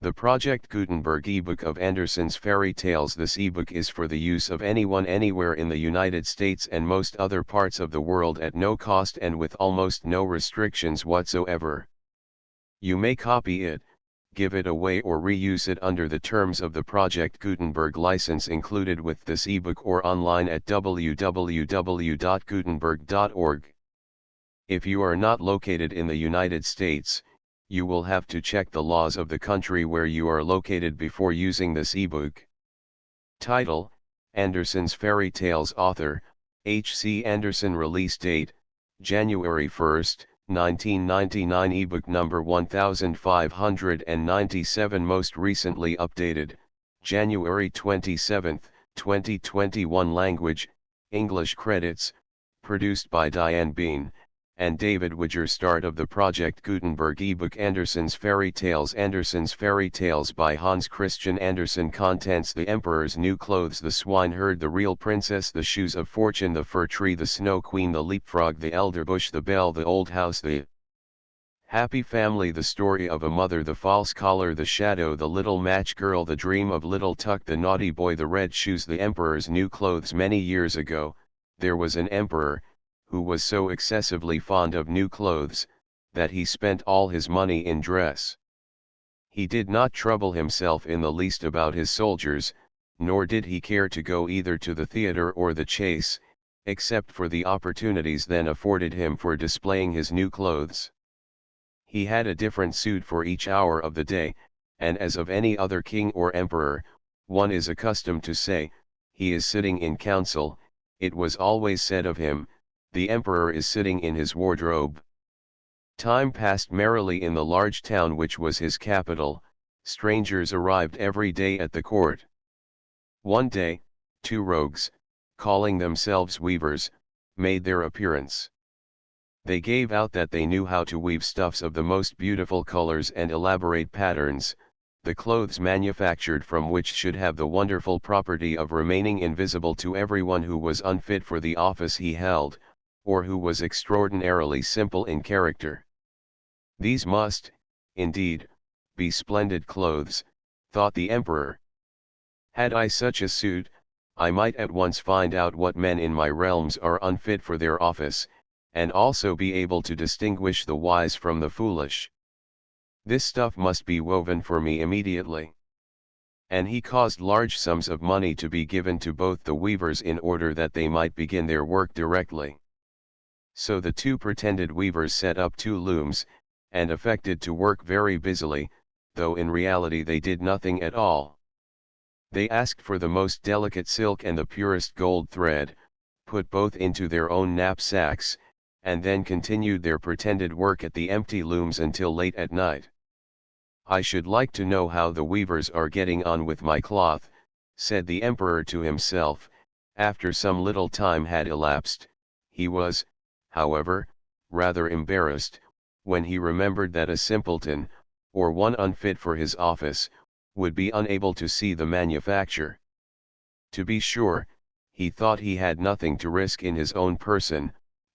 The Project Gutenberg ebook of Andersen's Fairy Tales. This ebook is for the use of anyone anywhere in the United States and most other parts of the world at no cost and with almost no restrictions whatsoever. You may copy it, give it away or reuse it under the terms of the Project Gutenberg license included with this ebook or online at www.gutenberg.org. If you are not located in the United States, you will have to check the laws of the country where you are located before using this ebook. Title: Andersen's Fairy Tales. Author: H.C. Andersen. Release date: January 1, 1999. Ebook number 1597. Most recently updated, January 27, 2021. Language: English. Credits: produced by Diane Bean and David Widger. Start of the Project Gutenberg ebook. Andersen's Fairy Tales. Andersen's Fairy Tales by Hans Christian Andersen. Contents: the Emperor's New Clothes, the Swineherd, the Real Princess, the Shoes of Fortune, the Fir Tree, the Snow Queen, the Leapfrog, the Elderbush, the Bell, the Old House, the Happy Family, the Story of a Mother, the False Collar, the Shadow, the Little Match Girl, the Dream of Little Tuck, the Naughty Boy, the Red Shoes. The Emperor's New Clothes. Many years ago, there was an emperor who was so excessively fond of new clothes, that he spent all his money in dress. He did not trouble himself in the least about his soldiers, nor did he care to go either to the theater or the chase, except for the opportunities then afforded him for displaying his new clothes. He had a different suit for each hour of the day, and as of any other king or emperor, one is accustomed to say, he is sitting in council. It was always said of him, the emperor is sitting in his wardrobe. Time passed merrily in the large town which was his capital. Strangers arrived every day at the court. One day, two rogues, calling themselves weavers, made their appearance. They gave out that they knew how to weave stuffs of the most beautiful colors and elaborate patterns, the clothes manufactured from which should have the wonderful property of remaining invisible to everyone who was unfit for the office he held, or who was extraordinarily simple in character. These must, indeed, be splendid clothes, thought the emperor. Had I such a suit, I might at once find out what men in my realms are unfit for their office, and also be able to distinguish the wise from the foolish. This stuff must be woven for me immediately. And he caused large sums of money to be given to both the weavers in order that they might begin their work directly. So the two pretended weavers set up two looms, and affected to work very busily, though in reality they did nothing at all. They asked for the most delicate silk and the purest gold thread, put both into their own knapsacks, and then continued their pretended work at the empty looms until late at night. I should like to know how the weavers are getting on with my cloth, said the emperor to himself. After some little time had elapsed, he was, however, rather embarrassed, when he remembered that a simpleton, or one unfit for his office, would be unable to see the manufacture. To be sure, he thought he had nothing to risk in his own person,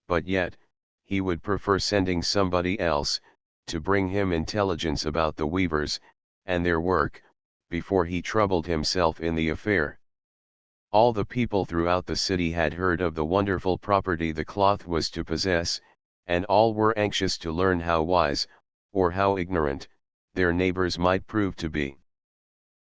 but yet, he would prefer sending somebody else, to bring him intelligence about the weavers, and their work, before he troubled himself in the affair. All the people throughout the city had heard of the wonderful property the cloth was to possess, and all were anxious to learn how wise, or how ignorant, their neighbors might prove to be.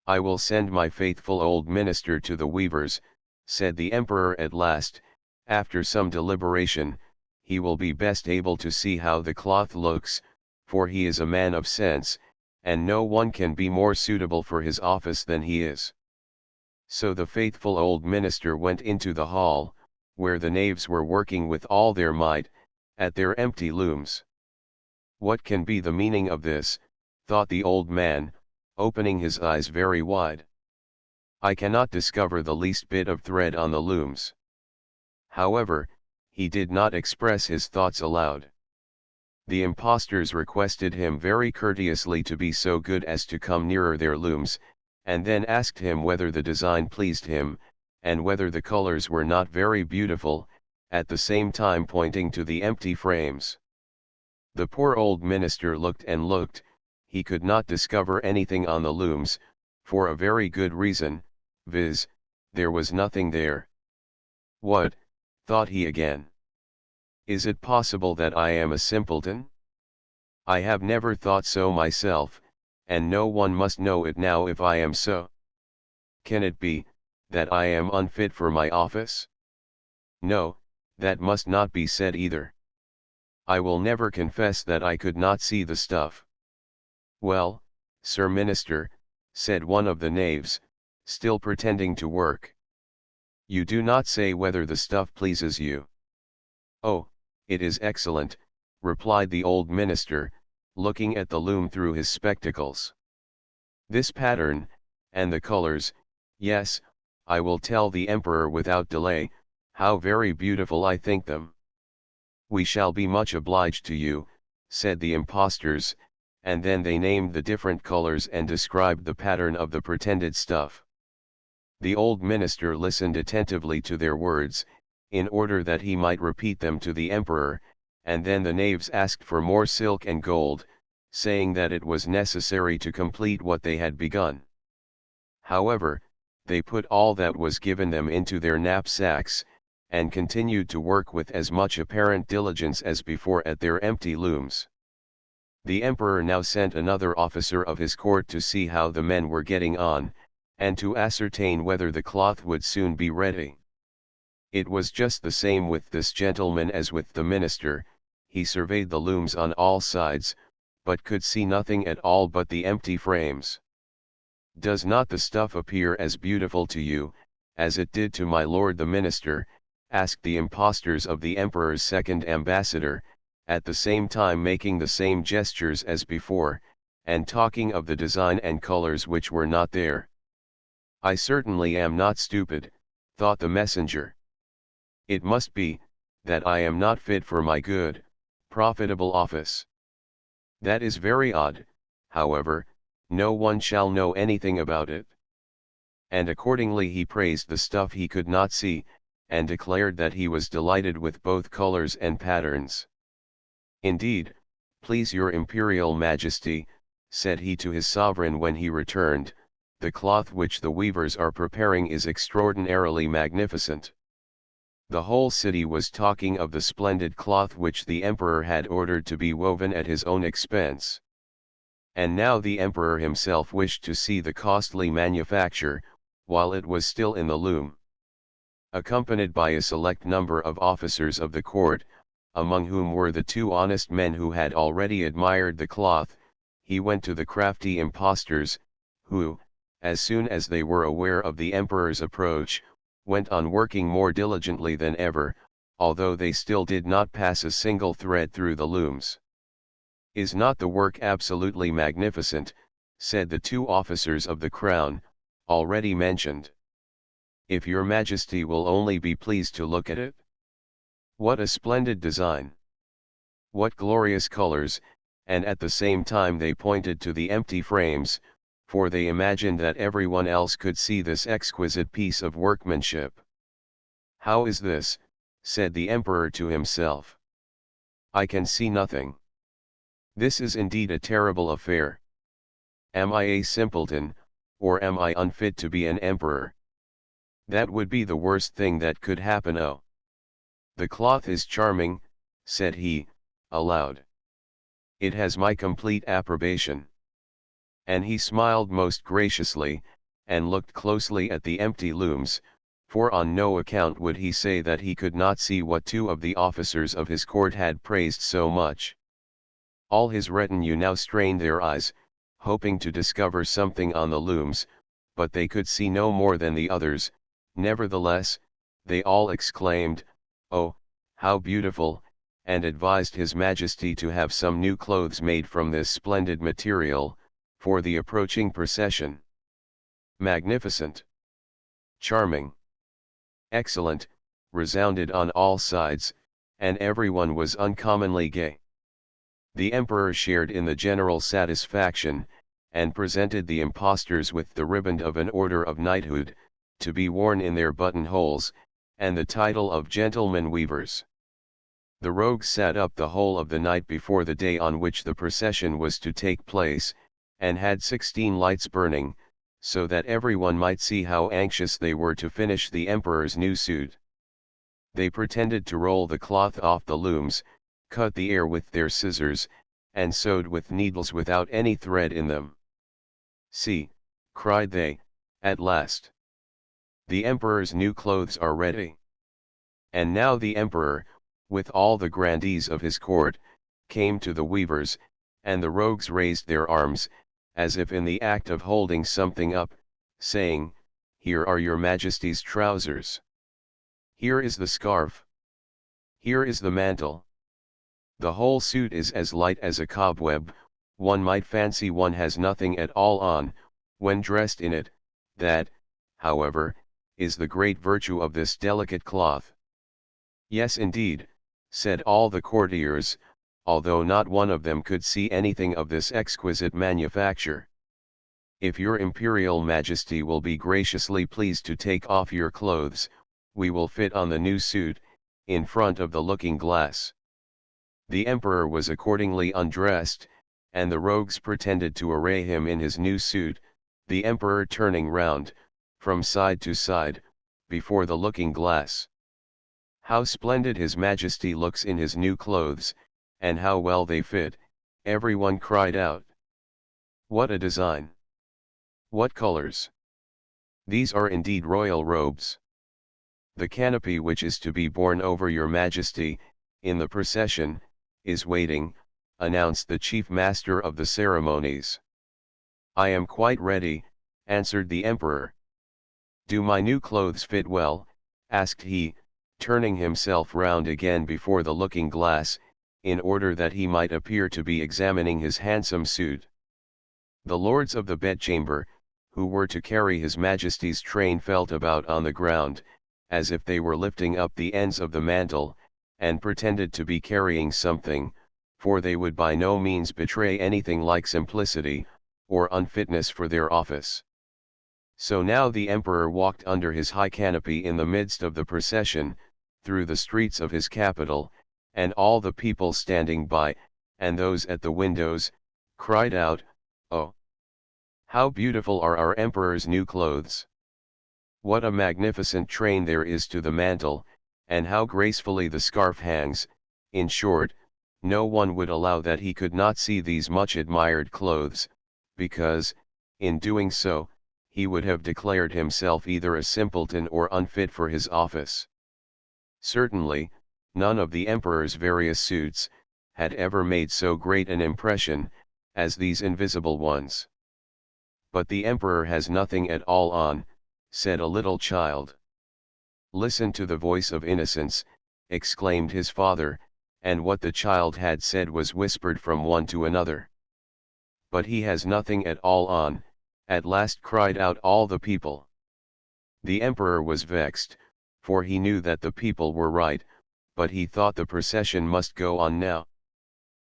I will send my faithful old minister to the weavers, said the emperor at last. After some deliberation, he will be best able to see how the cloth looks, for he is a man of sense, and no one can be more suitable for his office than he is. So the faithful old minister went into the hall, where the knaves were working with all their might, at their empty looms. What can be the meaning of this, thought the old man, opening his eyes very wide. I cannot discover the least bit of thread on the looms. However, he did not express his thoughts aloud. The impostors requested him very courteously to be so good as to come nearer their looms, and then asked him whether the design pleased him, and whether the colors were not very beautiful, at the same time pointing to the empty frames. The poor old minister looked and looked, he could not discover anything on the looms, for a very good reason, viz., there was nothing there. What, thought he again. Is it possible that I am a simpleton? I have never thought so myself, and no one must know it now if I am so. Can it be, that I am unfit for my office? No, that must not be said either. I will never confess that I could not see the stuff. Well, Sir Minister, said one of the knaves, still pretending to work. You do not say whether the stuff pleases you. Oh, it is excellent, replied the old minister, looking at the loom through his spectacles. This pattern, and the colors, yes, I will tell the emperor without delay, how very beautiful I think them. We shall be much obliged to you, said the impostors, and then they named the different colors and described the pattern of the pretended stuff. The old minister listened attentively to their words, in order that he might repeat them to the emperor, and then the knaves asked for more silk and gold, saying that it was necessary to complete what they had begun. However, they put all that was given them into their knapsacks, and continued to work with as much apparent diligence as before at their empty looms. The emperor now sent another officer of his court to see how the men were getting on, and to ascertain whether the cloth would soon be ready. It was just the same with this gentleman as with the minister, he surveyed the looms on all sides, but could see nothing at all but the empty frames. Does not the stuff appear as beautiful to you, as it did to my lord the minister? Asked the impostors of the emperor's second ambassador, at the same time making the same gestures as before, and talking of the design and colors which were not there. I certainly am not stupid, thought the messenger. It must be, that I am not fit for my good, profitable office. That is very odd, however, no one shall know anything about it. And accordingly he praised the stuff he could not see, and declared that he was delighted with both colors and patterns. Indeed, please your imperial majesty, said he to his sovereign when he returned, the cloth which the weavers are preparing is extraordinarily magnificent. The whole city was talking of the splendid cloth which the emperor had ordered to be woven at his own expense. And now the emperor himself wished to see the costly manufacture, while it was still in the loom. Accompanied by a select number of officers of the court, among whom were the two honest men who had already admired the cloth, he went to the crafty impostors, who, as soon as they were aware of the emperor's approach, went on working more diligently than ever, although they still did not pass a single thread through the looms. Is not the work absolutely magnificent, said the two officers of the crown, already mentioned. If your majesty will only be pleased to look at it. What a splendid design! What glorious colors, and at the same time they pointed to the empty frames, for they imagined that everyone else could see this exquisite piece of workmanship. How is this? Said the emperor to himself. I can see nothing. This is indeed a terrible affair. Am I a simpleton, or am I unfit to be an emperor? That would be the worst thing that could happen. Oh! The cloth is charming, said he, aloud. It has my complete approbation. And he smiled most graciously, and looked closely at the empty looms, for on no account would he say that he could not see what two of the officers of his court had praised so much. All his retinue now strained their eyes, hoping to discover something on the looms, but they could see no more than the others. Nevertheless, they all exclaimed, "Oh, how beautiful!" and advised His Majesty to have some new clothes made from this splendid material, for the approaching procession. Magnificent! Charming! Excellent! Resounded on all sides, and everyone was uncommonly gay. The emperor shared in the general satisfaction, and presented the impostors with the riband of an order of knighthood, to be worn in their buttonholes, and the title of gentlemen weavers. The rogues sat up the whole of the night before the day on which the procession was to take place, and had 16 lights burning, so that everyone might see how anxious they were to finish the emperor's new suit. They pretended to roll the cloth off the looms, cut the air with their scissors, and sewed with needles without any thread in them. "See," cried they, "at last! The emperor's new clothes are ready." And now the emperor, with all the grandees of his court, came to the weavers, and the rogues raised their arms, as if in the act of holding something up, saying, "Here are your majesty's trousers. Here is the scarf. Here is the mantle. The whole suit is as light as a cobweb, one might fancy one has nothing at all on, when dressed in it. That, however, is the great virtue of this delicate cloth." "Yes indeed," said all the courtiers, although not one of them could see anything of this exquisite manufacture. "If your imperial majesty will be graciously pleased to take off your clothes, we will fit on the new suit, in front of the looking glass." The emperor was accordingly undressed, and the rogues pretended to array him in his new suit, the emperor turning round, from side to side, before the looking glass. "How splendid his majesty looks in his new clothes, and how well they fit," everyone cried out. "What a design! What colors! These are indeed royal robes. The canopy which is to be borne over your majesty, in the procession, is waiting," announced the chief master of the ceremonies. "I am quite ready," answered the emperor. "Do my new clothes fit well?" asked he, turning himself round again before the looking glass, in order that he might appear to be examining his handsome suit. The lords of the bedchamber, who were to carry his majesty's train, felt about on the ground, as if they were lifting up the ends of the mantle, and pretended to be carrying something, for they would by no means betray anything like simplicity, or unfitness for their office. So now the emperor walked under his high canopy in the midst of the procession, through the streets of his capital, and all the people standing by, and those at the windows, cried out, "Oh! How beautiful are our emperor's new clothes! What a magnificent train there is to the mantle, and how gracefully the scarf hangs!" In short, no one would allow that he could not see these much admired clothes, because, in doing so, he would have declared himself either a simpleton or unfit for his office. Certainly, none of the emperor's various suits had ever made so great an impression as these invisible ones. "But the emperor has nothing at all on," said a little child. "Listen to the voice of innocence," exclaimed his father, and what the child had said was whispered from one to another. "But he has nothing at all on," at last cried out all the people. The emperor was vexed, for he knew that the people were right, but he thought the procession must go on now.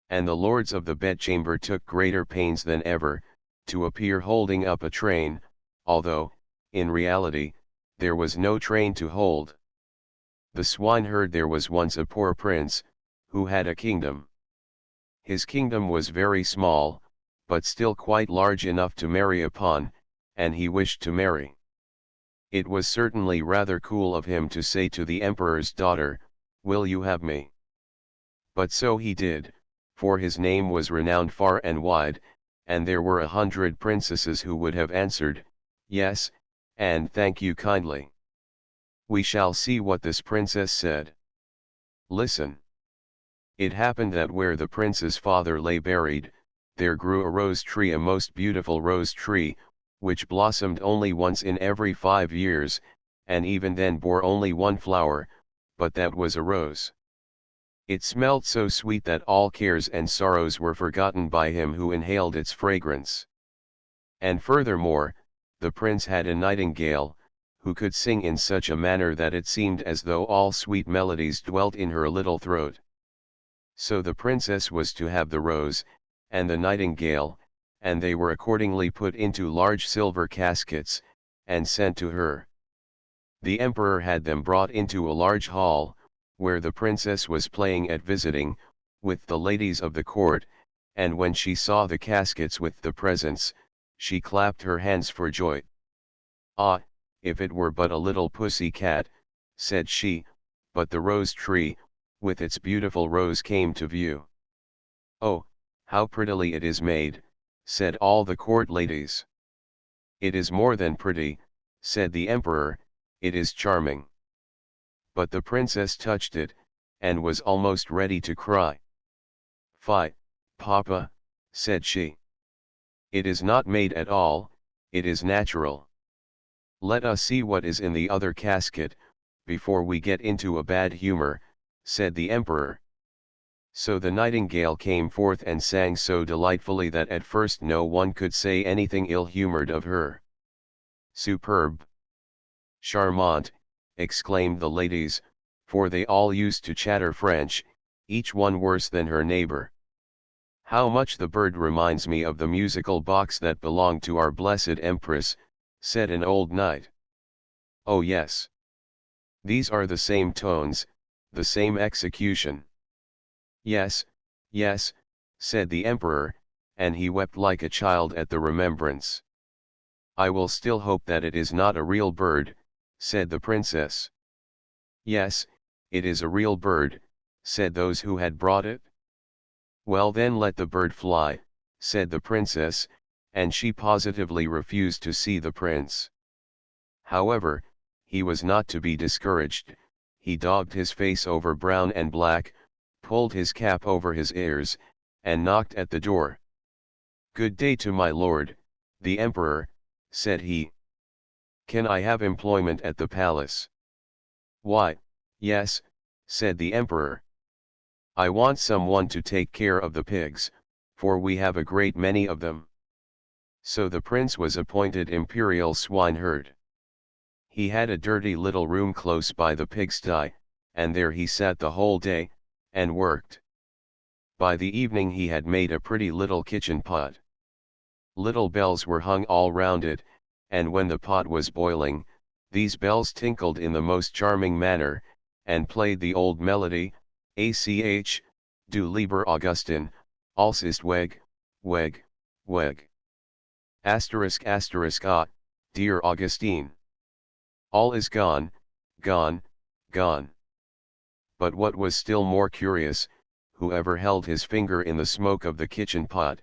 And the lords of the bedchamber took greater pains than ever, to appear holding up a train, although, in reality, there was no train to hold. The swineherd there was once a poor prince, who had a kingdom. His kingdom was very small, but still quite large enough to marry upon, and he wished to marry. It was certainly rather cool of him to say to the emperor's daughter, "Will you have me?" But so he did, for his name was renowned far and wide, and there were 100 princesses who would have answered, "Yes, and thank you kindly." We shall see what this princess said. Listen. It happened that where the prince's father lay buried, there grew a rose tree, a most beautiful rose tree, which blossomed only once in every 5 years, and even then bore only one flower, but that was a rose. It smelt so sweet that all cares and sorrows were forgotten by him who inhaled its fragrance. And furthermore, the prince had a nightingale, who could sing in such a manner that it seemed as though all sweet melodies dwelt in her little throat. So the princess was to have the rose, and the nightingale, and they were accordingly put into large silver caskets, and sent to her. The emperor had them brought into a large hall, where the princess was playing at visiting, with the ladies of the court, and when she saw the caskets with the presents, she clapped her hands for joy. "Ah, if it were but a little pussy cat," said she, but the rose tree, with its beautiful rose came to view. "Oh, how prettily it is made," said all the court ladies. "It is more than pretty," said the emperor, "it is charming." But the princess touched it, and was almost ready to cry. "Fie, papa," said she. "It is not made at all, it is natural. Let us see what is in the other casket, before we get into a bad humor," said the emperor. So the nightingale came forth and sang so delightfully that at first no one could say anything ill-humored of her. "Superb! Charmant!" exclaimed the ladies, for they all used to chatter French, each one worse than her neighbor. "How much the bird reminds me of the musical box that belonged to our blessed Empress," said an old knight. "Oh yes. These are the same tones, the same execution." "Yes, yes," said the emperor, and he wept like a child at the remembrance. "I will still hope that it is not a real bird," said the princess. "Yes, it is a real bird," said those who had brought it. "Well then let the bird fly," said the princess, and she positively refused to see the prince. However, he was not to be discouraged, he daubed his face over brown and black, pulled his cap over his ears, and knocked at the door. "Good day to my lord, the emperor," said he. "Can I have employment at the palace?" "Why, yes," said the emperor. "I want someone to take care of the pigs, for we have a great many of them." So the prince was appointed imperial swineherd. He had a dirty little room close by the pigsty, and there he sat the whole day, and worked. By the evening he had made a pretty little kitchen pot. Little bells were hung all round it, and when the pot was boiling, these bells tinkled in the most charming manner, and played the old melody, ach, du lieber Augustin, alles ist weg, weg, weg. ****, dear Augustine. All is gone, gone, gone. But what was still more curious, whoever held his finger in the smoke of the kitchen pot,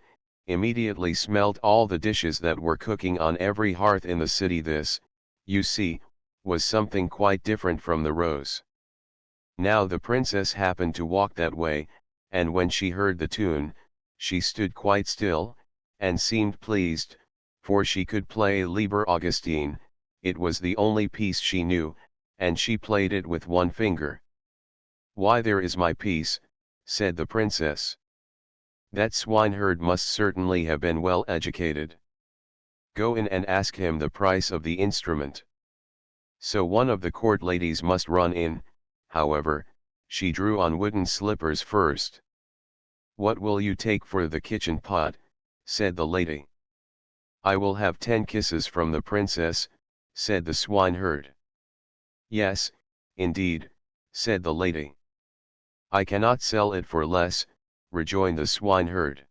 immediately smelt all the dishes that were cooking on every hearth in the city. This, you see, was something quite different from the rose. Now the princess happened to walk that way, and when she heard the tune, she stood quite still, and seemed pleased, for she could play Lieber Augustine, it was the only piece she knew, and she played it with one finger. "Why, there is my piece," said the princess. "That swineherd must certainly have been well educated. Go in and ask him the price of the instrument." So one of the court ladies must run in, however, she drew on wooden slippers first. "What will you take for the kitchen pot?" said the lady. "I will have 10 kisses from the princess," said the swineherd. "Yes, indeed," said the lady. "I cannot sell it for less," rejoined the swineherd.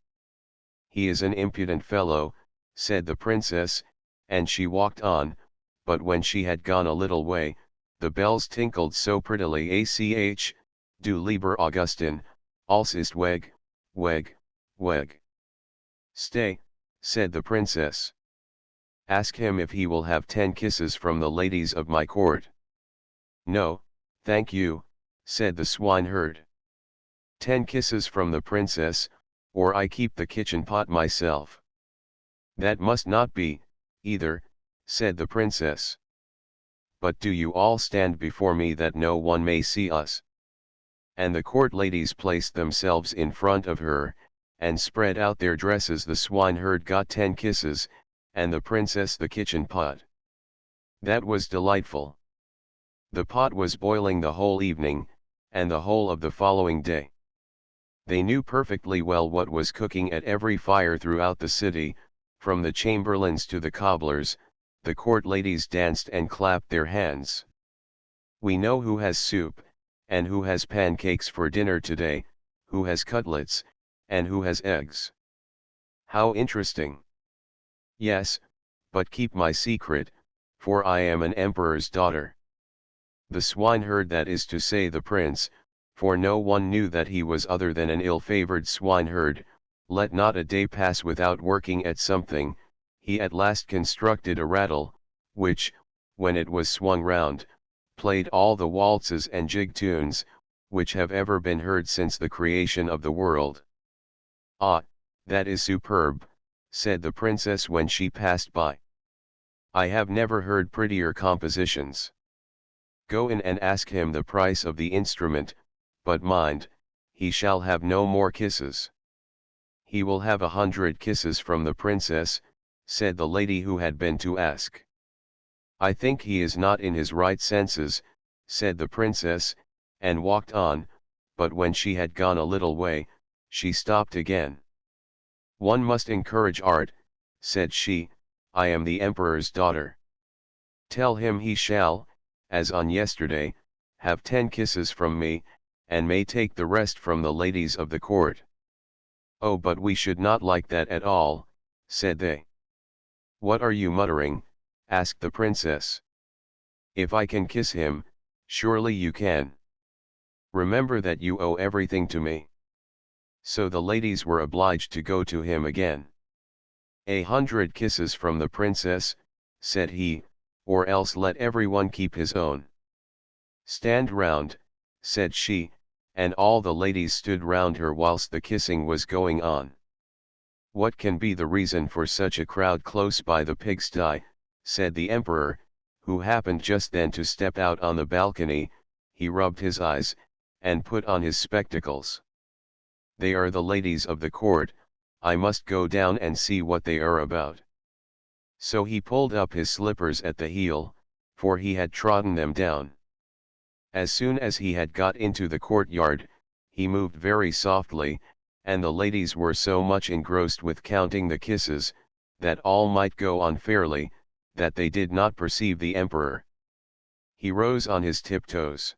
"He is an impudent fellow," said the princess, and she walked on, but when she had gone a little way, the bells tinkled so prettily, ach, du lieber Augustin, alles ist weg, weg, weg. "Stay," said the princess. "Ask him if he will have 10 kisses from the ladies of my court." "No, thank you," said the swineherd. 10 kisses from the princess, or I keep the kitchen pot myself." "That must not be, either," said the princess. "But do you all stand before me that no one may see us." And the court ladies placed themselves in front of her, and spread out their dresses. The swineherd got 10 kisses, and the princess the kitchen pot. That was delightful. The pot was boiling the whole evening, and the whole of the following day. They knew perfectly well what was cooking at every fire throughout the city, from the chamberlains to the cobblers. The court ladies danced and clapped their hands. "We know who has soup," and who has pancakes for dinner today, who has cutlets, and who has eggs. How interesting. Yes, but keep my secret, for I am an emperor's daughter. The swineherd, that is to say the prince, for no one knew that he was other than an ill-favored swineherd, let not a day pass without working at something. He at last constructed a rattle, which, when it was swung round, played all the waltzes and jig tunes, which have ever been heard since the creation of the world. "Ah, that is superb," said the princess when she passed by. "I have never heard prettier compositions. Go in and ask him the price of the instrument, but mind, he shall have no more kisses." "He will have 100 kisses from the princess," said the lady who had been to ask. "I think he is not in his right senses," said the princess, and walked on, but when she had gone a little way, she stopped again. "One must encourage art," said she. "I am the emperor's daughter. Tell him he shall, as on yesterday, have 10 kisses from me, and may take the rest from the ladies of the court." "Oh, but we should not like that at all," said they. "What are you muttering?" asked the princess. "If I can kiss him, surely you can. Remember that you owe everything to me." So the ladies were obliged to go to him again. "100 kisses from the princess," said he, "or else let everyone keep his own." "Stand round," said she, and all the ladies stood round her whilst the kissing was going on. "What can be the reason for such a crowd close by the pigsty?" said the emperor, who happened just then to step out on the balcony. He rubbed his eyes, and put on his spectacles. "They are the ladies of the court, I must go down and see what they are about." So he pulled up his slippers at the heel, for he had trodden them down. As soon as he had got into the courtyard, he moved very softly, and the ladies were so much engrossed with counting the kisses, that all might go on fairly, that they did not perceive the emperor. He rose on his tiptoes.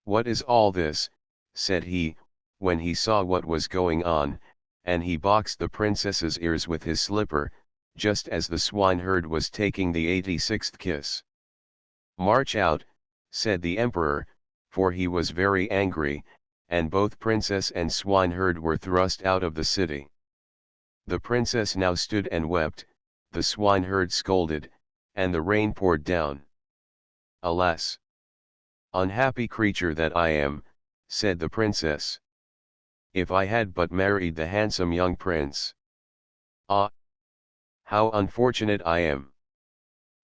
"What is all this?" said he, when he saw what was going on, and he boxed the princess's ears with his slipper, just as the swineherd was taking the 86th kiss. "March out," said the emperor, for he was very angry, and both princess and swineherd were thrust out of the city. The princess now stood and wept, the swineherd scolded, and the rain poured down. "Alas! Unhappy creature that I am," said the princess. "If I had but married the handsome young prince! Ah! How unfortunate I am!"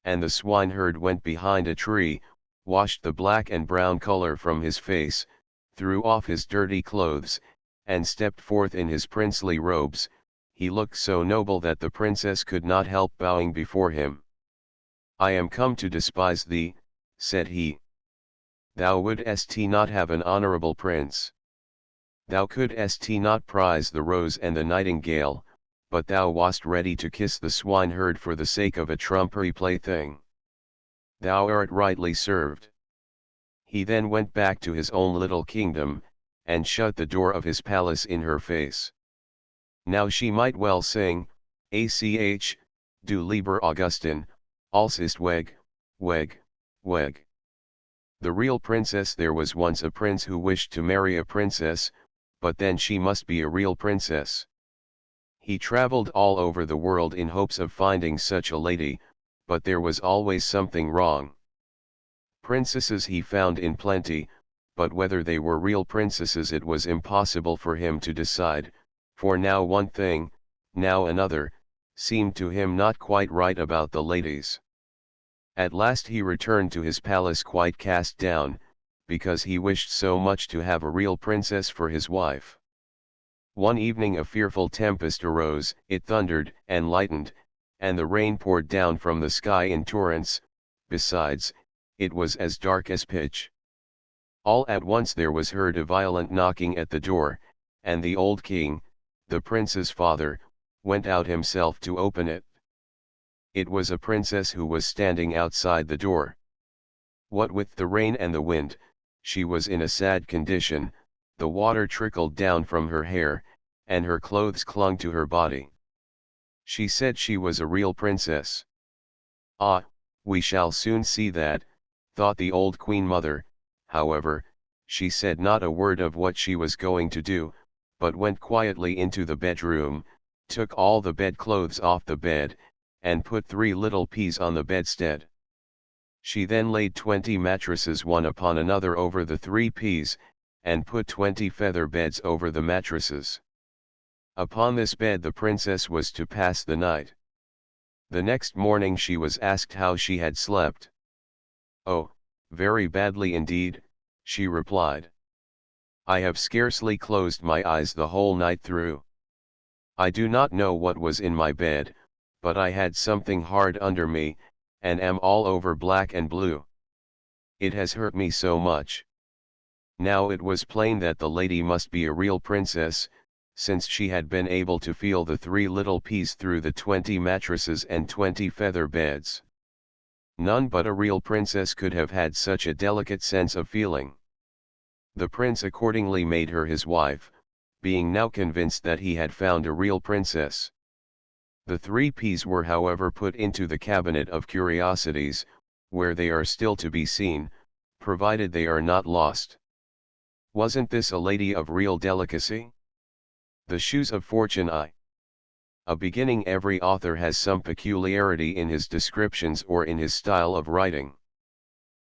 And the swineherd went behind a tree, washed the black and brown color from his face, threw off his dirty clothes, and stepped forth in his princely robes. He looked so noble that the princess could not help bowing before him. "I am come to despise thee," said he. "Thou wouldst not have an honorable prince. Thou couldst not prize the rose and the nightingale, but thou wast ready to kiss the swineherd for the sake of a trumpery plaything. Thou art rightly served." He then went back to his own little kingdom, and shut the door of his palace in her face. Now she might well sing, "Ach, du lieber Augustin, alles ist weg, weg, weg." The real princess. There was once a prince who wished to marry a princess, but then she must be a real princess. He traveled all over the world in hopes of finding such a lady, but there was always something wrong. Princesses he found in plenty, but whether they were real princesses it was impossible for him to decide, for now one thing, now another, seemed to him not quite right about the ladies. At last he returned to his palace quite cast down, because he wished so much to have a real princess for his wife. One evening a fearful tempest arose, it thundered and lightened, and the rain poured down from the sky in torrents. Besides, it was as dark as pitch. All at once there was heard a violent knocking at the door, and the old king, the prince's father, went out himself to open it. It was a princess who was standing outside the door. What with the rain and the wind, She was in a sad condition, the water trickled down from her hair, and her clothes clung to her body. She said she was a real princess. Ah, we shall soon see that, thought the old queen mother. However, she said not a word of what she was going to do, but went quietly into the bedroom, took all the bedclothes off the bed, and put 3 little peas on the bedstead. She then laid 20 mattresses one upon another over the 3 peas, and put 20 feather beds over the mattresses. Upon this bed the princess was to pass the night. The next morning she was asked how she had slept. "Oh, very badly indeed," she replied. "I have scarcely closed my eyes the whole night through. I do not know what was in my bed, but I had something hard under me, and am all over black and blue. It has hurt me so much." Now it was plain that the lady must be a real princess, since she had been able to feel the 3 little peas through the 20 mattresses and 20 feather beds. None but a real princess could have had such a delicate sense of feeling. The prince accordingly made her his wife, being now convinced that he had found a real princess. The 3 peas were however put into the cabinet of curiosities, where they are still to be seen, provided they are not lost. Wasn't this a lady of real delicacy? The Shoes of Fortune. A beginning. Every author has some peculiarity in his descriptions or in his style of writing.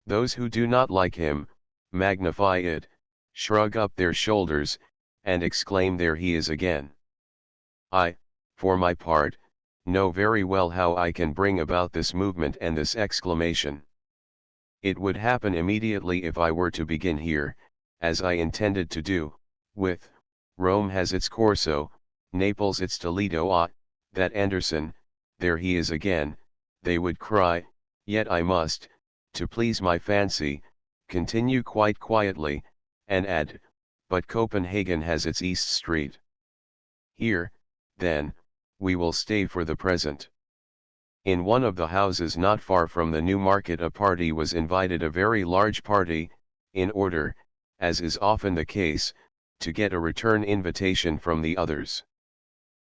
Those who do not like him, magnify it, shrug up their shoulders, and exclaim, "There he is again." I, for my part, know very well how I can bring about this movement and this exclamation. It would happen immediately if I were to begin here, as I intended to do, with, "Rome has its Corso, Naples its Toledo, that Andersen, there he is again," they would cry, yet I must, to please my fancy, continue quite quietly, and add, "But Copenhagen has its East Street." Here, then, we will stay for the present. In one of the houses not far from the New Market a party was invited, a very large party, in order, as is often the case, to get a return invitation from the others.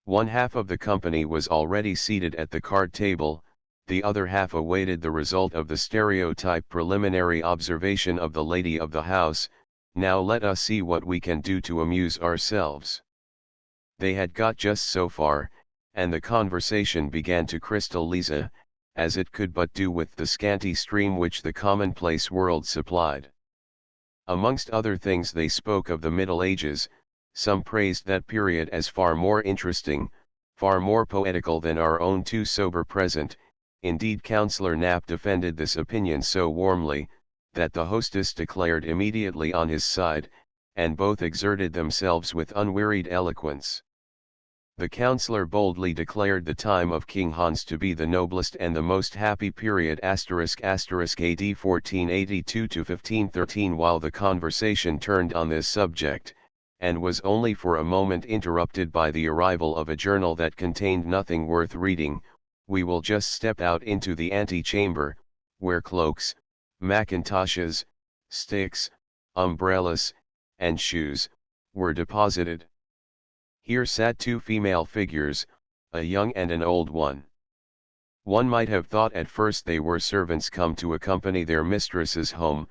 One half of the company was already seated at the card table, the other half awaited the result of the stereotype preliminary observation of the lady of the house. "Now let us see what we can do to amuse ourselves." They had got just so far, and the conversation began to crystallize, as it could but do with the scanty stream which the commonplace world supplied. Amongst other things they spoke of the Middle Ages. Some praised that period as far more interesting, far more poetical than our own too sober present. Indeed, Councillor Knapp defended this opinion so warmly, that the hostess declared immediately on his side, and both exerted themselves with unwearied eloquence. The councillor boldly declared the time of King Hans to be the noblest and the most happy period **** AD 1482 to 1513, while the conversation turned on this subject, and was only for a moment interrupted by the arrival of a journal that contained nothing worth reading. We will just step out into the ante-chamber, where cloaks, mackintoshes, sticks, umbrellas, and shoes, were deposited. Here sat 2 female figures, a young and an old one. One might have thought at first they were servants come to accompany their mistresses home,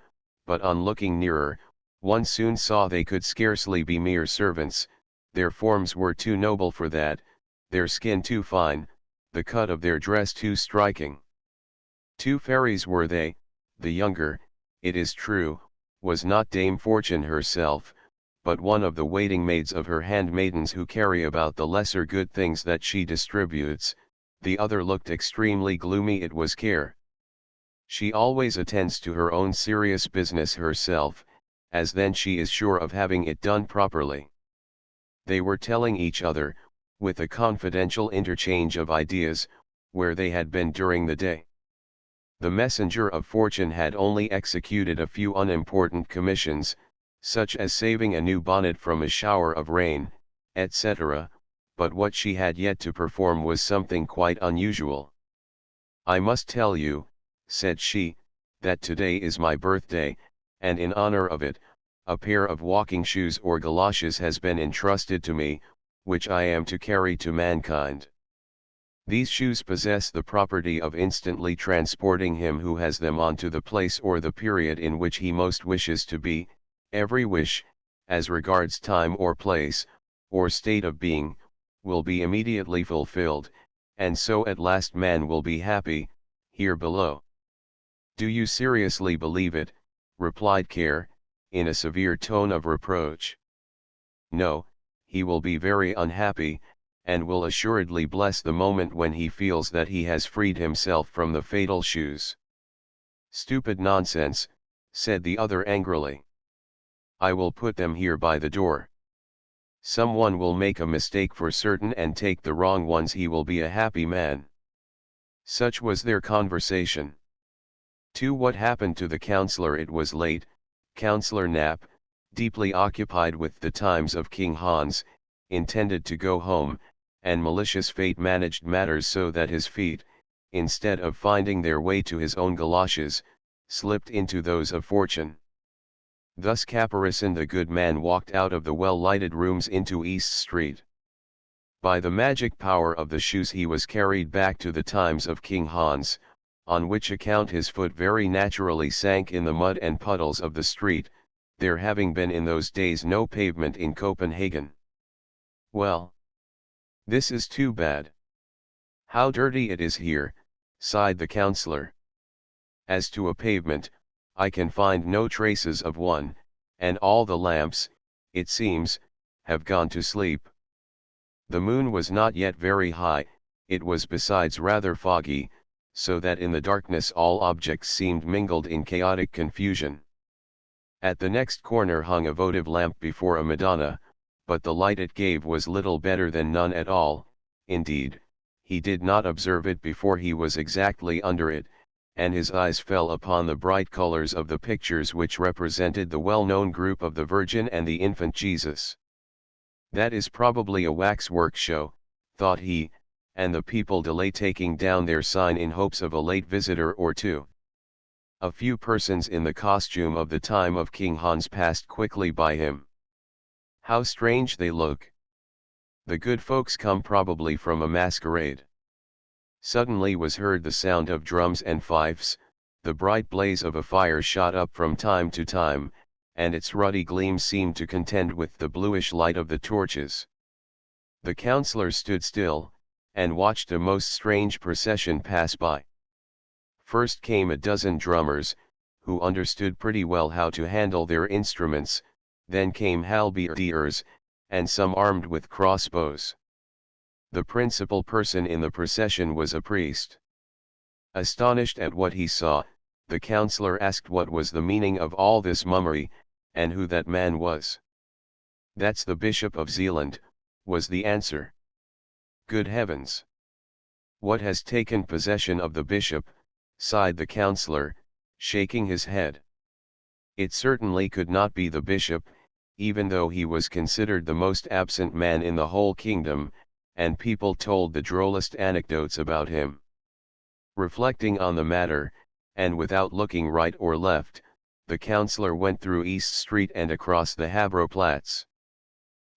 but on looking nearer, one soon saw they could scarcely be mere servants. Their forms were too noble for that, their skin too fine, the cut of their dress too striking. 2 fairies were they. The younger, it is true, was not Dame Fortune herself, but one of the waiting maids of her handmaidens who carry about the lesser good things that she distributes. The other looked extremely gloomy. It was Care. She always attends to her own serious business herself, as then she is sure of having it done properly. They were telling each other, with a confidential interchange of ideas, where they had been during the day. The messenger of fortune had only executed a few unimportant commissions, such as saving a new bonnet from a shower of rain, etc., but what she had yet to perform was something quite unusual. "I must tell you," said she, "that today is my birthday, and in honor of it, a pair of walking shoes or galoshes has been entrusted to me, which I am to carry to mankind. These shoes possess the property of instantly transporting him who has them on to the place or the period in which he most wishes to be. Every wish, as regards time or place, or state of being, will be immediately fulfilled, and so at last man will be happy, here below. Do you seriously believe it? Replied Care, in a severe tone of reproach. No, he will be very unhappy, and will assuredly bless the moment when he feels that he has freed himself from the fatal shoes. Stupid nonsense, said the other angrily. I will put them here by the door. Someone will make a mistake for certain and take the wrong ones. He will be a happy man. Such was their conversation. To what happened to the councillor? It was late. Councillor Knapp, deeply occupied with the times of King Hans, intended to go home, and malicious fate managed matters so that his feet, instead of finding their way to his own galoshes, slipped into those of Fortune. Thus Caparison the good man walked out of the well-lighted rooms into East Street. By the magic power of the shoes he was carried back to the times of King Hans, on which account his foot very naturally sank in the mud and puddles of the street, there having been in those days no pavement in Copenhagen. Well, this is too bad. How dirty it is here, sighed the councillor. As to a pavement, I can find no traces of one, and all the lamps, it seems, have gone to sleep. The moon was not yet very high, it was besides rather foggy, so that in the darkness all objects seemed mingled in chaotic confusion. At the next corner hung a votive lamp before a Madonna, but the light it gave was little better than none at all. Indeed, he did not observe it before he was exactly under it, and his eyes fell upon the bright colors of the pictures which represented the well-known group of the Virgin and the infant Jesus. That is probably a waxwork show, thought he, and the people delay taking down their sign in hopes of a late visitor or two. A few persons in the costume of the time of King Hans passed quickly by him. How strange they look! The good folks come probably from a masquerade. Suddenly was heard the sound of drums and fifes, the bright blaze of a fire shot up from time to time, and its ruddy gleam seemed to contend with the bluish light of the torches. The councillor stood still, and watched a most strange procession pass by. First came a dozen drummers, who understood pretty well how to handle their instruments, then came halberdiers, and some armed with crossbows. The principal person in the procession was a priest. Astonished at what he saw, the councillor asked what was the meaning of all this mummery, and who that man was. That's the Bishop of Zealand, was the answer. Good heavens! What has taken possession of the bishop? Sighed the councillor, shaking his head. It certainly could not be the bishop, even though he was considered the most absent man in the whole kingdom, and people told the drollest anecdotes about him. Reflecting on the matter, and without looking right or left, the councillor went through East Street and across the Havroplatz.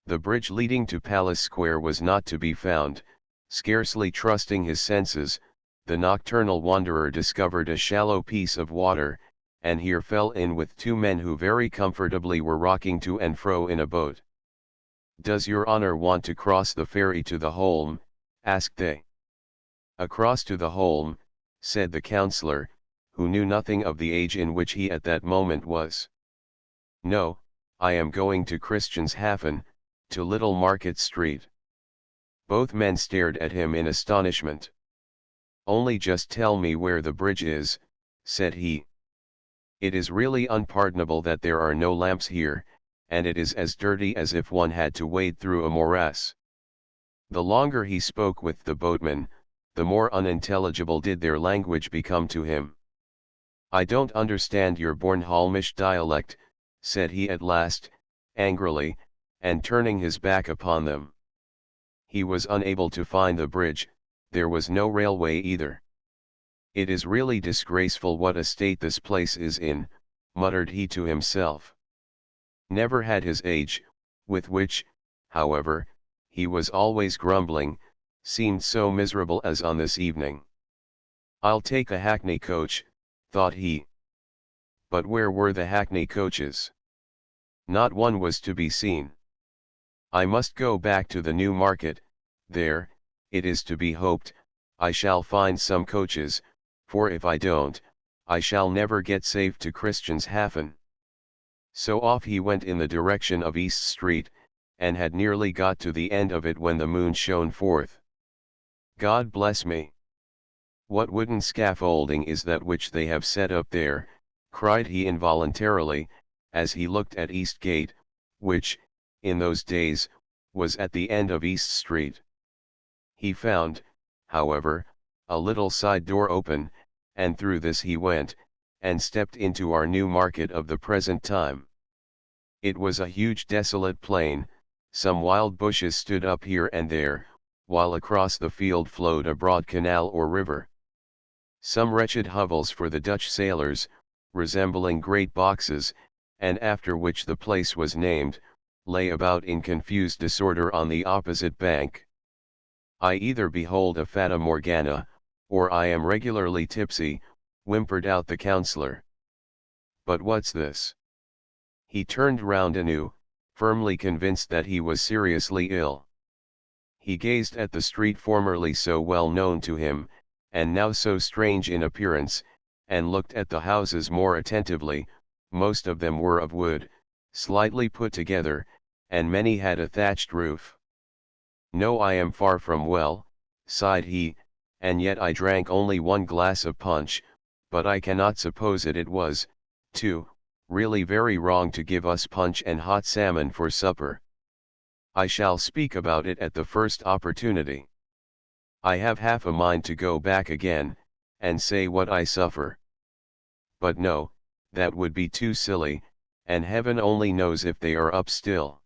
The bridge leading to Palace Square was not to be found. Scarcely trusting his senses, the nocturnal wanderer discovered a shallow piece of water, and here fell in with two men who very comfortably were rocking to and fro in a boat. "Does your honor want to cross the ferry to the Holm?" asked they. "Across to the Holm," said the councillor, who knew nothing of the age in which he at that moment was. "No, I am going to Christianshafen, to Little Market Street." Both men stared at him in astonishment. "Only just tell me where the bridge is," said he. "It is really unpardonable that there are no lamps here, and it is as dirty as if one had to wade through a morass." The longer he spoke with the boatmen, the more unintelligible did their language become to him. "I don't understand your Bornholmish dialect," said he at last, angrily, and turning his back upon them. He was unable to find the bridge, there was no railway either. "It is really disgraceful what a state this place is in," muttered he to himself. Never had his age, with which, however, he was always grumbling, seemed so miserable as on this evening. I'll take a hackney coach, thought he. But where were the hackney coaches? Not one was to be seen. I must go back to the New Market, there, it is to be hoped, I shall find some coaches, for if I don't, I shall never get safe to Christianshafen. So off he went in the direction of East Street, and had nearly got to the end of it when the moon shone forth. God bless me! What wooden scaffolding is that which they have set up there, cried he involuntarily, as he looked at East Gate, which, in those days, was at the end of East Street. He found, however, a little side door open, and through this he went, and stepped into our New Market of the present time. It was a huge desolate plain, some wild bushes stood up here and there, while across the field flowed a broad canal or river. Some wretched hovels for the Dutch sailors, resembling great boxes, and after which the place was named, lay about in confused disorder on the opposite bank. I either behold a fata morgana, or I am regularly tipsy, whimpered out the counsellor. But what's this? He turned round anew, firmly convinced that he was seriously ill. He gazed at the street formerly so well known to him, and now so strange in appearance, and looked at the houses more attentively. Most of them were of wood, slightly put together, and many had a thatched roof. No, I am far from well, sighed he, and yet I drank only 1 glass of punch, but I cannot suppose it was, too, really very wrong to give us punch and hot salmon for supper. I shall speak about it at the first opportunity. I have half a mind to go back again, and say what I suffer. But no, that would be too silly, and heaven only knows if they are up still.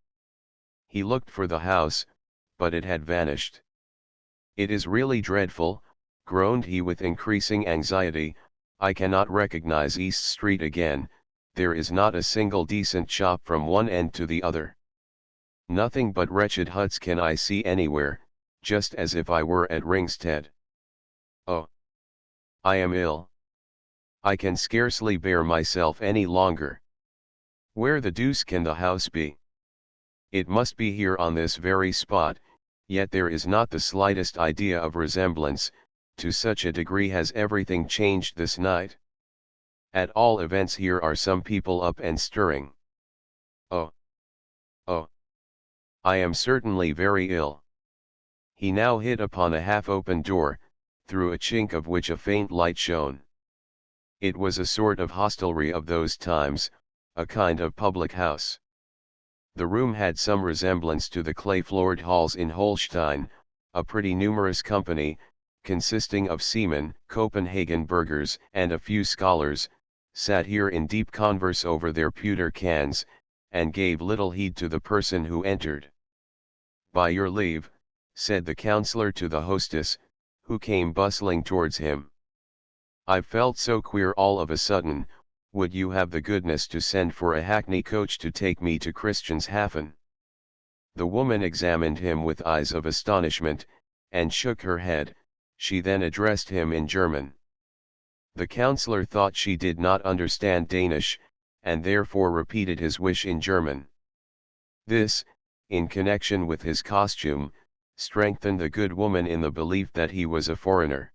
He looked for the house, but it had vanished. It is really dreadful, groaned he with increasing anxiety, I cannot recognize East Street again, there is not a single decent shop from one end to the other. Nothing but wretched huts can I see anywhere, just as if I were at Ringsted. Oh! I am ill. I can scarcely bear myself any longer. Where the deuce can the house be? It must be here on this very spot, yet there is not the slightest idea of resemblance, to such a degree has everything changed this night. At all events here are some people up and stirring. Oh! Oh! I am certainly very ill. He now hit upon a half-open door, through a chink of which a faint light shone. It was a sort of hostelry of those times, a kind of public house. The room had some resemblance to the clay-floored halls in Holstein, a pretty numerous company, consisting of seamen, Copenhagen burghers, and a few scholars, sat here in deep converse over their pewter cans, and gave little heed to the person who entered. By your leave, said the counsellor to the hostess, who came bustling towards him. I've felt so queer all of a sudden, would you have the goodness to send for a hackney coach to take me to Christianshafen? The woman examined him with eyes of astonishment, and shook her head. She then addressed him in German. The counsellor thought she did not understand Danish, and therefore repeated his wish in German. This, in connection with his costume, strengthened the good woman in the belief that he was a foreigner.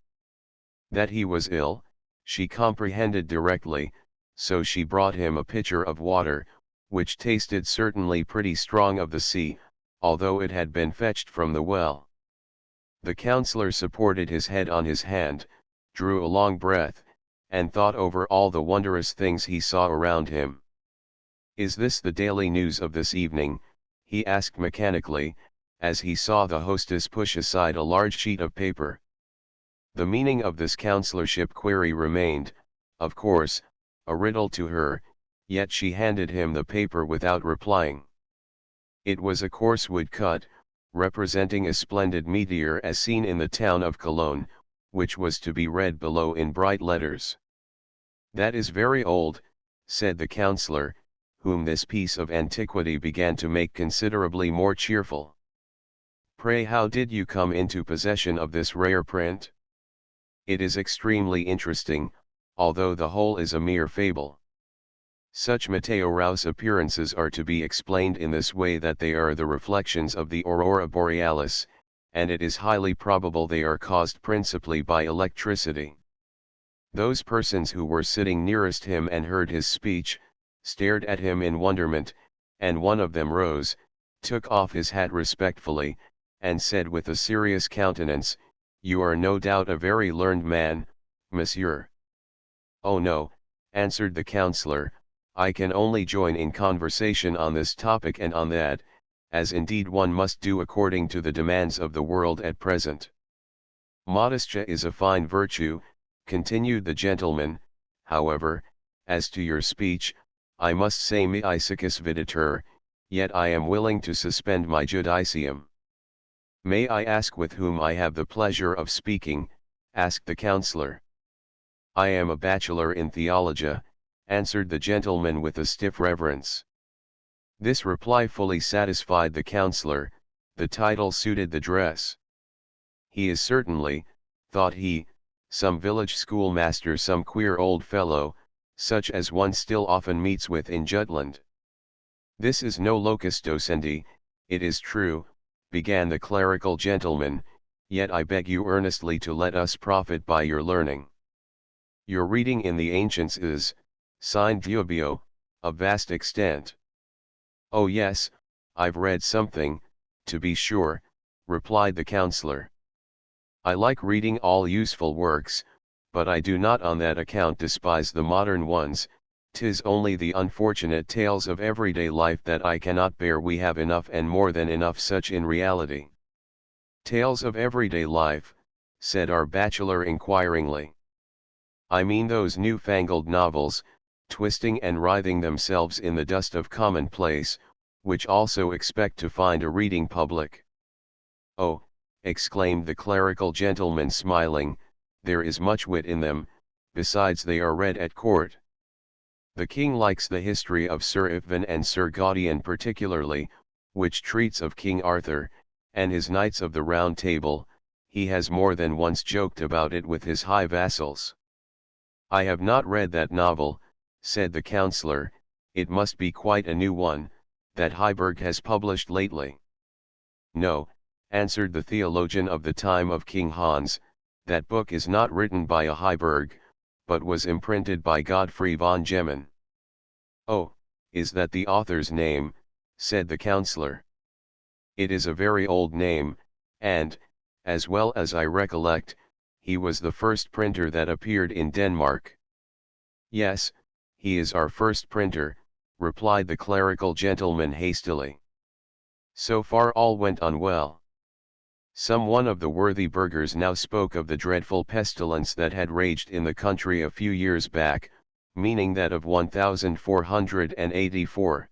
That he was ill, she comprehended directly, so she brought him a pitcher of water, which tasted certainly pretty strong of the sea, although it had been fetched from the well. The counsellor supported his head on his hand, drew a long breath, and thought over all the wondrous things he saw around him. Is this the daily news of this evening? He asked mechanically, as he saw the hostess push aside a large sheet of paper. The meaning of this counselorship query remained, of course, a riddle to her, yet she handed him the paper without replying. It was a coarse woodcut, representing a splendid meteor as seen in the town of Cologne, which was to be read below in bright letters. That is very old, said the counsellor, whom this piece of antiquity began to make considerably more cheerful. Pray, how did you come into possession of this rare print? It is extremely interesting, although the whole is a mere fable. Such meteorous appearances are to be explained in this way, that they are the reflections of the aurora borealis, and it is highly probable they are caused principally by electricity. Those persons who were sitting nearest him and heard his speech, stared at him in wonderment, and one of them rose, took off his hat respectfully, and said with a serious countenance, "You are no doubt a very learned man, monsieur." "Oh no," answered the counsellor, "I can only join in conversation on this topic and on that, as indeed one must do according to the demands of the world at present." "Modestia is a fine virtue," continued the gentleman. "However, as to your speech, I must say me issicus videtur, yet I am willing to suspend my judicium." "May I ask with whom I have the pleasure of speaking?" asked the counsellor. "I am a bachelor in theology," answered the gentleman with a stiff reverence. This reply fully satisfied the counsellor. The title suited the dress. "He is certainly," thought he, "some village schoolmaster, some queer old fellow, such as one still often meets with in Jutland." "This is no locus docendi, it is true," began the clerical gentleman, "yet I beg you earnestly to let us profit by your learning. Your reading in the ancients is, sine dubbio, of vast extent." "Oh yes, I've read something, to be sure," replied the counsellor. "I like reading all useful works, but I do not on that account despise the modern ones. 'Tis only the unfortunate tales of everyday life that I cannot bear. We have enough and more than enough such in reality." "Tales of everyday life," said our bachelor inquiringly. "I mean those new-fangled novels, twisting and writhing themselves in the dust of commonplace, which also expect to find a reading public." "Oh," exclaimed the clerical gentleman smiling, "there is much wit in them, besides they are read at court. The king likes the history of Sir Ivan and Sir Gaudien particularly, which treats of King Arthur, and his Knights of the Round Table. He has more than once joked about it with his high vassals." "I have not read that novel," said the counsellor. "It must be quite a new one, that Heiberg has published lately." "No," answered the theologian of the time of King Hans, "that book is not written by a Heiberg, but was imprinted by Godfrey von Gemmen." "Oh, is that the author's name?" said the counsellor. "It is a very old name, and, as well as I recollect, he was the first printer that appeared in Denmark." "Yes, he is our first printer," replied the clerical gentleman hastily. So far all went on well. Some one of the worthy burghers now spoke of the dreadful pestilence that had raged in the country a few years back, meaning that of 1484.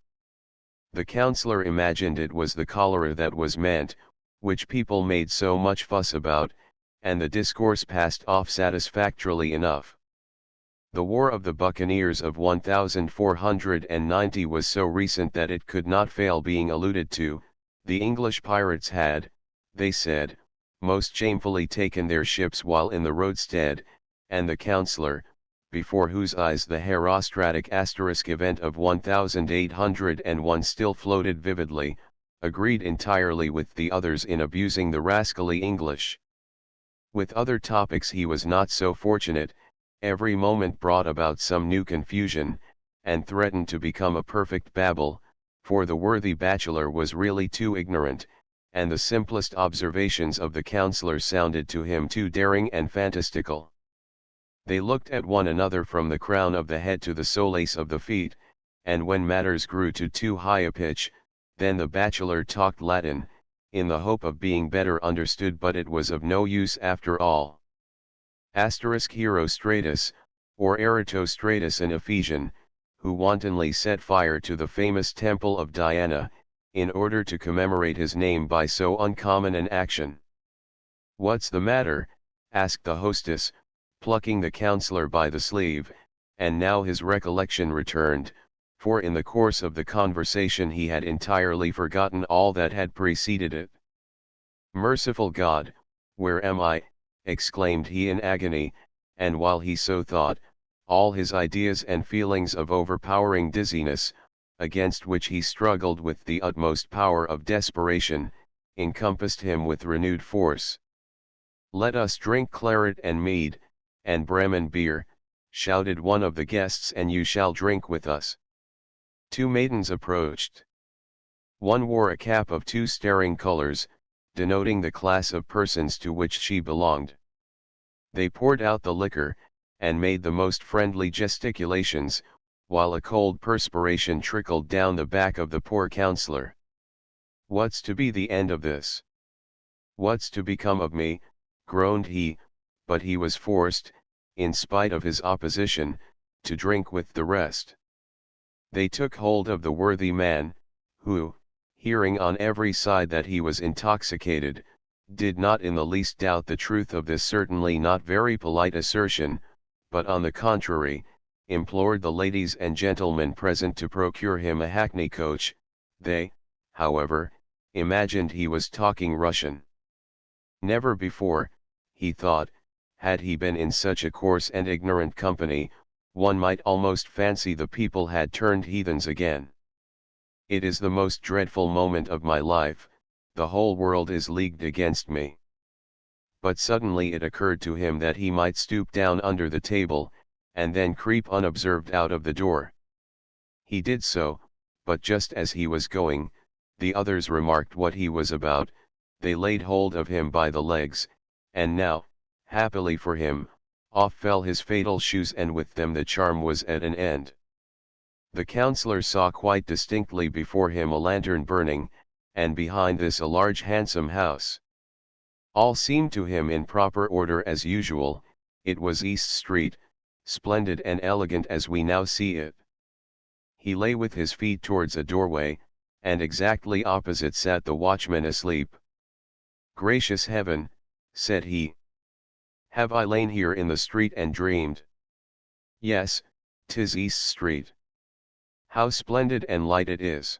The counsellor imagined it was the cholera that was meant, which people made so much fuss about, and the discourse passed off satisfactorily enough. The War of the Buccaneers of 1490 was so recent that it could not fail being alluded to. The English pirates had, they said, most shamefully taken their ships while in the roadstead, and the counsellor, before whose eyes the herostratic asterisk event of 1801 still floated vividly, agreed entirely with the others in abusing the rascally English. With other topics he was not so fortunate. Every moment brought about some new confusion, and threatened to become a perfect babel, for the worthy bachelor was really too ignorant, and the simplest observations of the counsellor sounded to him too daring and fantastical. They looked at one another from the crown of the head to the soles of the feet, and when matters grew to too high a pitch, then the bachelor talked Latin, in the hope of being better understood, but it was of no use after all. Herostratus, or Eratosstratus, an Ephesian, who wantonly set fire to the famous temple of Diana, in order to commemorate his name by so uncommon an action. "What's the matter?" asked the hostess, plucking the counsellor by the sleeve, and now his recollection returned, for in the course of the conversation he had entirely forgotten all that had preceded it. "Merciful God, where am I?" exclaimed he in agony, and while he so thought, all his ideas and feelings of overpowering dizziness, against which he struggled with the utmost power of desperation, encompassed him with renewed force. "Let us drink claret and mead, and Bremen beer," shouted one of the guests, "and you shall drink with us." Two maidens approached. One wore a cap of two staring colors, denoting the class of persons to which she belonged. They poured out the liquor, and made the most friendly gesticulations, while a cold perspiration trickled down the back of the poor counselor. "What's to be the end of this? What's to become of me?" groaned he, but he was forced, in spite of his opposition, to drink with the rest. They took hold of the worthy man, who, hearing on every side that he was intoxicated, did not in the least doubt the truth of this certainly not very polite assertion, but on the contrary, implored the ladies and gentlemen present to procure him a hackney coach. They, however, imagined he was talking Russian. Never before, he thought, had he been in such a coarse and ignorant company. One might almost fancy the people had turned heathens again. "It is the most dreadful moment of my life, the whole world is leagued against me." But suddenly it occurred to him that he might stoop down under the table, and then creep unobserved out of the door. He did so, but just as he was going, the others remarked what he was about. They laid hold of him by the legs, and now, happily for him, off fell his fatal shoes, and with them the charm was at an end. The counsellor saw quite distinctly before him a lantern burning, and behind this a large handsome house. All seemed to him in proper order as usual. It was East Street, splendid and elegant as we now see it. He lay with his feet towards a doorway, and exactly opposite sat the watchman asleep. "Gracious heaven," said he. "Have I lain here in the street and dreamed? Yes, 'tis East Street. How splendid and light it is!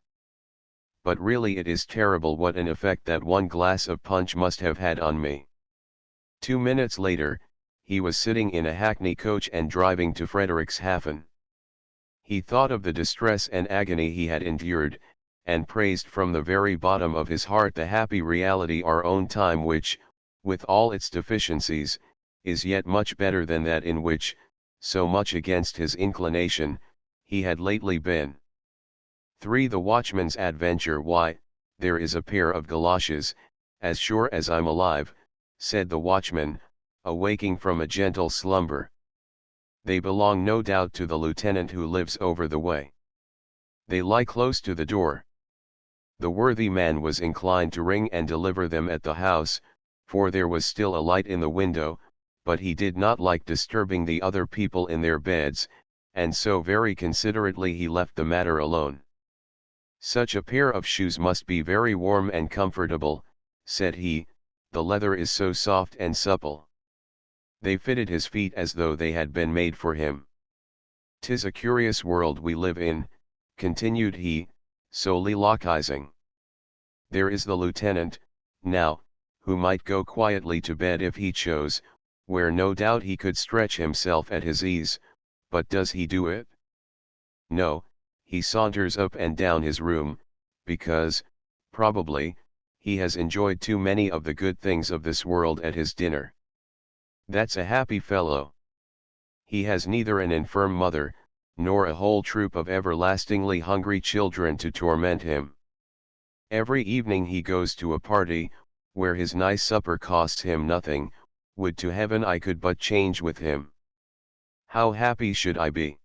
But really it is terrible what an effect that one glass of punch must have had on me." 2 minutes later, he was sitting in a hackney coach and driving to Frederikshafen. He thought of the distress and agony he had endured, and praised from the very bottom of his heart the happy reality our own time, which, with all its deficiencies, is yet much better than that in which, so much against his inclination, he had lately been. 3. The watchman's adventure. "Why, there is a pair of galoshes, as sure as I'm alive," said the watchman, awaking from a gentle slumber. "They belong no doubt to the lieutenant who lives over the way. They lie close to the door." The worthy man was inclined to ring and deliver them at the house, for there was still a light in the window, but he did not like disturbing the other people in their beds, and so very considerately he left the matter alone. "Such a pair of shoes must be very warm and comfortable," said he, "the leather is so soft and supple. They fitted his feet as though they had been made for him. 'Tis a curious world we live in," continued he, soliloquizing. "There is the lieutenant, now, who might go quietly to bed if he chose, where no doubt he could stretch himself at his ease, but does he do it? No, he saunters up and down his room, because, probably, he has enjoyed too many of the good things of this world at his dinner. That's a happy fellow. He has neither an infirm mother, nor a whole troop of everlastingly hungry children to torment him. Every evening he goes to a party, where his nice supper costs him nothing. Would to heaven I could but change with him. How happy should I be!"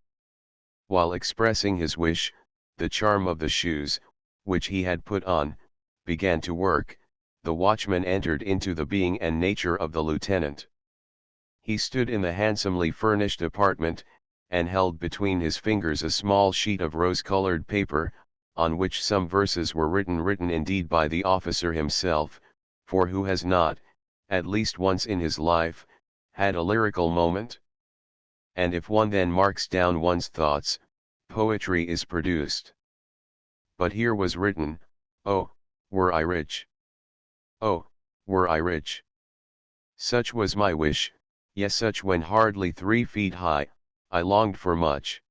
While expressing his wish, the charm of the shoes, which he had put on, began to work. The watchman entered into the being and nature of the lieutenant. He stood in the handsomely furnished apartment, and held between his fingers a small sheet of rose-colored paper, on which some verses were written indeed by the officer himself, for who has not, at least once in his life, had a lyrical moment? and if one then marks down one's thoughts, poetry is produced. But here was written, "Oh, were I rich! Oh, were I rich!" Such was my wish, yes such when hardly 3 feet high, I longed for much.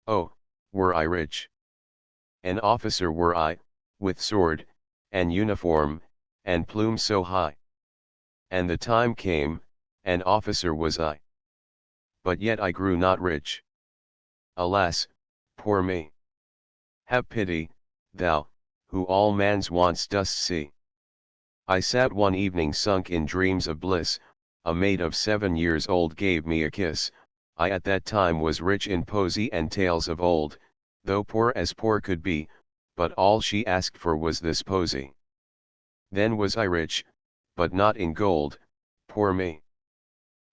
Oh, were I rich! An officer were I, with sword, and uniform, and plume so high. And the time came, an officer was I. But yet I grew not rich. Alas, poor me! Have pity, thou, who all man's wants dost see. I sat one evening sunk in dreams of bliss, a maid of 7 years old gave me a kiss. I at that time was rich in poesy and tales of old, though poor as poor could be, but all she asked for was this posy. Then was I rich, but not in gold, poor me!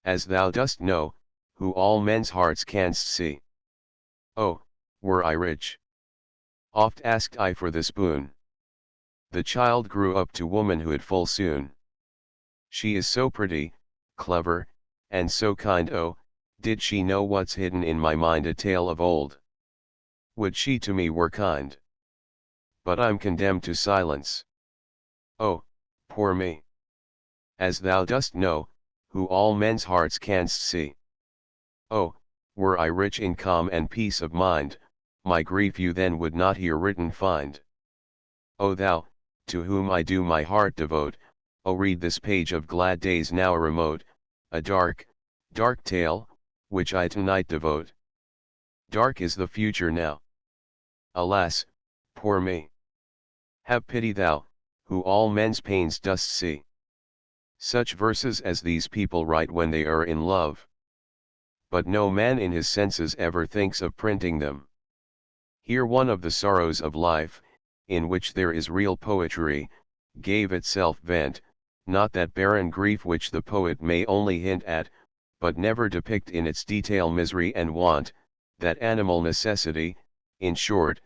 As thou dost know, who all men's hearts canst see. Oh, were I rich! Oft asked I for this boon. The child grew up to womanhood full soon. She is so pretty, clever, and so kind. Oh, did she know what's hidden in my mind a tale of old. Would she to me were kind. But I'm condemned to silence. Oh, poor me! As thou dost know, who all men's hearts canst see. Oh, were I rich in calm and peace of mind, my grief you then would not here written find. O thou, to whom I do my heart devote, O read this page of glad days now remote, a dark, dark tale, which I tonight devote. Dark is the future now. Alas, poor me! Have pity thou, who all men's pains dost see. Such verses as these people write when they are in love. But no man in his senses ever thinks of printing them. Here one of the sorrows of life, in which there is real poetry, gave itself vent, not that barren grief which the poet may only hint at, but never depict in its detail misery and want, that animal necessity, in short,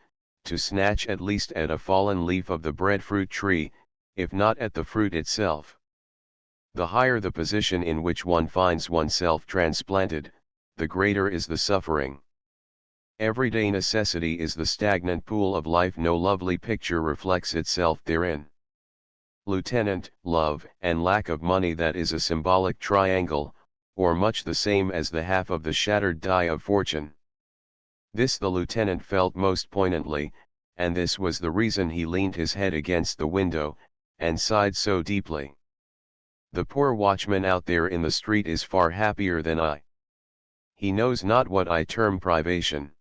to snatch at least at a fallen leaf of the breadfruit tree, if not at the fruit itself. The higher the position in which one finds oneself transplanted, the greater is the suffering. Everyday necessity is the stagnant pool of life. No lovely picture reflects itself therein. Lieutenant, love, and lack of money, that is a symbolic triangle, or much the same as the half of the shattered die of fortune. This the lieutenant felt most poignantly, and this was the reason he leaned his head against the window, and sighed so deeply. The poor watchman out there in the street is far happier than I. He knows not what I term privation.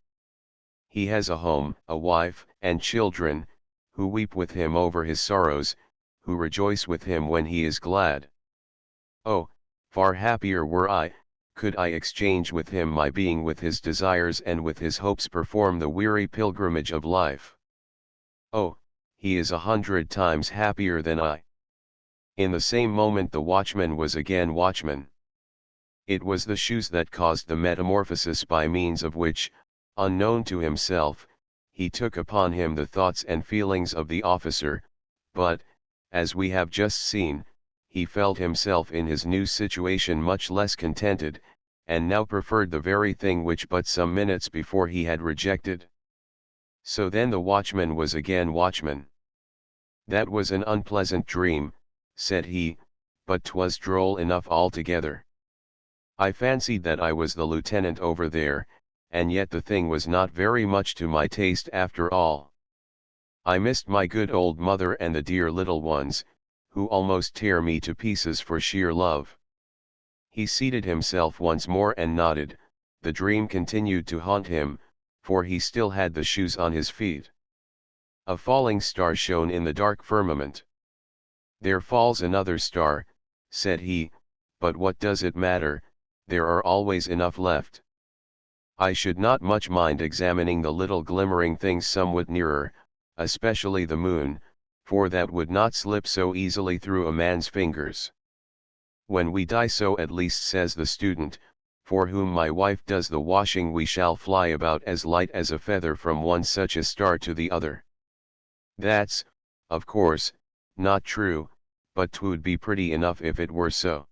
He has a home, a wife, and children, who weep with him over his sorrows, who rejoice with him when he is glad. Oh, far happier were I, could I exchange with him my being with his desires and with his hopes perform the weary pilgrimage of life. Oh, he is 100 times happier than I. In the same moment the watchman was again watchman. It was the shoes that caused the metamorphosis by means of which, unknown to himself, he took upon him the thoughts and feelings of the officer, but, as we have just seen, he felt himself in his new situation much less contented, and now preferred the very thing which but some minutes before he had rejected. So then the watchman was again watchman. That was an unpleasant dream, said he, but 'twas droll enough altogether. I fancied that I was the lieutenant over there, and yet the thing was not very much to my taste after all. I missed my good old mother and the dear little ones, who almost tear me to pieces for sheer love. He seated himself once more and nodded. The dream continued to haunt him, for he still had the shoes on his feet. A falling star shone in the dark firmament. There falls another star, said he, but what does it matter, there are always enough left. I should not much mind examining the little glimmering things somewhat nearer, especially the moon, for that would not slip so easily through a man's fingers. When we die, so at least says the student, for whom my wife does the washing, we shall fly about as light as a feather from one such a star to the other. That's, of course, not true, but 'twould be pretty enough if it were so.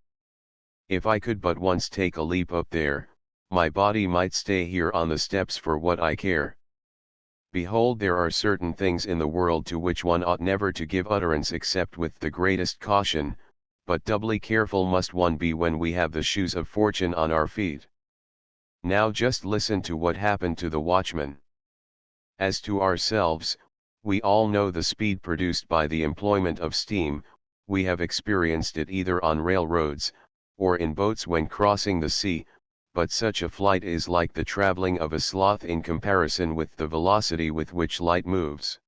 If I could but once take a leap up there, my body might stay here on the steps for what I care. Behold, there are certain things in the world to which one ought never to give utterance except with the greatest caution, but doubly careful must one be when we have the shoes of fortune on our feet. Now just listen to what happened to the watchman. As to ourselves, we all know the speed produced by the employment of steam, we have experienced it either on railroads, or in boats when crossing the sea, but such a flight is like the traveling of a sloth in comparison with the velocity with which light moves.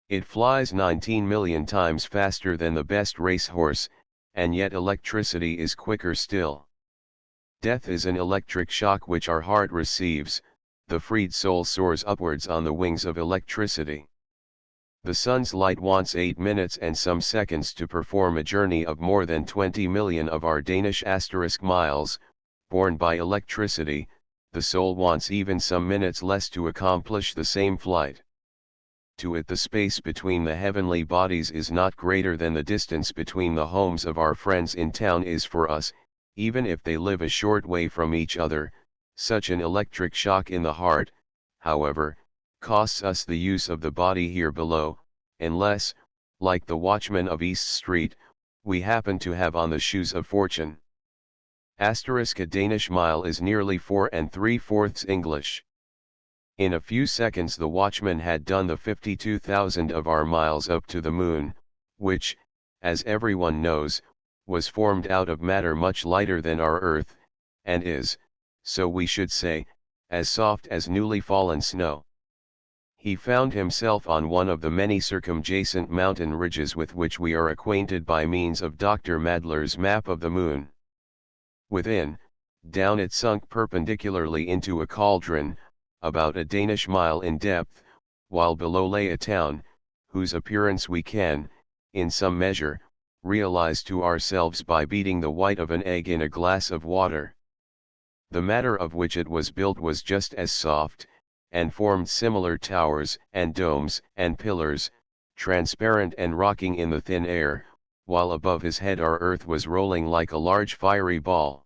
It flies 19 million times faster than the best racehorse, and yet electricity is quicker still. Death is an electric shock which our heart receives, the freed soul soars upwards on the wings of electricity. The sun's light wants 8 minutes and some seconds to perform a journey of more than 20 million of our Danish miles, borne by electricity. The soul wants even some minutes less to accomplish the same flight. To it the space between the heavenly bodies is not greater than the distance between the homes of our friends in town is for us, even if they live a short way from each other. Such an electric shock in the heart, however, costs us the use of the body here below, unless, like the watchman of East Street, we happen to have on the shoes of fortune. A Danish mile is nearly 4 3/4 English. In a few seconds the watchman had done the 52,000 of our miles up to the moon, which, as everyone knows, was formed out of matter much lighter than our earth, and is, so we should say, as soft as newly fallen snow. He found himself on one of the many circumjacent mountain ridges with which we are acquainted by means of Dr. Madler's map of the moon. Within, down it sunk perpendicularly into a cauldron, about a Danish mile in depth, while below lay a town, whose appearance we can, in some measure, realize to ourselves by beating the white of an egg in a glass of water. The matter of which it was built was just as soft, and formed similar towers and domes and pillars, transparent and rocking in the thin air, while above his head our earth was rolling like a large fiery ball.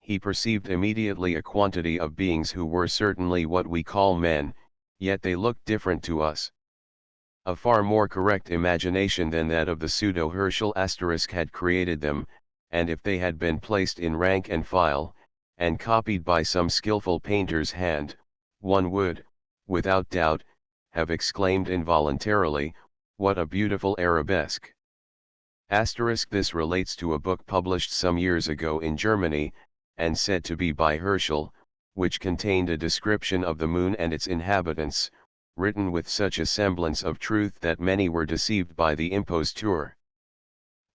He perceived immediately a quantity of beings who were certainly what we call men, yet they looked different to us. A far more correct imagination than that of the pseudo-Herschel * had created them, and if they had been placed in rank and file, and copied by some skillful painter's hand, one would, without doubt, have exclaimed involuntarily, "What a beautiful arabesque!" This relates to a book published some years ago in Germany, and said to be by Herschel, which contained a description of the moon and its inhabitants, written with such a semblance of truth that many were deceived by the imposture.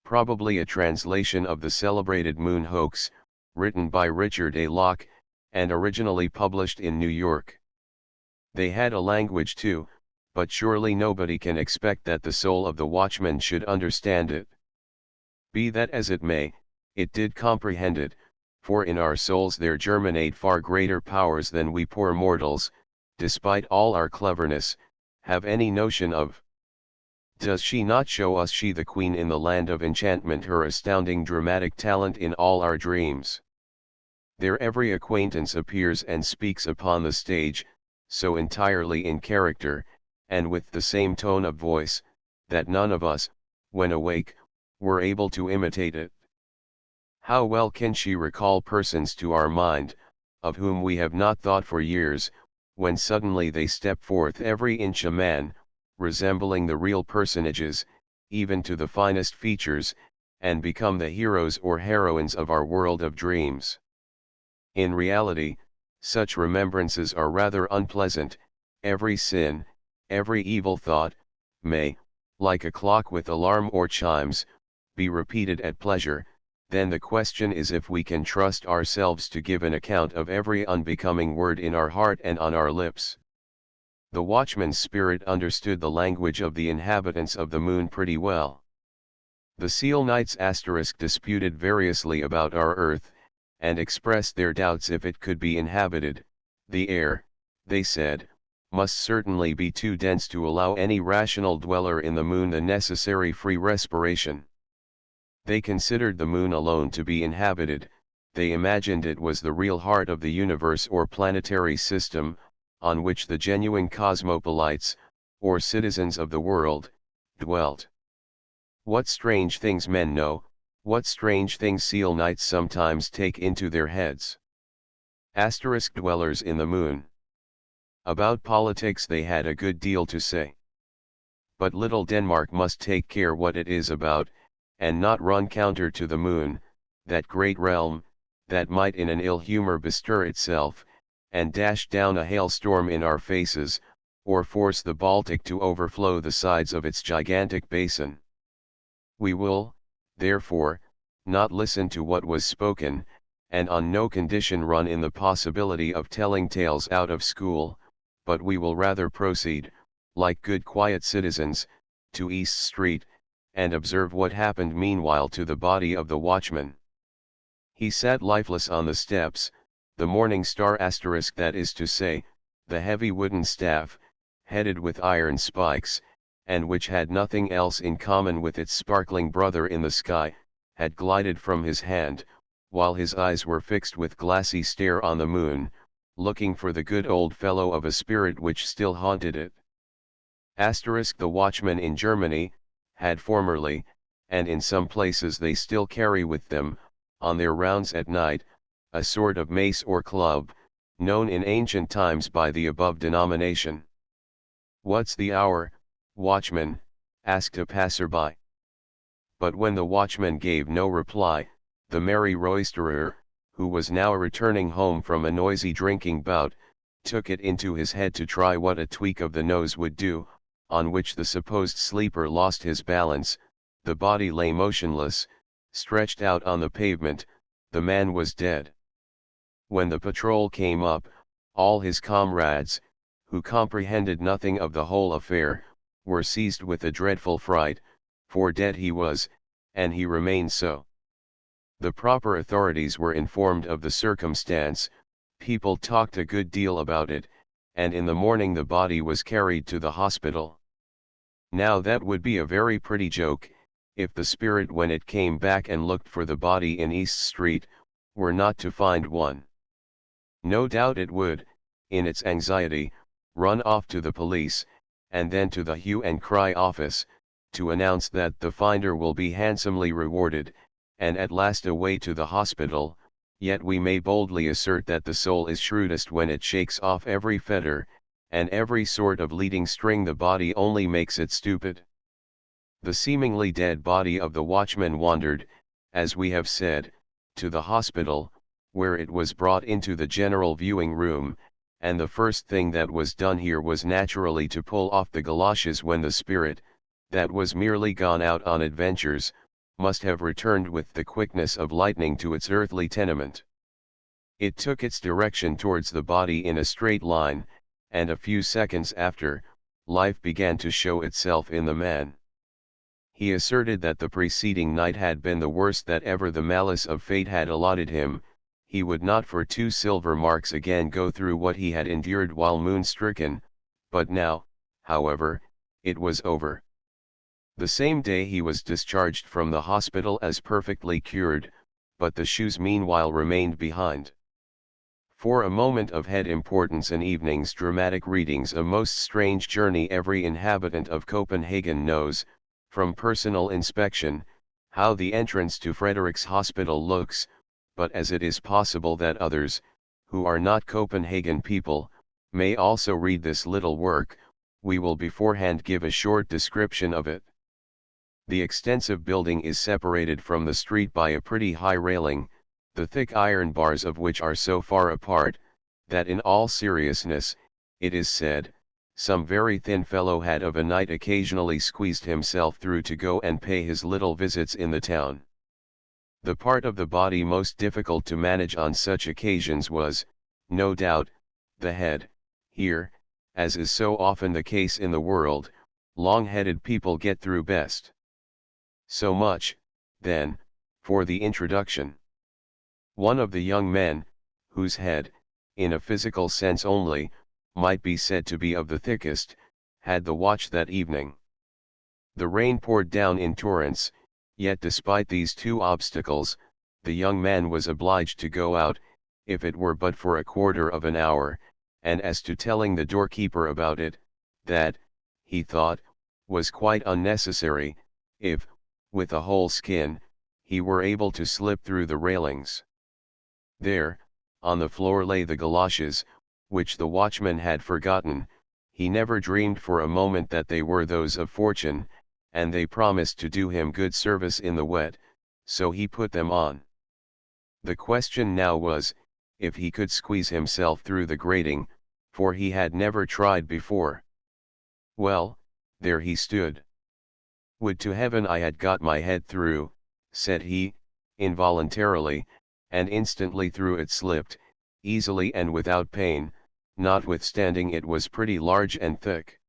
Probably a translation of the celebrated Moon Hoax, written by Richard A. Locke, and originally published in New York. They had a language too, but surely nobody can expect that the soul of the watchman should understand it. Be that as it may, it did comprehend it, for in our souls there germinate far greater powers than we poor mortals, despite all our cleverness, have any notion of. Does she not show us, she the queen in the land of enchantment, her astounding dramatic talent in all our dreams? There every acquaintance appears and speaks upon the stage, so entirely in character, and with the same tone of voice, that none of us, when awake, were able to imitate it. How well can she recall persons to our mind, of whom we have not thought for years, when suddenly they step forth every inch a man, resembling the real personages, even to the finest features, and become the heroes or heroines of our world of dreams. In reality, such remembrances are rather unpleasant. Every sin, every evil thought, may, like a clock with alarm or chimes, be repeated at pleasure. Then the question is if we can trust ourselves to give an account of every unbecoming word in our heart and on our lips. The watchman's spirit understood the language of the inhabitants of the moon pretty well. The Seal Knights * disputed variously about our earth, and expressed their doubts if it could be inhabited. The air, they said, must certainly be too dense to allow any rational dweller in the moon the necessary free respiration. They considered the moon alone to be inhabited, they imagined it was the real heart of the universe or planetary system, on which the genuine cosmopolites, or citizens of the world, dwelt. What strange things men know, what strange things seal knights sometimes take into their heads. Asterisk dwellers in the moon. About politics they had a good deal to say. But little Denmark must take care what it is about, and not run counter to the moon, that great realm, that might in an ill humor bestir itself, and dash down a hailstorm in our faces, or force the Baltic to overflow the sides of its gigantic basin. We will, therefore, not listen to what was spoken, and on no condition run in the possibility of telling tales out of school, but we will rather proceed, like good quiet citizens, to East Street, and observe what happened meanwhile to the body of the watchman. He sat lifeless on the steps, the morning star asterisk, that is to say, the heavy wooden staff, headed with iron spikes, and which had nothing else in common with its sparkling brother in the sky, had glided from his hand, while his eyes were fixed with glassy stare on the moon, looking for the good old fellow of a spirit which still haunted it. Asterisk, the watchmen in Germany, had formerly, and in some places they still carry with them, on their rounds at night, a sort of mace or club, known in ancient times by the above denomination. "What's the hour, watchman?" asked a passer-by. But when the watchman gave no reply, the merry roisterer, who was now returning home from a noisy drinking bout, took it into his head to try what a tweak of the nose would do, on which the supposed sleeper lost his balance, the body lay motionless, stretched out on the pavement, the man was dead. When the patrol came up, all his comrades, who comprehended nothing of the whole affair, were seized with a dreadful fright, for dead he was, and he remained so. The proper authorities were informed of the circumstance, people talked a good deal about it, and in the morning the body was carried to the hospital. Now that would be a very pretty joke, if the spirit when it came back and looked for the body in East Street, were not to find one. No doubt it would, in its anxiety, run off to the police, and then to the hue and cry office, to announce that the finder will be handsomely rewarded, and at last away to the hospital. Yet we may boldly assert that the soul is shrewdest when it shakes off every fetter, and every sort of leading string. The body only makes it stupid. The seemingly dead body of the watchman wandered, as we have said, to the hospital, where it was brought into the general viewing room, and the first thing that was done here was naturally to pull off the galoshes, when the spirit, that was merely gone out on adventures, must have returned with the quickness of lightning to its earthly tenement. It took its direction towards the body in a straight line, and a few seconds after, life began to show itself in the man. He asserted that the preceding night had been the worst that ever the malice of fate had allotted him. He would not for 2 silver marks again go through what he had endured while moon-stricken, but now, however, it was over. The same day he was discharged from the hospital as perfectly cured, but the shoes meanwhile remained behind. For a moment of head importance, an evening's dramatic readings, a most strange journey every inhabitant of Copenhagen knows, from personal inspection, how the entrance to Frederick's Hospital looks, but as it is possible that others, who are not Copenhagen people, may also read this little work, we will beforehand give a short description of it. The extensive building is separated from the street by a pretty high railing, the thick iron bars of which are so far apart, that in all seriousness, it is said, some very thin fellow had of a night occasionally squeezed himself through to go and pay his little visits in the town. The part of the body most difficult to manage on such occasions was, no doubt, the head. Here, as is so often the case in the world, long-headed people get through best. So much, then, for the introduction. One of the young men, whose head, in a physical sense only, might be said to be of the thickest, had the watch that evening. The rain poured down in torrents, yet despite these 2 obstacles, the young man was obliged to go out, if it were but for a quarter of an hour, and as to telling the doorkeeper about it, that, he thought, was quite unnecessary, if, with a whole skin, he were able to slip through the railings. There, on the floor lay the galoshes, which the watchman had forgotten. He never dreamed for a moment that they were those of Fortune, and they promised to do him good service in the wet, so he put them on. The question now was, if he could squeeze himself through the grating, for he had never tried before. Well, there he stood. "Would to heaven I had got my head through," said he, involuntarily, and instantly through it slipped, easily and without pain, notwithstanding it was pretty large and thick.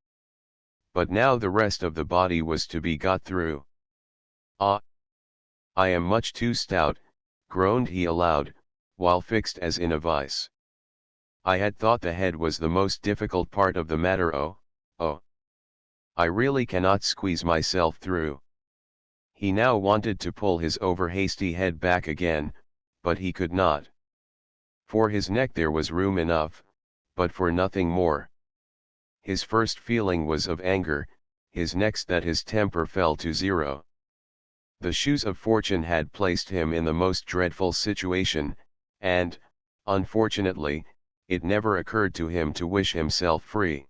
But now the rest of the body was to be got through. "Ah! I am much too stout," groaned he aloud, while fixed as in a vice. "I had thought the head was the most difficult part of the matter. Oh! I really cannot squeeze myself through." He now wanted to pull his over-hasty head back again, but he could not. For his neck there was room enough, but for nothing more. His first feeling was of anger, his next that his temper fell to zero. The shoes of Fortune had placed him in the most dreadful situation, and, unfortunately, it never occurred to him to wish himself free.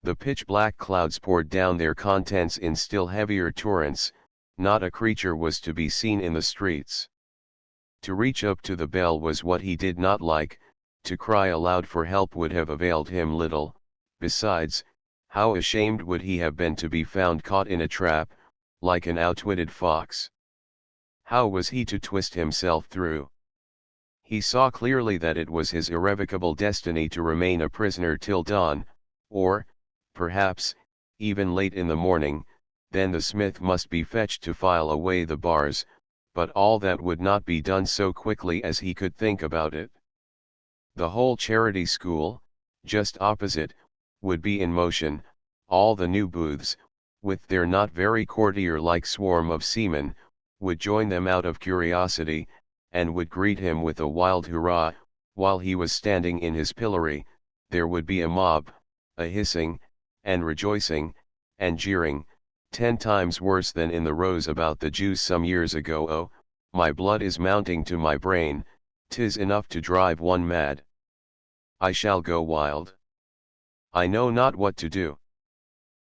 The pitch-black clouds poured down their contents in still heavier torrents, not a creature was to be seen in the streets. To reach up to the bell was what he did not like, to cry aloud for help would have availed him little. Besides, how ashamed would he have been to be found caught in a trap, like an outwitted fox. How was he to twist himself through? He saw clearly that it was his irrevocable destiny to remain a prisoner till dawn, or, perhaps, even late in the morning. Then the smith must be fetched to file away the bars, but all that would not be done so quickly as he could think about it. The whole charity school, just opposite, would be in motion, all the new booths, with their not very courtier-like swarm of seamen, would join them out of curiosity, and would greet him with a wild hurrah. While he was standing in his pillory, there would be a mob, a hissing, and rejoicing, and jeering, 10 times worse than in the rows about the Jews some years ago. Oh, my blood is mounting to my brain, 'tis enough to drive one mad. I shall go wild. I know not what to do.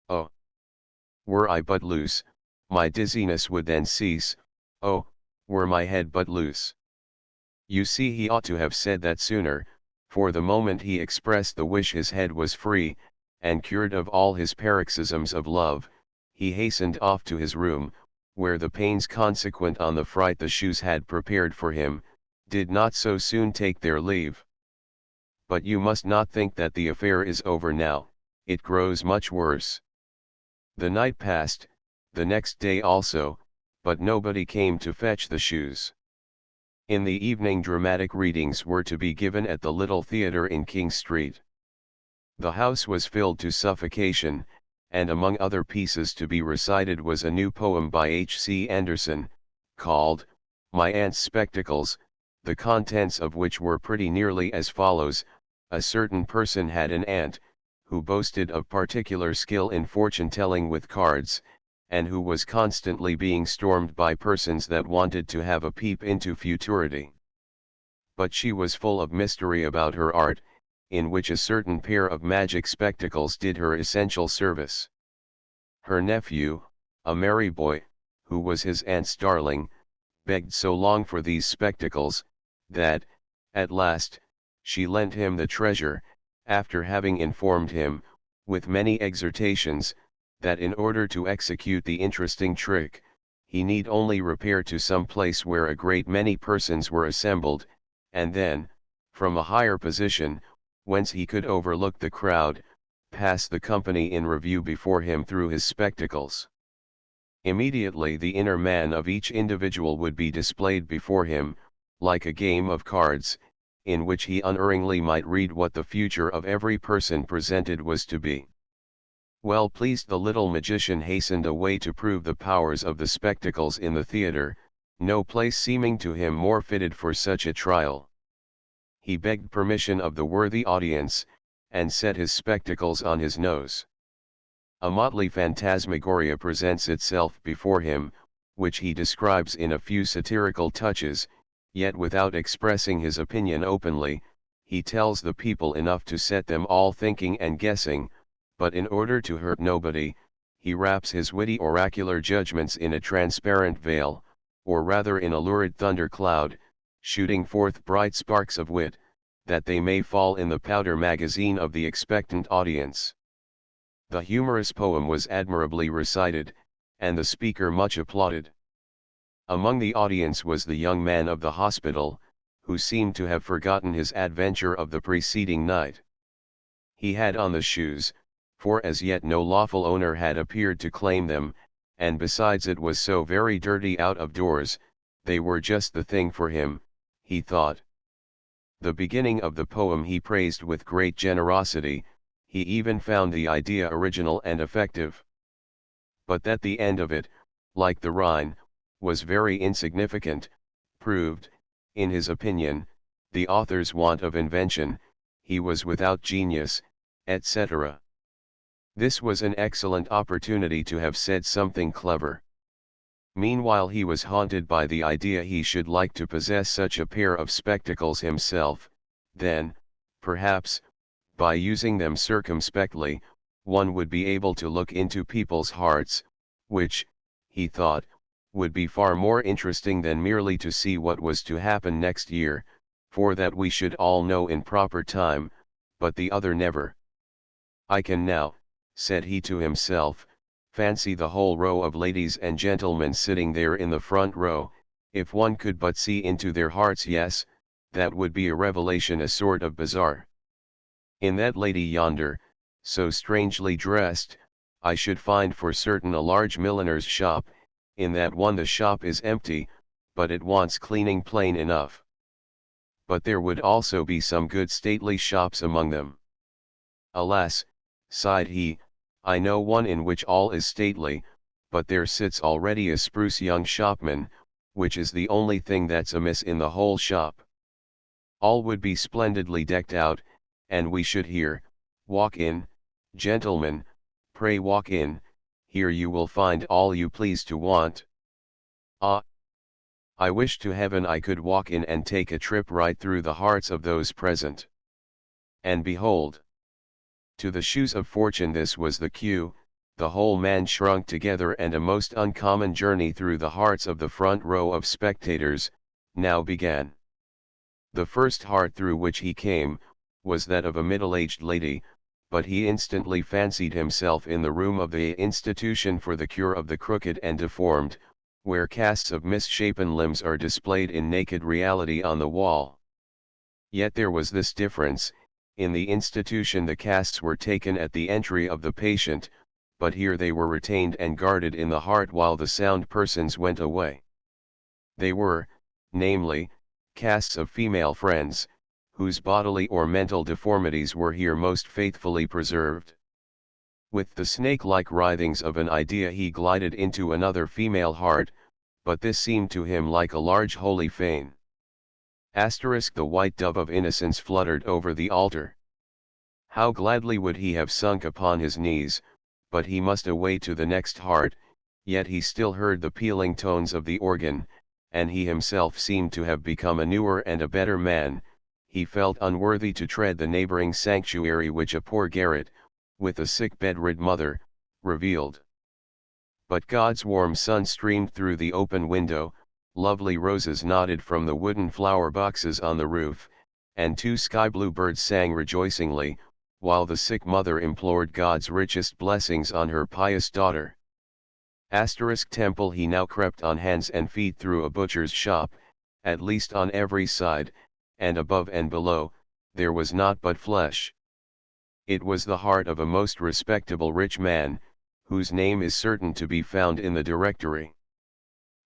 Oh! Were I but loose, my dizziness would then cease. Oh, were my head but loose. You see, he ought to have said that sooner, for the moment he expressed the wish his head was free, and cured of all his paroxysms of love, he hastened off to his room, where the pains consequent on the fright the shoes had prepared for him, did not so soon take their leave. But you must not think that the affair is over now, it grows much worse. The night passed, the next day also, but nobody came to fetch the shoes. In the evening dramatic readings were to be given at the little theatre in King Street. The house was filled to suffocation, and among other pieces to be recited was a new poem by H.C. Andersen, called, My Aunt's Spectacles, the contents of which were pretty nearly as follows. A certain person had an aunt, who boasted of particular skill in fortune-telling with cards, and who was constantly being stormed by persons that wanted to have a peep into futurity. But she was full of mystery about her art, in which a certain pair of magic spectacles did her essential service. Her nephew, a merry boy, who was his aunt's darling, begged so long for these spectacles, that, at last, she lent him the treasure, after having informed him, with many exhortations, that in order to execute the interesting trick, he need only repair to some place where a great many persons were assembled, and then, from a higher position, whence he could overlook the crowd, pass the company in review before him through his spectacles. Immediately the inner man of each individual would be displayed before him, like a game of cards, in which he unerringly might read what the future of every person presented was to be. Well pleased, the little magician hastened away to prove the powers of the spectacles in the theatre, no place seeming to him more fitted for such a trial. He begged permission of the worthy audience, and set his spectacles on his nose. A motley phantasmagoria presents itself before him, which he describes in a few satirical touches, yet without expressing his opinion openly. He tells the people enough to set them all thinking and guessing, but in order to hurt nobody, he wraps his witty oracular judgments in a transparent veil, or rather in a lurid thunder cloud, shooting forth bright sparks of wit, that they may fall in the powder magazine of the expectant audience. The humorous poem was admirably recited, and the speaker much applauded. Among the audience was the young man of the hospital, who seemed to have forgotten his adventure of the preceding night. He had on the shoes, for as yet no lawful owner had appeared to claim them, and besides it was so very dirty out of doors, they were just the thing for him, he thought. The beginning of the poem he praised with great generosity, he even found the idea original and effective. But that the end of it, like the Rhine, was very insignificant, proved, in his opinion, the author's want of invention, he was without genius, etc. This was an excellent opportunity to have said something clever. Meanwhile he was haunted by the idea he should like to possess such a pair of spectacles himself, then, perhaps, by using them circumspectly, one would be able to look into people's hearts, which, he thought, would be far more interesting than merely to see what was to happen next year, for that we should all know in proper time, but the other never. I can now, said he to himself, fancy the whole row of ladies and gentlemen sitting there in the front row, if one could but see into their hearts. Yes, that would be a revelation, a sort of bazaar. In that lady yonder, so strangely dressed, I should find for certain a large milliner's shop. In that one the shop is empty, but it wants cleaning plain enough. But there would also be some good stately shops among them. Alas, sighed he, I know one in which all is stately, but there sits already a spruce young shopman, which is the only thing that's amiss in the whole shop. All would be splendidly decked out, and we should hear, walk in, gentlemen, pray walk in, here you will find all you please to want. Ah! I wish to heaven I could walk in and take a trip right through the hearts of those present. And behold! To the shoes of fortune this was the cue, the whole man shrunk together, and a most uncommon journey through the hearts of the front row of spectators, now began. The first heart through which he came, was that of a middle-aged lady, but he instantly fancied himself in the room of the Institution for the Cure of the Crooked and Deformed, where casts of misshapen limbs are displayed in naked reality on the wall. Yet there was this difference. In the institution the casts were taken at the entry of the patient, but here they were retained and guarded in the heart while the sound persons went away. They were, namely, casts of female friends, whose bodily or mental deformities were here most faithfully preserved. With the snake-like writhings of an idea he glided into another female heart, but this seemed to him like a large holy fane. The white dove of innocence fluttered over the altar. How gladly would he have sunk upon his knees, but he must away to the next heart, yet he still heard the pealing tones of the organ, and he himself seemed to have become a newer and a better man. He felt unworthy to tread the neighboring sanctuary which a poor garret, with a sick bedrid mother, revealed. But God's warm sun streamed through the open window, lovely roses nodded from the wooden flower boxes on the roof, and two sky-blue birds sang rejoicingly, while the sick mother implored God's richest blessings on her pious daughter. Temple he now crept on hands and feet through a butcher's shop, at least on every side, and above and below, there was naught but flesh. It was the heart of a most respectable rich man, whose name is certain to be found in the directory.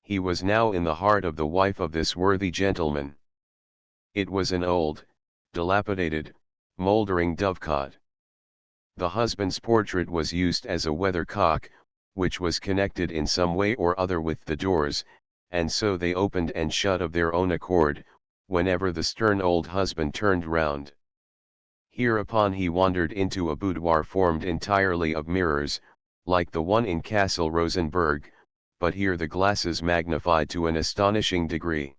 He was now in the heart of the wife of this worthy gentleman. It was an old, dilapidated, mouldering dovecot. The husband's portrait was used as a weathercock, which was connected in some way or other with the doors, and so they opened and shut of their own accord, whenever the stern old husband turned round. Hereupon he wandered into a boudoir formed entirely of mirrors, like the one in Castle Rosenberg, but here the glasses magnified to an astonishing degree.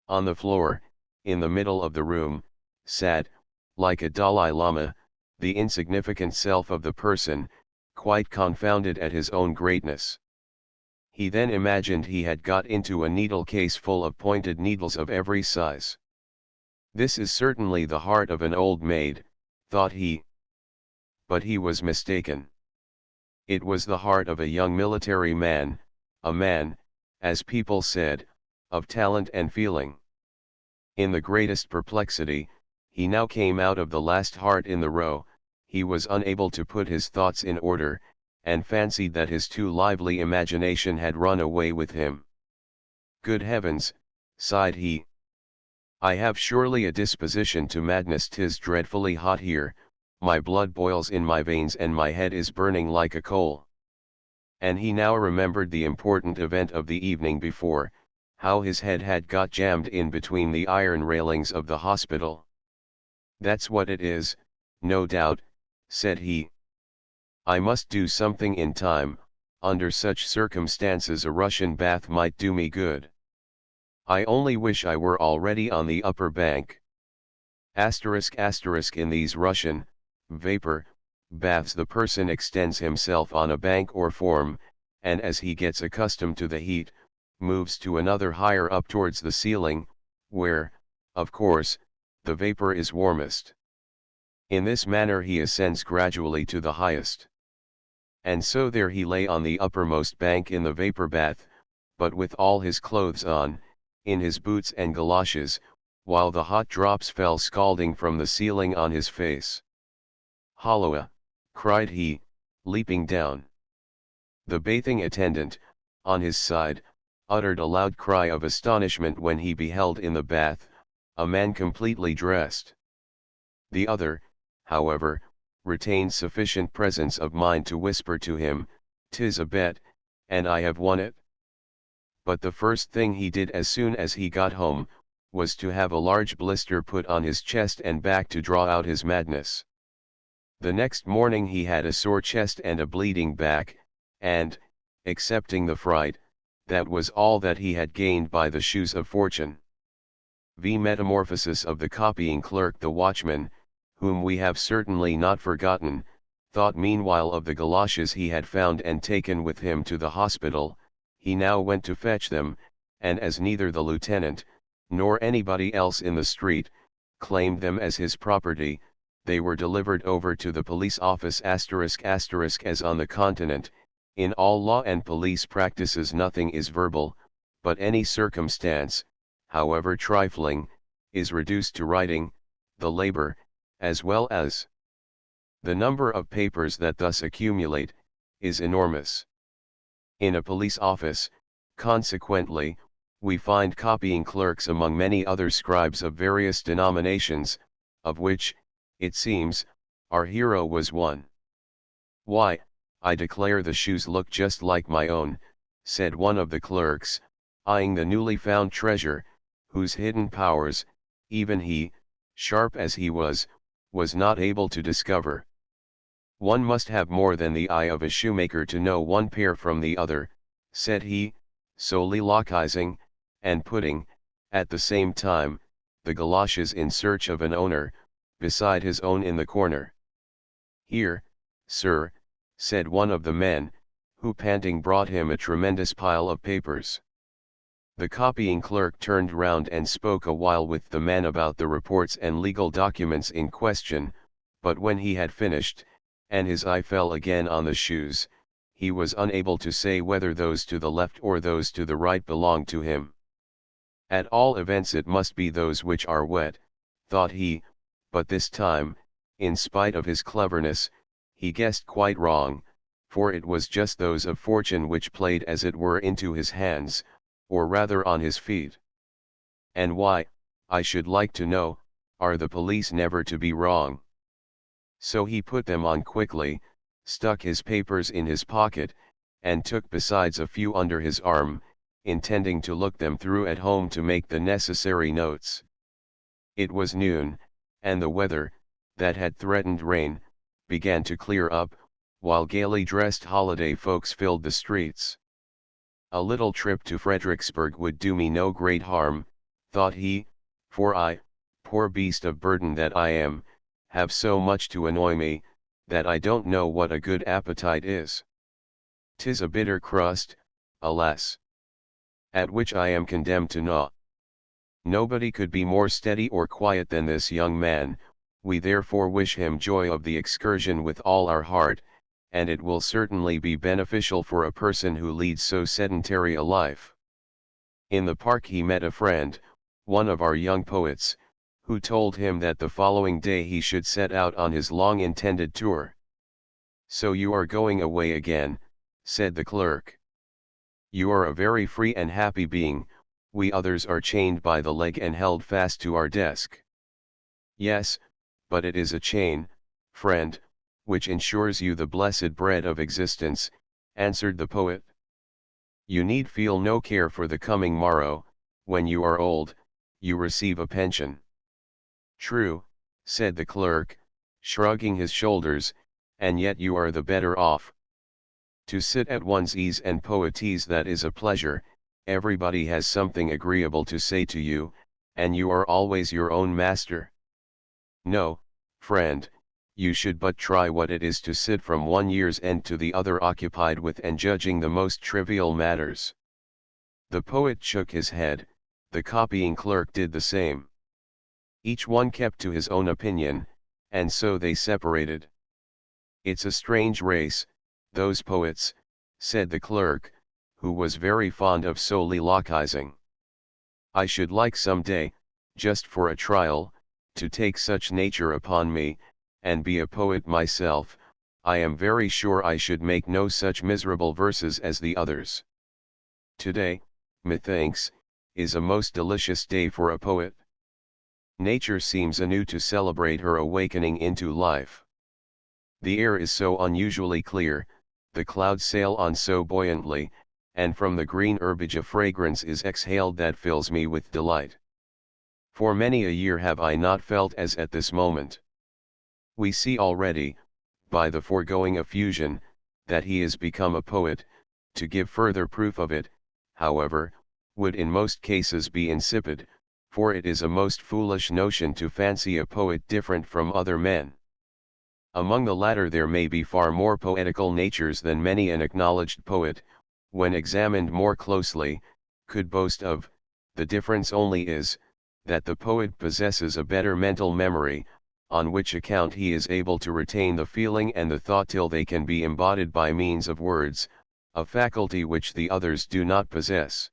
On the floor, in the middle of the room, sat, like a Dalai Lama, the insignificant self of the person, quite confounded at his own greatness. He then imagined he had got into a needle case full of pointed needles of every size. This is certainly the heart of an old maid, thought he. But he was mistaken. It was the heart of a young military man, a man, as people said, of talent and feeling. In the greatest perplexity, he now came out of the last heart in the row. He was unable to put his thoughts in order, and fancied that his too lively imagination had run away with him. Good heavens, sighed he. I have surely a disposition to madness. 'Tis dreadfully hot here, my blood boils in my veins and my head is burning like a coal. And he now remembered the important event of the evening before, how his head had got jammed in between the iron railings of the hospital. That's what it is, no doubt, said he. I must do something in time. Under such circumstances a Russian bath might do me good. I only wish I were already on the upper bank. In these Russian, vapor, baths the person extends himself on a bank or form, and as he gets accustomed to the heat, moves to another higher up towards the ceiling, where, of course, the vapor is warmest. In this manner he ascends gradually to the highest. And so there he lay on the uppermost bank in the vapor bath, but with all his clothes on, in his boots and galoshes, while the hot drops fell scalding from the ceiling on his face. Halloa, cried he, leaping down. The bathing attendant, on his side, uttered a loud cry of astonishment when he beheld in the bath, a man completely dressed. The other, however, retained sufficient presence of mind to whisper to him, "'Tis a bet, and I have won it." But the first thing he did as soon as he got home, was to have a large blister put on his chest and back to draw out his madness. The next morning he had a sore chest and a bleeding back, and, excepting the fright, that was all that he had gained by the shoes of fortune. The metamorphosis of the copying clerk. The watchman, whom we have certainly not forgotten, thought meanwhile of the galoshes he had found and taken with him to the hospital. He now went to fetch them, and as neither the lieutenant, nor anybody else in the street, claimed them as his property, they were delivered over to the police office. As on the continent, in all law and police practices nothing is verbal, but any circumstance, however trifling, is reduced to writing. The labor, as well as the number of papers that thus accumulate, is enormous. In a police office, consequently, we find copying clerks among many other scribes of various denominations, of which, it seems, our hero was one. "Why, I declare the shoes look just like my own," said one of the clerks, eyeing the newly found treasure, whose hidden powers, even he, sharp as he was not able to discover. "One must have more than the eye of a shoemaker to know one pair from the other," said he, soliloquizing, and putting, at the same time, the galoshes in search of an owner, beside his own in the corner. "Here, sir," said one of the men, who panting brought him a tremendous pile of papers. The copying clerk turned round and spoke a while with the man about the reports and legal documents in question, but when he had finished, and his eye fell again on the shoes, he was unable to say whether those to the left or those to the right belonged to him. "At all events it must be those which are wet," thought he, but this time, in spite of his cleverness, he guessed quite wrong, for it was just those of fortune which played as it were into his hands, or rather on his feet. And why, I should like to know, are the police never to be wrong? So he put them on quickly, stuck his papers in his pocket, and took besides a few under his arm, intending to look them through at home to make the necessary notes. It was noon, and the weather, that had threatened rain, began to clear up, while gaily dressed holiday folks filled the streets. A little trip to Fredericksburg would do me no great harm, thought he, for I, poor beast of burden that I am, have so much to annoy me, that I don't know what a good appetite is. 'Tis a bitter crust, alas! At which I am condemned to gnaw. Nobody could be more steady or quiet than this young man, we therefore wish him joy of the excursion with all our heart, and it will certainly be beneficial for a person who leads so sedentary a life. In the park he met a friend, one of our young poets, who told him that the following day he should set out on his long-intended tour. "So you are going away again," said the clerk. "You are a very free and happy being, we others are chained by the leg and held fast to our desk." "Yes, but it is a chain, friend, which ensures you the blessed bread of existence," answered the poet. "You need feel no care for the coming morrow, when you are old, you receive a pension." "True," said the clerk, shrugging his shoulders, "and yet you are the better off. To sit at one's ease and poetese, that is a pleasure, everybody has something agreeable to say to you, and you are always your own master. No, friend, you should but try what it is to sit from one year's end to the other occupied with and judging the most trivial matters." The poet shook his head, the copying clerk did the same. Each one kept to his own opinion, and so they separated. "It's a strange race, those poets," said the clerk, who was very fond of soliloquizing. "I should like some day, just for a trial, to take such nature upon me, and be a poet myself. I am very sure I should make no such miserable verses as the others. Today, methinks, is a most delicious day for a poet. Nature seems anew to celebrate her awakening into life. The air is so unusually clear, the clouds sail on so buoyantly, and from the green herbage a fragrance is exhaled that fills me with delight. For many a year have I not felt as at this moment." We see already, by the foregoing effusion, that he is become a poet. To give further proof of it, however, would in most cases be insipid, for it is a most foolish notion to fancy a poet different from other men. Among the latter there may be far more poetical natures than many an acknowledged poet, when examined more closely, could boast of. The difference only is, that the poet possesses a better mental memory, on which account he is able to retain the feeling and the thought till they can be embodied by means of words, a faculty which the others do not possess.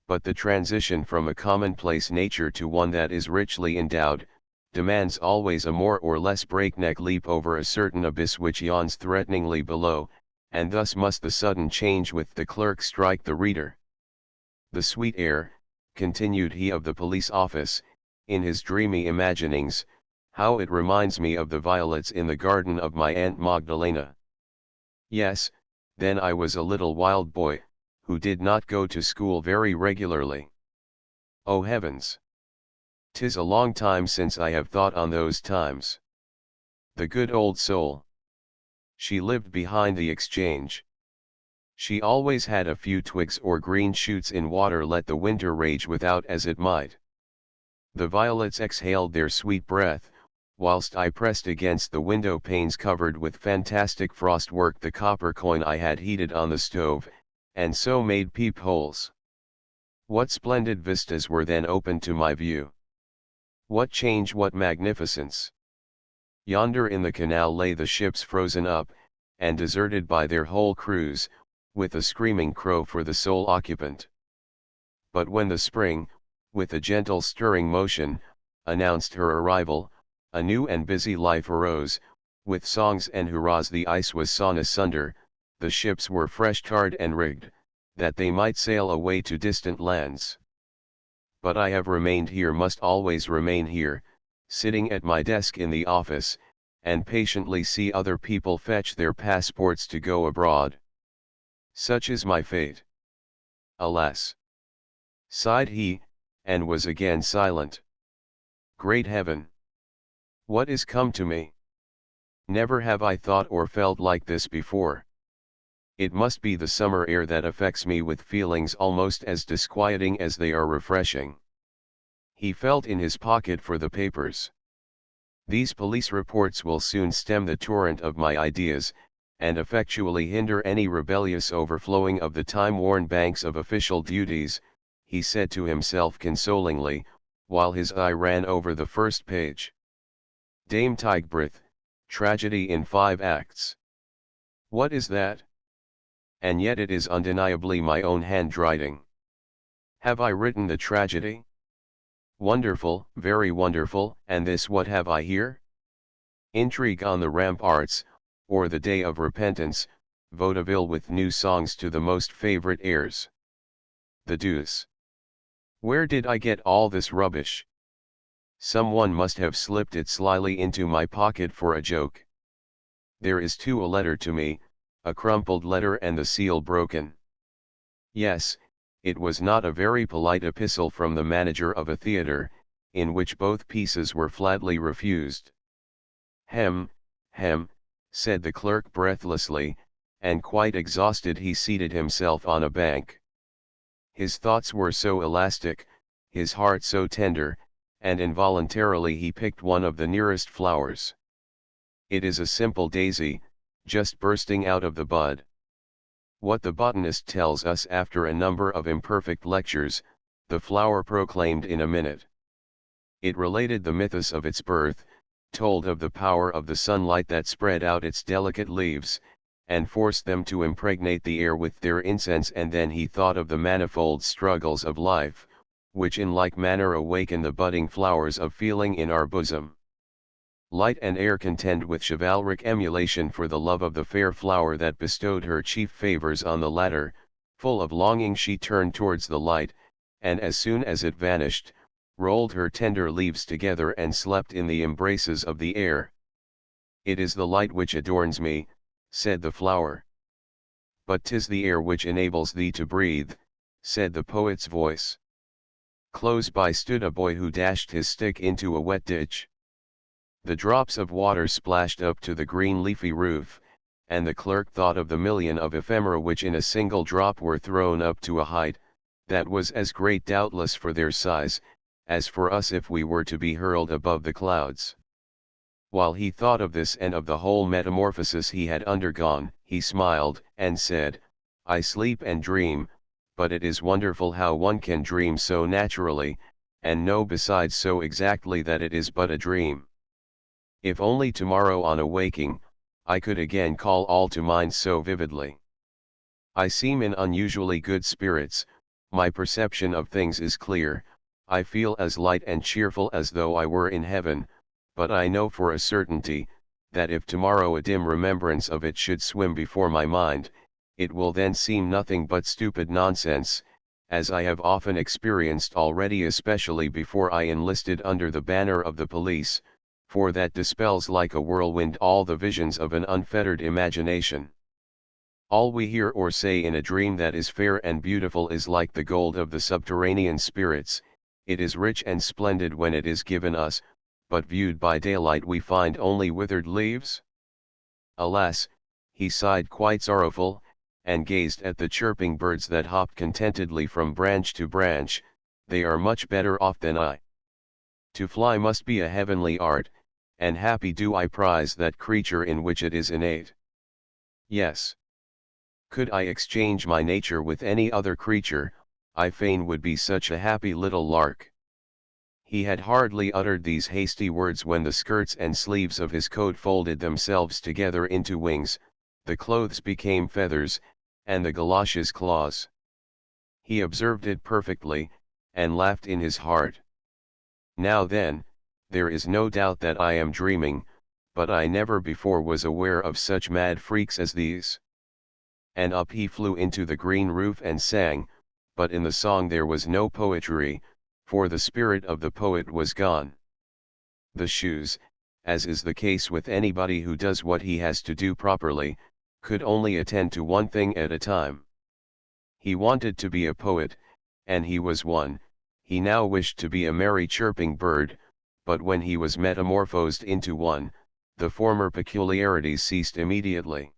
But the transition from a commonplace nature to one that is richly endowed, demands always a more or less breakneck leap over a certain abyss which yawns threateningly below, and thus must the sudden change with the clerk strike the reader. "The sweet air," continued he of the police office, in his dreamy imaginings, "how it reminds me of the violets in the garden of my Aunt Magdalena. Yes, then I was a little wild boy, who did not go to school very regularly. Oh heavens! 'Tis a long time since I have thought on those times. The good old soul! She lived behind the exchange. She always had a few twigs or green shoots in water, let the winter rage without as it might. The violets exhaled their sweet breath, whilst I pressed against the window panes covered with fantastic frost work the copper coin I had heated on the stove, and so made peep holes. What splendid vistas were then opened to my view! What change, what magnificence! Yonder in the canal lay the ships frozen up, and deserted by their whole crews, with a screaming crow for the sole occupant. But when the spring, with a gentle stirring motion, announced her arrival, a new and busy life arose, with songs and hurrahs the ice was sawn asunder, the ships were fresh tarred and rigged, that they might sail away to distant lands. But I have remained here, must always remain here, sitting at my desk in the office, and patiently see other people fetch their passports to go abroad. Such is my fate. Alas! Sighed he, and was again silent. Great heaven! What is come to me? Never have I thought or felt like this before. It must be the summer air that affects me with feelings almost as disquieting as they are refreshing. He felt in his pocket for the papers. These police reports will soon stem the torrent of my ideas, and effectually hinder any rebellious overflowing of the time-worn banks of official duties, he said to himself consolingly, while his eye ran over the first page. Dame Tigbrith, tragedy in 5 acts. What is that? And yet it is undeniably my own handwriting. Have I written the tragedy? Wonderful, very wonderful, and this what have I here? Intrigue on the ramparts, or the day of repentance, vaudeville with new songs to the most favorite airs. The deuce! Where did I get all this rubbish? Some one must have slipped it slyly into my pocket for a joke. There is too a letter to me, a crumpled letter and the seal broken. Yes, it was not a very polite epistle from the manager of a theatre, in which both pieces were flatly refused. Hem, hem, said the clerk breathlessly, and quite exhausted he seated himself on a bank. His thoughts were so elastic, his heart so tender, and involuntarily he picked one of the nearest flowers. It is a simple daisy, just bursting out of the bud. What the botanist tells us after a number of imperfect lectures, the flower proclaimed in a minute. It related the mythos of its birth, told of the power of the sunlight that spread out its delicate leaves, and forced them to impregnate the air with their incense, and then he thought of the manifold struggles of life, which in like manner awaken the budding flowers of feeling in our bosom. Light and air contend with chivalric emulation for the love of the fair flower that bestowed her chief favors on the latter. Full of longing she turned towards the light, and as soon as it vanished, rolled her tender leaves together and slept in the embraces of the air. It is the light which adorns me, said the flower. But 'tis the air which enables thee to breathe, said the poet's voice. Close by stood a boy who dashed his stick into a wet ditch. The drops of water splashed up to the green leafy roof, and the clerk thought of the million of ephemera which in a single drop were thrown up to a height, that was as great doubtless for their size, as for us if we were to be hurled above the clouds. While he thought of this and of the whole metamorphosis he had undergone, he smiled, and said, I sleep and dream, but it is wonderful how one can dream so naturally, and know besides so exactly that it is but a dream. If only tomorrow on awaking, I could again call all to mind so vividly. I seem in unusually good spirits, my perception of things is clear, I feel as light and cheerful as though I were in heaven, but I know for a certainty, that if tomorrow a dim remembrance of it should swim before my mind, it will then seem nothing but stupid nonsense, as I have often experienced already, especially before I enlisted under the banner of the police, for that dispels like a whirlwind all the visions of an unfettered imagination. All we hear or say in a dream that is fair and beautiful is like the gold of the subterranean spirits, it is rich and splendid when it is given us, but viewed by daylight we find only withered leaves? Alas, he sighed quite sorrowful, and gazed at the chirping birds that hopped contentedly from branch to branch, they are much better off than I. To fly must be a heavenly art, and happy do I prize that creature in which it is innate. Yes. Could I exchange my nature with any other creature, I fain would be such a happy little lark. He had hardly uttered these hasty words when the skirts and sleeves of his coat folded themselves together into wings, the clothes became feathers, and the galoshes claws. He observed it perfectly, and laughed in his heart. Now then, there is no doubt that I am dreaming, but I never before was aware of such mad freaks as these. And up he flew into the green roof and sang, but in the song there was no poetry, for the spirit of the poet was gone. The shoes, as is the case with anybody who does what he has to do properly, could only attend to one thing at a time. He wanted to be a poet, and he was one. He now wished to be a merry chirping bird, but when he was metamorphosed into one, the former peculiarities ceased immediately.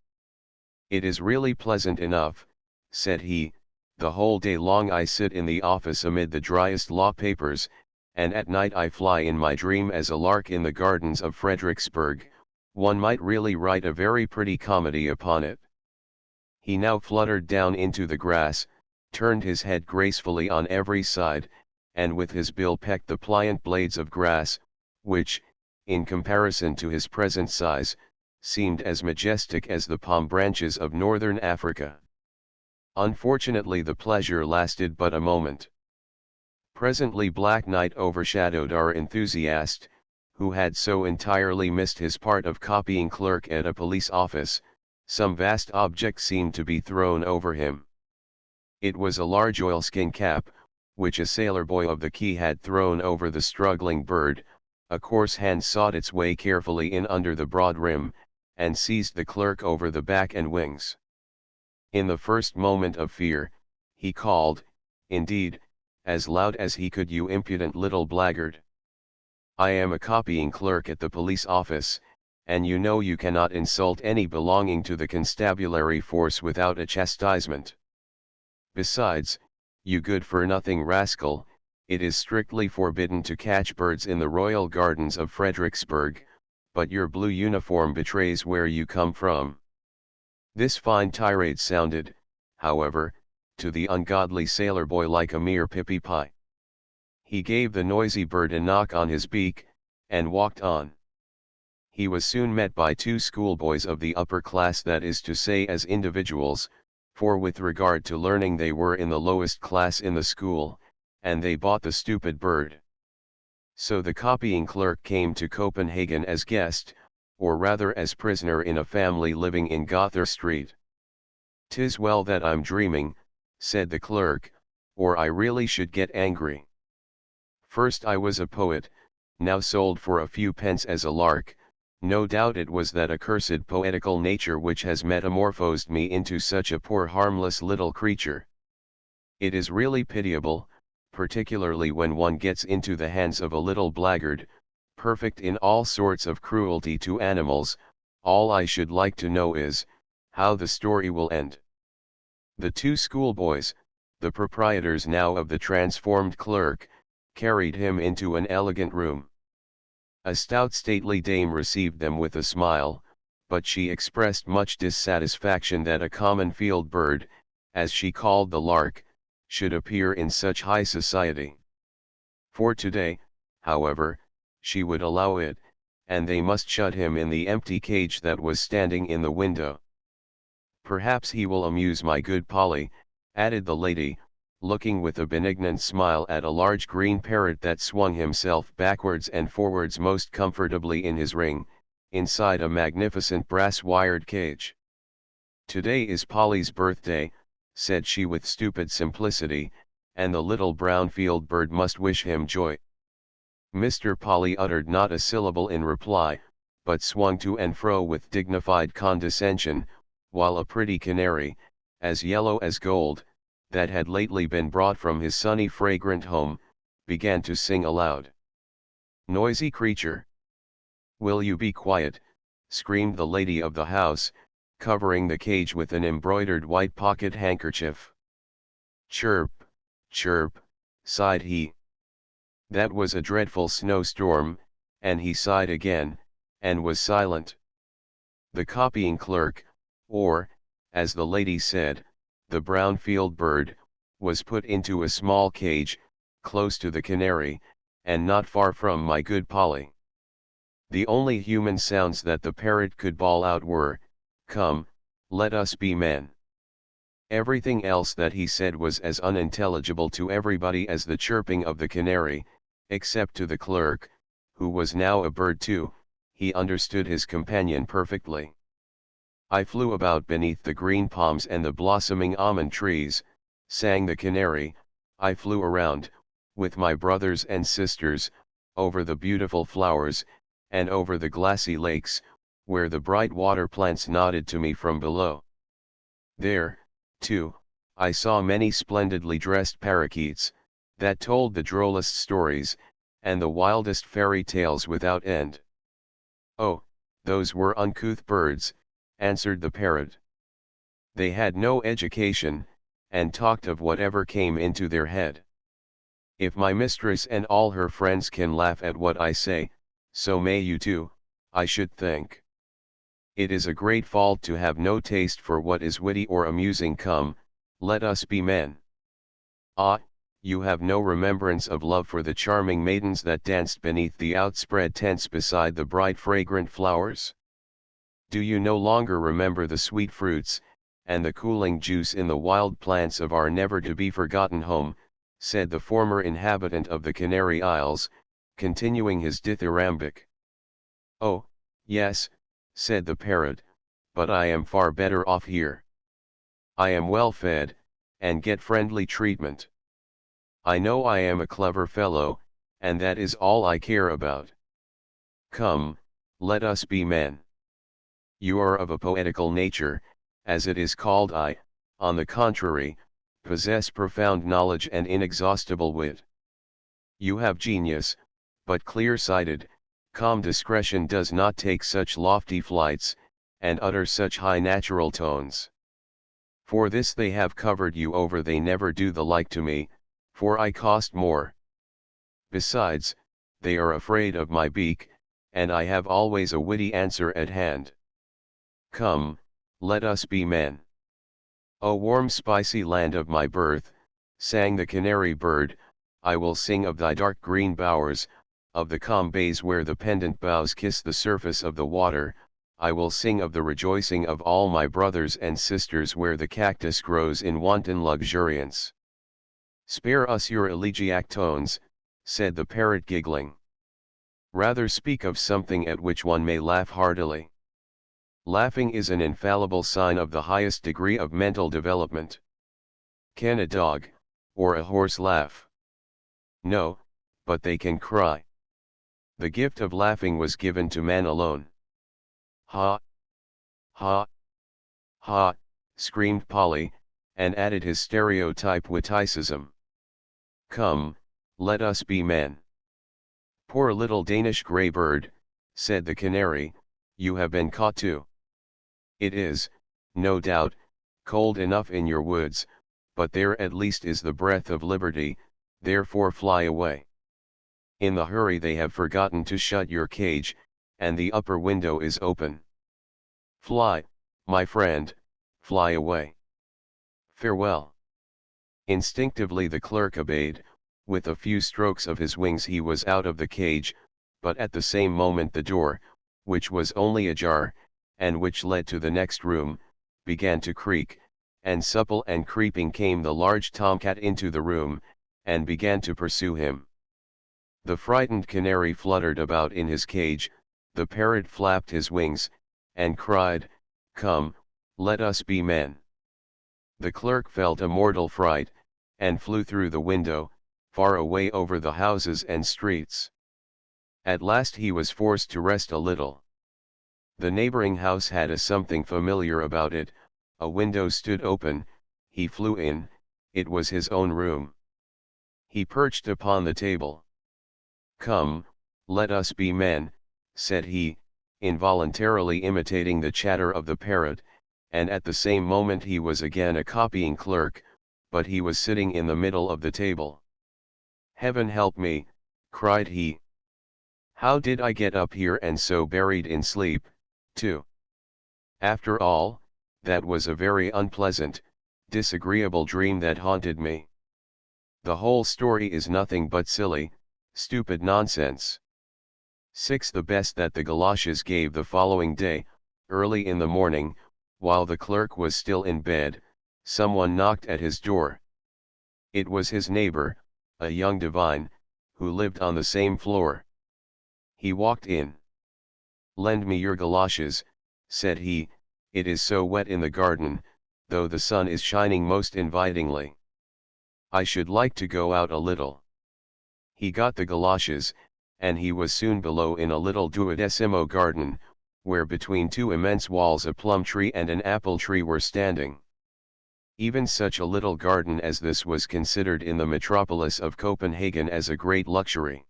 "It is really pleasant enough," said he, "the whole day long I sit in the office amid the driest law papers, and at night I fly in my dream as a lark in the gardens of Fredericksburg. One might really write a very pretty comedy upon it." He now fluttered down into the grass, turned his head gracefully on every side, and with his bill pecked the pliant blades of grass, which, in comparison to his present size, seemed as majestic as the palm branches of northern Africa. Unfortunately the pleasure lasted but a moment. Presently black night overshadowed our enthusiast, who had so entirely missed his part of copying clerk at a police office. Some vast object seemed to be thrown over him. It was a large oilskin cap, which a sailor boy of the quay had thrown over the struggling bird. A coarse hand sought its way carefully in under the broad rim, and seized the clerk over the back and wings. In the first moment of fear, he called, indeed, as loud as he could, "You impudent little blackguard! I am a copying clerk at the police office, and you know you cannot insult any belonging to the constabulary force without a chastisement. Besides, you good-for-nothing rascal, it is strictly forbidden to catch birds in the royal gardens of Fredericksburg, but your blue uniform betrays where you come from." This fine tirade sounded, however, to the ungodly sailor boy like a mere pippy-pie. He gave the noisy bird a knock on his beak, and walked on. He was soon met by two schoolboys of the upper class, that is to say as individuals, for with regard to learning they were in the lowest class in the school, and they bought the stupid bird. So the copying clerk came to Copenhagen as guest, or rather as prisoner in a family living in Gother Street. "'Tis well that I'm dreaming," said the clerk, "or I really should get angry. First I was a poet, now sold for a few pence as a lark. No doubt it was that accursed poetical nature which has metamorphosed me into such a poor harmless little creature. It is really pitiable, particularly when one gets into the hands of a little blackguard, perfect in all sorts of cruelty to animals. All I should like to know is, how the story will end." The two schoolboys, the proprietors now of the transformed clerk, carried him into an elegant room. A stout stately dame received them with a smile, but she expressed much dissatisfaction that a common field bird, as she called the lark, should appear in such high society. For today, however, she would allow it, and they must shut him in the empty cage that was standing in the window. "Perhaps he will amuse my good Polly," added the lady, looking with a benignant smile at a large green parrot that swung himself backwards and forwards most comfortably in his ring, inside a magnificent brass-wired cage. "Today is Polly's birthday," said she with stupid simplicity, "and the little brown field bird must wish him joy." Mr. Polly uttered not a syllable in reply, but swung to and fro with dignified condescension, while a pretty canary, as yellow as gold, that had lately been brought from his sunny fragrant home, began to sing aloud. "Noisy creature! Will you be quiet?" screamed the lady of the house, covering the cage with an embroidered white pocket handkerchief. "Chirp, chirp," sighed he. That was a dreadful snowstorm, and he sighed again, and was silent. The copying clerk, or, as the lady said, the brown field bird, was put into a small cage, close to the canary, and not far from my good Polly. The only human sounds that the parrot could bawl out were, "Come, let us be men." Everything else that he said was as unintelligible to everybody as the chirping of the canary, except to the clerk, who was now a bird too. He understood his companion perfectly. "I flew about beneath the green palms and the blossoming almond trees," sang the canary, "I flew around, with my brothers and sisters, over the beautiful flowers, and over the glassy lakes, where the bright water plants nodded to me from below. There, too, I saw many splendidly dressed parakeets, that told the drollest stories, and the wildest fairy tales without end. Oh, those were uncouth birds, answered the parrot. They had no education, and talked of whatever came into their head. If my mistress and all her friends can laugh at what I say, so may you too, I should think. It is a great fault to have no taste for what is witty or amusing. Come, let us be men. Ah, you have no remembrance of love for the charming maidens that danced beneath the outspread tents beside the bright fragrant flowers? Do you no longer remember the sweet fruits, and the cooling juice in the wild plants of our never-to-be-forgotten home, said the former inhabitant of the Canary Isles, continuing his dithyrambic. Oh, yes, said the parrot, but I am far better off here. I am well fed, and get friendly treatment. I know I am a clever fellow, and that is all I care about. Come, let us be men. You are of a poetical nature, as it is called. I, on the contrary, possess profound knowledge and inexhaustible wit. You have genius, but clear-sighted, calm discretion does not take such lofty flights, and utter such high natural tones. For this they have covered you over, they never do the like to me, for I cost more. Besides, they are afraid of my beak, and I have always a witty answer at hand. Come, let us be men. O warm spicy land of my birth, sang the canary bird, I will sing of thy dark green bowers, of the calm bays where the pendant boughs kiss the surface of the water. I will sing of the rejoicing of all my brothers and sisters where the cactus grows in wanton luxuriance. Spare us your elegiac tones, said the parrot giggling. Rather speak of something at which one may laugh heartily. Laughing is an infallible sign of the highest degree of mental development. Can a dog, or a horse laugh? No, but they can cry. The gift of laughing was given to man alone. Ha! Ha! Ha! Screamed Polly, and added his stereotype witticism. Come, let us be men. Poor little Danish grey bird, said the canary, you have been caught too. It is, no doubt, cold enough in your woods, but there at least is the breath of liberty, therefore fly away. In the hurry they have forgotten to shut your cage, and the upper window is open. Fly, my friend, fly away. Farewell. Instinctively the clerk obeyed, with a few strokes of his wings he was out of the cage, but at the same moment the door, which was only ajar, and which led to the next room, began to creak, and supple and creeping came the large tomcat into the room, and began to pursue him. The frightened canary fluttered about in his cage, the parrot flapped his wings, and cried, Come, let us be men. The clerk felt a mortal fright, and flew through the window, far away over the houses and streets. At last he was forced to rest a little. The neighboring house had a something familiar about it, a window stood open, he flew in, it was his own room. He perched upon the table. Come, let us be men, said he, involuntarily imitating the chatter of the parrot, and at the same moment he was again a copying clerk, but he was sitting in the middle of the table. Heaven help me, cried he. How did I get up here and so buried in sleep, too? After all, that was a very unpleasant, disagreeable dream that haunted me. The whole story is nothing but silly, stupid nonsense. 6. The best that the galoshes gave the following day, early in the morning, while the clerk was still in bed, someone knocked at his door. It was his neighbor, a young divine, who lived on the same floor. He walked in. Lend me your galoshes, said he, it is so wet in the garden, though the sun is shining most invitingly. I should like to go out a little. He got the galoshes, and he was soon below in a little duodecimo garden, where between two immense walls a plum tree and an apple tree were standing. Even such a little garden as this was considered in the metropolis of Copenhagen as a great luxury.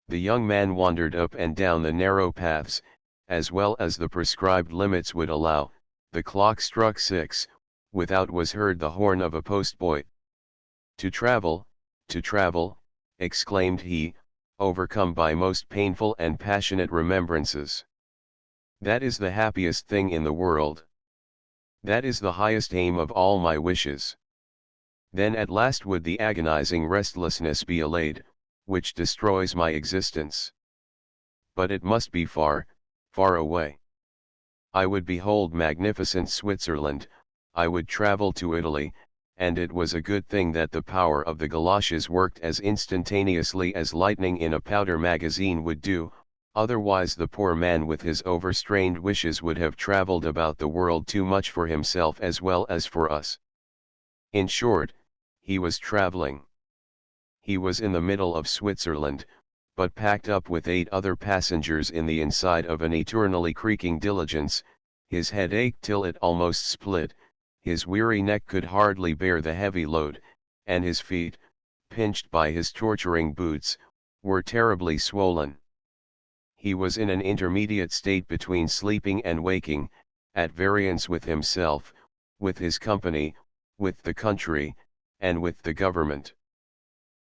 The young man wandered up and down the narrow paths, as well as the prescribed limits would allow. The clock struck 6, without was heard the horn of a postboy. To travel, exclaimed he, overcome by most painful and passionate remembrances. That is the happiest thing in the world. That is the highest aim of all my wishes. Then at last would the agonizing restlessness be allayed, which destroys my existence. But it must be far, far away. I would behold magnificent Switzerland, I would travel to Italy, and it was a good thing that the power of the galoshes worked as instantaneously as lightning in a powder magazine would do, otherwise the poor man with his overstrained wishes would have traveled about the world too much for himself as well as for us. In short, he was traveling. He was in the middle of Switzerland, but packed up with 8 other passengers in the inside of an eternally creaking diligence. His head ached till it almost split, his weary neck could hardly bear the heavy load, and his feet, pinched by his torturing boots, were terribly swollen. He was in an intermediate state between sleeping and waking, at variance with himself, with his company, with the country, and with the government.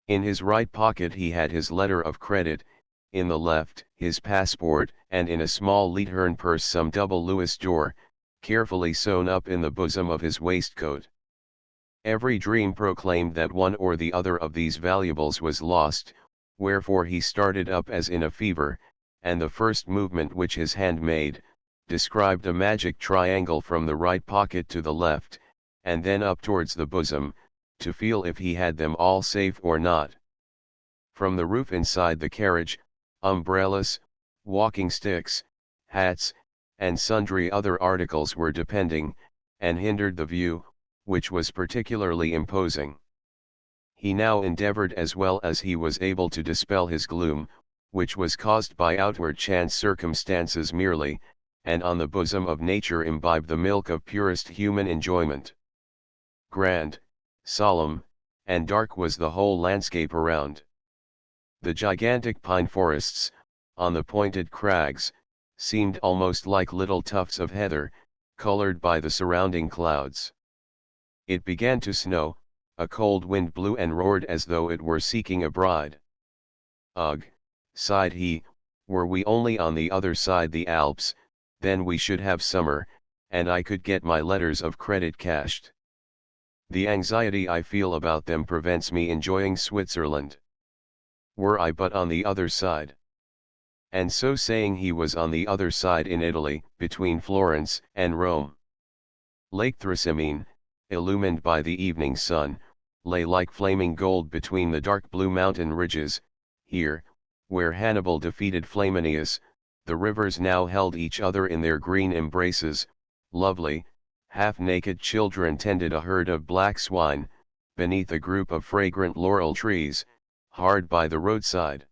In his right pocket he had his letter of credit, in the left his passport, and in a small Leithern purse some double Louis d'or, carefully sewn up in the bosom of his waistcoat. Every dream proclaimed that one or the other of these valuables was lost, wherefore he started up as in a fever, and the first movement which his hand made, described a magic triangle from the right pocket to the left, and then up towards the bosom, to feel if he had them all safe or not. From the roof inside the carriage, umbrellas, walking sticks, hats, and sundry other articles were depending, and hindered the view, which was particularly imposing. He now endeavored as well as he was able to dispel his gloom, which was caused by outward chance circumstances merely, and on the bosom of nature imbibe the milk of purest human enjoyment. Grand, solemn, and dark was the whole landscape around. The gigantic pine forests, on the pointed crags, seemed almost like little tufts of heather, colored by the surrounding clouds. It began to snow, a cold wind blew and roared as though it were seeking a bride. Ugh, sighed he, were we only on the other side the Alps, then we should have summer, and I could get my letters of credit cashed. The anxiety I feel about them prevents me enjoying Switzerland. Were I but on the other side. And so saying he was on the other side in Italy, between Florence and Rome. Lake Trasimene, illumined by the evening sun, lay like flaming gold between the dark blue mountain ridges. Here, where Hannibal defeated Flaminius, the rivers now held each other in their green embraces. Lovely, half-naked children tended a herd of black swine, beneath a group of fragrant laurel trees, hard by the roadside.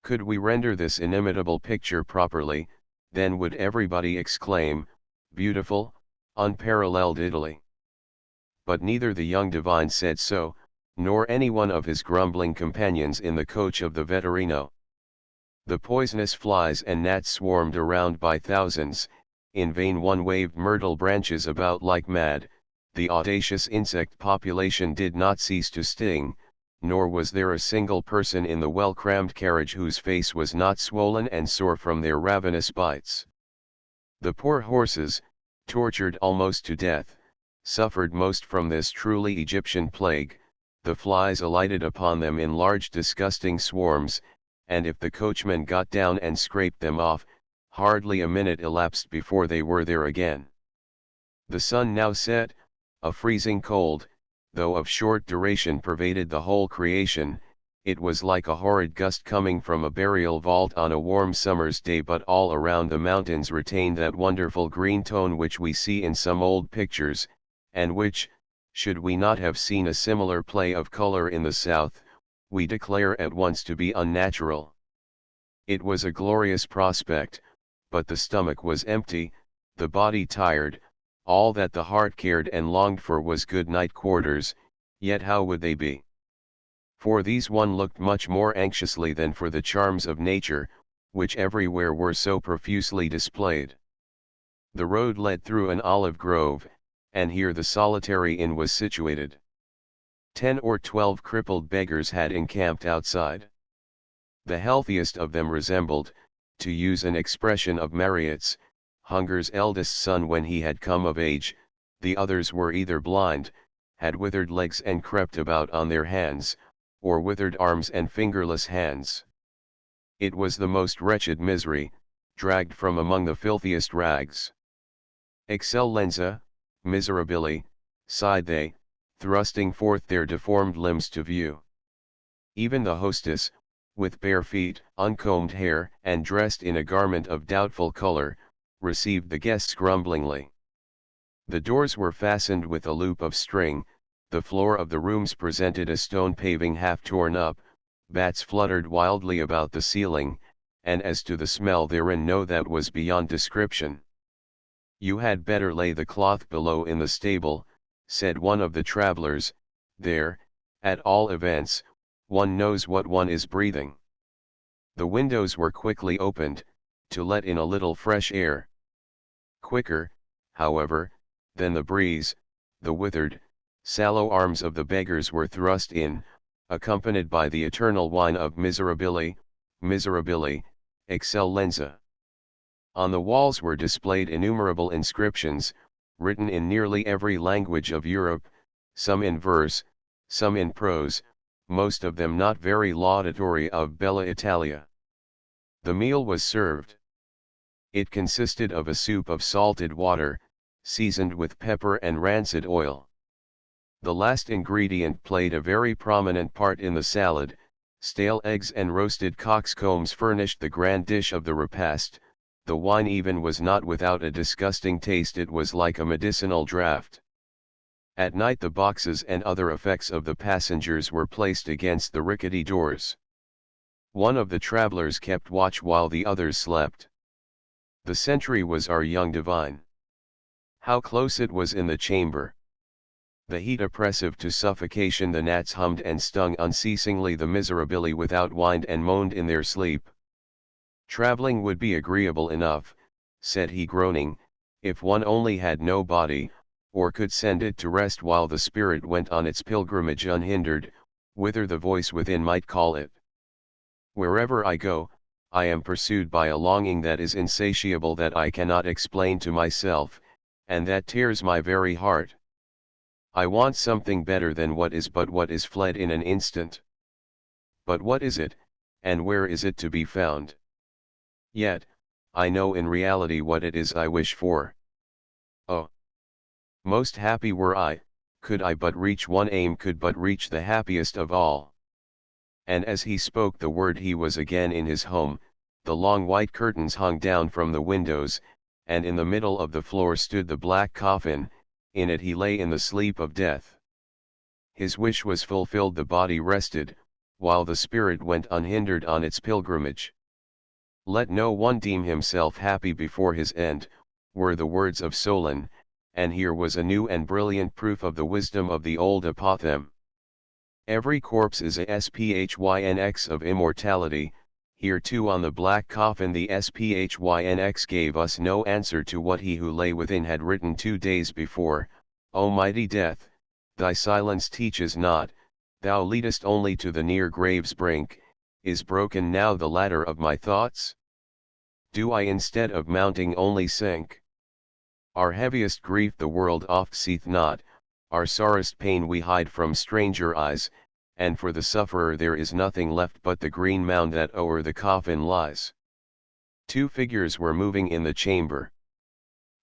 Could we render this inimitable picture properly, then would everybody exclaim, beautiful, unparalleled Italy. But neither the young divine said so, nor any one of his grumbling companions in the coach of the Vetturino. The poisonous flies and gnats swarmed around by thousands, in vain one waved myrtle branches about like mad, the audacious insect population did not cease to sting, nor was there a single person in the well-crammed carriage whose face was not swollen and sore from their ravenous bites. The poor horses, tortured almost to death, suffered most from this truly Egyptian plague. The flies alighted upon them in large disgusting swarms, and if the coachman got down and scraped them off, hardly a minute elapsed before they were there again. The sun now set, a freezing cold, though of short duration, pervaded the whole creation. It was like a horrid gust coming from a burial vault on a warm summer's day, but all around the mountains retained that wonderful green tone which we see in some old pictures, and which, should we not have seen a similar play of color in the south, we declare at once to be unnatural. It was a glorious prospect, but the stomach was empty, the body tired, All that the heart cared and longed for was good night quarters, yet how would they be? For these one looked much more anxiously than for the charms of nature, which everywhere were so profusely displayed. The road led through an olive grove, and here the solitary inn was situated. 10 or 12 crippled beggars had encamped outside. The healthiest of them resembled, to use an expression of Marriott's, Hunger's eldest son when he had come of age. The others were either blind, had withered legs and crept about on their hands, or withered arms and fingerless hands. It was the most wretched misery, dragged from among the filthiest rags. Excellenza, miserabili, sighed they, thrusting forth their deformed limbs to view. Even the hostess, with bare feet, uncombed hair, and dressed in a garment of doubtful color, received the guests grumblingly. The doors were fastened with a loop of string, the floor of the rooms presented a stone paving half torn up, bats fluttered wildly about the ceiling, and as to the smell therein that was beyond description. "You had better lay the cloth below in the stable," said one of the travelers, "there, at all events, one knows what one is breathing." The windows were quickly opened, to let in a little fresh air. Quicker, however, than the breeze, the withered, sallow arms of the beggars were thrust in, accompanied by the eternal whine of miserabili, miserabili, excellenza. On the walls were displayed innumerable inscriptions, written in nearly every language of Europe, some in verse, some in prose, most of them not very laudatory of Bella Italia. The meal was served. It consisted of a soup of salted water, seasoned with pepper and rancid oil. The last ingredient played a very prominent part in the salad. Stale eggs and roasted coxcombs furnished the grand dish of the repast. The wine even was not without a disgusting taste, it was like a medicinal draught. At night the boxes and other effects of the passengers were placed against the rickety doors. One of the travelers kept watch while the others slept. The sentry was our young divine. How close it was in the chamber! The heat oppressive to suffocation, the gnats hummed and stung unceasingly, the miserabili without whined and moaned in their sleep. "Traveling would be agreeable enough," said he groaning, "if one only had no body, or could send it to rest while the spirit went on its pilgrimage unhindered, whither the voice within might call it. Wherever I go, I am pursued by a longing that is insatiable, that I cannot explain to myself, and that tears my very heart. I want something better than what is, but what is fled in an instant. But what is it, and where is it to be found? Yet, I know in reality what it is I wish for. Oh! Most happy were I, could I but reach one aim, could but reach the happiest of all." And as he spoke the word he was again in his home. The long white curtains hung down from the windows, and in the middle of the floor stood the black coffin. In it he lay in the sleep of death. His wish was fulfilled, the body rested, while the spirit went unhindered on its pilgrimage. "Let no one deem himself happy before his end," were the words of Solon, and here was a new and brilliant proof of the wisdom of the old apothegm. Every corpse is a sphinx of immortality. Here too on the black coffin the sphinx gave us no answer to what he who lay within had written 2 days before. "O mighty death, thy silence teaches not, thou leadest only to the near grave's brink. Is broken now the ladder of my thoughts? Do I instead of mounting only sink? Our heaviest grief the world oft seeth not, our sorest pain we hide from stranger eyes, and for the sufferer there is nothing left but the green mound that o'er the coffin lies." 2 figures were moving in the chamber.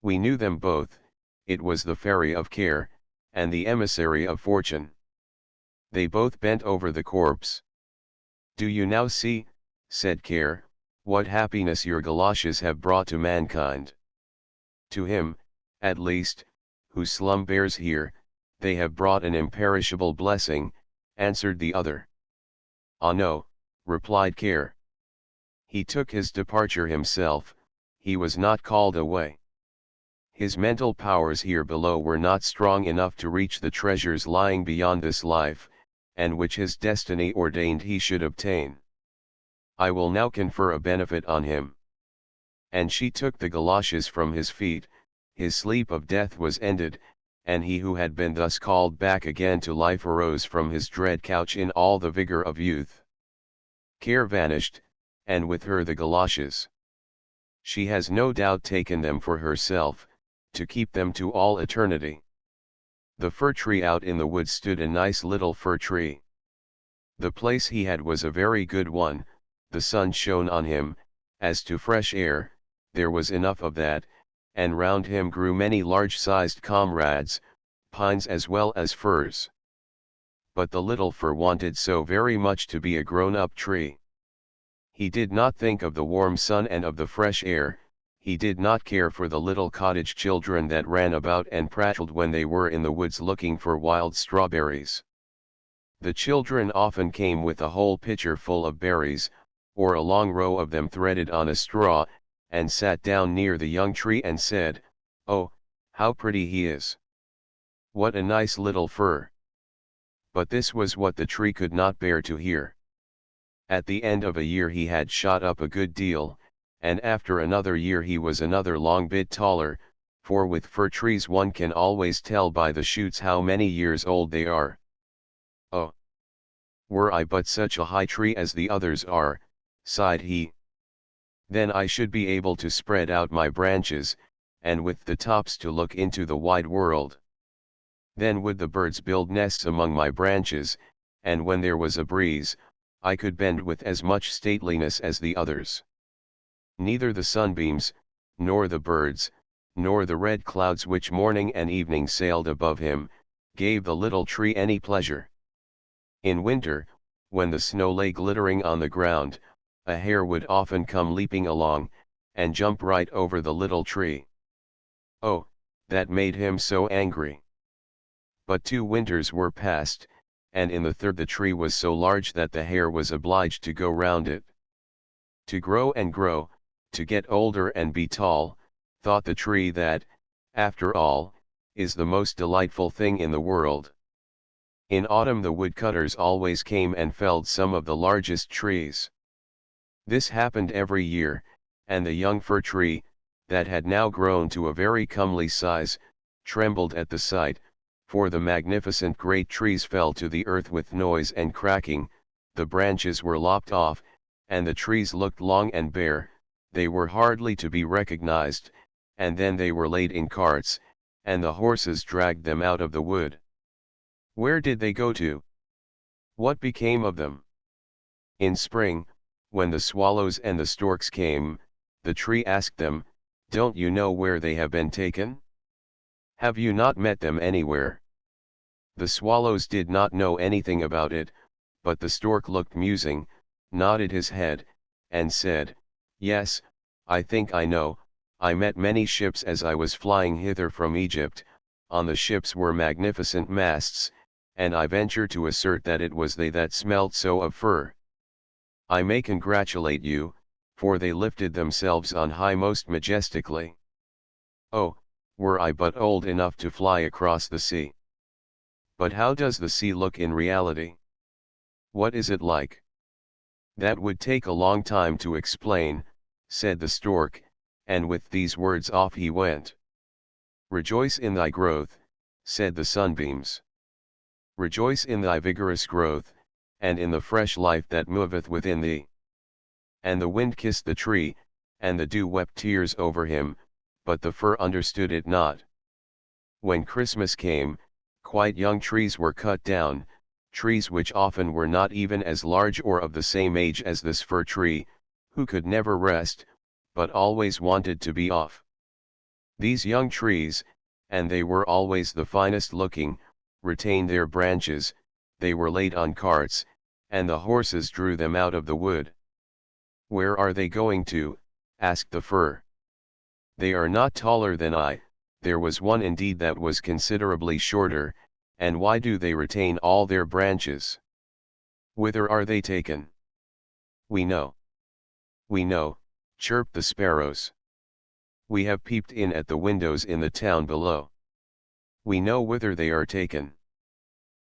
We knew them both. It was the fairy of care, and the emissary of fortune. They both bent over the corpse. "Do you now see," said Care, "what happiness your galoshes have brought to mankind? To him, at least, who slumbers here, they have brought an imperishable blessing," answered the other. "Ah no," replied Care. "He took his departure himself, he was not called away." His mental powers here below were not strong enough to reach the treasures lying beyond this life, and which his destiny ordained he should obtain. I will now confer a benefit on him. And she took the galoshes from his feet, his sleep of death was ended, and he who had been thus called back again to life arose from his dread couch in all the vigor of youth. Care vanished, and with her the galoshes. She has no doubt taken them for herself, to keep them to all eternity. The fir tree out in the woods stood a nice little fir tree. The place he had was a very good one, the sun shone on him, as to fresh air, there was enough of that, and round him grew many large-sized comrades, pines as well as firs. But the little fir wanted so very much to be a grown-up tree. He did not think of the warm sun and of the fresh air, he did not care for the little cottage children that ran about and prattled when they were in the woods looking for wild strawberries. The children often came with a whole pitcher full of berries, or a long row of them threaded on a straw, and sat down near the young tree and said, "Oh, how pretty he is! What a nice little fir!" But this was what the tree could not bear to hear. At the end of a year he had shot up a good deal, and after another year he was another long bit taller, for with fir trees one can always tell by the shoots how many years old they are. "Oh, were I but such a high tree as the others are," sighed he. "Then I should be able to spread out my branches, and with the tops to look into the wide world. Then would the birds build nests among my branches, and when there was a breeze, I could bend with as much stateliness as the others. Neither the sunbeams, nor the birds, nor the red clouds which morning and evening sailed above him, gave the little tree any pleasure. In winter, when the snow lay glittering on the ground, a hare would often come leaping along, and jump right over the little tree. Oh, that made him so angry. But 2 winters were past, and in the third the tree was so large that the hare was obliged to go round it. To grow and grow, to get older and be tall, thought the tree that, after all, is the most delightful thing in the world. In autumn the woodcutters always came and felled some of the largest trees. This happened every year, and the young fir tree, that had now grown to a very comely size, trembled at the sight, for the magnificent great trees fell to the earth with noise and cracking, the branches were lopped off, and the trees looked long and bare, they were hardly to be recognized, and then they were laid in carts, and the horses dragged them out of the wood. Where did they go to? What became of them? In spring, when the swallows and the storks came, the tree asked them, "Don't you know where they have been taken? Have you not met them anywhere?" The swallows did not know anything about it, but the stork looked musing, nodded his head, and said, "Yes, I think I know, I met many ships as I was flying hither from Egypt, on the ships were magnificent masts, and I venture to assert that it was they that smelt so of fir. I may congratulate you, for they lifted themselves on high most majestically. Oh, were I but old enough to fly across the sea! But how does the sea look in reality? What is it like?" "That would take a long time to explain," said the stork, and with these words off he went. "Rejoice in thy growth," said the sunbeams. "Rejoice in thy vigorous growth, and in the fresh life that moveth within thee." And the wind kissed the tree, and the dew wept tears over him, but the fir understood it not. When Christmas came, quite young trees were cut down, trees which often were not even as large or of the same age as this fir tree, who could never rest, but always wanted to be off. These young trees, and they were always the finest looking, retained their branches, they were laid on carts, and the horses drew them out of the wood. "Where are they going to?" asked the fir. "They are not taller than I, there was one indeed that was considerably shorter, and why do they retain all their branches? Whither are they taken?" "We know. We know," chirped the sparrows. We have peeped in at the windows in the town below. We know whither they are taken.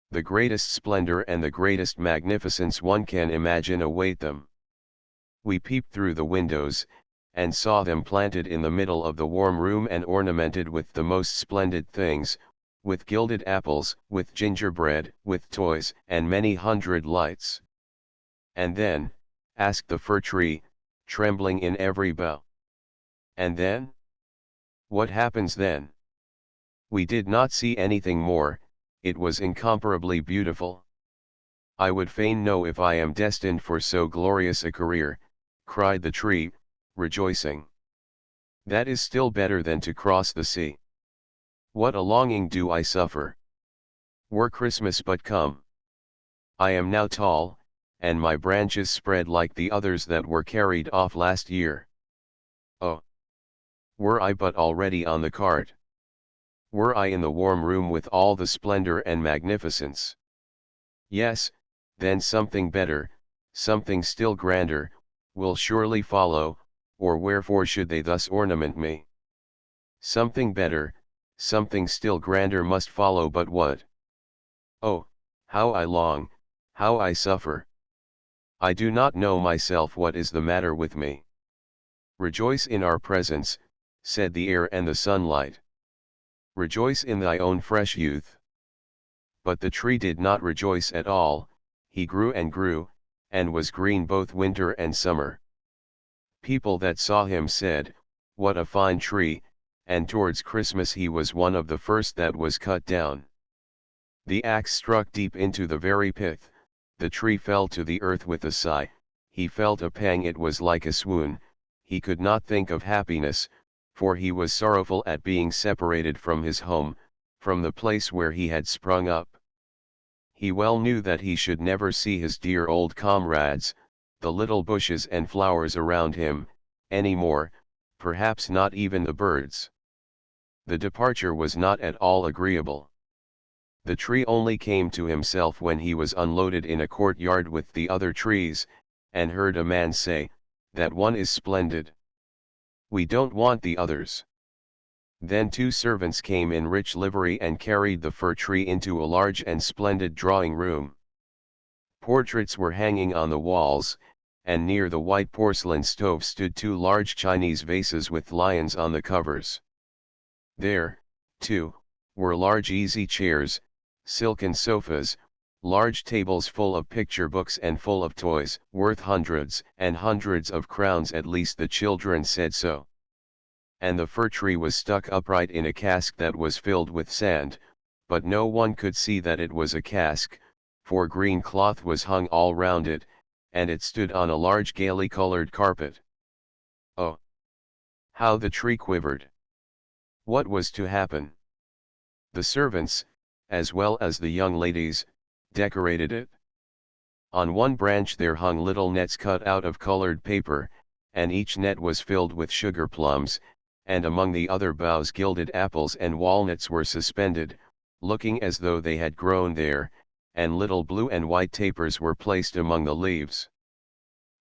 The greatest splendor and the greatest magnificence one can imagine await them. We peeped through the windows, and saw them planted in the middle of the warm room and ornamented with the most splendid things, with gilded apples, with gingerbread, with toys, and many hundred lights. And then, asked the fir tree, trembling in every bough. And then? What happens then? We did not see anything more, it was incomparably beautiful. I would fain know if I am destined for so glorious a career, cried the tree, rejoicing. That is still better than to cross the sea. What a longing do I suffer! Were Christmas but come! I am now tall, and my branches spread like the others that were carried off last year. Oh! Were I but already on the cart! Were I in the warm room with all the splendor and magnificence! Yes, then something better, something still grander, will surely follow, or wherefore should they thus ornament me? Something better, something still grander must follow, but what? Oh, how I long, how I suffer! I do not know myself what is the matter with me. Rejoice in our presence, said the air and the sunlight. Rejoice in thy own fresh youth. But the tree did not rejoice at all, he grew, and was green both winter and summer. People that saw him said, what a fine tree, and towards Christmas he was one of the first that was cut down. The axe struck deep into the very pith, the tree fell to the earth with a sigh, he felt a pang, it was like a swoon, he could not think of happiness, for he was sorrowful at being separated from his home, from the place where he had sprung up. He well knew that he should never see his dear old comrades, the little bushes and flowers around him, any more, perhaps not even the birds. The departure was not at all agreeable. The tree only came to himself when he was unloaded in a courtyard with the other trees, and heard a man say, that one is splendid. We don't want the others. Then two servants came in rich livery and carried the fir tree into a large and splendid drawing room. Portraits were hanging on the walls, and near the white porcelain stove stood two large Chinese vases with lions on the covers. There, too, were large easy chairs, silken sofas, large tables full of picture books and full of toys, worth hundreds and hundreds of crowns, at least the children said so. And the fir tree was stuck upright in a cask that was filled with sand, but no one could see that it was a cask, for green cloth was hung all round it, and it stood on a large gaily colored carpet. Oh! How the tree quivered! What was to happen? The servants, as well as the young ladies, decorated it. On one branch there hung little nets cut out of colored paper, and each net was filled with sugar plums, and among the other boughs gilded apples and walnuts were suspended, looking as though they had grown there, and little blue and white tapers were placed among the leaves.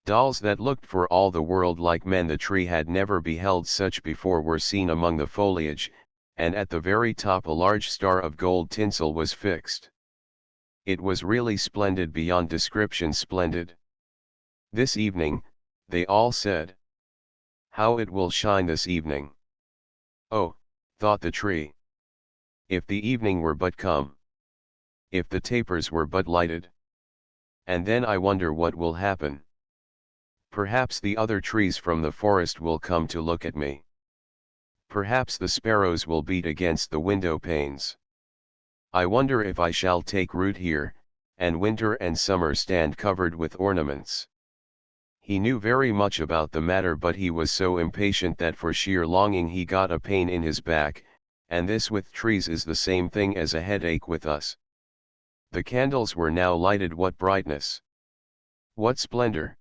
Dolls that looked for all the world like men, the tree had never beheld such before, were seen among the foliage, and at the very top a large star of gold tinsel was fixed. It was really splendid beyond description, splendid. This evening, they all said. How it will shine this evening! Oh, thought the tree. If the evening were but come! If the tapers were but lighted! And then I wonder what will happen. Perhaps the other trees from the forest will come to look at me. Perhaps the sparrows will beat against the window panes. I wonder if I shall take root here, and winter and summer stand covered with ornaments. He knew very much about the matter, but he was so impatient that for sheer longing he got a pain in his back, and this with trees is the same thing as a headache with us. The candles were now lighted. What brightness! What splendor!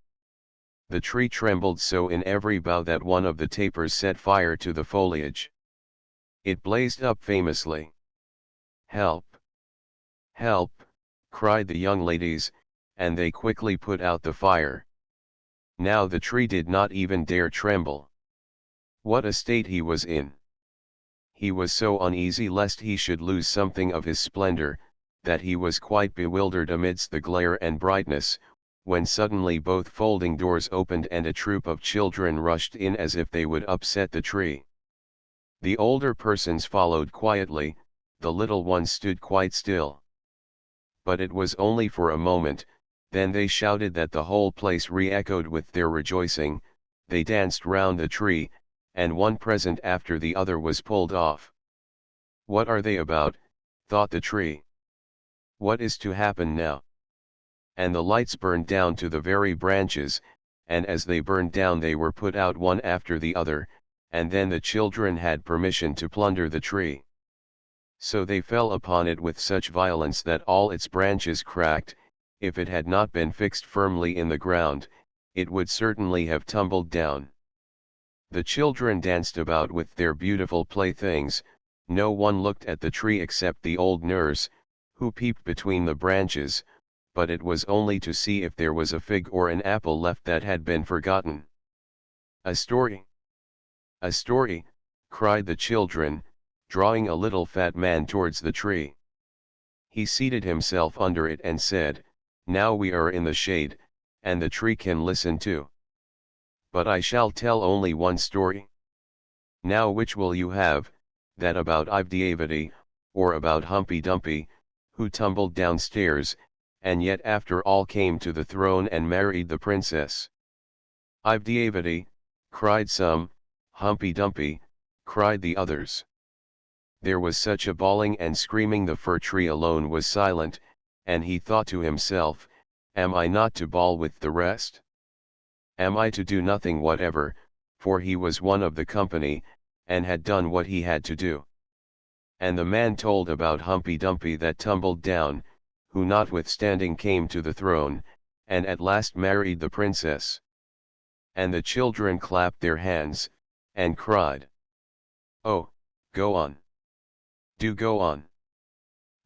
The tree trembled so in every bough that one of the tapers set fire to the foliage. It blazed up famously. Help! Help! Cried the young ladies, and they quickly put out the fire. Now the tree did not even dare tremble. What a state he was in! He was so uneasy lest he should lose something of his splendor, that he was quite bewildered amidst the glare and brightness, when suddenly both folding doors opened and a troop of children rushed in as if they would upset the tree. The older persons followed quietly, the little ones stood quite still. But it was only for a moment, then they shouted that the whole place re-echoed with their rejoicing, they danced round the tree, and one present after the other was pulled off. What are they about, thought the tree. What is to happen now? And the lights burned down to the very branches, and as they burned down they were put out one after the other, and then the children had permission to plunder the tree. So they fell upon it with such violence that all its branches cracked. If it had not been fixed firmly in the ground, it would certainly have tumbled down. The children danced about with their beautiful playthings, no one looked at the tree except the old nurse, who peeped between the branches, but it was only to see if there was a fig or an apple left that had been forgotten. A story! A story! Cried the children, drawing a little fat man towards the tree. He seated himself under it and said, "Now we are in the shade, and the tree can listen too. But I shall tell only one story. Now which will you have, that about Ivediavidi, or about Humpy Dumpy, who tumbled downstairs, and yet after all came to the throne and married the princess?" "Ivediavidi," cried some, "Humpy Dumpy," cried the others. There was such a bawling and screaming the fir tree alone was silent, and he thought to himself, "Am I not to bawl with the rest? Am I to do nothing whatever?" For he was one of the company, and had done what he had to do. And the man told about Humpy Dumpy that tumbled down, who notwithstanding came to the throne, and at last married the princess. And the children clapped their hands, and cried, "Oh, go on! Do go on!"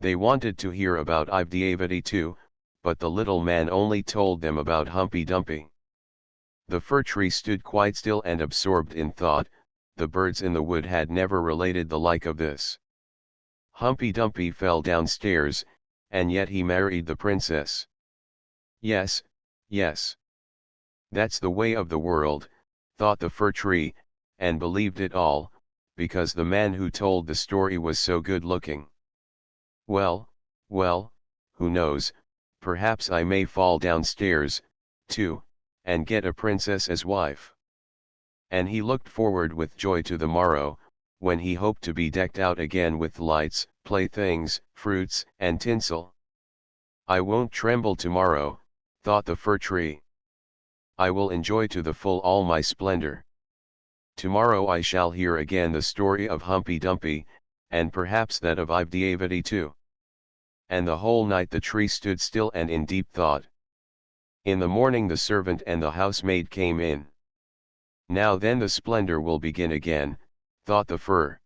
They wanted to hear about Ivediavidi too, but the little man only told them about Humpy Dumpy. The fir tree stood quite still and absorbed in thought. The birds in the wood had never related the like of this. Humpy Dumpy fell downstairs, and yet he married the princess. Yes, yes. That's the way of the world, thought the fir tree, and believed it all, because the man who told the story was so good looking. Well, well, who knows, perhaps I may fall downstairs, too, and get a princess as wife. And he looked forward with joy to the morrow, when he hoped to be decked out again with lights, playthings, fruits, and tinsel. I won't tremble tomorrow, thought the fir tree. I will enjoy to the full all my splendor. Tomorrow I shall hear again the story of Humpy Dumpy, and perhaps that of Ivediavidi too. And the whole night the tree stood still and in deep thought. In the morning the servant and the housemaid came in. Now then the splendor will begin again, thought the fir.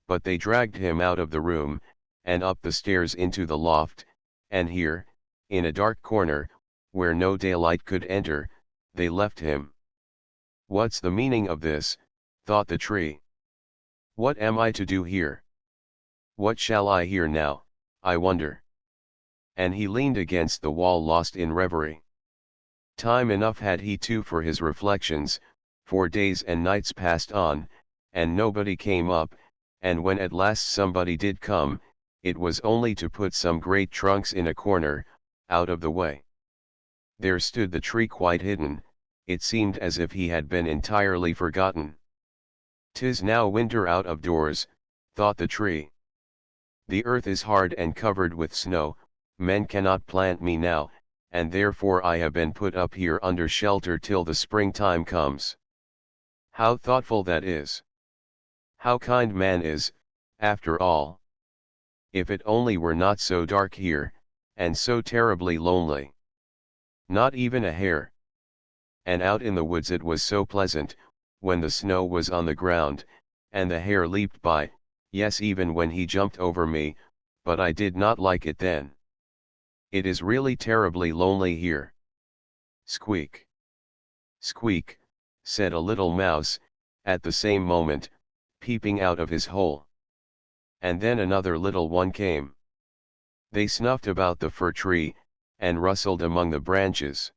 But they dragged him out of the room, and up the stairs into the loft, and here, in a dark corner, where no daylight could enter, they left him. What's the meaning of this, thought the tree. What am I to do here? What shall I hear now, I wonder? And he leaned against the wall lost in reverie. Time enough had he too for his reflections, for days and nights passed on, and nobody came up, and when at last somebody did come, it was only to put some great trunks in a corner, out of the way. There stood the tree quite hidden, it seemed as if he had been entirely forgotten. "'Tis now winter out of doors," thought the tree. "The earth is hard and covered with snow, men cannot plant me now, and therefore I have been put up here under shelter till the springtime comes. How thoughtful that is! How kind man is, after all! If it only were not so dark here, and so terribly lonely. Not even a hare. And out in the woods it was so pleasant, when the snow was on the ground, and the hare leaped by, yes, even when he jumped over me, but I did not like it then. It is really terribly lonely here." "Squeak! Squeak!" said a little mouse, at the same moment, peeping out of his hole. And then another little one came. They snuffed about the fir tree, and rustled among the branches.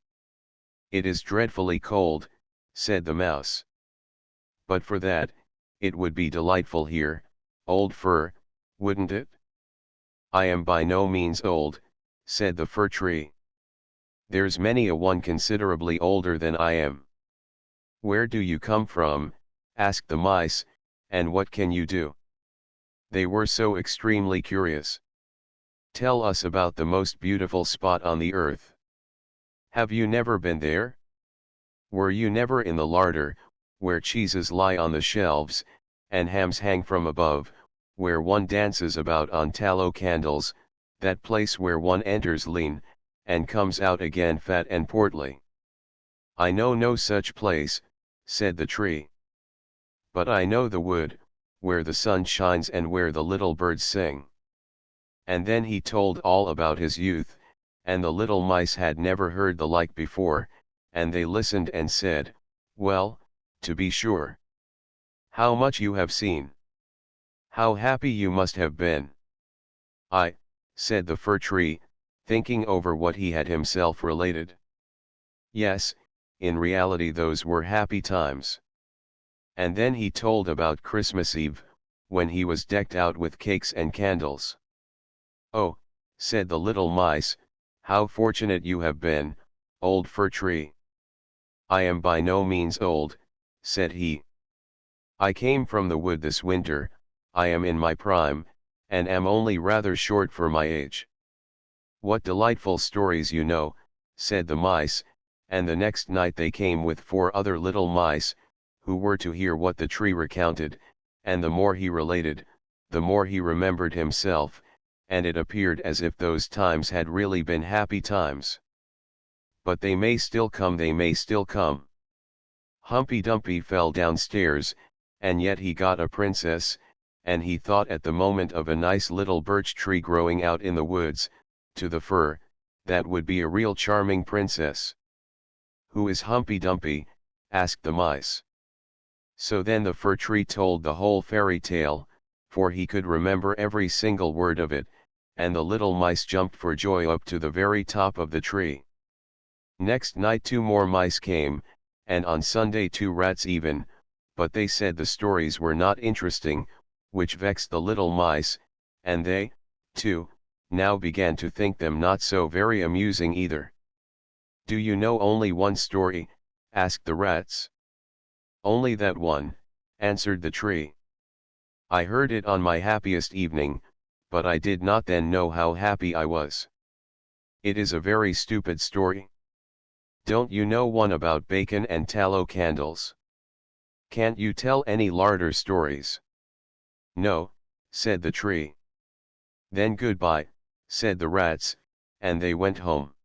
"It is dreadfully cold," said the mouse. "But for that, it would be delightful here, old fir, wouldn't it?" "I am by no means old," said the fir tree. "There's many a one considerably older than I am." "Where do you come from?" asked the mice, "and what can you do?" They were so extremely curious. "Tell us about the most beautiful spot on the earth." "Have you never been there? Were you never in the larder, where cheeses lie on the shelves, and hams hang from above, where one dances about on tallow candles, that place where one enters lean, and comes out again fat and portly?" "I know no such place," said the tree. "But I know the wood, where the sun shines and where the little birds sing." And then he told all about his youth, and the little mice had never heard the like before, and they listened and said, "Well, to be sure. How much you have seen! How happy you must have been!" "I," said the fir tree, thinking over what he had himself related. "Yes, in reality those were happy times." And then he told about Christmas Eve, when he was decked out with cakes and candles. "Oh," said the little mice, "how fortunate you have been, old fir tree." "I am by no means old," said he. "I came from the wood this winter, I am in my prime, and am only rather short for my age." "What delightful stories you know," said the mice, and the next night they came with 4 other little mice, who were to hear what the tree recounted, and the more he related, the more he remembered himself, and it appeared as if those times had really been happy times. "But they may still come, they may still come. Humpy Dumpy fell downstairs, and yet he got a princess, and he thought at the moment of a nice little birch tree growing out in the woods, to the fir, that would be a real charming princess." "Who is Humpy Dumpy?" asked the mice. So then the fir tree told the whole fairy tale, for he could remember every single word of it, and the little mice jumped for joy up to the very top of the tree. Next night 2 more mice came, and on Sunday 2 rats even, but they said the stories were not interesting, which vexed the little mice, and they, too, now began to think them not so very amusing either. "Do you know only one story?" asked the rats. "Only that one," answered the tree. "I heard it on my happiest evening, but I did not then know how happy I was." "It is a very stupid story. Don't you know one about bacon and tallow candles? Can't you tell any larder stories?" "No," said the tree. "Then goodbye," said the rats, and they went home.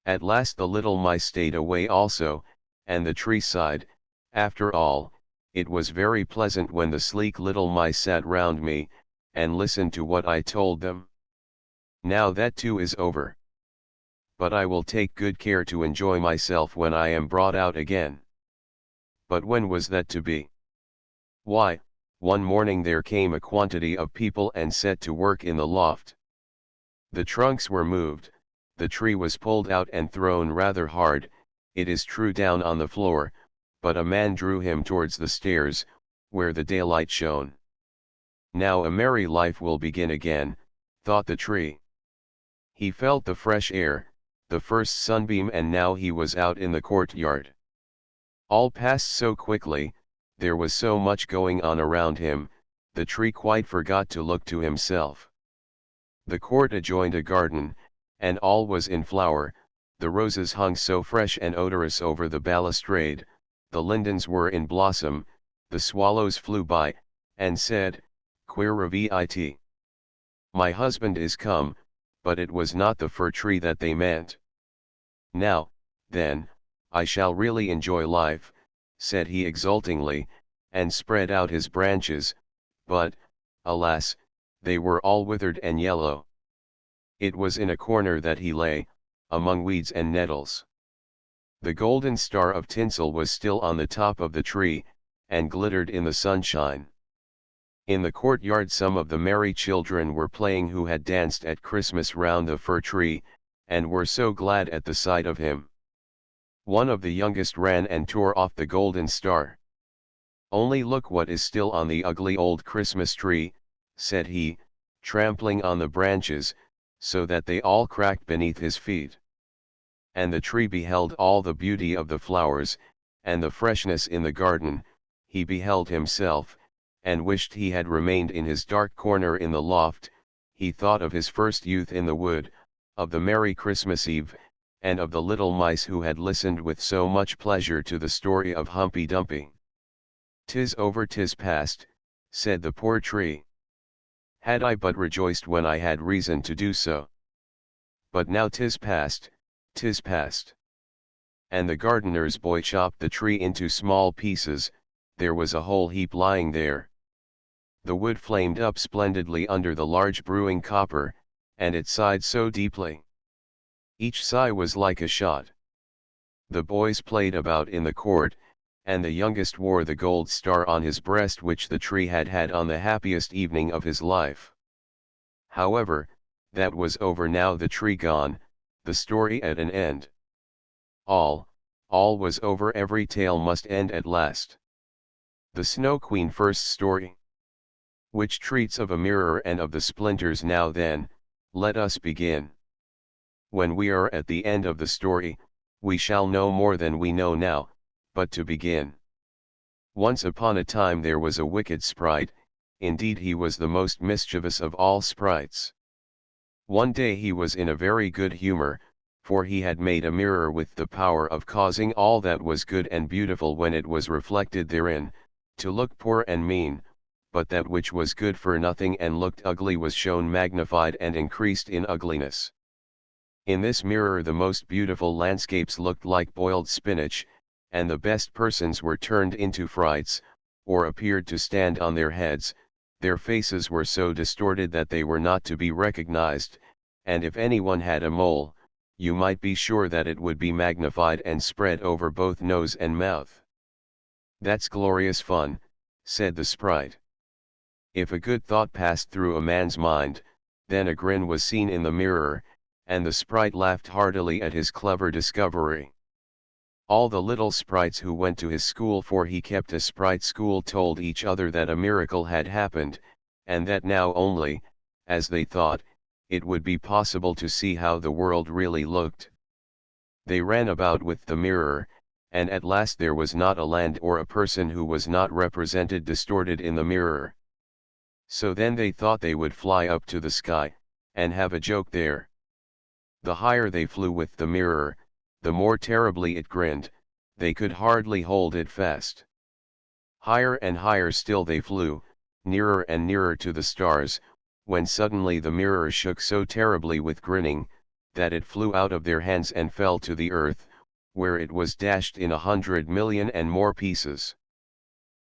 At last the little mice stayed away also, and the tree sighed, "After all, it was very pleasant when the sleek little mice sat round me, and listened to what I told them. Now that too is over. But I will take good care to enjoy myself when I am brought out again." But when was that to be? Why, one morning there came a quantity of people and set to work in the loft. The trunks were moved, the tree was pulled out and thrown rather hard, it is true, down on the floor, but a man drew him towards the stairs, where the daylight shone. "Now a merry life will begin again," thought the tree. He felt the fresh air, the first sunbeam, and now he was out in the courtyard. All passed so quickly, there was so much going on around him, the tree quite forgot to look to himself. The court adjoined a garden, and all was in flower, the roses hung so fresh and odorous over the balustrade, the lindens were in blossom, the swallows flew by, and said, "Quirravit. My husband is come," but it was not the fir tree that they meant. "Now, then, I shall really enjoy life," said he exultingly, and spread out his branches, but, alas, they were all withered and yellow. It was in a corner that he lay, among weeds and nettles. The golden star of tinsel was still on the top of the tree, and glittered in the sunshine. In the courtyard some of the merry children were playing who had danced at Christmas round the fir tree, and were so glad at the sight of him. One of the youngest ran and tore off the golden star. "Only look what is still on the ugly old Christmas tree," said he, trampling on the branches, so that they all cracked beneath his feet. And the tree beheld all the beauty of the flowers, and the freshness in the garden. He beheld himself, and wished he had remained in his dark corner in the loft. He thought of his first youth in the wood, of the merry Christmas Eve, and of the little mice who had listened with so much pleasure to the story of Humpy Dumpy. "'Tis over, 'tis past," said the poor tree. "Had I but rejoiced when I had reason to do so. But now 'tis past, 'tis past." And the gardener's boy chopped the tree into small pieces. There was a whole heap lying there. The wood flamed up splendidly under the large brewing copper, and it sighed so deeply. Each sigh was like a shot. The boys played about in the court, and the youngest wore the gold star on his breast which the tree had had on the happiest evening of his life. However, that was over now, the tree gone, the story at an end. All was over, every tale must end at last. The Snow Queen first story, which treats of a mirror and of the splinters. Now then, let us begin. When we are at the end of the story, we shall know more than we know now, but to begin. Once upon a time there was a wicked sprite. Indeed he was the most mischievous of all sprites. One day he was in a very good humor, for he had made a mirror with the power of causing all that was good and beautiful when it was reflected therein, to look poor and mean, but that which was good for nothing and looked ugly was shown magnified and increased in ugliness. In this mirror the most beautiful landscapes looked like boiled spinach, and the best persons were turned into frights, or appeared to stand on their heads. Their faces were so distorted that they were not to be recognized, and if anyone had a mole, you might be sure that it would be magnified and spread over both nose and mouth. "That's glorious fun," said the sprite. If a good thought passed through a man's mind, then a grin was seen in the mirror, and the sprite laughed heartily at his clever discovery. All the little sprites who went to his school, for he kept a sprite school, told each other that a miracle had happened, and that now only, as they thought, it would be possible to see how the world really looked. They ran about with the mirror, and at last there was not a land or a person who was not represented distorted in the mirror. So then they thought they would fly up to the sky, and have a joke there. The higher they flew with the mirror, the more terribly it grinned. They could hardly hold it fast. Higher and higher still they flew, nearer and nearer to the stars, when suddenly the mirror shook so terribly with grinning, that it flew out of their hands and fell to the earth, where it was dashed in 100,000,000 and more pieces.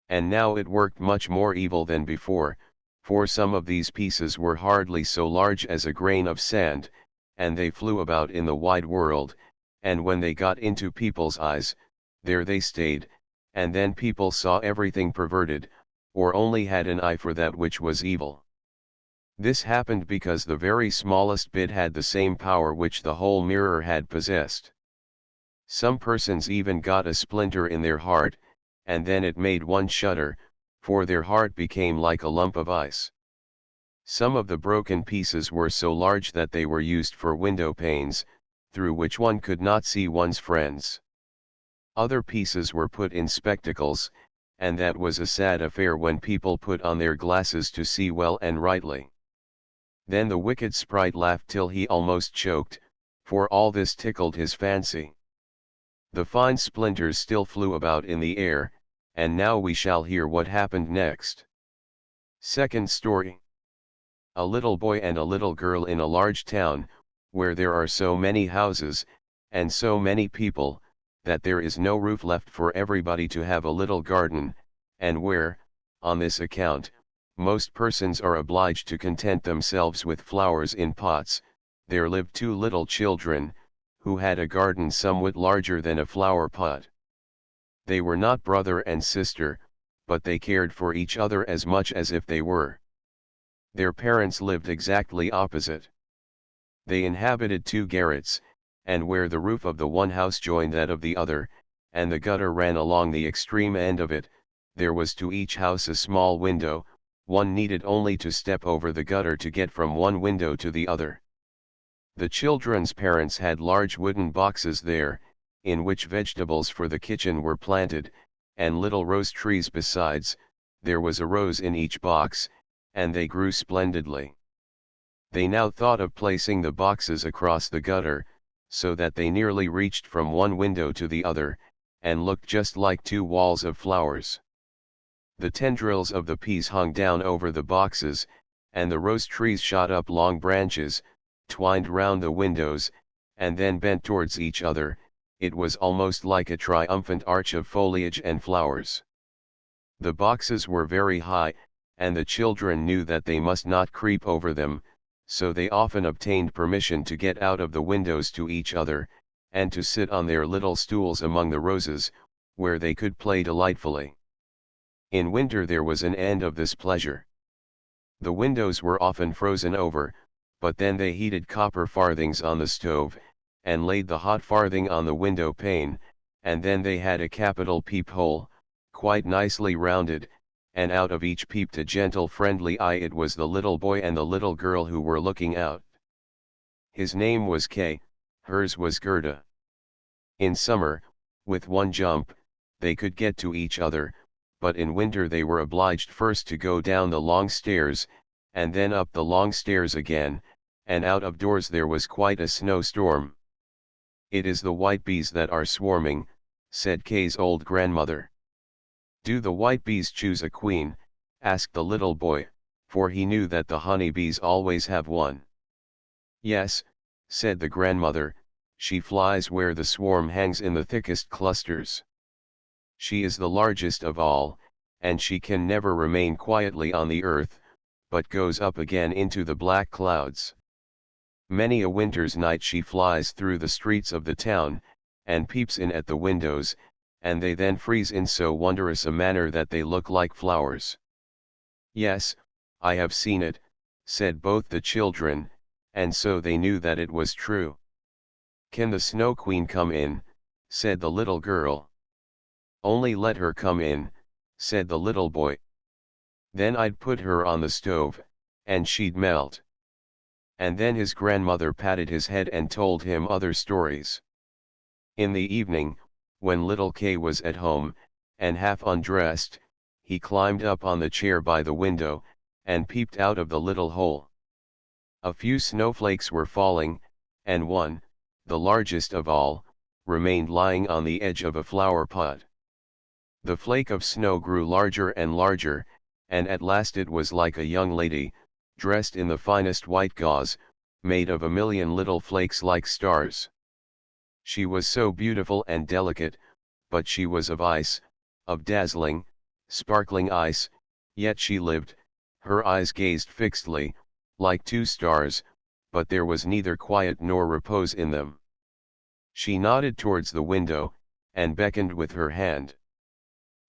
And now it worked much more evil than before, for some of these pieces were hardly so large as a grain of sand, and they flew about in the wide world, and when they got into people's eyes, there they stayed, and then people saw everything perverted, or only had an eye for that which was evil. This happened because the very smallest bit had the same power which the whole mirror had possessed. Some persons even got a splinter in their heart, and then it made one shudder, for their heart became like a lump of ice. Some of the broken pieces were so large that they were used for window panes, through which one could not see one's friends. Other pieces were put in spectacles, and that was a sad affair when people put on their glasses to see well and rightly. Then the wicked sprite laughed till he almost choked, for all this tickled his fancy. The fine splinters still flew about in the air, and now we shall hear what happened next. Second story. A little boy and a little girl in a large town, where there are so many houses, and so many people, that there is no roof left for everybody to have a little garden, and where, on this account, most persons are obliged to content themselves with flowers in pots. There lived two little children, who had a garden somewhat larger than a flower pot. They were not brother and sister, but they cared for each other as much as if they were. Their parents lived exactly opposite. They inhabited two garrets, and where the roof of the one house joined that of the other, and the gutter ran along the extreme end of it, there was to each house a small window. One needed only to step over the gutter to get from one window to the other. The children's parents had large wooden boxes there, in which vegetables for the kitchen were planted, and little rose trees besides. There was a rose in each box, and they grew splendidly. They now thought of placing the boxes across the gutter, so that they nearly reached from one window to the other, and looked just like two walls of flowers. The tendrils of the peas hung down over the boxes, and the rose trees shot up long branches, twined round the windows, and then bent towards each other. It was almost like a triumphant arch of foliage and flowers. The boxes were very high, and the children knew that they must not creep over them, so they often obtained permission to get out of the windows to each other, and to sit on their little stools among the roses, where they could play delightfully. In winter there was an end of this pleasure. The windows were often frozen over, but then they heated copper farthings on the stove, and laid the hot farthing on the window pane, and then they had a capital peep-hole, quite nicely rounded, and out of each peeped a gentle friendly eye. It was the little boy and the little girl who were looking out. His name was Kay, hers was Gerda. In summer, with one jump, they could get to each other, but in winter they were obliged first to go down the long stairs, and then up the long stairs again, and out of doors there was quite a snowstorm. "It is the white bees that are swarming," said Kay's old grandmother. "Do the white bees choose a queen?" asked the little boy, for he knew that the honey bees always have one. "Yes," said the grandmother, "she flies where the swarm hangs in the thickest clusters. She is the largest of all, and she can never remain quietly on the earth, but goes up again into the black clouds. Many a winter's night she flies through the streets of the town, and peeps in at the windows, and they then freeze in so wondrous a manner that they look like flowers." "Yes, I have seen it," said both the children, and so they knew that it was true. "Can the Snow Queen come in?" said the little girl. "Only let her come in," said the little boy. "Then I'd put her on the stove, and she'd melt." And then his grandmother patted his head and told him other stories. In the evening, when little Kay was at home, and half undressed, he climbed up on the chair by the window, and peeped out of the little hole. A few snowflakes were falling, and one, the largest of all, remained lying on the edge of a flower pot. The flake of snow grew larger and larger, and at last it was like a young lady, dressed in the finest white gauze, made of a million little flakes like stars. She was so beautiful and delicate, but she was of ice, of dazzling, sparkling ice, yet she lived. Her eyes gazed fixedly, like two stars, but there was neither quiet nor repose in them. She nodded towards the window, and beckoned with her hand.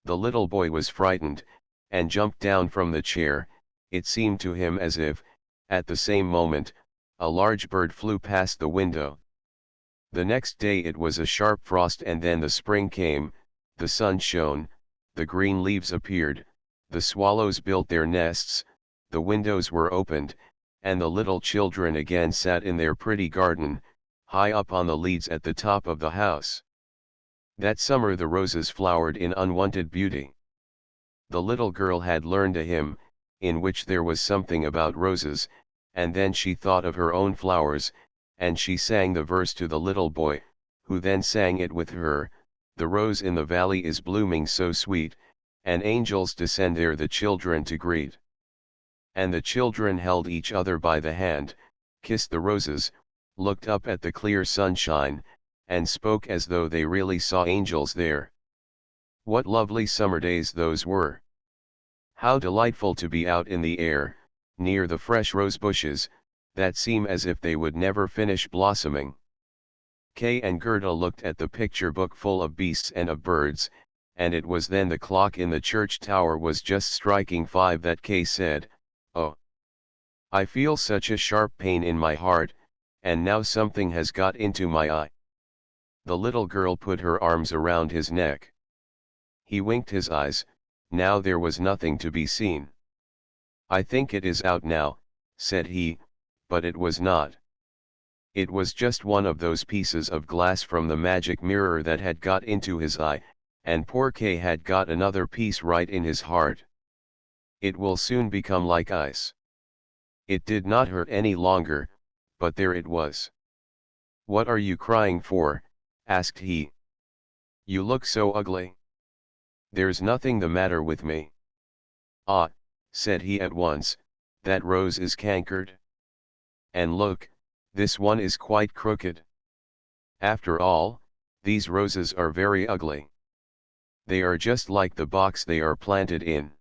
The little boy was frightened, and jumped down from the chair. It seemed to him as if, at the same moment, a large bird flew past the window. The next day it was a sharp frost, and then the spring came, the sun shone, the green leaves appeared, the swallows built their nests, the windows were opened, and the little children again sat in their pretty garden, high up on the leads at the top of the house. That summer the roses flowered in unwonted beauty. The little girl had learned a hymn, in which there was something about roses, and then she thought of her own flowers, and she sang the verse to the little boy, who then sang it with her. "The rose in the valley is blooming so sweet, and angels descend there the children to greet." And the children held each other by the hand, kissed the roses, looked up at the clear sunshine, and spoke as though they really saw angels there. What lovely summer days those were! How delightful to be out in the air, near the fresh rose bushes, that seem as if they would never finish blossoming. Kay and Gerda looked at the picture book full of beasts and of birds, and it was then the clock in the church tower was just striking 5 that Kay said, "Oh, I feel such a sharp pain in my heart, and now something has got into my eye." The little girl put her arms around his neck. He winked his eyes, now there was nothing to be seen. "I think it is out now," said he, but it was not. It was just one of those pieces of glass from the magic mirror that had got into his eye, and poor Kay had got another piece right in his heart. "It will soon become like ice." It did not hurt any longer, but there it was. "What are you crying for?" asked he. "You look so ugly." "There's nothing the matter with me." "Ah," said he at once, "that rose is cankered. And look, this one is quite crooked. After all, these roses are very ugly. They are just like the box they are planted in."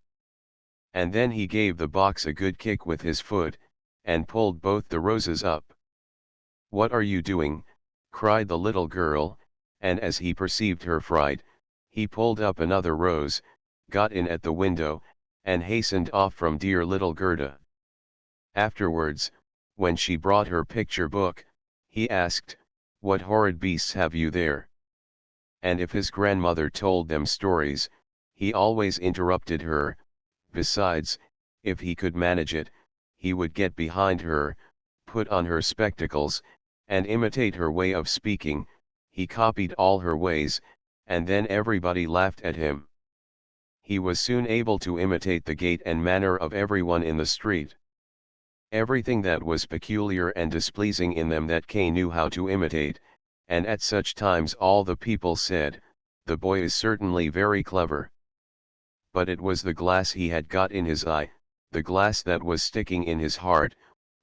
And then he gave the box a good kick with his foot, and pulled both the roses up. "What are you doing?" cried the little girl, and as he perceived her fright, he pulled up another rose, got in at the window, and hastened off from dear little Gerda. Afterwards, when she brought her picture book, he asked, "What horrid beasts have you there?" And if his grandmother told them stories, he always interrupted her. Besides, if he could manage it, he would get behind her, put on her spectacles, and imitate her way of speaking. He copied all her ways, and then everybody laughed at him. He was soon able to imitate the gait and manner of everyone in the street. Everything that was peculiar and displeasing in them that Kay knew how to imitate, and at such times all the people said, "The boy is certainly very clever." But it was the glass he had got in his eye, the glass that was sticking in his heart,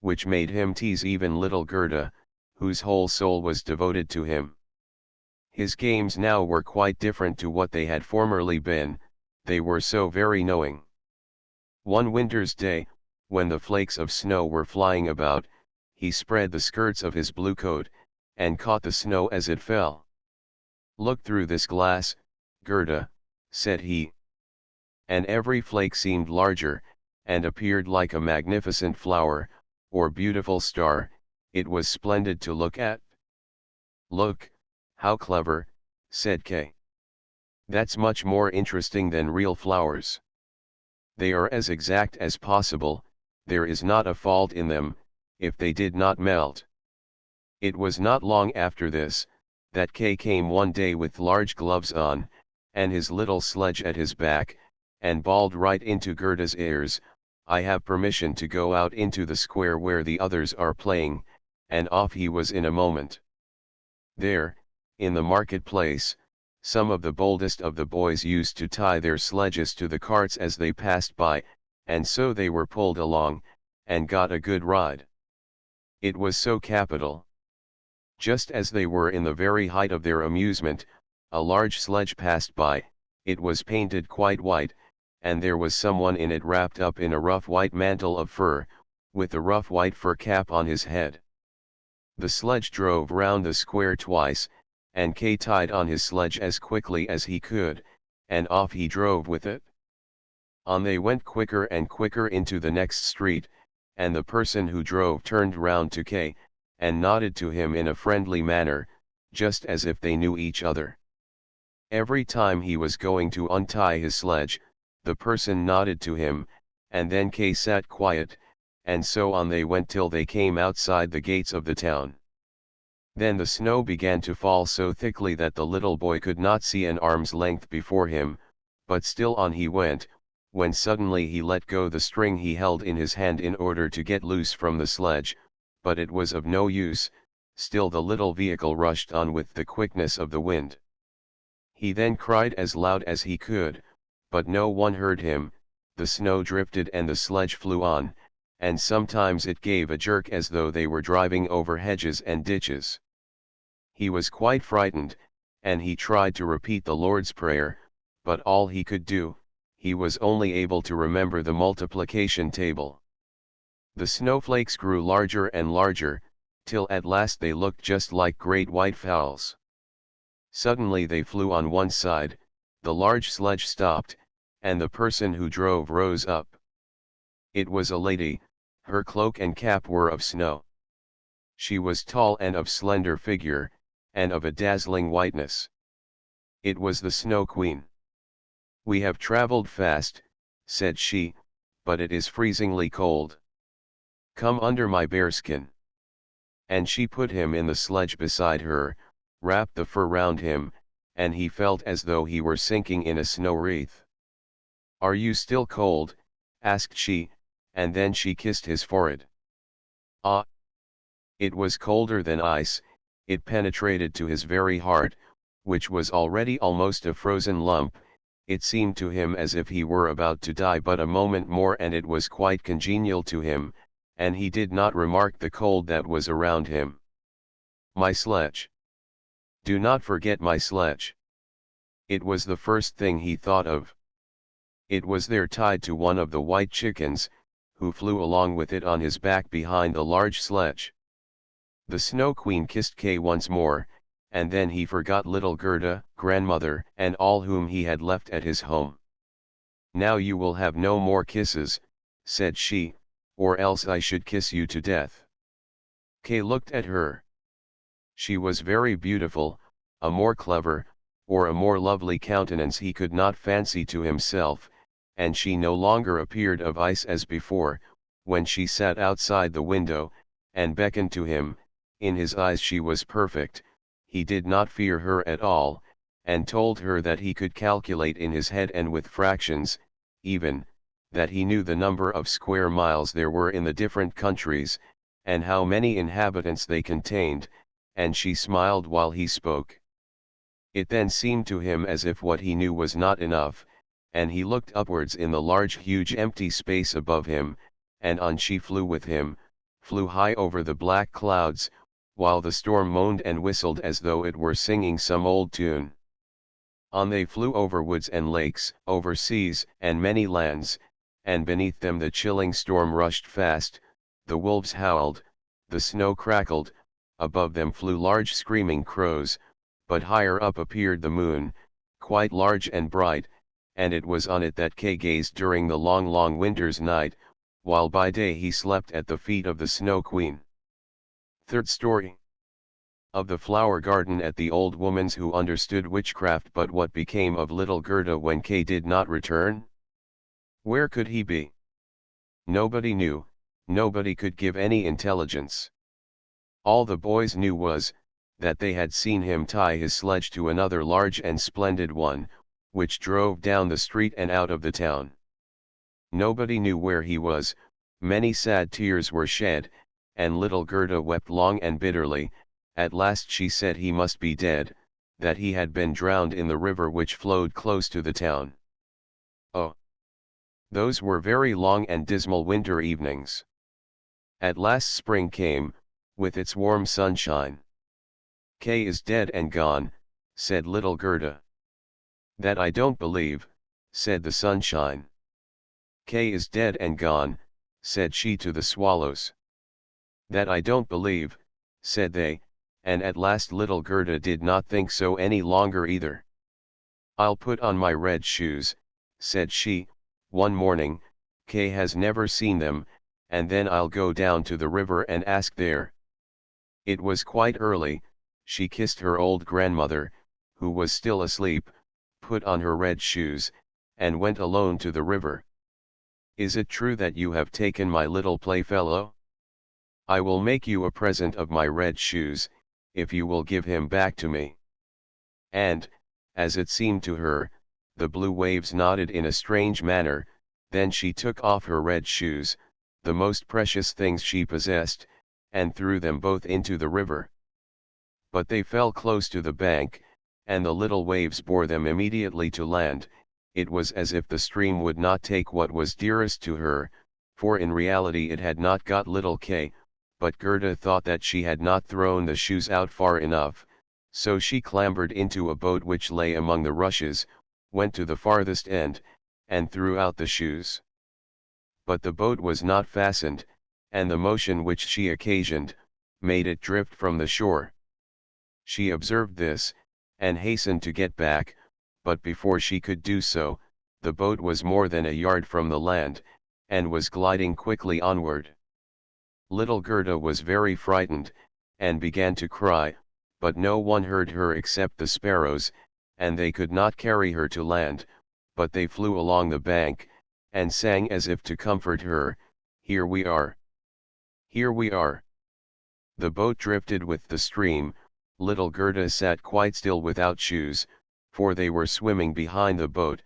which made him tease even little Gerda, whose whole soul was devoted to him. His games now were quite different to what they had formerly been, they were so very knowing. One winter's day, when the flakes of snow were flying about, he spread the skirts of his blue coat, and caught the snow as it fell. "Look through this glass, Gerda," said he. And every flake seemed larger, and appeared like a magnificent flower, or beautiful star. It was splendid to look at. "Look, how clever," said Kay. "That's much more interesting than real flowers. They are as exact as possible, there is not a fault in them, if they did not melt." It was not long after this, that Kay came one day with large gloves on, and his little sledge at his back, and bawled right into Gerda's ears, "I have permission to go out into the square where the others are playing," and off he was in a moment. There, in the market-place, some of the boldest of the boys used to tie their sledges to the carts as they passed by, and so they were pulled along, and got a good ride. It was so capital. Just as they were in the very height of their amusement, a large sledge passed by. It was painted quite white, and there was someone in it wrapped up in a rough white mantle of fur, with a rough white fur cap on his head. The sledge drove round the square twice, and Kay tied on his sledge as quickly as he could, and off he drove with it. On they went quicker and quicker into the next street, and the person who drove turned round to Kay, and nodded to him in a friendly manner, just as if they knew each other. Every time he was going to untie his sledge, the person nodded to him, and then Kay sat quiet, and so on they went till they came outside the gates of the town. Then the snow began to fall so thickly that the little boy could not see an arm's length before him, but still on he went, when suddenly he let go the string he held in his hand in order to get loose from the sledge, but it was of no use, still the little vehicle rushed on with the quickness of the wind. He then cried as loud as he could, but no one heard him. The snow drifted and the sledge flew on, and sometimes it gave a jerk as though they were driving over hedges and ditches. He was quite frightened, and he tried to repeat the Lord's Prayer, but all he could do, he was only able to remember the multiplication table. The snowflakes grew larger and larger, till at last they looked just like great white fowls. Suddenly they flew on one side, The large sledge stopped, and the person who drove rose up. It was a lady, her cloak and cap were of snow. She was tall and of slender figure, and of a dazzling whiteness. It was the Snow Queen. "We have traveled fast," said she, "but it is freezingly cold. Come under my bearskin." And she put him in the sledge beside her, wrapped the fur round him, and he felt as though he were sinking in a snow wreath. "Are you still cold?" asked she, and then she kissed his forehead. Ah! It was colder than ice, it penetrated to his very heart, which was already almost a frozen lump. It seemed to him as if he were about to die but a moment more, and it was quite congenial to him, and he did not remark the cold that was around him. "My sledge. Do not forget my sledge." It was the first thing he thought of. It was there tied to one of the white chickens, who flew along with it on his back behind the large sledge. The Snow Queen kissed Kay once more, and then he forgot little Gerda, grandmother, and all whom he had left at his home. "Now you will have no more kisses," said she, "or else I should kiss you to death." Kay looked at her. She was very beautiful, a more clever, or a more lovely countenance he could not fancy to himself, and she no longer appeared of ice as before, when she sat outside the window, and beckoned to him. In his eyes she was perfect, he did not fear her at all, and told her that he could calculate in his head and with fractions, even, that he knew the number of square miles there were in the different countries, and how many inhabitants they contained, and she smiled while he spoke. It then seemed to him as if what he knew was not enough, and he looked upwards in the large huge empty space above him, and on she flew with him, flew high over the black clouds, while the storm moaned and whistled as though it were singing some old tune. On they flew over woods and lakes, over seas and many lands, and beneath them the chilling storm rushed fast, the wolves howled, the snow crackled, above them flew large screaming crows, but higher up appeared the moon, quite large and bright, and it was on it that Kay gazed during the long winter's night, while by day he slept at the feet of the Snow Queen. Third story. Of the flower garden at the old woman's who understood witchcraft. But what became of little Gerda when Kay did not return? Where could he be? Nobody knew, nobody could give any intelligence. All the boys knew was, that they had seen him tie his sledge to another large and splendid one, which drove down the street and out of the town. Nobody knew where he was, many sad tears were shed, and little Gerda wept long and bitterly. At last she said he must be dead, that he had been drowned in the river which flowed close to the town. Oh! Those were very long and dismal winter evenings. At last spring came, with its warm sunshine. "Kay is dead and gone," said little Gerda. "That I don't believe," said the sunshine. "Kay is dead and gone," said she to the swallows. "That I don't believe," said they, and at last little Gerda did not think so any longer either. "I'll put on my red shoes," said she, one morning, "Kay has never seen them, and then I'll go down to the river and ask there." It was quite early, she kissed her old grandmother, who was still asleep, put on her red shoes, and went alone to the river. "Is it true that you have taken my little playfellow? I will make you a present of my red shoes, if you will give him back to me." And, as it seemed to her, the blue waves nodded in a strange manner. Then she took off her red shoes, the most precious things she possessed, and threw them both into the river. But they fell close to the bank, and the little waves bore them immediately to land. It was as if the stream would not take what was dearest to her, for in reality it had not got little Kay, but Gerda thought that she had not thrown the shoes out far enough, so she clambered into a boat which lay among the rushes, went to the farthest end, and threw out the shoes. But the boat was not fastened, and the motion which she occasioned, made it drift from the shore. She observed this, and hastened to get back, but before she could do so, the boat was more than a yard from the land, and was gliding quickly onward. Little Gerda was very frightened, and began to cry, but no one heard her except the sparrows, and they could not carry her to land, but they flew along the bank, and sang as if to comfort her, "Here we are! Here we are!" The boat drifted with the stream. Little Gerda sat quite still without shoes, for they were swimming behind the boat,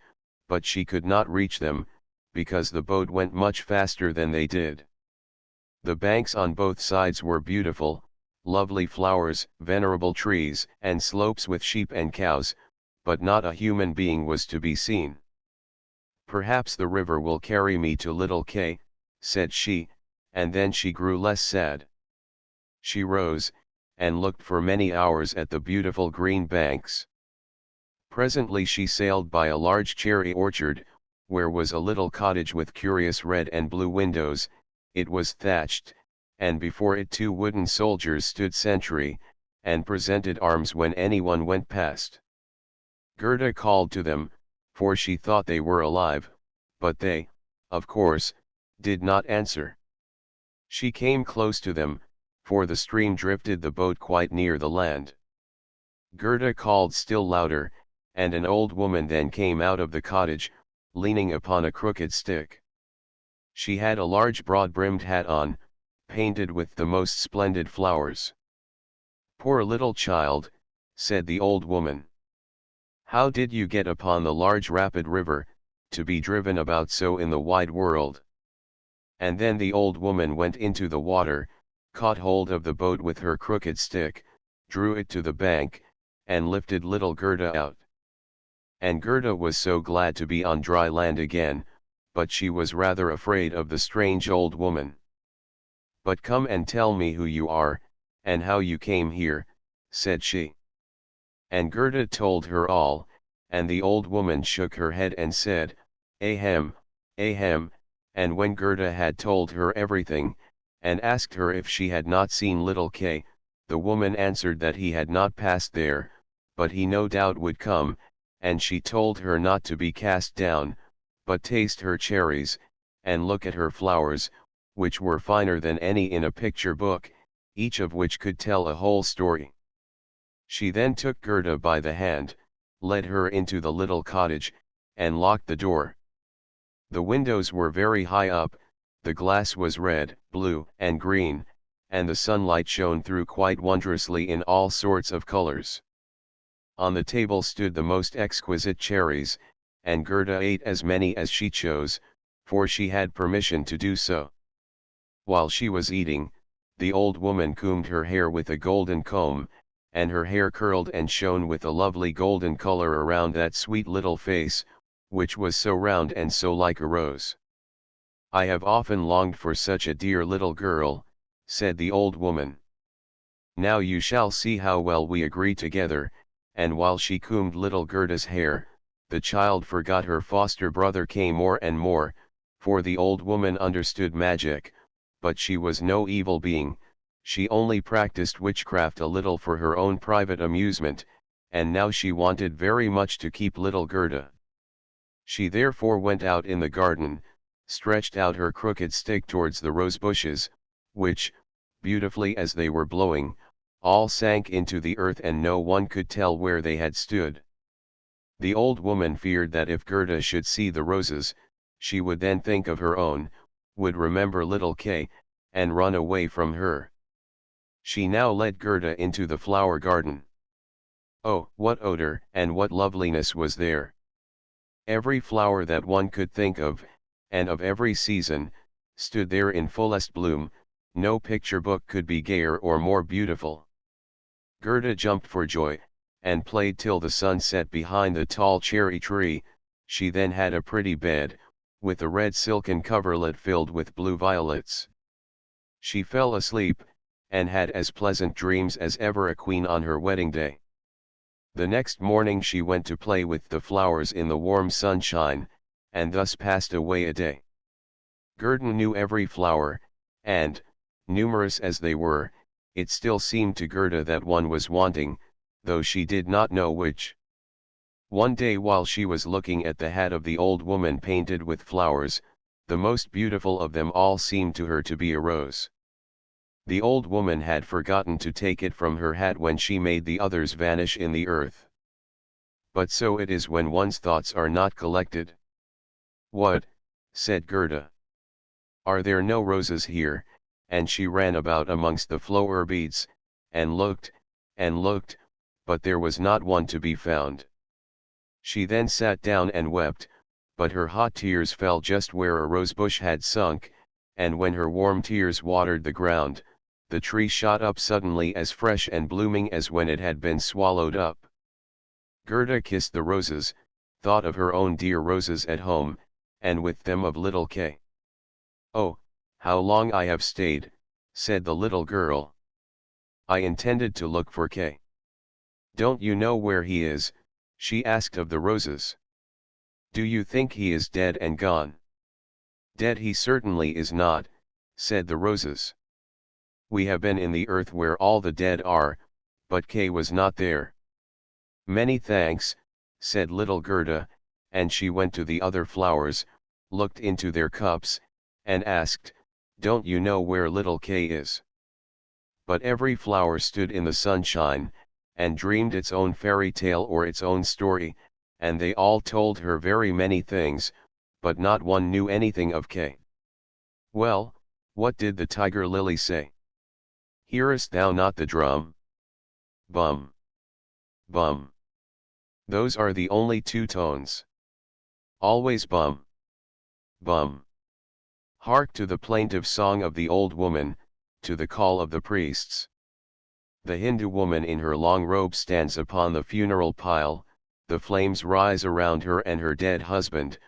but she could not reach them, because the boat went much faster than they did. The banks on both sides were beautiful, lovely flowers, venerable trees, and slopes with sheep and cows, but not a human being was to be seen. "Perhaps the river will carry me to little Kay," said she, and then she grew less sad. She rose, and looked for many hours at the beautiful green banks. Presently she sailed by a large cherry orchard, where was a little cottage with curious red and blue windows. It was thatched, and before it 2 wooden soldiers stood sentry, and presented arms when anyone went past. Gerda called to them, for she thought they were alive, but they, of course, did not answer. She came close to them, for the stream drifted the boat quite near the land. Gerda called still louder, and an old woman then came out of the cottage, leaning upon a crooked stick. She had a large broad-brimmed hat on, painted with the most splendid flowers. "Poor little child," said the old woman. "How did you get upon the large rapid river, to be driven about so in the wide world?" And then the old woman went into the water, caught hold of the boat with her crooked stick, drew it to the bank, and lifted little Gerda out. And Gerda was so glad to be on dry land again, but she was rather afraid of the strange old woman. "But come and tell me who you are, and how you came here," said she. And Gerda told her all, and the old woman shook her head and said, "Ahem, ahem," and when Gerda had told her everything, and asked her if she had not seen little Kay, the woman answered that he had not passed there, but he no doubt would come, and she told her not to be cast down, but taste her cherries, and look at her flowers, which were finer than any in a picture book, each of which could tell a whole story. She then took Gerda by the hand, led her into the little cottage, and locked the door. The windows were very high up, the glass was red, blue, and green, and the sunlight shone through quite wondrously in all sorts of colors. On the table stood the most exquisite cherries, and Gerda ate as many as she chose, for she had permission to do so. While she was eating, the old woman combed her hair with a golden comb, and her hair curled and shone with a lovely golden color around that sweet little face, which was so round and so like a rose. "I have often longed for such a dear little girl," said the old woman. "Now you shall see how well we agree together," and while she combed little Gerda's hair, the child forgot her foster brother Kay more and more, for the old woman understood magic, but she was no evil being, she only practiced witchcraft a little for her own private amusement, and now she wanted very much to keep little Gerda. She therefore went out in the garden, stretched out her crooked stick towards the rose bushes, which, beautifully as they were blowing, all sank into the earth and no one could tell where they had stood. The old woman feared that if Gerda should see the roses, she would then think of her own, would remember little Kay, and run away from her. She now led Gerda into the flower garden. Oh, what odor and what loveliness was there! Every flower that one could think of, and of every season, stood there in fullest bloom. No picture book could be gayer or more beautiful. Gerda jumped for joy, and played till the sun set behind the tall cherry tree. She then had a pretty bed, with a red silken coverlet filled with blue violets. She fell asleep, and had as pleasant dreams as ever a queen on her wedding day. The next morning she went to play with the flowers in the warm sunshine, and thus passed away a day. Gerda knew every flower, and, numerous as they were, it still seemed to Gerda that one was wanting, though she did not know which. One day while she was looking at the hat of the old woman painted with flowers, the most beautiful of them all seemed to her to be a rose. The old woman had forgotten to take it from her hat when she made the others vanish in the earth. But so it is when one's thoughts are not collected. "What?" said Gerda. "Are there no roses here?" And she ran about amongst the flower beads, and looked, but there was not one to be found. She then sat down and wept, but her hot tears fell just where a rosebush had sunk, and when her warm tears watered the ground, the tree shot up suddenly as fresh and blooming as when it had been swallowed up. Gerda kissed the roses, thought of her own dear roses at home, and with them of little Kay. "Oh, how long I have stayed," said the little girl. "I intended to look for Kay." "Don't you know where he is?" she asked of the roses. "Do you think he is dead and gone?" "Dead he certainly is not," said the roses. "We have been in the earth where all the dead are, but Kay was not there." "Many thanks," said little Gerda, and she went to the other flowers, looked into their cups, and asked, "Don't you know where little Kay is?" But every flower stood in the sunshine, and dreamed its own fairy tale or its own story, and they all told her very many things, but not one knew anything of Kay. "Well, what did the tiger lily say? Hearest thou not the drum? Bum! Bum! Those are the only two tones. Always bum! Bum! Hark to the plaintive song of the old woman, to the call of the priests. The Hindu woman in her long robe stands upon the funeral pile, the flames rise around her and her dead husband,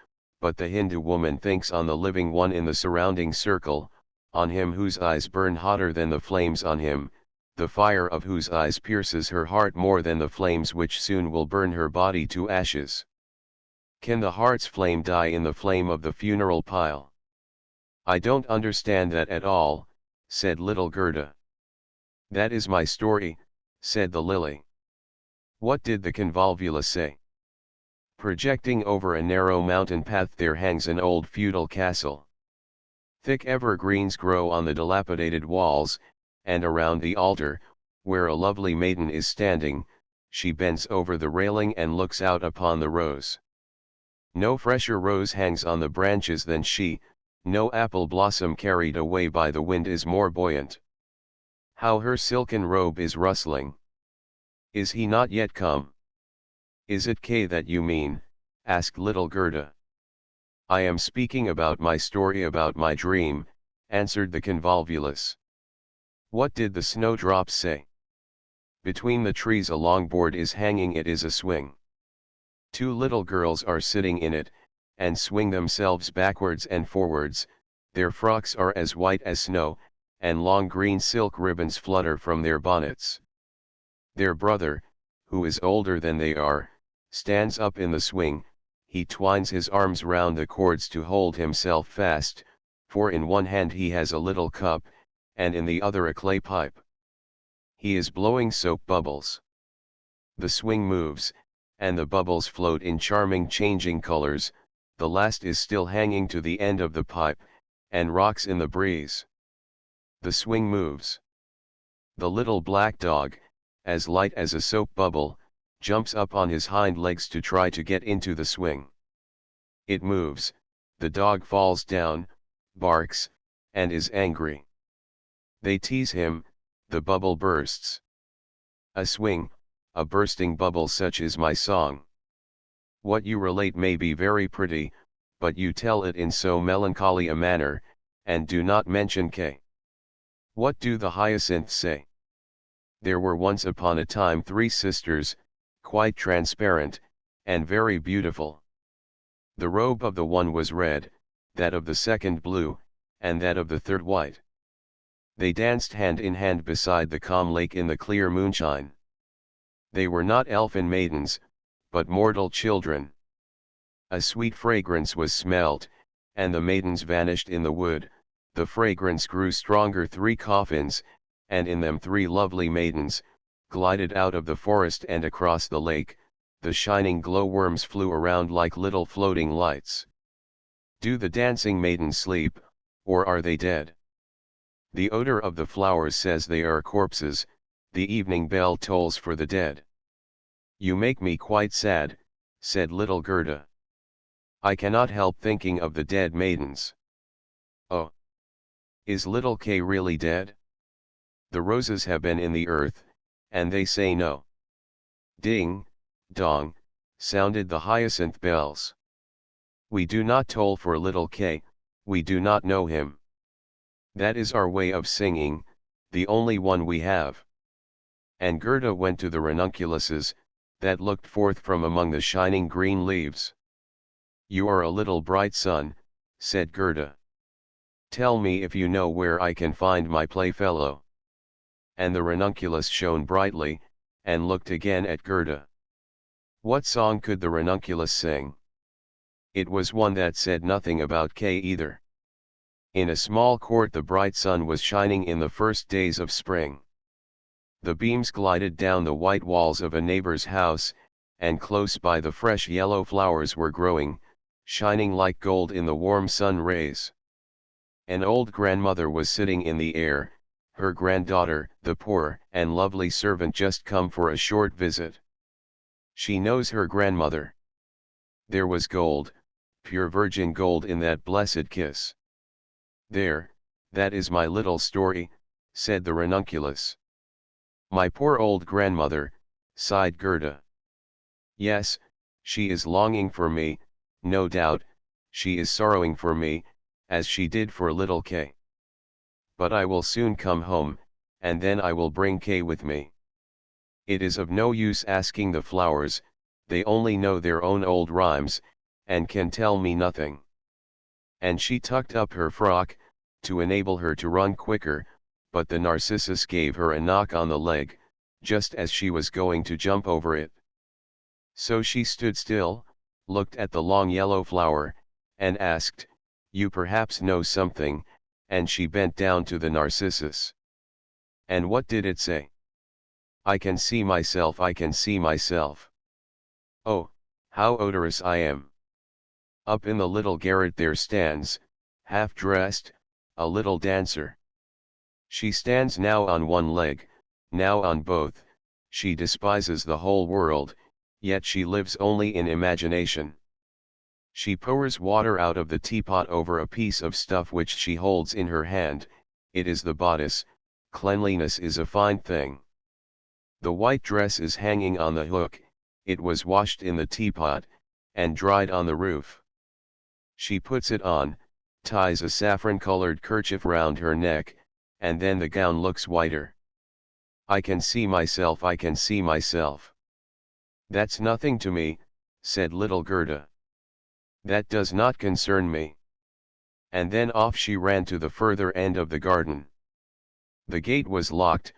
but the Hindu woman thinks on the living one in the surrounding circle, on him whose eyes burn hotter than the flames on him, the fire of whose eyes pierces her heart more than the flames which soon will burn her body to ashes. Can the heart's flame die in the flame of the funeral pile? I don't understand that at all," said little Gerda. "That is my story," said the lily. "What did the convolvulus say?" "Projecting over a narrow mountain path there hangs an old feudal castle. Thick evergreens grow on the dilapidated walls, and around the altar, where a lovely maiden is standing, she bends over the railing and looks out upon the rose. No fresher rose hangs on the branches than she, no apple blossom carried away by the wind is more buoyant. How her silken robe is rustling! Is he not yet come?" "Is it Kay that you mean?" asked little Gerda. "I am speaking about my story about my dream," answered the convolvulus. "What did the snowdrops say?" "Between the trees a long board is hanging, it is a swing. Two little girls are sitting in it, and swing themselves backwards and forwards, their frocks are as white as snow, and long green silk ribbons flutter from their bonnets. Their brother, who is older than they are, stands up in the swing, he twines his arms round the cords to hold himself fast, for in one hand he has a little cup, and in the other a clay pipe. He is blowing soap bubbles. The swing moves, and the bubbles float in charming changing colors, the last is still hanging to the end of the pipe, and rocks in the breeze. The swing moves. The little black dog, as light as a soap bubble, jumps up on his hind legs to try to get into the swing. It moves, the dog falls down, barks, and is angry. They tease him, the bubble bursts. A swing, a bursting bubble, such is my song. What you relate may be very pretty, but you tell it in so melancholy a manner, and do not mention Kay. What do the hyacinths say? There were once upon a time 3 sisters, quite transparent, and very beautiful. The robe of the one was red, that of the second blue, and that of the third white. They danced hand in hand beside the calm lake in the clear moonshine. They were not elfin maidens, but mortal children. A sweet fragrance was smelt, and the maidens vanished in the wood. The fragrance grew stronger. 3 coffins, and in them 3 lovely maidens, glided out of the forest and across the lake. the shining glowworms flew around like little floating lights. Do the dancing maidens sleep, or are they dead? The odor of the flowers says they are corpses, the evening bell tolls for the dead. You make me quite sad, said little Gerda. I cannot help thinking of the dead maidens. Oh! Is little Kay really dead? The roses have been in the earth, and they say no. Ding, dong, sounded the hyacinth bells. We do not toll for little Kay, we do not know him. That is our way of singing, the only one we have. And Gerda went to the ranunculuses, that looked forth from among the shining green leaves. You are a little bright sun, said Gerda. Tell me if you know where I can find my playfellow. And the ranunculus shone brightly, and looked again at Gerda. What song could the ranunculus sing? It was one that said nothing about Kay either. In a small court the bright sun was shining in the first days of spring. The beams glided down the white walls of a neighbor's house, and close by the fresh yellow flowers were growing, shining like gold in the warm sun rays. An old grandmother was sitting in the air, her granddaughter, the poor and lovely servant, just come for a short visit. She knows her grandmother. There was gold, pure virgin gold in that blessed kiss. There, that is my little story, said the ranunculus. My poor old grandmother, sighed Gerda. Yes, she is longing for me, no doubt, she is sorrowing for me, as she did for little Kay. But I will soon come home, and then I will bring Kay with me. It is of no use asking the flowers, they only know their own old rhymes, and can tell me nothing. And she tucked up her frock, to enable her to run quicker, but the narcissus gave her a knock on the leg, just as she was going to jump over it. So she stood still, looked at the long yellow flower, and asked, You perhaps know something, and she bent down to the narcissus. And what did it say? I can see myself, I can see myself. Oh, how odorous I am. Up in the little garret there stands, half dressed, a little dancer. She stands now on one leg, now on both, she despises the whole world, yet she lives only in imagination. She pours water out of the teapot over a piece of stuff which she holds in her hand, it is the bodice, cleanliness is a fine thing. The white dress is hanging on the hook, it was washed in the teapot, and dried on the roof. She puts it on, ties a saffron-colored kerchief round her neck, and then the gown looks whiter. I can see myself, I can see myself. That's nothing to me, said little Gerda. That does not concern me. And then off she ran to the further end of the garden. The gate was locked,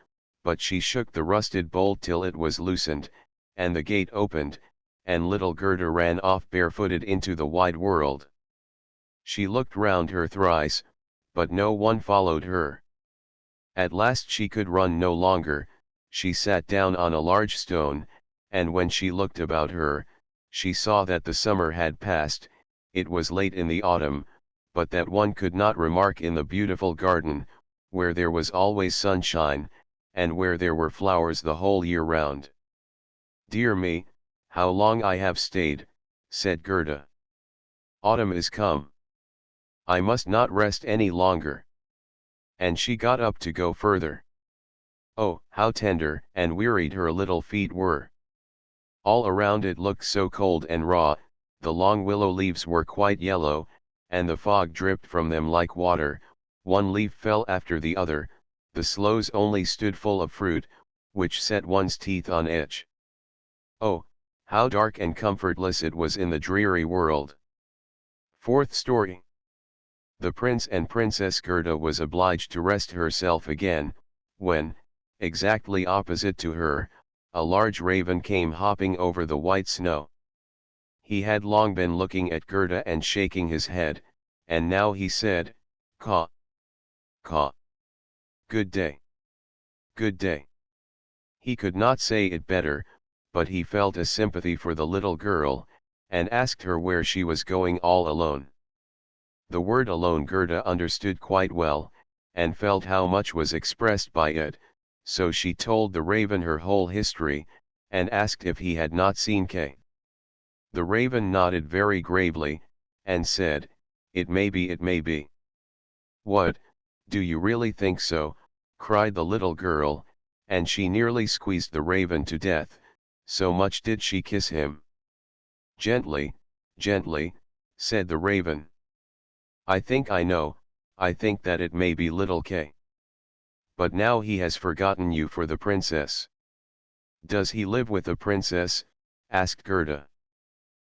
but she shook the rusted bolt till it was loosened, and the gate opened, and little Gerda ran off barefooted into the wide world. She looked round her thrice, but no one followed her. At last she could run no longer, she sat down on a large stone, and when she looked about her, she saw that the summer had passed, it was late in the autumn, but that one could not remark in the beautiful garden, where there was always sunshine, and where there were flowers the whole year round. Dear me, how long I have stayed, said Gerda. Autumn is come. I must not rest any longer. And she got up to go further. Oh, how tender and wearied her little feet were. All around it looked so cold and raw, the long willow leaves were quite yellow, and the fog dripped from them like water, one leaf fell after the other, the sloes only stood full of fruit, which set one's teeth on edge. Oh, how dark and comfortless it was in the dreary world. Fourth story. The Prince and Princess Gerda was obliged to rest herself again, when, exactly opposite to her, a large raven came hopping over the white snow. He had long been looking at Gerda and shaking his head, and now he said, Caw! Caw! Good day! Good day! He could not say it better, but he felt a sympathy for the little girl, and asked her where she was going all alone. The word alone Gerda understood quite well, and felt how much was expressed by it, so she told the raven her whole history, and asked if he had not seen Kay. The raven nodded very gravely, and said, "It may be, it may be." "What, do you really think so?" cried the little girl, and she nearly squeezed the raven to death, so much did she kiss him. "Gently, gently," said the raven. "I think I know, I think that it may be little Kay. But now he has forgotten you for the princess." "Does he live with the princess?" asked Gerda.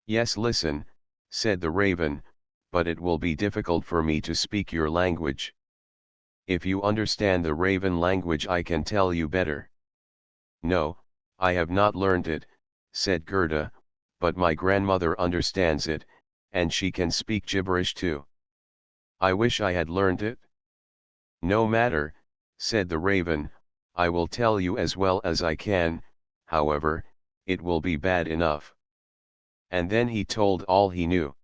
"Yes, listen," said the raven, "but it will be difficult for me to speak your language. If you understand the raven language I can tell you better." "No, I have not learned it," said Gerda, "but my grandmother understands it, and she can speak gibberish too." "I wish I had learned it." "No matter," said the raven, "I will tell you as well as I can, however, it will be bad enough." And then he told all he knew.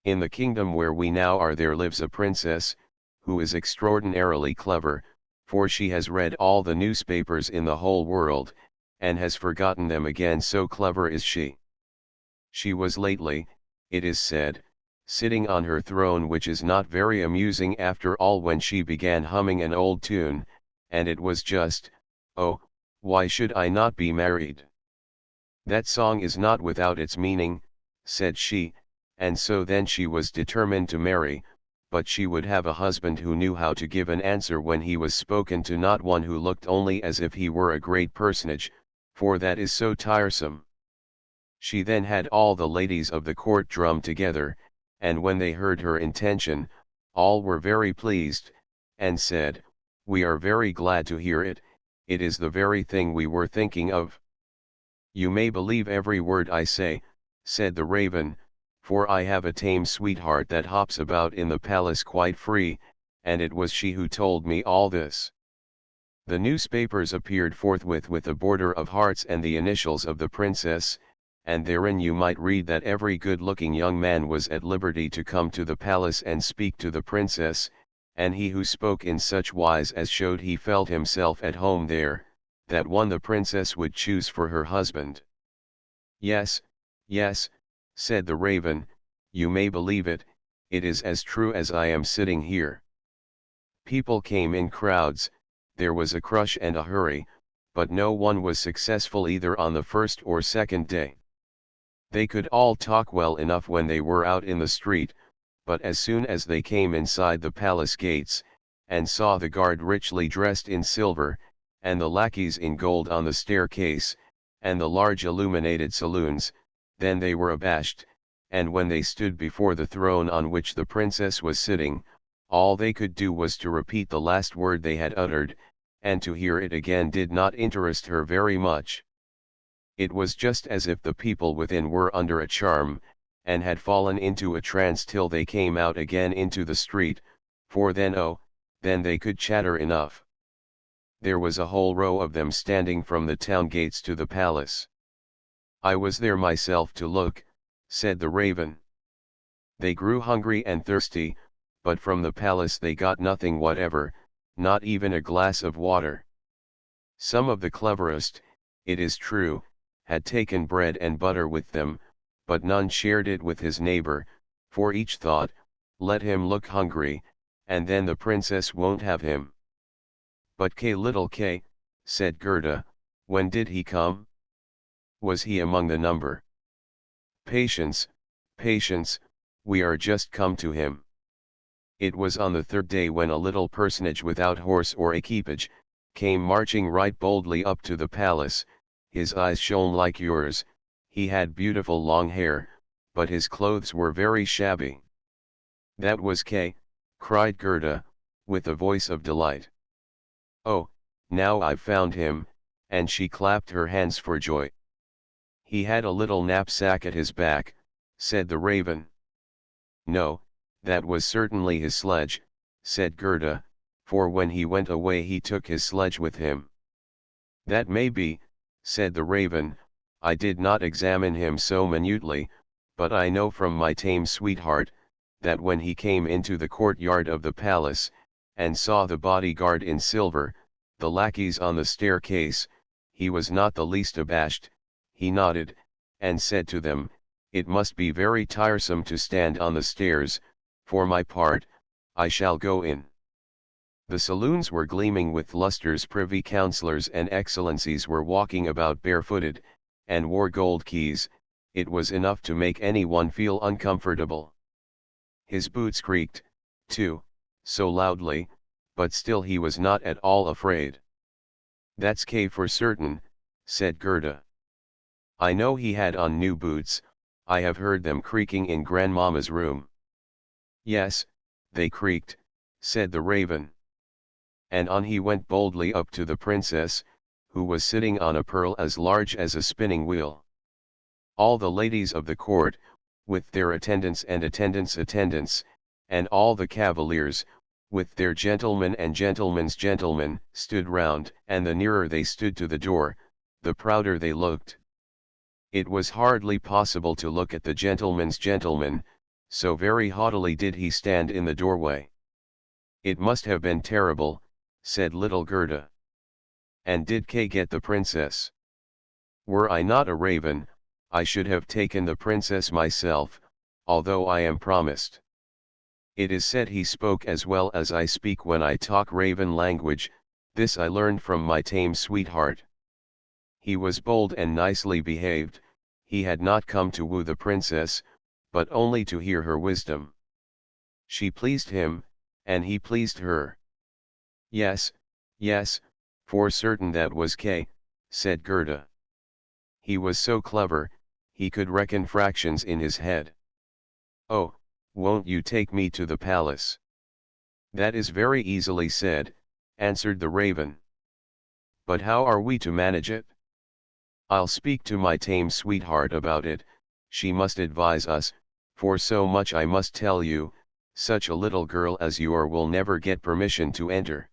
"In the kingdom where we now are there lives a princess, who is extraordinarily clever, for she has read all the newspapers in the whole world, and has forgotten them again, so clever is she. She was lately, it is said, sitting on her throne, which is not very amusing after all, when she began humming an old tune, and it was just, 'Oh, why should I not be married?' That song is not without its meaning," said she, and so then she was determined to marry, but she would have a husband who knew how to give an answer when he was spoken to, not one who looked only as if he were a great personage, for that is so tiresome. She then had all the ladies of the court drum together, and when they heard her intention, all were very pleased, and said, "We are very glad to hear it, it is the very thing we were thinking of." "You may believe every word I say," said the raven, "for I have a tame sweetheart that hops about in the palace quite free, and it was she who told me all this." The newspapers appeared forthwith with a border of hearts and the initials of the princess, and therein you might read that every good-looking young man was at liberty to come to the palace and speak to the princess, and he who spoke in such wise as showed he felt himself at home there, that one the princess would choose for her husband. "Yes, yes," said the raven, "you may believe it, it is as true as I am sitting here." People came in crowds, there was a crush and a hurry, but no one was successful either on the first or second day. They could all talk well enough when they were out in the street, but as soon as they came inside the palace gates, and saw the guard richly dressed in silver, and the lackeys in gold on the staircase, and the large illuminated saloons, then they were abashed, and when they stood before the throne on which the princess was sitting, all they could do was to repeat the last word they had uttered, and to hear it again did not interest her very much. It was just as if the people within were under a charm, and had fallen into a trance till they came out again into the street, for then then they could chatter enough. There was a whole row of them standing from the town gates to the palace. "I was there myself to look," said the raven. "They grew hungry and thirsty, but from the palace they got nothing whatever, not even a glass of water. Some of the cleverest, it is true, had taken bread and butter with them, but none shared it with his neighbor, for each thought, 'Let him look hungry, and then the princess won't have him.'" "But little Kay," said Gerda, "when did he come? Was he among the number?" "Patience, patience, we are just come to him. It was on the third day, when a little personage without horse or equipage, came marching right boldly up to the palace. His eyes shone like yours, he had beautiful long hair, but his clothes were very shabby." "That was Kay," cried Gerda, with a voice of delight. "Oh, now I've found him," and she clapped her hands for joy. "He had a little knapsack at his back," said the raven. "No, that was certainly his sledge," said Gerda, "for when he went away he took his sledge with him." "That may be," said the raven, I did not examine him so minutely, but I know from my tame sweetheart, that when he came into the courtyard of the palace, and saw the bodyguard in silver, the lackeys on the staircase, he was not the least abashed. He nodded, and said to them, "It must be very tiresome to stand on the stairs. For my part, I shall go in." The saloons were gleaming with lustres. Privy councillors and excellencies were walking about barefooted, and wore gold keys. It was enough to make anyone feel uncomfortable. His boots creaked, too, so loudly, but still he was not at all afraid. "That's Kay for certain," said Gerda. "I know he had on new boots. I have heard them creaking in grandmamma's room." "Yes, they creaked," said the raven. And on he went boldly up to the princess, who was sitting on a pearl as large as a spinning wheel. All the ladies of the court, with their attendants and attendants, and all the cavaliers, with their gentlemen and gentlemen's gentlemen, stood round, and the nearer they stood to the door, the prouder they looked. It was hardly possible to look at the gentleman's gentleman, so very haughtily did he stand in the doorway. "It must have been terrible," said little Gerda. "And did Kay get the princess?" "Were I not a raven, I should have taken the princess myself, although I am promised." It is said he spoke as well as I speak when I talk raven language. This I learned from my tame sweetheart. He was bold and nicely behaved. He had not come to woo the princess, but only to hear her wisdom. She pleased him, and he pleased her. "Yes, yes, for certain that was Kay," said Gerda. "He was so clever, he could reckon fractions in his head." "Oh, won't you take me to the palace?" "That is very easily said," answered the raven. "But how are we to manage it?" "I'll speak to my tame sweetheart about it. She must advise us, for so much I must tell you, such a little girl as you are will never get permission to enter."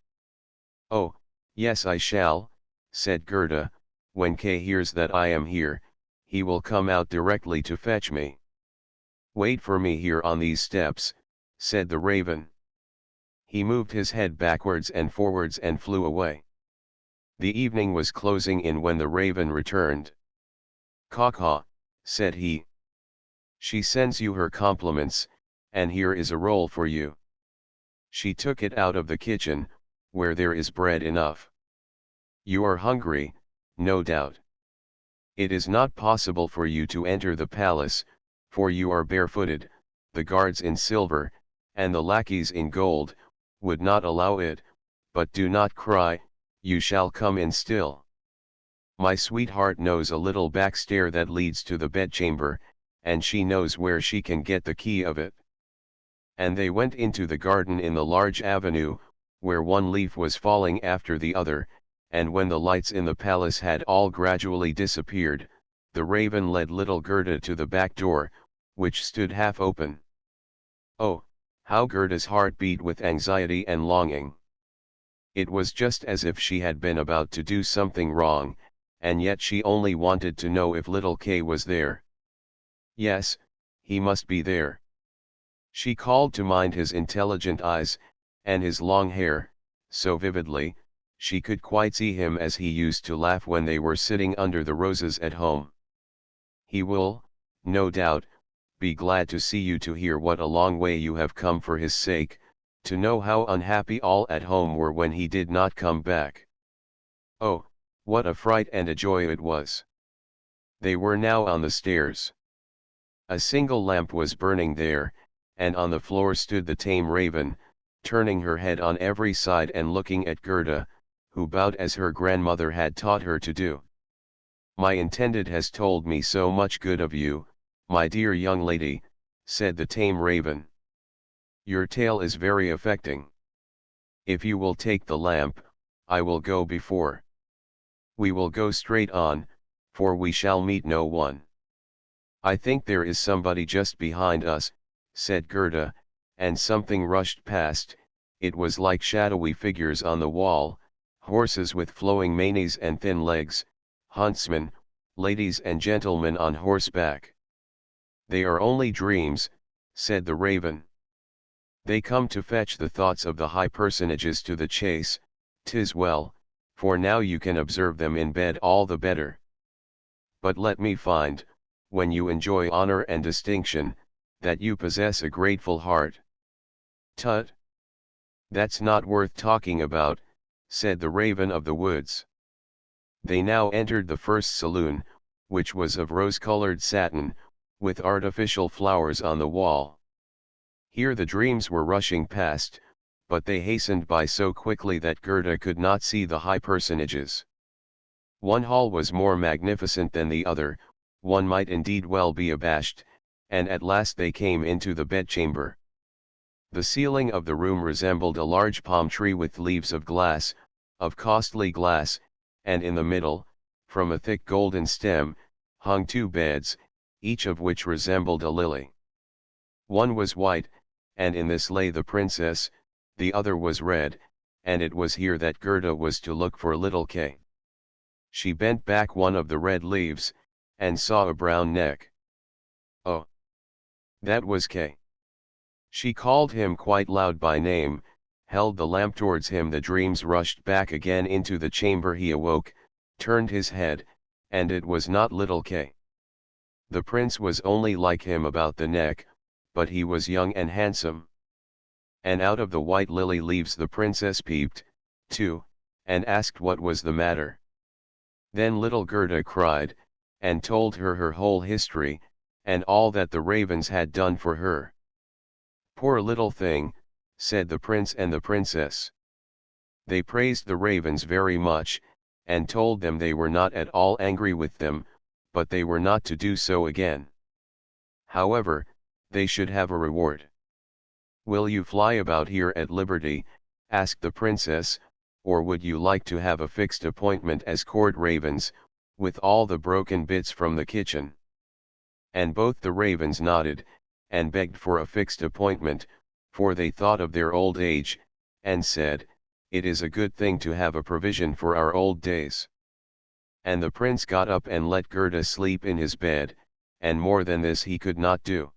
"Oh, yes I shall," said Gerda. "When Kay hears that I am here, he will come out directly to fetch me." "Wait for me here on these steps," said the raven. He moved his head backwards and forwards and flew away. The evening was closing in when the raven returned. "Caw-caw," said he. "She sends you her compliments, and here is a roll for you." She took it out of the kitchen, where there is bread enough. "You are hungry, no doubt. It is not possible for you to enter the palace, for you are barefooted. The guards in silver, and the lackeys in gold, would not allow it, but do not cry, you shall come in still. My sweetheart knows a little back stair that leads to the bedchamber, and she knows where she can get the key of it." And they went into the garden in the large avenue, where one leaf was falling after the other, and when the lights in the palace had all gradually disappeared, the raven led little Gerda to the back door, which stood half open. Oh, how Gerda's heart beat with anxiety and longing! It was just as if she had been about to do something wrong, and yet she only wanted to know if little Kay was there. Yes, he must be there. She called to mind his intelligent eyes, and his long hair, so vividly, she could quite see him as he used to laugh when they were sitting under the roses at home. "He will, no doubt, be glad to see you, to hear what a long way you have come for his sake, to know how unhappy all at home were when he did not come back." Oh, what a fright and a joy it was! They were now on the stairs. A single lamp was burning there, and on the floor stood the tame raven, turning her head on every side and looking at Gerda, who bowed as her grandmother had taught her to do. "My intended has told me so much good of you, my dear young lady," said the tame raven. "Your tale is very affecting. If you will take the lamp, I will go before. We will go straight on, for we shall meet no one." "I think there is somebody just behind us," said Gerda, and something rushed past. It was like shadowy figures on the wall, horses with flowing manes and thin legs, huntsmen, ladies and gentlemen on horseback. They are only dreams, said the raven. They come to fetch the thoughts of the high personages to the chase. 'Tis well, for now you can observe them in bed all the better. But let me find, when you enjoy honor and distinction, that you possess a grateful heart. Tut! That's not worth talking about, said the raven of the woods. They now entered the first saloon, which was of rose-colored satin, with artificial flowers on the wall. Here the dreams were rushing past, but they hastened by so quickly that Gerda could not see the high personages. One hall was more magnificent than the other, one might indeed well be abashed, and at last they came into the bedchamber. The ceiling of the room resembled a large palm tree with leaves of glass, of costly glass, and in the middle, from a thick golden stem, hung two beds, each of which resembled a lily. One was white, and in this lay the princess, the other was red, and it was here that Gerda was to look for little Kay. She bent back one of the red leaves, and saw a brown neck. Oh! That was Kay. She called him quite loud by name, held the lamp towards him. The dreams rushed back again into the chamber. He awoke, turned his head, and it was not little Kay. The prince was only like him about the neck, but he was young and handsome. And out of the white lily leaves the princess peeped, too, and asked what was the matter. Then little Gerda cried, and told her whole history, and all that the ravens had done for her. Poor little thing, said the prince and the princess. They praised the ravens very much, and told them they were not at all angry with them, but they were not to do so again. However, they should have a reward. Will you fly about here at liberty, asked the princess, or would you like to have a fixed appointment as court ravens, with all the broken bits from the kitchen? And both the ravens nodded, and begged for a fixed appointment, for they thought of their old age, and said, "It is a good thing to have a provision for our old days." And the prince got up and let Gerda sleep in his bed, and more than this he could not do.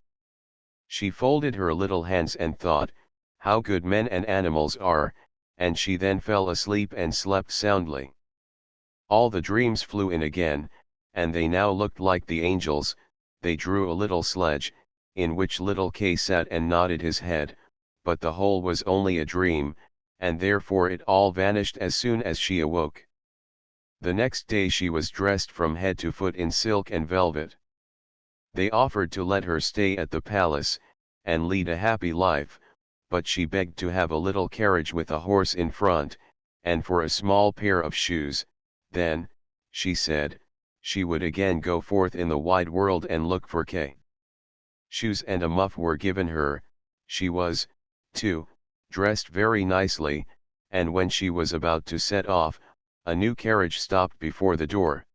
She folded her little hands and thought, how good men and animals are, and she then fell asleep and slept soundly. All the dreams flew in again, and they now looked like the angels. They drew a little sledge, in which little Kay sat and nodded his head, but the whole was only a dream, and therefore it all vanished as soon as she awoke. The next day she was dressed from head to foot in silk and velvet. They offered to let her stay at the palace, and lead a happy life, but she begged to have a little carriage with a horse in front, and for a small pair of shoes. Then, she said, she would again go forth in the wide world and look for Kay. Shoes and a muff were given her. She was, too, dressed very nicely, and when she was about to set off, a new carriage stopped before the door.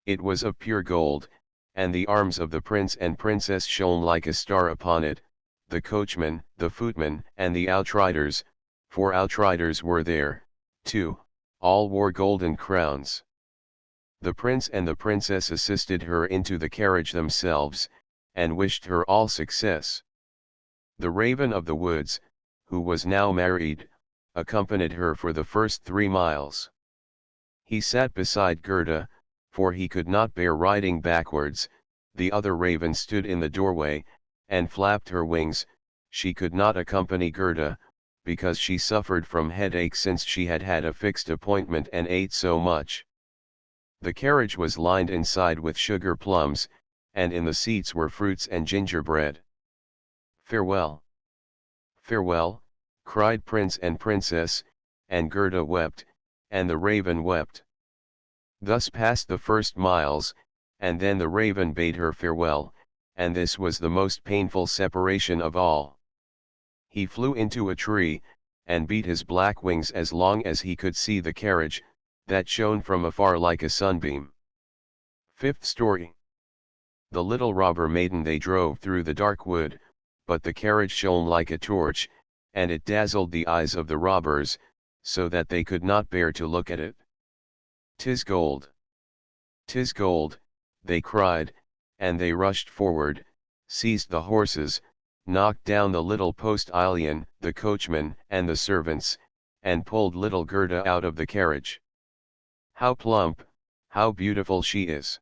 It was of pure gold, and the arms of the prince and princess shone like a star upon it. The coachman, the footman, and the outriders, 4 outriders were there, too, all wore golden crowns. The prince and the princess assisted her into the carriage themselves, and wished her all success. The raven of the woods, who was now married, accompanied her for the first 3 miles. He sat beside Gerda, for he could not bear riding backwards. The other raven stood in the doorway, and flapped her wings. She could not accompany Gerda, because she suffered from headache since she had had a fixed appointment and ate so much. The carriage was lined inside with sugar plums, and in the seats were fruits and gingerbread. "Farewell! Farewell!" cried prince and princess, and Gerda wept, and the raven wept. Thus passed the first miles, and then the raven bade her farewell, and this was the most painful separation of all. He flew into a tree, and beat his black wings as long as he could see the carriage, that shone from afar like a sunbeam. 5th story. The little robber maiden they drove through the dark wood, but the carriage shone like a torch, and it dazzled the eyes of the robbers, so that they could not bear to look at it. "'Tis gold! "'Tis gold," they cried, and they rushed forward, seized the horses, knocked down the little postilion, the coachman, and the servants, and pulled little Gerda out of the carriage. "How plump, how beautiful she is!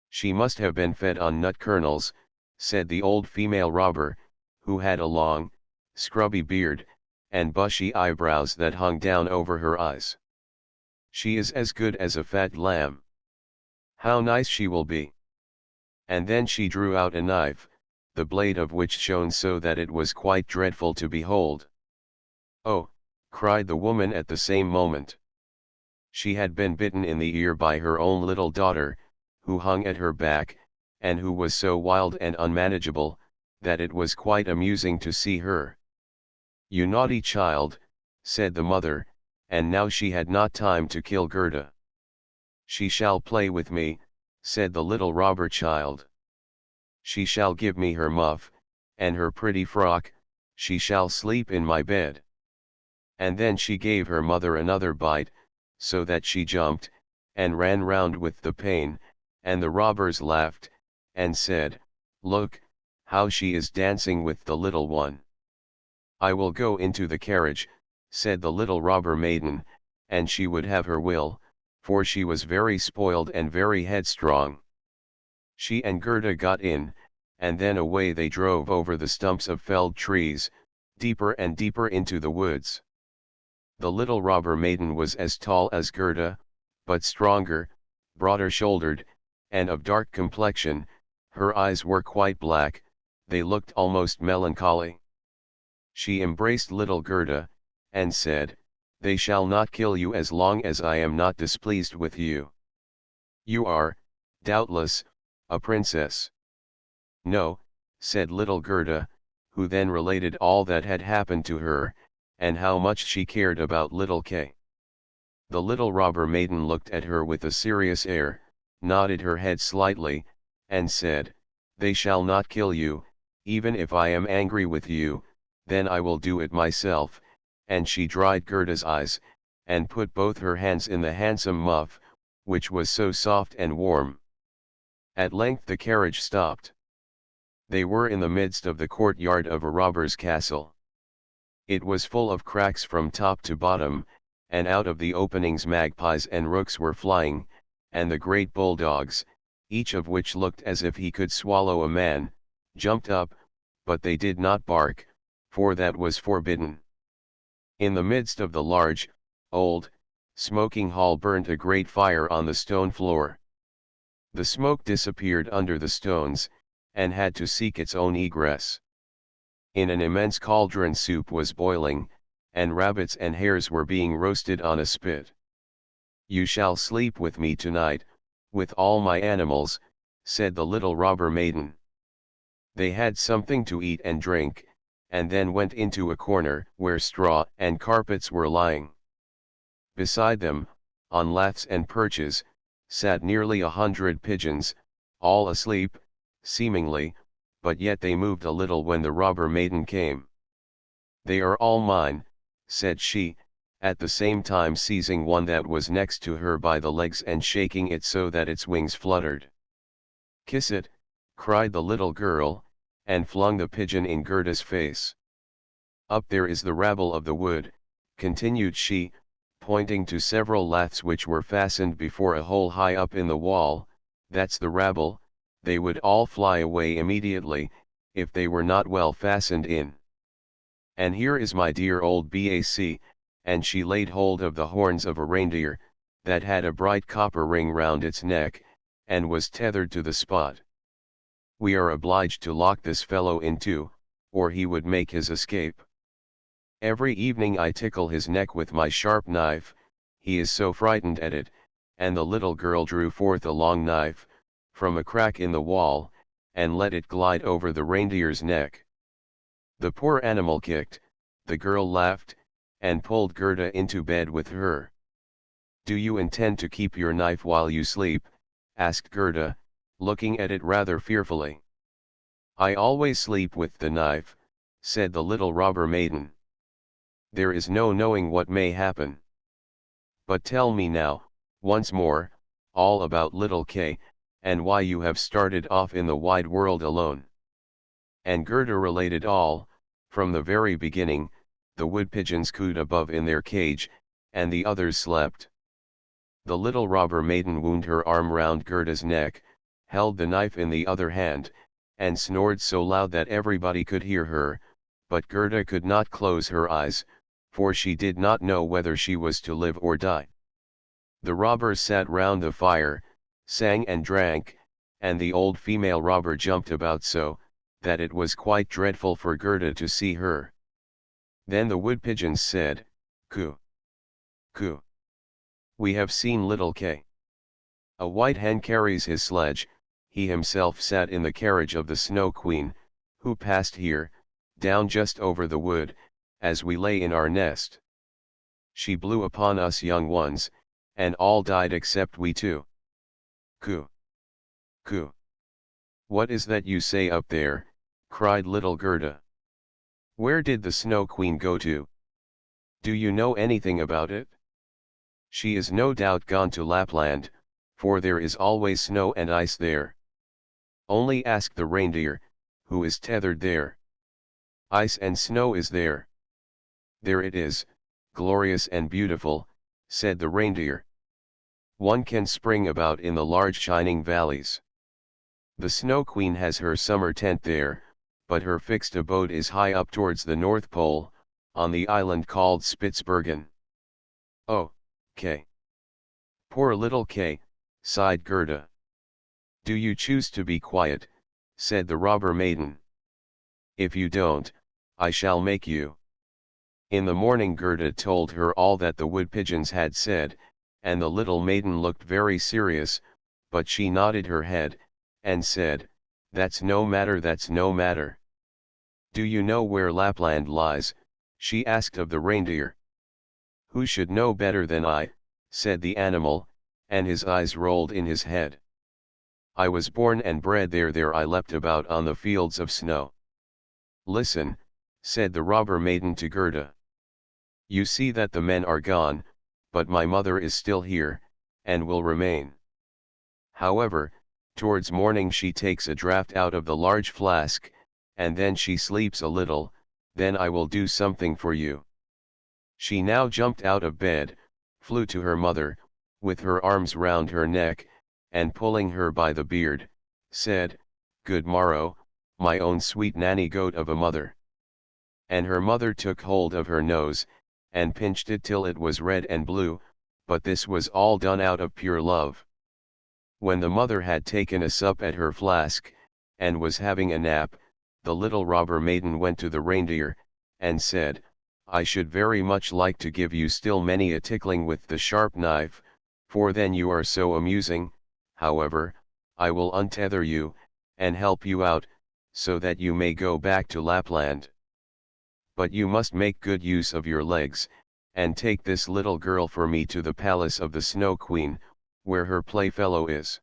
She must have been fed on nut kernels," said the old female robber, who had a long, scrubby beard, and bushy eyebrows that hung down over her eyes. "She is as good as a fat lamb. How nice she will be!" And then she drew out a knife, the blade of which shone so that it was quite dreadful to behold. "Oh!" cried the woman at the same moment. She had been bitten in the ear by her own little daughter, who hung at her back, and who was so wild and unmanageable, that it was quite amusing to see her. "You naughty child," said the mother, and now she had not time to kill Gerda. "She shall play with me," said the little robber child. "She shall give me her muff, and her pretty frock, she shall sleep in my bed." And then she gave her mother another bite, so that she jumped, and ran round with the pain, and the robbers laughed, and said, "Look, how she is dancing with the little one." "I will go into the carriage," said the little robber maiden, and she would have her will, for she was very spoiled and very headstrong. She and Gerda got in, and then away they drove over the stumps of felled trees, deeper and deeper into the woods. The little robber maiden was as tall as Gerda, but stronger, broader shouldered, and of dark complexion. Her eyes were quite black, they looked almost melancholy. She embraced little Gerda, and said, "They shall not kill you as long as I am not displeased with you. You are, doubtless, a princess." "No," said little Gerda, who then related all that had happened to her, and how much she cared about little Kay. The little robber maiden looked at her with a serious air, nodded her head slightly, and said, "They shall not kill you, even if I am angry with you, then I will do it myself," and she dried Gerda's eyes, and put both her hands in the handsome muff, which was so soft and warm. At length the carriage stopped. They were in the midst of the courtyard of a robber's castle. It was full of cracks from top to bottom, and out of the openings magpies and rooks were flying, and the great bulldogs, each of which looked as if he could swallow a man, jumped up, but they did not bark, for that was forbidden. In the midst of the large, old, smoking hall burnt a great fire on the stone floor. The smoke disappeared under the stones, and had to seek its own egress. In an immense cauldron soup was boiling, and rabbits and hares were being roasted on a spit. "You shall sleep with me tonight, with all my animals," said the little robber maiden. They had something to eat and drink, and then went into a corner where straw and carpets were lying. Beside them, on laths and perches, sat nearly 100 pigeons, all asleep, seemingly, but yet they moved a little when the robber maiden came. "They are all mine," said she, at the same time seizing one that was next to her by the legs and shaking it so that its wings fluttered. "Kiss it," cried the little girl, and flung the pigeon in Gerda's face. "Up there is the rabble of the wood," continued she, pointing to several laths which were fastened before a hole high up in the wall. "That's the rabble, they would all fly away immediately, if they were not well fastened in. And here is my dear old Bac," and she laid hold of the horns of a reindeer, that had a bright copper ring round its neck, and was tethered to the spot. "We are obliged to lock this fellow in too, or he would make his escape. Every evening I tickle his neck with my sharp knife, he is so frightened at it," and the little girl drew forth a long knife, from a crack in the wall, and let it glide over the reindeer's neck. The poor animal kicked, the girl laughed, and pulled Gerda into bed with her. "Do you intend to keep your knife while you sleep?" asked Gerda, looking at it rather fearfully. "I always sleep with the knife," said the little robber maiden. "There is no knowing what may happen. But tell me now, once more, all about little Kay, and why you have started off in the wide world alone. And Gerda related all, from the very beginning. The wood pigeons cooed above in their cage, and the others slept. The little robber maiden wound her arm round Gerda's neck, held the knife in the other hand, and snored so loud that everybody could hear her, but Gerda could not close her eyes, for she did not know whether she was to live or die. The robbers sat round the fire, sang and drank, and the old female robber jumped about so, that it was quite dreadful for Gerda to see her. Then the wood pigeons said, "Coo! Coo! We have seen little Kay. A white hen carries his sledge, he himself sat in the carriage of the Snow Queen, who passed here, down just over the wood, as we lay in our nest. She blew upon us young ones, and all died except we two. Coo! Coo! What is that you say up there?" cried little Gerda. "Where did the Snow Queen go to? Do you know anything about it? She is no doubt gone to Lapland, for there is always snow and ice there. Only ask the reindeer, who is tethered there. Ice and snow is there." "There it is, glorious and beautiful," said the reindeer. "One can spring about in the large shining valleys. The Snow Queen has her summer tent there, but her fixed abode is high up towards the North Pole, on the island called Spitzbergen." "Oh, Kay! Poor little Kay," sighed Gerda. "Do you choose to be quiet?" said the robber maiden. "If you don't, I shall make you." In the morning Gerda told her all that the wood pigeons had said, and the little maiden looked very serious, but she nodded her head, and said, "That's no matter, that's no matter." "Do you know where Lapland lies?" she asked of the reindeer. "Who should know better than I?" said the animal, and his eyes rolled in his head. "I was born and bred there I leapt about on the fields of snow." "Listen," said the robber maiden to Gerda. "You see that the men are gone, but my mother is still here, and will remain. However, towards morning she takes a draught out of the large flask, and then she sleeps a little, then I will do something for you." She now jumped out of bed, flew to her mother, with her arms round her neck, and pulling her by the beard, said, "Good morrow, my own sweet nanny goat of a mother." And her mother took hold of her nose, and pinched it till it was red and blue, but this was all done out of pure love. When the mother had taken a sup at her flask, and was having a nap, the little robber maiden went to the reindeer, and said, "I should very much like to give you still many a tickling with the sharp knife, for then you are so amusing. However, I will untether you, and help you out, so that you may go back to Lapland. But you must make good use of your legs, and take this little girl for me to the palace of the Snow Queen, where her playfellow is.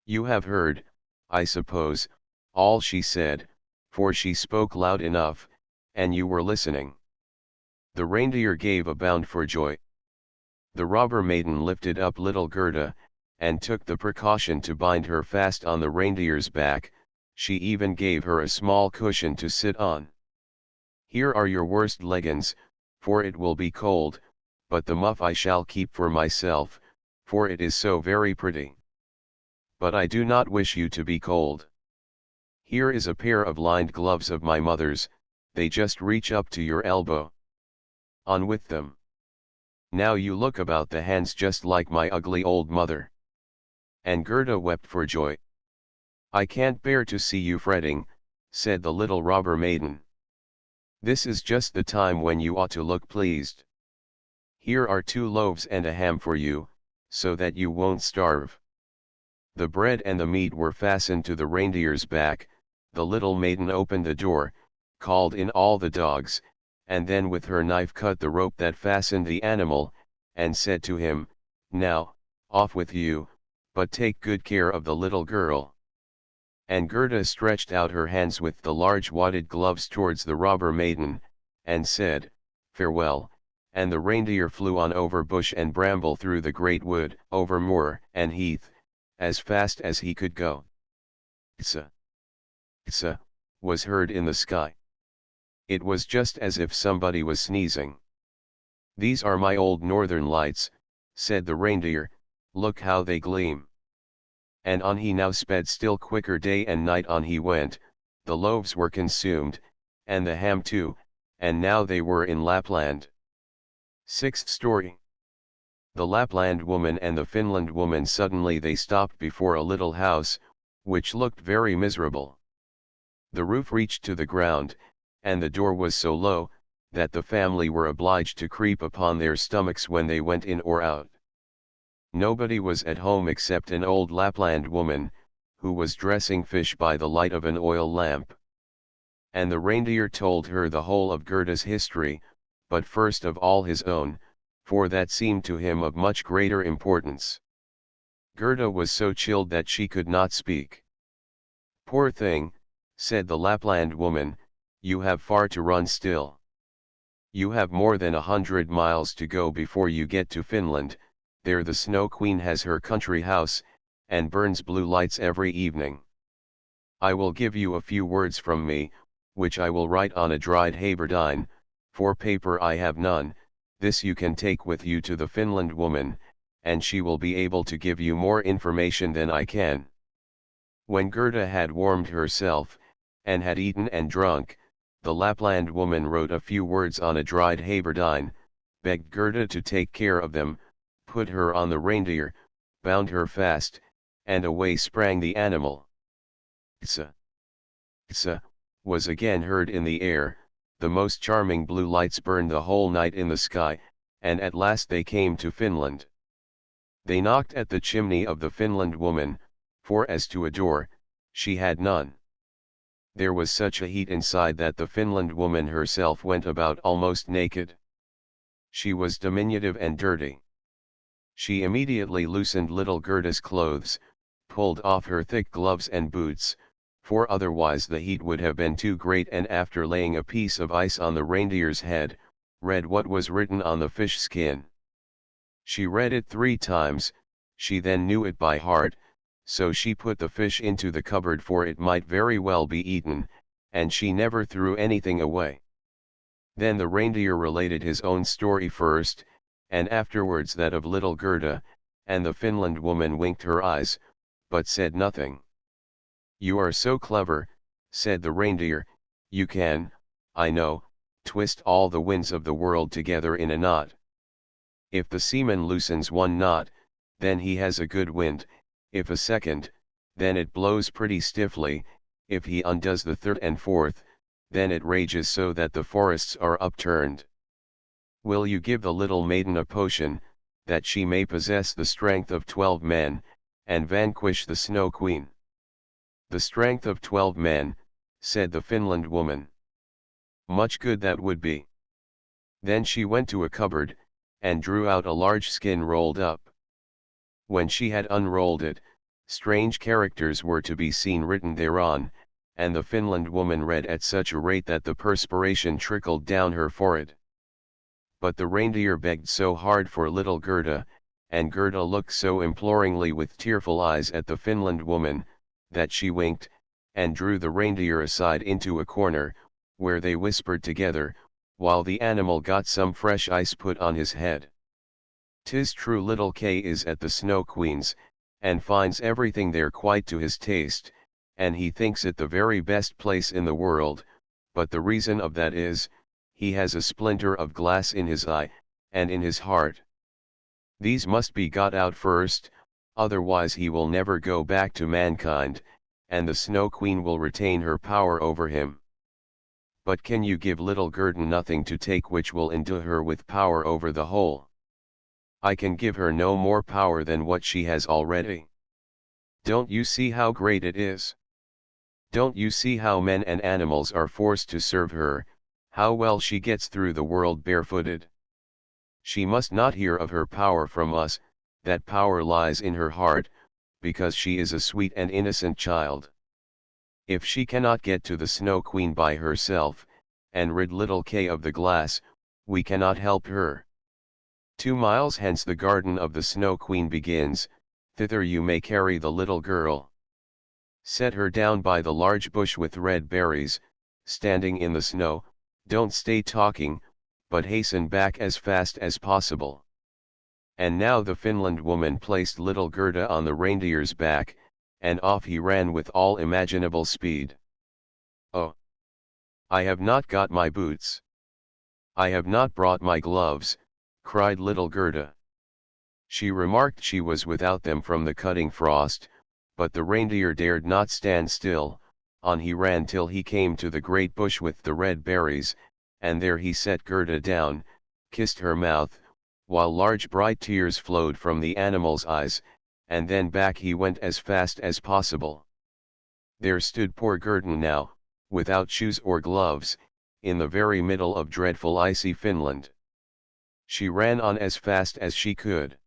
You have heard, I suppose, all she said, for she spoke loud enough, and you were listening." The reindeer gave a bound for joy. The robber maiden lifted up little Gerda, and took the precaution to bind her fast on the reindeer's back. She even gave her a small cushion to sit on. "Here are your worst leggins, for it will be cold, but the muff I shall keep for myself, for it is so very pretty. But I do not wish you to be cold. Here is a pair of lined gloves of my mother's, they just reach up to your elbow. On with them. Now you look about the hands just like my ugly old mother." And Gerda wept for joy. "I can't bear to see you fretting," said the little robber maiden. "This is just the time when you ought to look pleased. Here are 2 loaves and a ham for you, so that you won't starve." The bread and the meat were fastened to the reindeer's back. The little maiden opened the door, called in all the dogs, and then with her knife cut the rope that fastened the animal, and said to him, "Now, off with you, but take good care of the little girl." And Gerda stretched out her hands with the large wadded gloves towards the robber maiden, and said, "Farewell, and the reindeer flew on over bush and bramble through the great wood, over moor and heath, as fast as he could go. Tsa, tsa, was heard in the sky. It was just as if somebody was sneezing. "These are my old northern lights," said the reindeer, "look how they gleam." And on he now sped, still quicker, day and night on he went. The loaves were consumed, and the ham too, and now they were in Lapland. Sixth story. The Lapland woman and the Finland woman. Suddenly they stopped before a little house, which looked very miserable. The roof reached to the ground, and the door was so low, that the family were obliged to creep upon their stomachs when they went in or out. Nobody was at home except an old Lapland woman, who was dressing fish by the light of an oil lamp. And the reindeer told her the whole of Gerda's history, but first of all his own, for that seemed to him of much greater importance. Gerda was so chilled that she could not speak. "Poor thing," said the Lapland woman, "you have far to run still. You have more than 100 miles to go before you get to Finland. There the Snow Queen has her country house, and burns blue lights every evening. I will give you a few words from me, which I will write on a dried haberdine, for paper I have none. This you can take with you to the Finland woman, and she will be able to give you more information than I can." When Gerda had warmed herself, and had eaten and drunk, the Lapland woman wrote a few words on a dried haberdine, begged Gerda to take care of them, put her on the reindeer, bound her fast, and away sprang the animal. Tsa, tsa, was again heard in the air. The most charming blue lights burned the whole night in the sky, and at last they came to Finland. They knocked at the chimney of the Finland woman, for as to a door, she had none. There was such a heat inside that the Finland woman herself went about almost naked. She was diminutive and dirty. She immediately loosened little Gerda's clothes, pulled off her thick gloves and boots, for otherwise the heat would have been too great, and after laying a piece of ice on the reindeer's head, read what was written on the fish skin. She read it 3 times, she then knew it by heart, so she put the fish into the cupboard, for it might very well be eaten, and she never threw anything away. Then the reindeer related his own story first, and afterwards that of little Gerda, and the Finland woman winked her eyes, but said nothing. "You are so clever," said the reindeer, "you can, I know, twist all the winds of the world together in a knot. If the seaman loosens one knot, then he has a good wind, if a second, then it blows pretty stiffly, if he undoes the third and fourth, then it rages so that the forests are upturned. Will you give the little maiden a potion, that she may possess the strength of 12 men, and vanquish the Snow Queen?" "The strength of 12 men," said the Finland woman. "Much good that would be." Then she went to a cupboard, and drew out a large skin rolled up. When she had unrolled it, strange characters were to be seen written thereon, and the Finland woman read at such a rate that the perspiration trickled down her forehead. But the reindeer begged so hard for little Gerda, and Gerda looked so imploringly with tearful eyes at the Finland woman, that she winked, and drew the reindeer aside into a corner, where they whispered together, while the animal got some fresh ice put on his head. "'Tis true little K is at the Snow Queen's, and finds everything there quite to his taste, and he thinks it the very best place in the world, but the reason of that is, he has a splinter of glass in his eye, and in his heart. These must be got out first, otherwise he will never go back to mankind, and the Snow Queen will retain her power over him. But can you give little Gerda nothing to take which will endue her with power over the whole?" "I can give her no more power than what she has already. Don't you see how great it is? Don't you see how men and animals are forced to serve her, how well she gets through the world barefooted? She must not hear of her power from us, that power lies in her heart, because she is a sweet and innocent child. If she cannot get to the Snow Queen by herself, and rid little K of the glass, we cannot help her. 2 miles hence the garden of the Snow Queen begins, thither you may carry the little girl. Set her down by the large bush with red berries, standing in the snow, don't stay talking, but hasten back as fast as possible. And now the Finland woman placed little Gerda on the reindeer's back, and off he ran with all imaginable speed. Oh! I have not got my boots. I have not brought my gloves, cried little Gerda. She remarked she was without them from the cutting frost, but the reindeer dared not stand still. On he ran till he came to the great bush with the red berries, and there he set Gerda down, kissed her mouth, while large bright tears flowed from the animal's eyes, and then back he went as fast as possible. There stood poor Gerda now, without shoes or gloves, in the very middle of dreadful icy Finland. She ran on as fast as she could.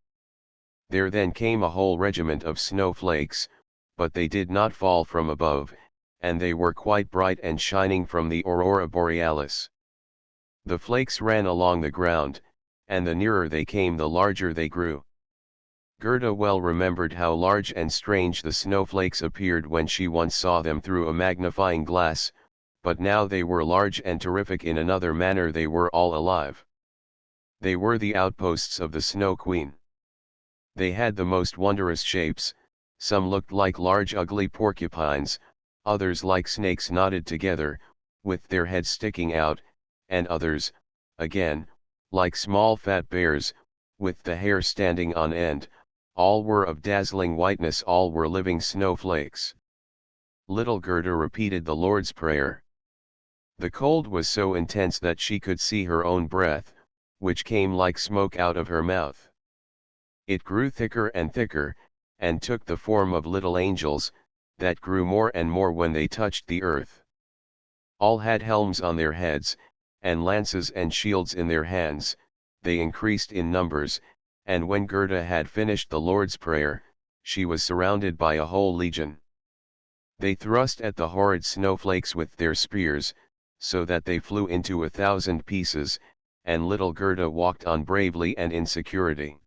There then came a whole regiment of snowflakes, but they did not fall from above, and they were quite bright and shining from the aurora borealis. The flakes ran along the ground, and the nearer they came the larger they grew. Gerda well remembered how large and strange the snowflakes appeared when she once saw them through a magnifying glass, but now they were large and terrific in another manner. They were all alive. They were the outposts of the Snow Queen. They had the most wondrous shapes, some looked like large ugly porcupines, others like snakes knotted together, with their heads sticking out, and others, again, like small fat bears, with the hair standing on end. All were of dazzling whiteness, all were living snowflakes. Little Gerda repeated the Lord's Prayer. The cold was so intense that she could see her own breath, which came like smoke out of her mouth. It grew thicker and thicker, and took the form of little angels, that grew more and more when they touched the earth. All had helms on their heads, and lances and shields in their hands. They increased in numbers, and when Gerda had finished the Lord's Prayer, she was surrounded by a whole legion. They thrust at the horrid snowflakes with their spears, so that they flew into 1,000 pieces, and little Gerda walked on bravely and in security.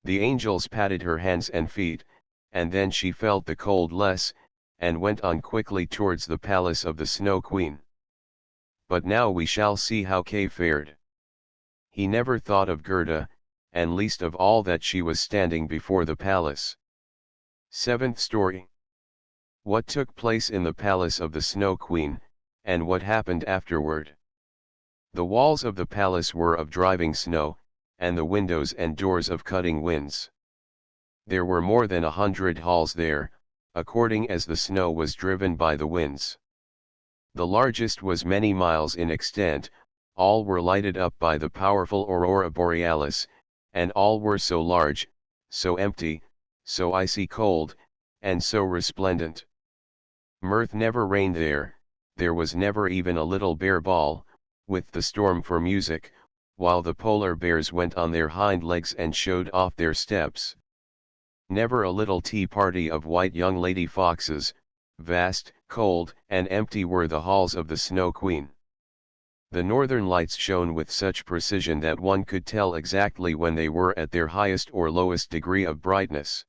The angels patted her hands and feet, and then she felt the cold less, and went on quickly towards the palace of the Snow Queen. But now we shall see how Kay fared. He never thought of Gerda, and least of all that she was standing before the palace. 7th story. What took place in the palace of the Snow Queen, and what happened afterward. The walls of the palace were of driving snow, and the windows and doors of cutting winds. There were more than 100 halls there, according as the snow was driven by the winds. The largest was many miles in extent, all were lighted up by the powerful aurora borealis, and all were so large, so empty, so icy cold, and so resplendent. Mirth never reigned there, there was never even a little bear ball, with the storm for music, while the polar bears went on their hind legs and showed off their steps. Never a little tea party of white young lady foxes. Vast, cold, and empty were the halls of the Snow Queen. The northern lights shone with such precision that one could tell exactly when they were at their highest or lowest degree of brightness.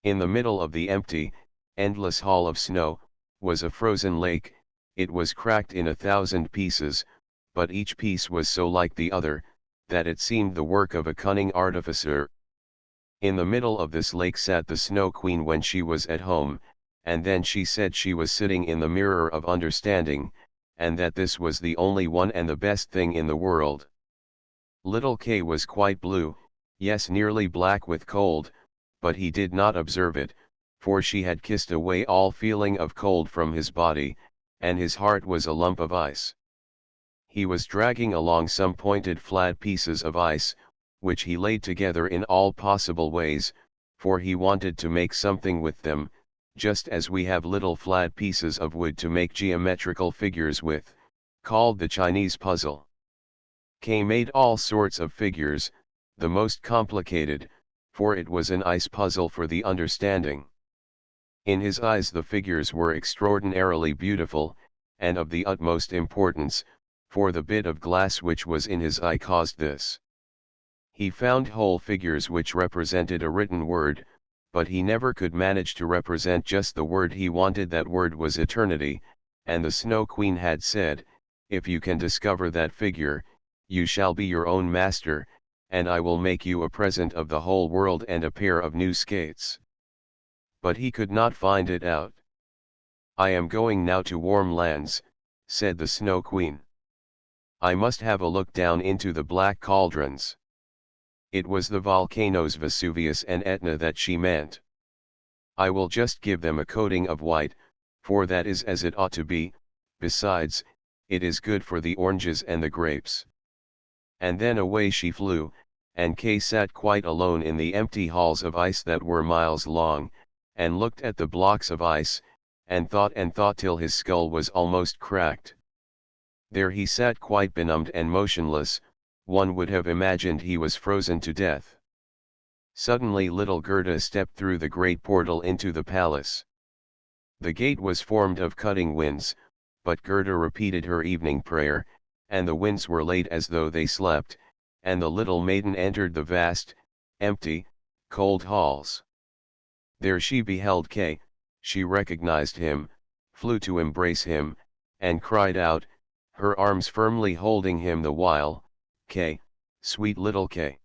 In the middle of the empty, endless hall of snow, was a frozen lake. It was cracked in 1,000 pieces, but each piece was so like the other, that it seemed the work of a cunning artificer. In the middle of this lake sat the Snow Queen when she was at home, and then she said she was sitting in the mirror of understanding, and that this was the only one and the best thing in the world. Little Kay was quite blue, yes, nearly black with cold, but he did not observe it, for she had kissed away all feeling of cold from his body, and his heart was a lump of ice. He was dragging along some pointed flat pieces of ice, which he laid together in all possible ways, for he wanted to make something with them, just as we have little flat pieces of wood to make geometrical figures with, called the Chinese puzzle. Kay made all sorts of figures, the most complicated, for it was an ice puzzle for the understanding. In his eyes the figures were extraordinarily beautiful, and of the utmost importance, for the bit of glass which was in his eye caused this. He found whole figures which represented a written word, but he never could manage to represent just the word he wanted. That word was eternity, and the Snow Queen had said, "If you can discover that figure, you shall be your own master, and I will make you a present of the whole world and a pair of new skates." But he could not find it out. "I am going now to warm lands," said the Snow Queen. "I must have a look down into the black cauldrons." It was the volcanoes Vesuvius and Etna that she meant. "I will just give them a coating of white, for that is as it ought to be, besides, it is good for the oranges and the grapes." And then away she flew, and Kay sat quite alone in the empty halls of ice that were miles long, and looked at the blocks of ice, and thought till his skull was almost cracked. There he sat quite benumbed and motionless. One would have imagined he was frozen to death. Suddenly little Gerda stepped through the great portal into the palace. The gate was formed of cutting winds, but Gerda repeated her evening prayer, and the winds were laid as though they slept, and the little maiden entered the vast, empty, cold halls. There she beheld Kay. She recognized him, flew to embrace him, and cried out, her arms firmly holding him the while, "Kay, sweet little Kay!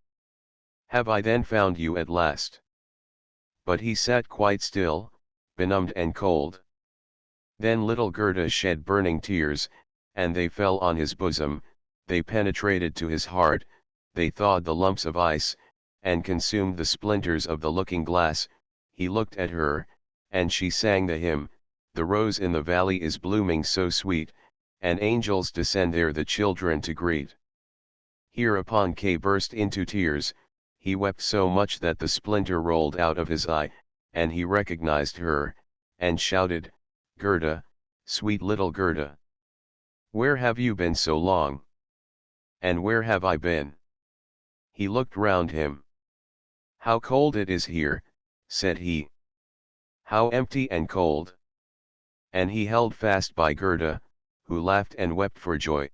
Have I then found you at last?" But he sat quite still, benumbed and cold. Then little Gerda shed burning tears, and they fell on his bosom, they penetrated to his heart, they thawed the lumps of ice, and consumed the splinters of the looking-glass. He looked at her, and she sang the hymn, "The rose in the valley is blooming so sweet, and angels descend there the children to greet." Hereupon Kay burst into tears. He wept so much that the splinter rolled out of his eye, and he recognized her, and shouted, "Gerda, sweet little Gerda! Where have you been so long? And where have I been?" He looked round him. "How cold it is here," said he. "How empty and cold!" And he held fast by Gerda, who laughed and wept for joy.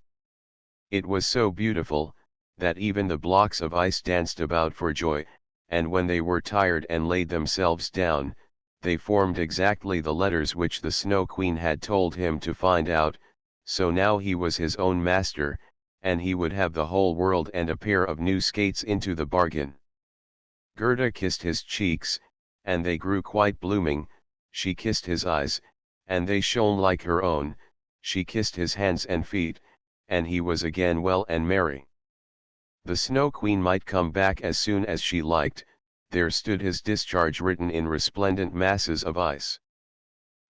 It was so beautiful, that even the blocks of ice danced about for joy, and when they were tired and laid themselves down, they formed exactly the letters which the Snow Queen had told him to find out. So now he was his own master, and he would have the whole world and a pair of new skates into the bargain. Gerda kissed his cheeks, and they grew quite blooming. She kissed his eyes, and they shone like her own. She kissed his hands and feet, and he was again well and merry. The Snow Queen might come back as soon as she liked. There stood his discharge written in resplendent masses of ice.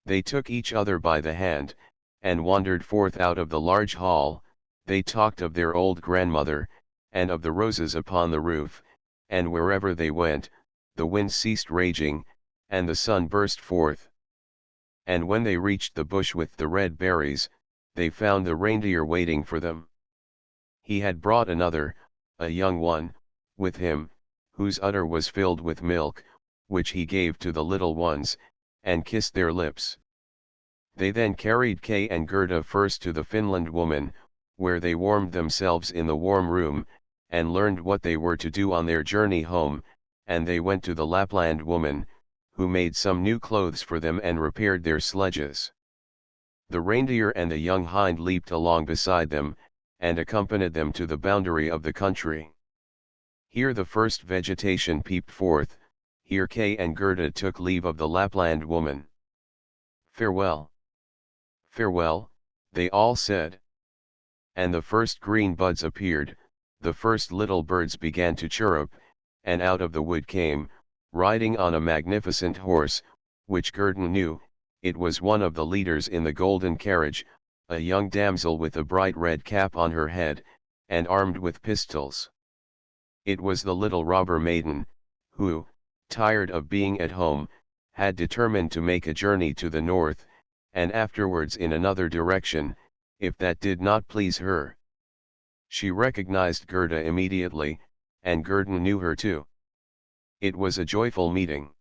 They took each other by the hand, and wandered forth out of the large hall. They talked of their old grandmother, and of the roses upon the roof, and wherever they went, the wind ceased raging, and the sun burst forth. And when they reached the bush with the red berries, they found the reindeer waiting for them. He had brought another, a young one, with him, whose udder was filled with milk, which he gave to the little ones, and kissed their lips. They then carried Kay and Gerda first to the Finland woman, where they warmed themselves in the warm room, and learned what they were to do on their journey home, and they went to the Lapland woman, who made some new clothes for them and repaired their sledges. The reindeer and the young hind leaped along beside them, and accompanied them to the boundary of the country. Here the first vegetation peeped forth. Here Kay and Gerda took leave of the Lapland woman. "Farewell! Farewell," they all said. And the first green buds appeared, the first little birds began to chirrup, and out of the wood came, riding on a magnificent horse, which Gerda knew, it was one of the leaders in the golden carriage, a young damsel with a bright red cap on her head, and armed with pistols. It was the little robber maiden, who, tired of being at home, had determined to make a journey to the north, and afterwards in another direction, if that did not please her. She recognized Gerda immediately, and Gerda knew her too. It was a joyful meeting.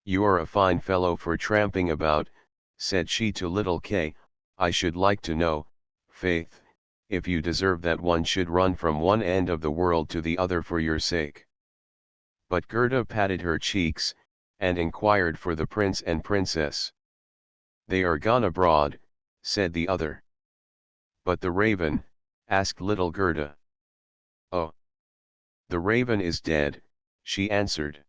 "You are a fine fellow for tramping about," said she to little Kay. "I should like to know, faith, if you deserve that one should run from one end of the world to the other for your sake. But Gerda patted her cheeks, and inquired for the prince and princess. They are gone abroad, said the other. But the raven, asked little Gerda. Oh! The raven is dead, she answered.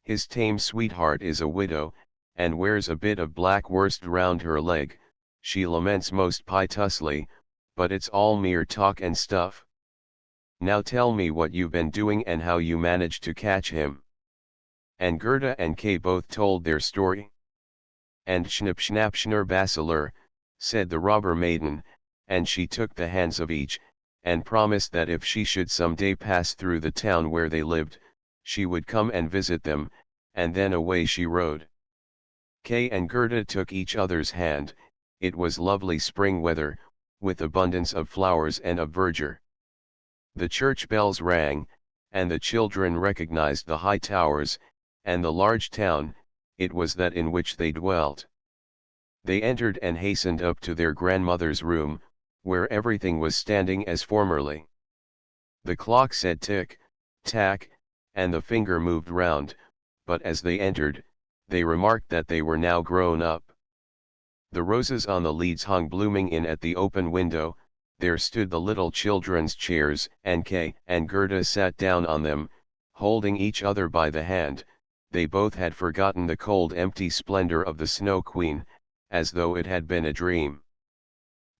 His tame sweetheart is a widow, and wears a bit of black worsted round her leg. She laments most piteously, but it's all mere talk and stuff. Now tell me what you've been doing and how you managed to catch him. And Gerda and Kay both told their story. And Schnipp Schnapp Schnurr Basiler, said the robber maiden, and she took the hands of each, and promised that if she should some day pass through the town where they lived, she would come and visit them, and then away she rode. Kay and Gerda took each other's hand. It was lovely spring weather, with abundance of flowers and of verdure. The church bells rang, and the children recognized the high towers, and the large town. It was that in which they dwelt. They entered and hastened up to their grandmother's room, where everything was standing as formerly. The clock said tick, tack, and the finger moved round, but as they entered, they remarked that they were now grown up. The roses on the leads hung blooming in at the open window. There stood the little children's chairs, and Kay and Gerda sat down on them, holding each other by the hand. They both had forgotten the cold empty splendor of the Snow Queen, as though it had been a dream.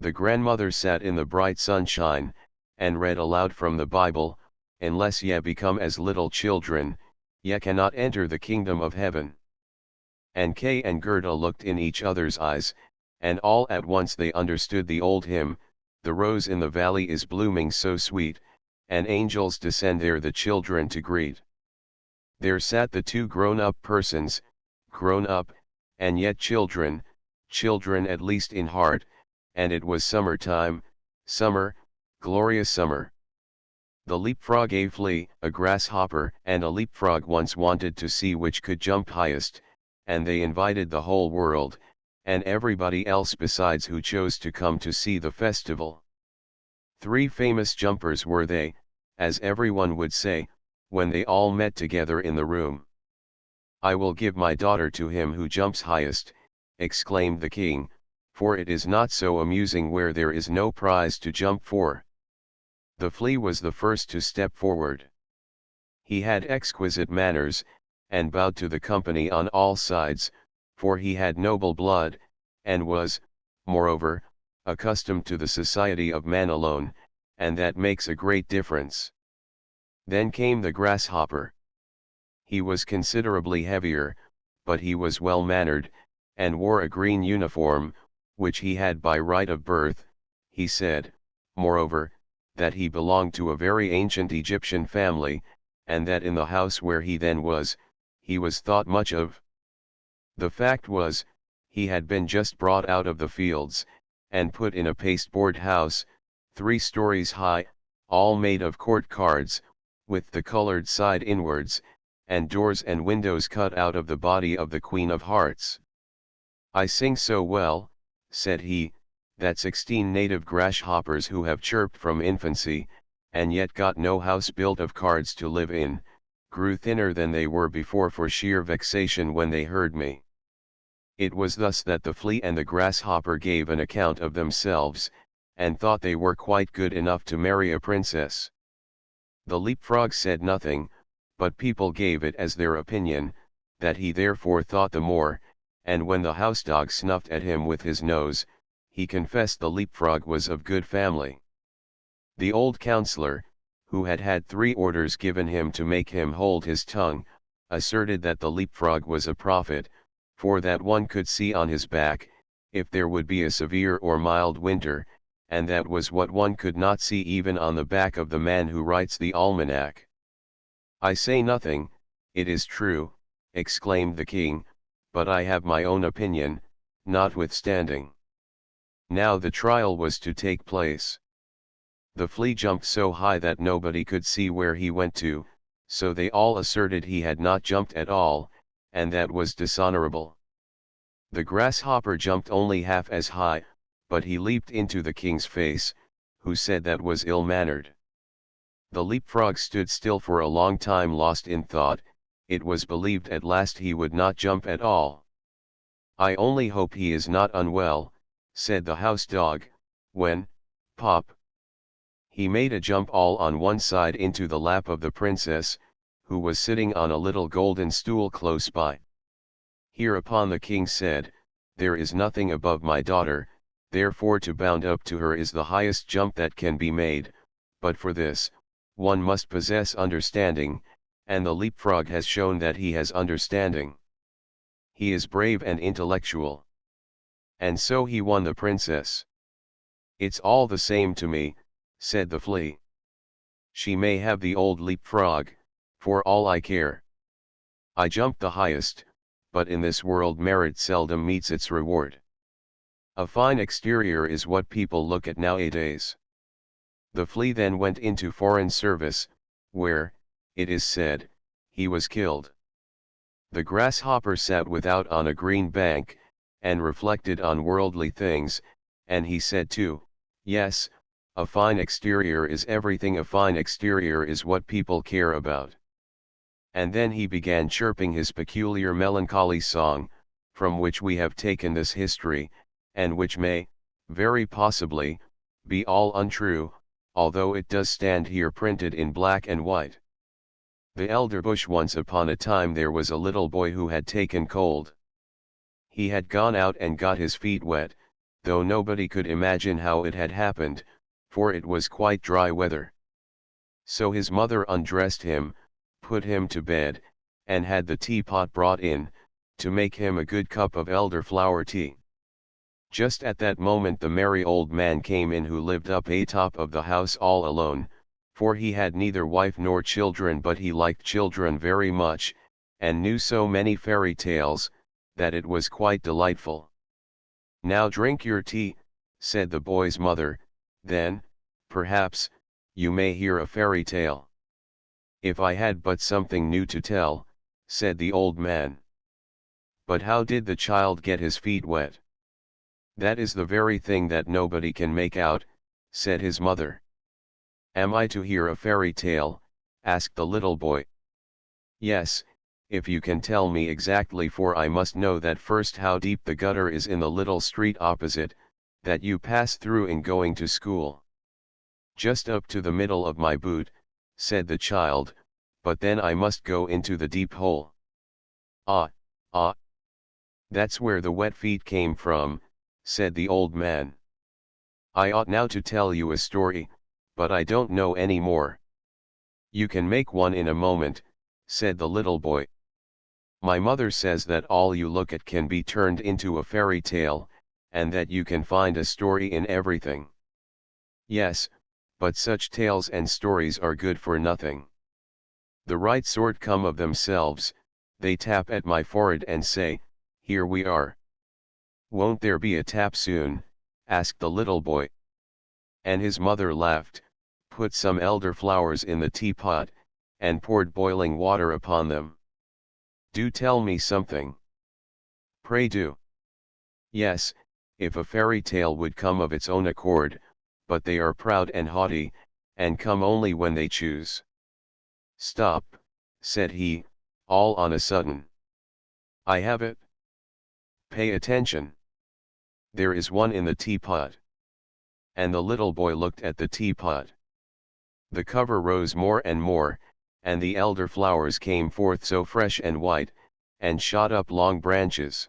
The grandmother sat in the bright sunshine, and read aloud from the Bible, "Unless ye become as little children, ye cannot enter the kingdom of heaven." And Kay and Gerda looked in each other's eyes, and all at once they understood the old hymn, "The rose in the valley is blooming so sweet, and angels descend there the children to greet." There sat the two grown-up persons, grown up, and yet children, children at least in heart, and it was summer time, summer, glorious summer. The leapfrog gave flea, a grasshopper and a leapfrog once wanted to see which could jump highest, and they invited the whole world, and everybody else besides who chose to come to see the festival. 3 famous jumpers were they, as everyone would say, when they all met together in the room. "I will give my daughter to him who jumps highest," exclaimed the king, "for it is not so amusing where there is no prize to jump for." The flea was the first to step forward. He had exquisite manners, and bowed to the company on all sides, for he had noble blood, and was, moreover, accustomed to the society of man alone, and that makes a great difference. Then came the grasshopper. He was considerably heavier, but he was well mannered, and wore a green uniform, which he had by right of birth. He said, moreover, that he belonged to a very ancient Egyptian family, and that in the house where he then was, he was thought much of. The fact was, he had been just brought out of the fields, and put in a pasteboard house, 3 stories high, all made of court cards, with the colored side inwards, and doors and windows cut out of the body of the Queen of Hearts. "I sing so well," said he, "that 16 native grasshoppers who have chirped from infancy, and yet got no house built of cards to live in, grew thinner than they were before for sheer vexation when they heard me." It was thus that the flea and the grasshopper gave an account of themselves, and thought they were quite good enough to marry a princess. The leapfrog said nothing, but people gave it as their opinion, that he therefore thought the more, and when the housedog snuffed at him with his nose, he confessed the leapfrog was of good family. The old counsellor, who had had 3 orders given him to make him hold his tongue, asserted that the leapfrog was a prophet, for that one could see on his back, if there would be a severe or mild winter, and that was what one could not see even on the back of the man who writes the almanac. "I say nothing, it is true," exclaimed the king, "but I have my own opinion, notwithstanding." Now the trial was to take place. The flea jumped so high that nobody could see where he went to, so they all asserted he had not jumped at all, and that was dishonorable. The grasshopper jumped only half as high, but he leaped into the king's face, who said that was ill-mannered. The leapfrog stood still for a long time lost in thought. It was believed at last he would not jump at all. "I only hope he is not unwell," said the house dog, when, pop, he made a jump all on one side into the lap of the princess, who was sitting on a little golden stool close by. Hereupon the king said, "There is nothing above my daughter, therefore to bound up to her is the highest jump that can be made, but for this, one must possess understanding, and the leapfrog has shown that he has understanding. He is brave and intellectual. And so he won the princess." "It's all the same to me," said the flea. "She may have the old leapfrog, for all I care. I jumped the highest, but in this world merit seldom meets its reward. A fine exterior is what people look at nowadays." The flea then went into foreign service, where, it is said, he was killed. The grasshopper sat without on a green bank, and reflected on worldly things, and he said too, "Yes, a fine exterior is everything, a fine exterior is what people care about." And then he began chirping his peculiar melancholy song, from which we have taken this history, and which may, very possibly, be all untrue, although it does stand here printed in black and white. The elder bush. Once upon a time there was a little boy who had taken cold. He had gone out and got his feet wet, though nobody could imagine how it had happened, for it was quite dry weather. So his mother undressed him, put him to bed, and had the teapot brought in, to make him a good cup of elderflower tea. Just at that moment the merry old man came in, who lived up atop of the house all alone, for he had neither wife nor children, but he liked children very much, and knew so many fairy tales, that it was quite delightful. "Now drink your tea," said the boy's mother, "then, perhaps, you may hear a fairy tale." "If I had but something new to tell," said the old man. "But how did the child get his feet wet?" "That is the very thing that nobody can make out," said his mother. "Am I to hear a fairy tale?" asked the little boy. "Yes, if you can tell me exactly, for I must know that first. How deep the gutter is in the little street opposite, that you pass through in going to school?" "Just up to the middle of my boot," said the child, "but then I must go into the deep hole." "Ah, ah! That's where the wet feet came from," said the old man. "I ought now to tell you a story, but I don't know any more." "You can make one in a moment," said the little boy. "My mother says that all you look at can be turned into a fairy tale, and that you can find a story in everything." "Yes, but such tales and stories are good for nothing. The right sort come of themselves, they tap at my forehead and say, 'Here we are.'" "Won't there be a tap soon?" asked the little boy. And his mother laughed, put some elderflowers in the teapot, and poured boiling water upon them. "Do tell me something." "Pray do." "Yes, if a fairy tale would come of its own accord, but they are proud and haughty, and come only when they choose." "Stop," said he, all on a sudden. "I have it. Pay attention. There is one in the teapot." And the little boy looked at the teapot. The cover rose more and more, and the elderflowers came forth so fresh and white, and shot up long branches.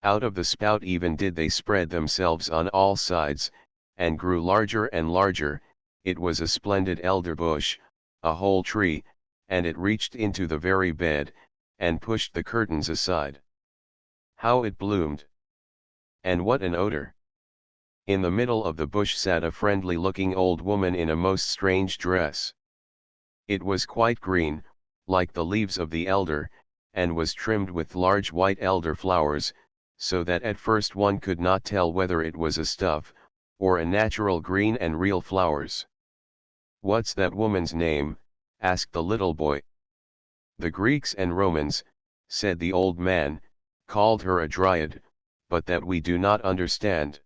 Out of the spout even did they spread themselves on all sides, and grew larger and larger. It was a splendid elder bush, a whole tree, and it reached into the very bed, and pushed the curtains aside. How it bloomed! And what an odor! In the middle of the bush sat a friendly-looking old woman in a most strange dress. It was quite green, like the leaves of the elder, and was trimmed with large white elder flowers, so that at first one could not tell whether it was a stuff, or a natural green and real flowers. "What's that woman's name?" asked the little boy. "The Greeks and Romans," said the old man, "called her a dryad, but that we do not understand."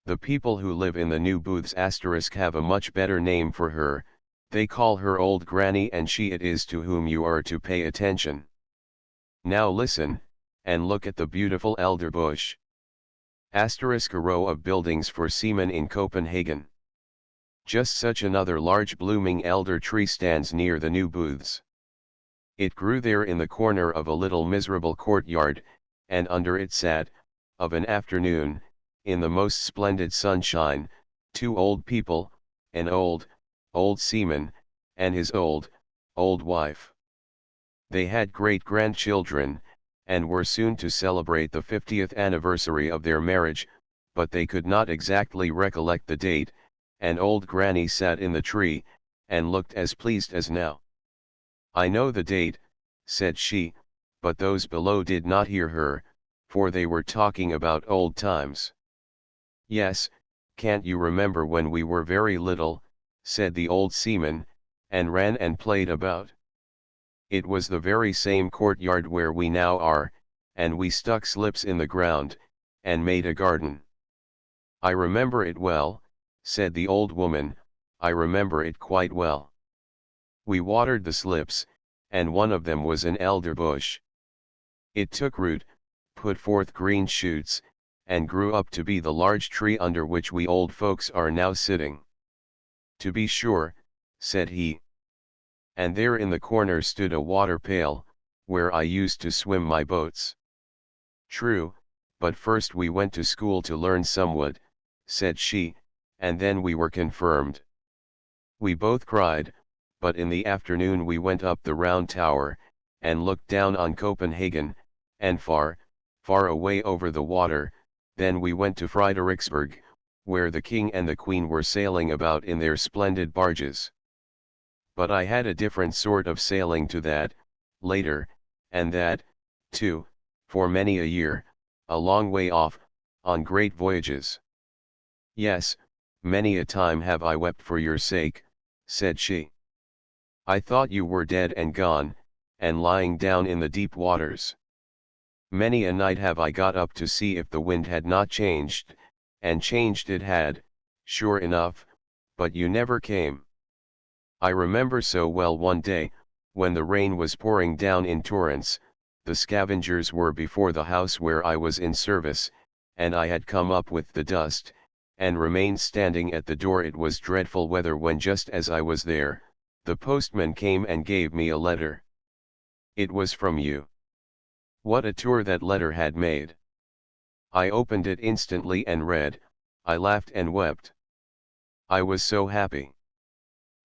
The people who live in the new booths * have a much better name for her, they call her Old Granny, and she it is to whom you are to pay attention. Now listen, and look at the beautiful elder bush. * A row of buildings for seamen in Copenhagen. Just such another large blooming elder tree stands near the new booths. It grew there in the corner of a little miserable courtyard, and under it sat, of an afternoon, in the most splendid sunshine, two old people, an old seaman, and his old wife. They had great grandchildren, and were soon to celebrate the 50th anniversary of their marriage, but they could not exactly recollect the date, and Old Granny sat in the tree, and looked as pleased as now. "I know the date," said she, but those below did not hear her, for they were talking about old times. "Yes, can't you remember when we were very little," said the old seaman, "and ran and played about? It was the very same courtyard where we now are, and we stuck slips in the ground, and made a garden." "I remember it well," said the old woman, "I remember it quite well. We watered the slips, and one of them was an elder bush. It took root, put forth green shoots, and grew up to be the large tree under which we old folks are now sitting." "To be sure," said he. "And there in the corner stood a water pail, where I used to swim my boats." "True, but first we went to school to learn somewhat," said she, "and then we were confirmed." We both cried, but in the afternoon we went up the round tower, and looked down on Copenhagen, and far away over the water. Then we went to Frederiksberg, where the king and the queen were sailing about in their splendid barges. But I had a different sort of sailing to that, later, and that, too, for many a year, a long way off, on great voyages. "Yes, many a time have I wept for your sake," said she. "I thought you were dead and gone, and lying down in the deep waters. Many a night have I got up to see if the wind had not changed, and changed it had, sure enough, but you never came. I remember so well one day, when the rain was pouring down in torrents, the scavengers were before the house where I was in service, and I had come up with the dust, and remained standing at the door. It was dreadful weather when, just as I was there, the postman came and gave me a letter. It was from you. What a tour that letter had made! I opened it instantly and read. I laughed and wept. I was so happy.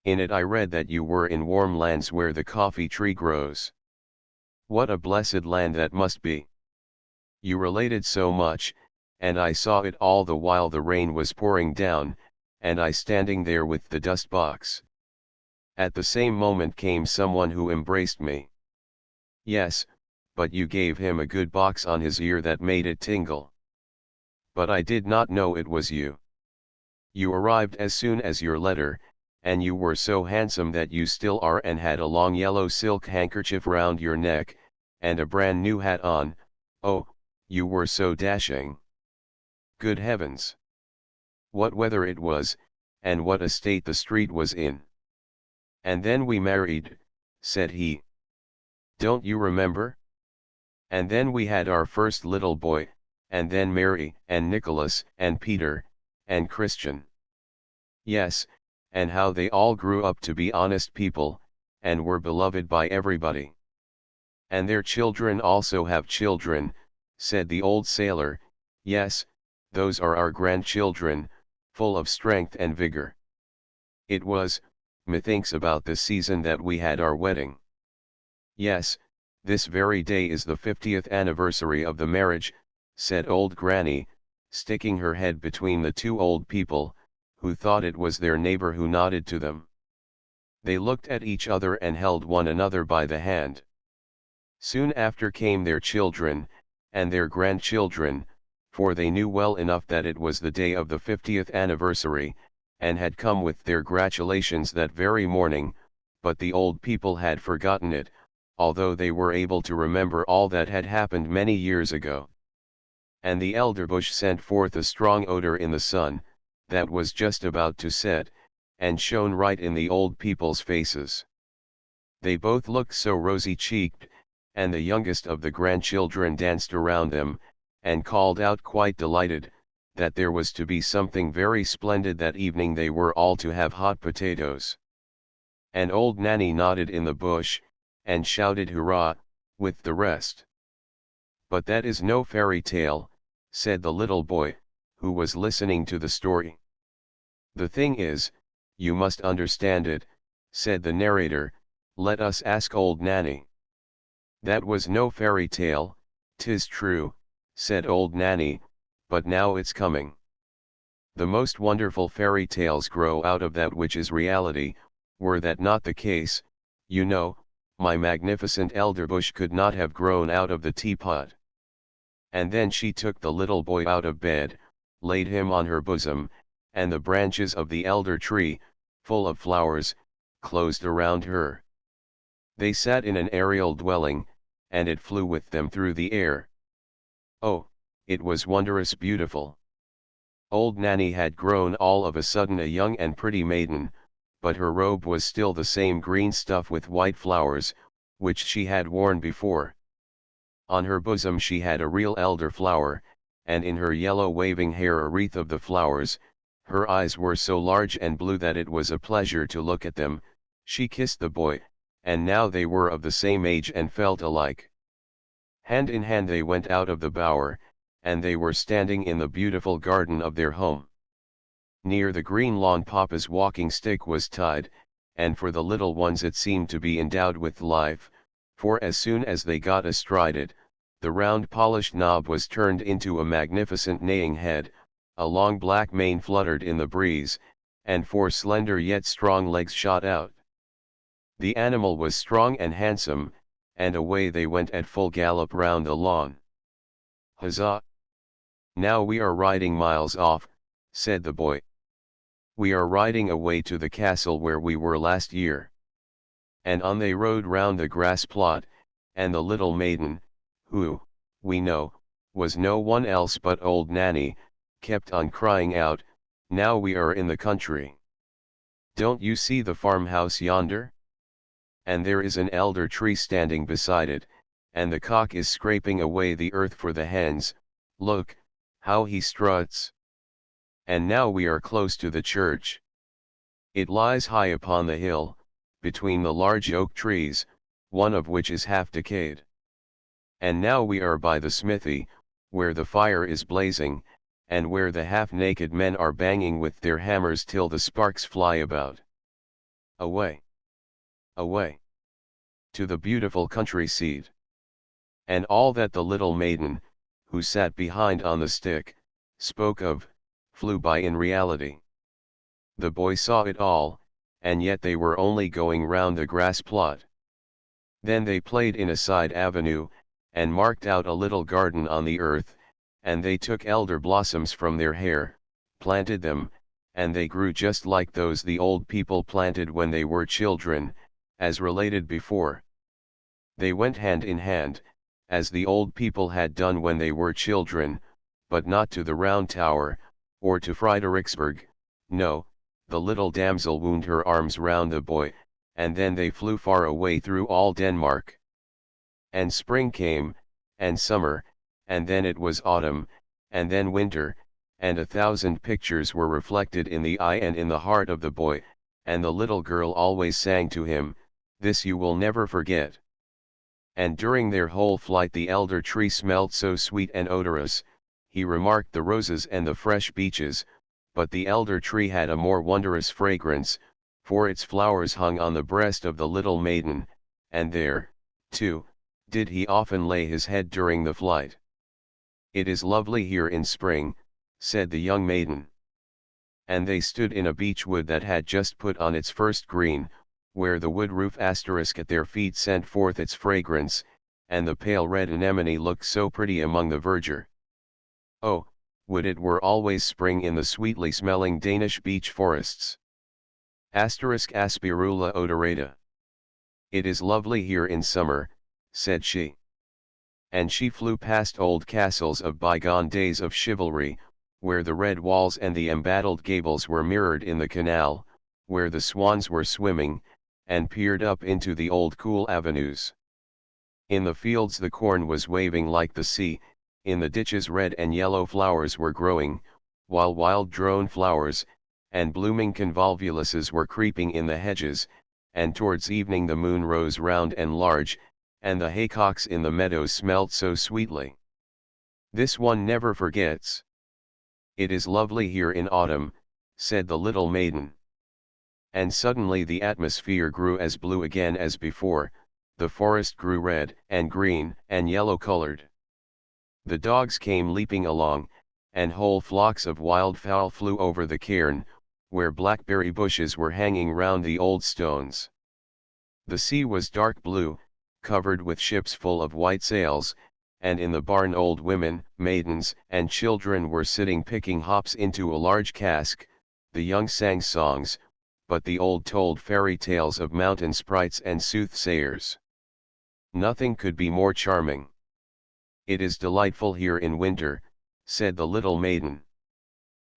In it I read that you were in warm lands where the coffee tree grows. What a blessed land that must be! You related so much, and I saw it all the while the rain was pouring down, and I standing there with the dust box. At the same moment came someone who embraced me. Yes, but you gave him a good box on his ear that made it tingle. But I did not know it was you. You arrived as soon as your letter, and you were so handsome that you still are, and had a long yellow silk handkerchief round your neck, and a brand new hat on. Oh, you were so dashing! Good heavens! What weather it was, and what a state the street was in! And then we married," said he. "Don't you remember? And then we had our first little boy, and then Mary, and Nicholas, and Peter, and Christian. Yes, and how they all grew up to be honest people, and were beloved by everybody. And their children also have children," said the old sailor. "Yes, those are our grandchildren, full of strength and vigor. It was, methinks, about this season that we had our wedding." "Yes, this very day is the 50th anniversary of the marriage," said Old Granny, sticking her head between the two old people, who thought it was their neighbor who nodded to them. They looked at each other and held one another by the hand. Soon after came their children, and their grandchildren, for they knew well enough that it was the day of the 50th anniversary, and had come with their gratulations that very morning, but the old people had forgotten it, although they were able to remember all that had happened many years ago. And the elderbush sent forth a strong odor in the sun, that was just about to set, and shone right in the old people's faces. They both looked so rosy-cheeked, and the youngest of the grandchildren danced around them, and called out quite delighted, that there was to be something very splendid that evening. They were all to have hot potatoes. And old Nanny nodded in the bush, and shouted hurrah, with the rest. But that is no fairy tale, said the little boy, who was listening to the story. The thing is, you must understand it, said the narrator. Let us ask old Nanny. That was no fairy tale, 'tis true, said old Nanny, but now it's coming. The most wonderful fairy tales grow out of that which is reality. Were that not the case, you know, my magnificent elderbush could not have grown out of the teapot. And then she took the little boy out of bed, laid him on her bosom, and the branches of the elder tree, full of flowers, closed around her. They sat in an aerial dwelling, and it flew with them through the air. Oh, it was wondrous beautiful. Old Nanny had grown all of a sudden a young and pretty maiden, but her robe was still the same green stuff with white flowers, which she had worn before. On her bosom she had a real elder flower, and in her yellow waving hair a wreath of the flowers. Her eyes were so large and blue that it was a pleasure to look at them. She kissed the boy, and now they were of the same age and felt alike. Hand in hand they went out of the bower, and they were standing in the beautiful garden of their home. Near the green lawn Papa's walking stick was tied, and for the little ones it seemed to be endowed with life, for as soon as they got astride it, the round polished knob was turned into a magnificent neighing head, a long black mane fluttered in the breeze, and 4 slender yet strong legs shot out. The animal was strong and handsome, and away they went at full gallop round the lawn. Huzzah! Now we are riding miles off, said the boy. We are riding away to the castle where we were last year. And on they rode round the grass plot, and the little maiden, who, we know, was no one else but old Nanny, kept on crying out, now we are in the country. Don't you see the farmhouse yonder? And there is an elder tree standing beside it, and the cock is scraping away the earth for the hens. Look, how he struts. And now we are close to the church. It lies high upon the hill, between the large oak trees, one of which is half decayed. And now we are by the smithy, where the fire is blazing, and where the half-naked men are banging with their hammers till the sparks fly about. Away! Away! To the beautiful country seat. And all that the little maiden, who sat behind on the stick, spoke of, flew by in reality. The boy saw it all, and yet they were only going round the grass plot. Then they played in a side avenue, and marked out a little garden on the earth, and they took elder blossoms from their hair, planted them, and they grew just like those the old people planted when they were children, as related before. They went hand in hand, as the old people had done when they were children, but not to the Round Tower, or to Frederiksborg. No, the little damsel wound her arms round the boy, and then they flew far away through all Denmark. And spring came, and summer, and then it was autumn, and then winter, and 1,000 pictures were reflected in the eye and in the heart of the boy, and the little girl always sang to him, "This you will never forget." And during their whole flight the elder tree smelled so sweet and odorous. He remarked the roses and the fresh beeches, but the elder tree had a more wondrous fragrance, for its flowers hung on the breast of the little maiden, and there, too, did he often lay his head during the flight. "It is lovely here in spring," said the young maiden. And they stood in a beech wood that had just put on its first green, where the wood roof asterisk at their feet sent forth its fragrance, and the pale red anemone looked so pretty among the verdure. Oh, would it were always spring in the sweetly smelling Danish beech forests. Aspirula odorata. "It is lovely here in summer," said she. and she flew past old castles of bygone days of chivalry, where the red walls and the embattled gables were mirrored in the canal, where the swans were swimming, and peered up into the old cool avenues. In the fields the corn was waving like the sea, in the ditches red and yellow flowers were growing, while wild drone flowers, and blooming convolvuluses were creeping in the hedges, and towards evening the moon rose round and large, and the haycocks in the meadows smelt so sweetly. This one never forgets. It is lovely here in autumn, said the little maiden. And suddenly the atmosphere grew as blue again as before, the forest grew red and green and yellow colored. The dogs came leaping along, and whole flocks of wildfowl flew over the cairn, where blackberry bushes were hanging round the old stones. The sea was dark blue, covered with ships full of white sails, and in the barn old women, maidens, and children were sitting picking hops into a large cask. The young sang songs, but the old told fairy tales of mountain sprites and soothsayers. Nothing could be more charming. It is delightful here in winter, said the little maiden.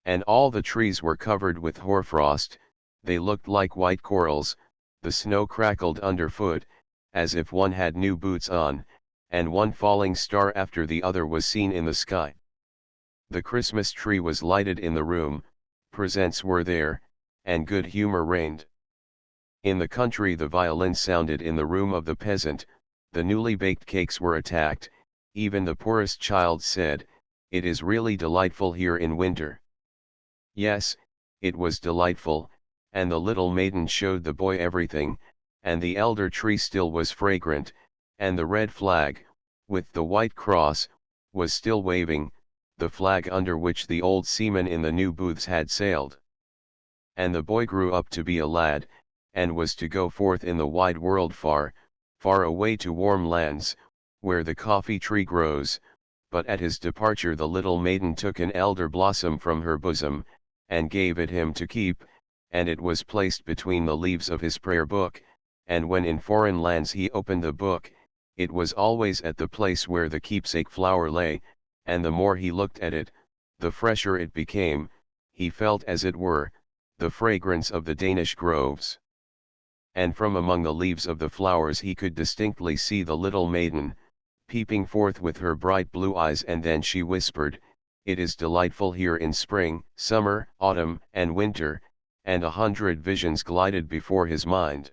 And all the trees were covered with hoarfrost, they looked like white corals, the snow crackled underfoot, as if one had new boots on, and one falling star after the other was seen in the sky. The Christmas tree was lighted in the room, presents were there, and good humor reigned. In the country the violin sounded in the room of the peasant, the newly baked cakes were attacked, even the poorest child said, "It is really delightful here in winter." Yes, it was delightful, and the little maiden showed the boy everything, and the elder tree still was fragrant, and the red flag, with the white cross, was still waving, the flag under which the old seamen in the new booths had sailed. And the boy grew up to be a lad, and was to go forth in the wide world far, far away to warm lands, where the coffee tree grows. But at his departure the little maiden took an elder blossom from her bosom, and gave it him to keep, and it was placed between the leaves of his prayer book, and when in foreign lands he opened the book, it was always at the place where the keepsake flower lay, and the more he looked at it, the fresher it became, he felt as it were, the fragrance of the Danish groves. And from among the leaves of the flowers he could distinctly see the little maiden, peeping forth with her bright blue eyes, and then she whispered, "It is delightful here in spring, summer, autumn, and winter," and 100 visions glided before his mind.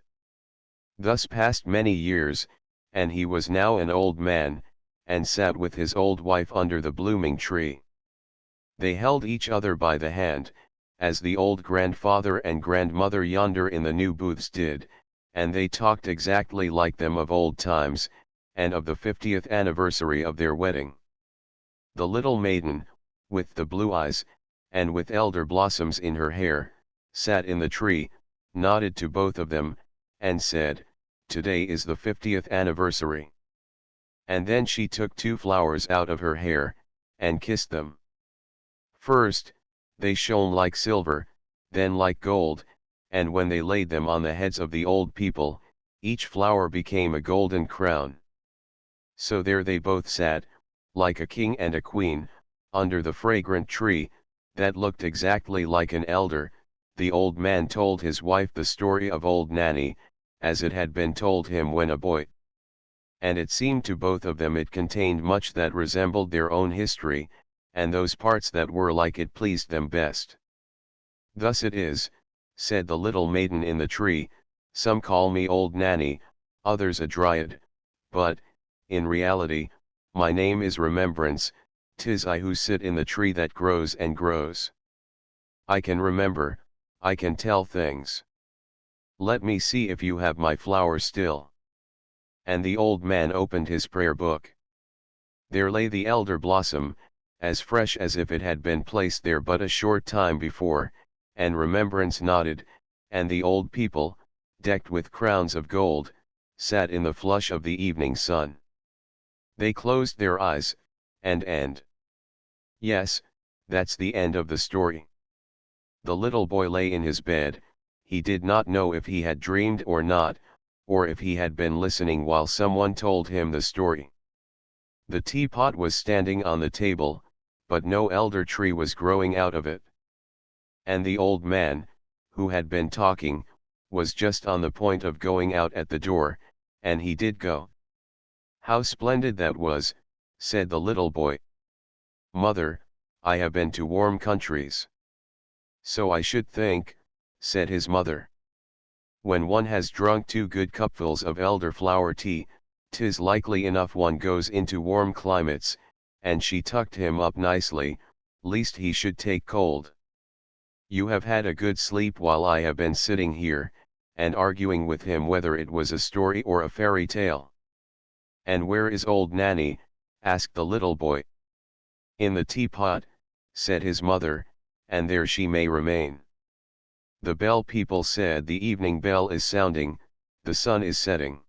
Thus passed many years, and he was now an old man, and sat with his old wife under the blooming tree. They held each other by the hand, as the old grandfather and grandmother yonder in the new booths did, and they talked exactly like them of old times, and of the 50th anniversary of their wedding. The little maiden, with the blue eyes, and with elder blossoms in her hair, sat in the tree, nodded to both of them, and said, "Today is the 50th anniversary." And then she took 2 flowers out of her hair, and kissed them. First, they shone like silver, then like gold, and when they laid them on the heads of the old people, each flower became a golden crown. So there they both sat, like a king and a queen, under the fragrant tree, that looked exactly like an elder. The old man told his wife the story of old Nanny, as it had been told him when a boy. And it seemed to both of them it contained much that resembled their own history, and those parts that were like it pleased them best. "Thus it is," said the little maiden in the tree, "some call me old Nanny, others a dryad, but, in reality, my name is Remembrance. 'Tis I who sit in the tree that grows and grows. I can remember, I can tell things. Let me see if you have my flower still." And the old man opened his prayer book. There lay the elder blossom, as fresh as if it had been placed there but a short time before, and Remembrance nodded, and the old people, decked with crowns of gold, sat in the flush of the evening sun. They closed their eyes, and. Yes, that's the end of the story. The little boy lay in his bed, he did not know if he had dreamed or not, or if he had been listening while someone told him the story. The teapot was standing on the table, but no elder tree was growing out of it. And the old man, who had been talking, was just on the point of going out at the door, and he did go. "How splendid that was," said the little boy. "Mother, I have been to warm countries." "So I should think," said his mother. "When one has drunk 2 good cupfuls of elderflower tea, 'tis likely enough one goes into warm climates," and she tucked him up nicely, lest he should take cold. "You have had a good sleep while I have been sitting here, and arguing with him whether it was a story or a fairy tale." "And where is old Nanny?" asked the little boy. "In the teapot," said his mother, "and there she may remain. The bell people said the evening bell is sounding, the sun is setting."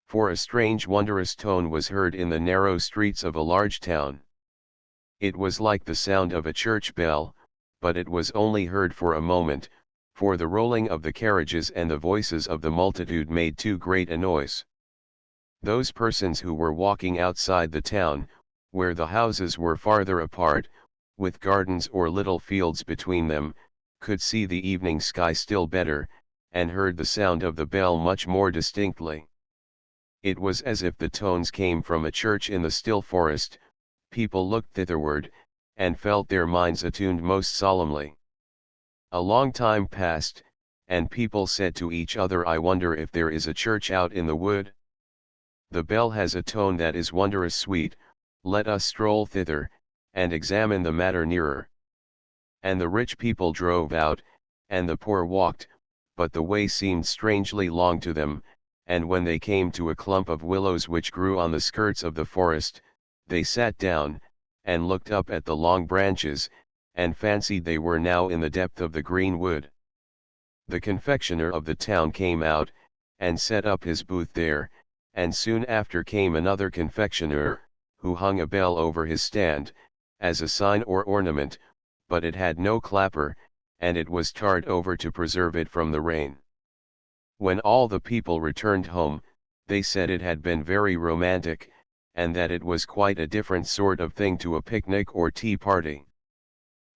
For a strange wondrous tone was heard in the narrow streets of a large town. It was like the sound of a church bell, but it was only heard for a moment, for the rolling of the carriages and the voices of the multitude made too great a noise. Those persons who were walking outside the town, where the houses were farther apart, with gardens or little fields between them, could see the evening sky still better, and heard the sound of the bell much more distinctly. It was as if the tones came from a church in the still forest. People looked thitherward, and felt their minds attuned most solemnly. A long time passed, and people said to each other, "I wonder if there is a church out in the wood? The bell has a tone that is wondrous sweet, let us stroll thither, and examine the matter nearer." And the rich people drove out, and the poor walked, but the way seemed strangely long to them, and when they came to a clump of willows which grew on the skirts of the forest, they sat down, and looked up at the long branches, and fancied they were now in the depth of the green wood. The confectioner of the town came out, and set up his booth there, and soon after came another confectioner, who hung a bell over his stand, as a sign or ornament, but it had no clapper, and it was tarred over to preserve it from the rain. When all the people returned home, they said it had been very romantic, and that it was quite a different sort of thing to a picnic or tea party.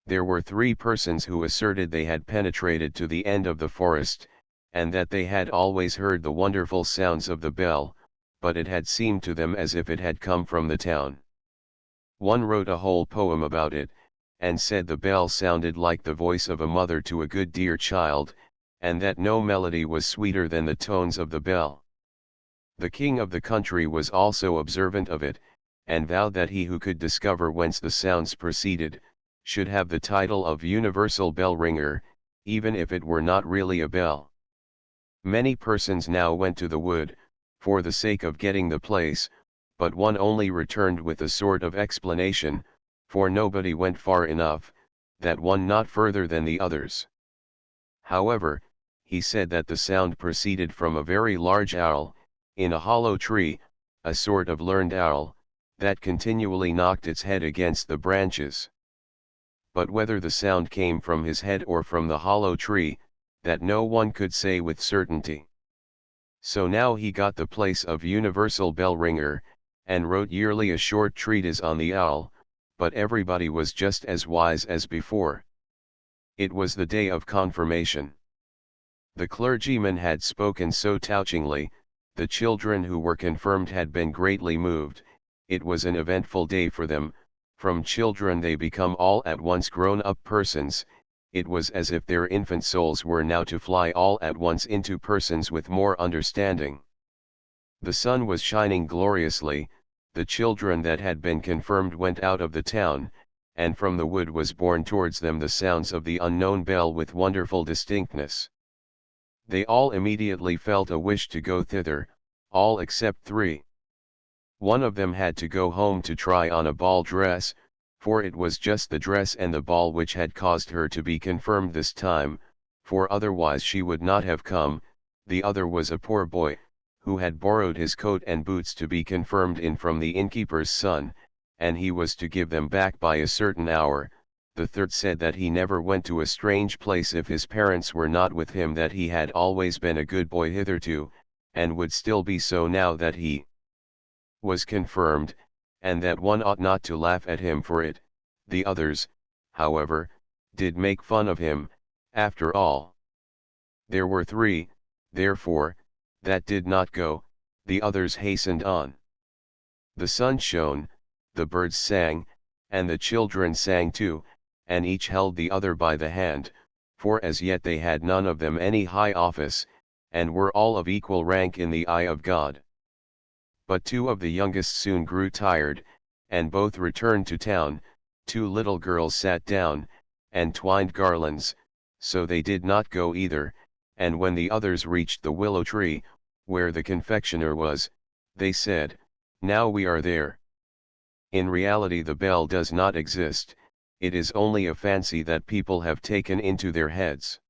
There were 3 persons who asserted they had penetrated to the end of the forest, and that they had always heard the wonderful sounds of the bell, but it had seemed to them as if it had come from the town. One wrote a whole poem about it, and said the bell sounded like the voice of a mother to a good dear child, and that no melody was sweeter than the tones of the bell. The king of the country was also observant of it, and vowed that he who could discover whence the sounds proceeded, should have the title of universal bell ringer, even if it were not really a bell. Many persons now went to the wood, for the sake of getting the place, but one only returned with a sort of explanation, for nobody went far enough, that one not further than the others. However, he said that the sound proceeded from a very large owl, in a hollow tree, a sort of learned owl, that continually knocked its head against the branches. But whether the sound came from his head or from the hollow tree, that no one could say with certainty. So now he got the place of universal bell ringer, and wrote yearly a short treatise on the owl, but everybody was just as wise as before. It was the day of confirmation. The clergyman had spoken so touchingly, the children who were confirmed had been greatly moved. It was an eventful day for them. From children they become all at once grown-up persons. It was as if their infant souls were now to fly all at once into persons with more understanding. The sun was shining gloriously, the children that had been confirmed went out of the town, and from the wood was borne towards them the sounds of the unknown bell with wonderful distinctness. They all immediately felt a wish to go thither, all except 3. One of them had to go home to try on a ball dress, for it was just the dress and the ball which had caused her to be confirmed this time, for otherwise she would not have come. The other was a poor boy, who had borrowed his coat and boots to be confirmed in from the innkeeper's son, and he was to give them back by a certain hour. The third said that he never went to a strange place if his parents were not with him, that he had always been a good boy hitherto, and would still be so now that he was confirmed, and that one ought not to laugh at him for it. The others, however, did make fun of him, after all. There were 3, therefore, that did not go, the others hastened on. The sun shone, the birds sang, and the children sang too, and each held the other by the hand, for as yet they had none of them any high office, and were all of equal rank in the eye of God. But 2 of the youngest soon grew tired, and both returned to town. 2 little girls sat down, and twined garlands, so they did not go either, and when the others reached the willow tree, where the confectioner was, they said, "Now we are there." In reality the bell does not exist, it is only a fancy that people have taken into their heads.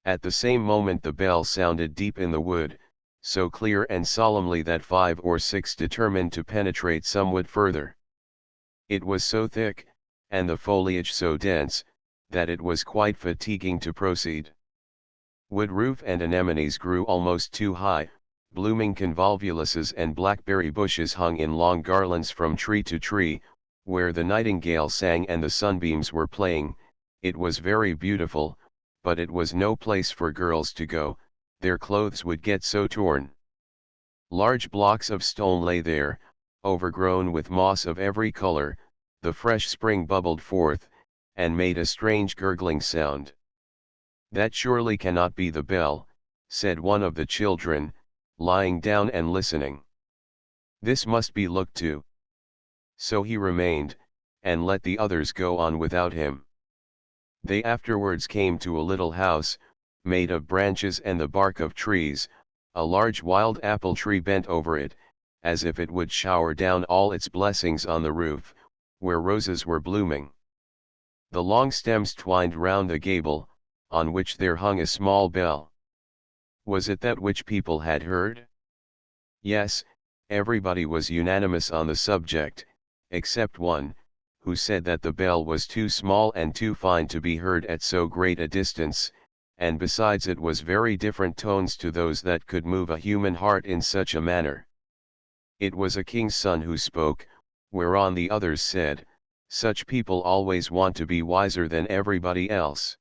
At the same moment the bell sounded deep in the wood, so clear and solemnly that 5 or 6 determined to penetrate somewhat further. It was so thick, and the foliage so dense, that it was quite fatiguing to proceed. Wood roof and anemones grew almost too high, blooming convolvuluses and blackberry bushes hung in long garlands from tree to tree, where the nightingale sang and the sunbeams were playing. It was very beautiful, but it was no place for girls to go, their clothes would get so torn. Large blocks of stone lay there, overgrown with moss of every color. The fresh spring bubbled forth, and made a strange gurgling sound. "That surely cannot be the bell," said one of the children, lying down and listening. "This must be looked to." So he remained, and let the others go on without him. They afterwards came to a little house, made of branches and the bark of trees. A large wild apple tree bent over it, as if it would shower down all its blessings on the roof, where roses were blooming. The long stems twined round the gable, on which there hung a small bell. Was it that which people had heard? Yes, everybody was unanimous on the subject, except one, who said that the bell was too small and too fine to be heard at so great a distance, and besides it was very different tones to those that could move a human heart in such a manner. It was a king's son who spoke, whereon the others said, "Such people always want to be wiser than everybody else."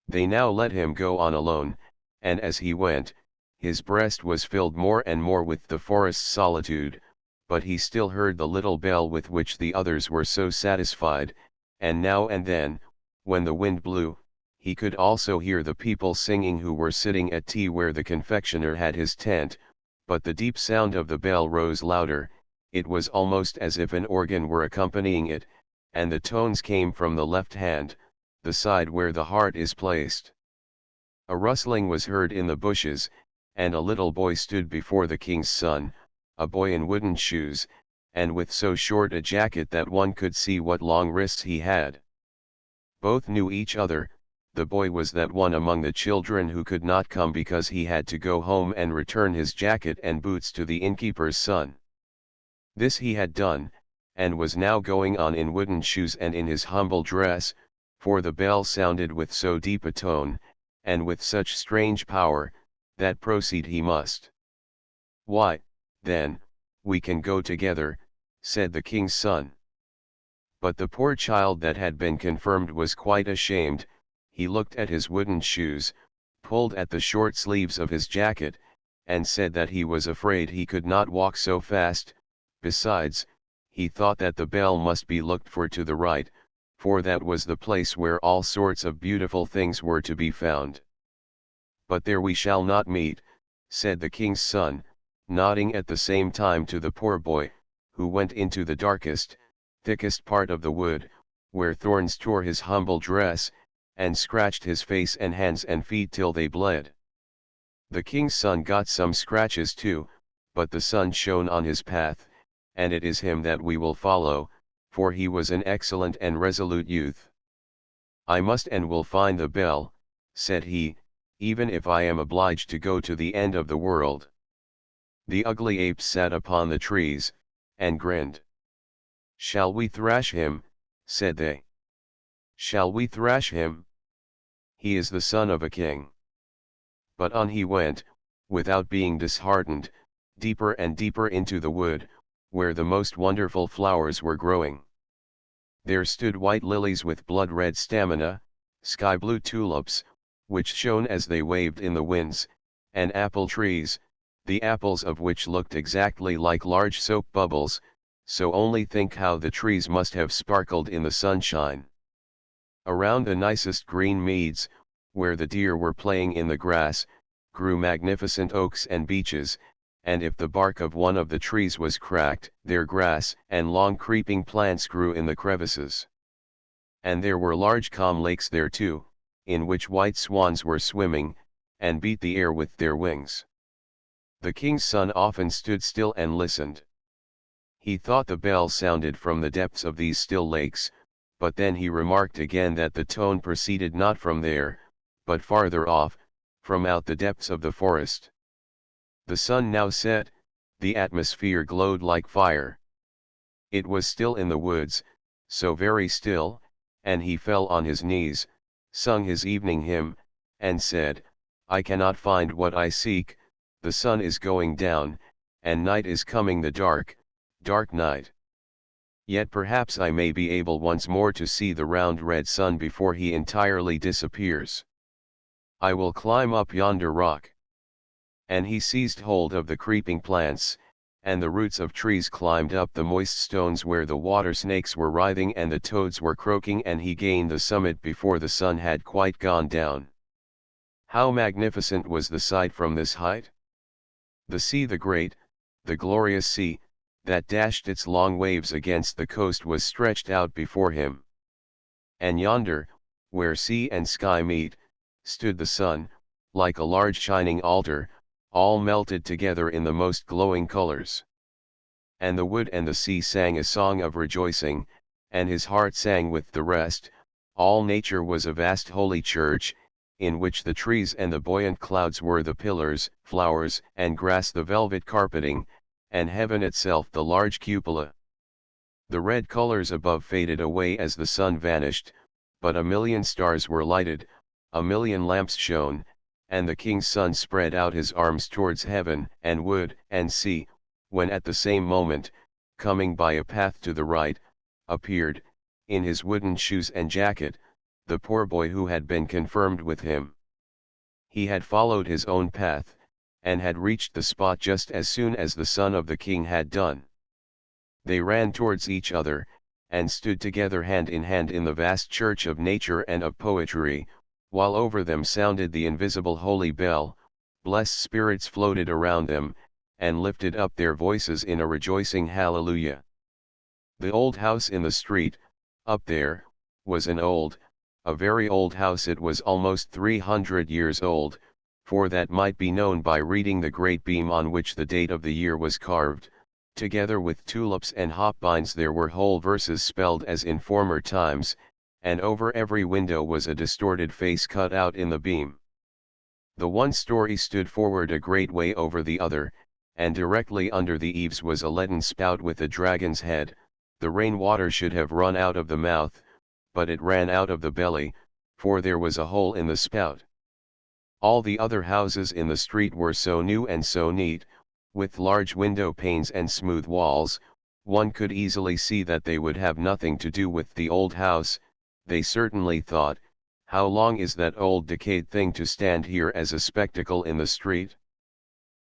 They now let him go on alone, and as he went, his breast was filled more and more with the forest's solitude, but he still heard the little bell with which the others were so satisfied, and now and then, when the wind blew, he could also hear the people singing who were sitting at tea where the confectioner had his tent, but the deep sound of the bell rose louder, it was almost as if an organ were accompanying it, and the tones came from the left hand, the side where the heart is placed. A rustling was heard in the bushes, and a little boy stood before the king's son, a boy in wooden shoes, and with so short a jacket that one could see what long wrists he had. Both knew each other. The boy was that one among the children who could not come because he had to go home and return his jacket and boots to the innkeeper's son. This he had done, and was now going on in wooden shoes and in his humble dress, for the bell sounded with so deep a tone, and with such strange power, that proceed he must. "Why, then, we can go together," said the king's son. But the poor child that had been confirmed was quite ashamed. He looked at his wooden shoes, pulled at the short sleeves of his jacket, and said that he was afraid he could not walk so fast. Besides, he thought that the bell must be looked for to the right, for that was the place where all sorts of beautiful things were to be found. "But there we shall not meet," said the king's son, nodding at the same time to the poor boy, who went into the darkest, thickest part of the wood, where thorns tore his humble dress, and scratched his face and hands and feet till they bled. The king's son got some scratches too, but the sun shone on his path, and it is him that we will follow, for he was an excellent and resolute youth. "I must and will find the bell," said he, "even if I am obliged to go to the end of the world." The ugly apes sat upon the trees, and grinned. "Shall we thrash him?" said they. "Shall we thrash him? He is the son of a king." But on he went, without being disheartened, deeper and deeper into the wood, where the most wonderful flowers were growing. There stood white lilies with blood-red stamina, sky-blue tulips, which shone as they waved in the winds, and apple trees, the apples of which looked exactly like large soap bubbles, so only think how the trees must have sparkled in the sunshine. Around the nicest green meads, where the deer were playing in the grass, grew magnificent oaks and beeches, and if the bark of one of the trees was cracked, their grass and long creeping plants grew in the crevices. And there were large calm lakes there too, in which white swans were swimming, and beat the air with their wings. The king's son often stood still and listened. He thought the bell sounded from the depths of these still lakes, but then he remarked again that the tone proceeded not from there, but farther off, from out the depths of the forest. The sun now set, the atmosphere glowed like fire. It was still in the woods, so very still, and he fell on his knees, sung his evening hymn, and said, "I cannot find what I seek, the sun is going down, and night is coming, the dark, dark night. Yet perhaps I may be able once more to see the round red sun before he entirely disappears. I will climb up yonder rock." And he seized hold of the creeping plants, and the roots of trees climbed up the moist stones where the water snakes were writhing and the toads were croaking, and he gained the summit before the sun had quite gone down. How magnificent was the sight from this height! The sea, the great, the glorious sea, that dashed its long waves against the coast, was stretched out before him. And yonder, where sea and sky meet, stood the sun, like a large shining altar, all melted together in the most glowing colors. And the wood and the sea sang a song of rejoicing, and his heart sang with the rest. All nature was a vast holy church, in which the trees and the buoyant clouds were the pillars, flowers and grass the velvet carpeting, and heaven itself the large cupola. The red colors above faded away as the sun vanished, but a million stars were lighted, a million lamps shone, and the king's son spread out his arms towards heaven and wood and sea, when at the same moment, coming by a path to the right, appeared, in his wooden shoes and jacket, the poor boy who had been confirmed with him. He had followed his own path, and had reached the spot just as soon as the son of the king had done. They ran towards each other, and stood together hand in hand in the vast church of nature and of poetry, while over them sounded the invisible holy bell. Blessed spirits floated around them, and lifted up their voices in a rejoicing hallelujah. The old house in the street, up there, was a very old house. It was almost 300 years old, for that might be known by reading the great beam on which the date of the year was carved. Together with tulips and hop-bines there were whole verses spelled as in former times, and over every window was a distorted face cut out in the beam. The one story stood forward a great way over the other, and directly under the eaves was a leaden spout with a dragon's head. The rain water should have run out of the mouth, but it ran out of the belly, for there was a hole in the spout. All the other houses in the street were so new and so neat, with large window panes and smooth walls, one could easily see that they would have nothing to do with the old house. They certainly thought, "How long is that old decayed thing to stand here as a spectacle in the street?"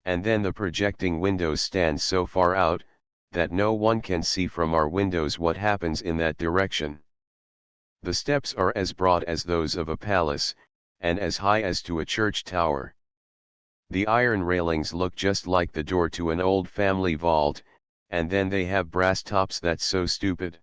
And then the projecting windows stand so far out, that no one can see from our windows what happens in that direction. The steps are as broad as those of a palace, and as high as to a church tower. The iron railings look just like the door to an old family vault, and then they have brass tops that's so stupid.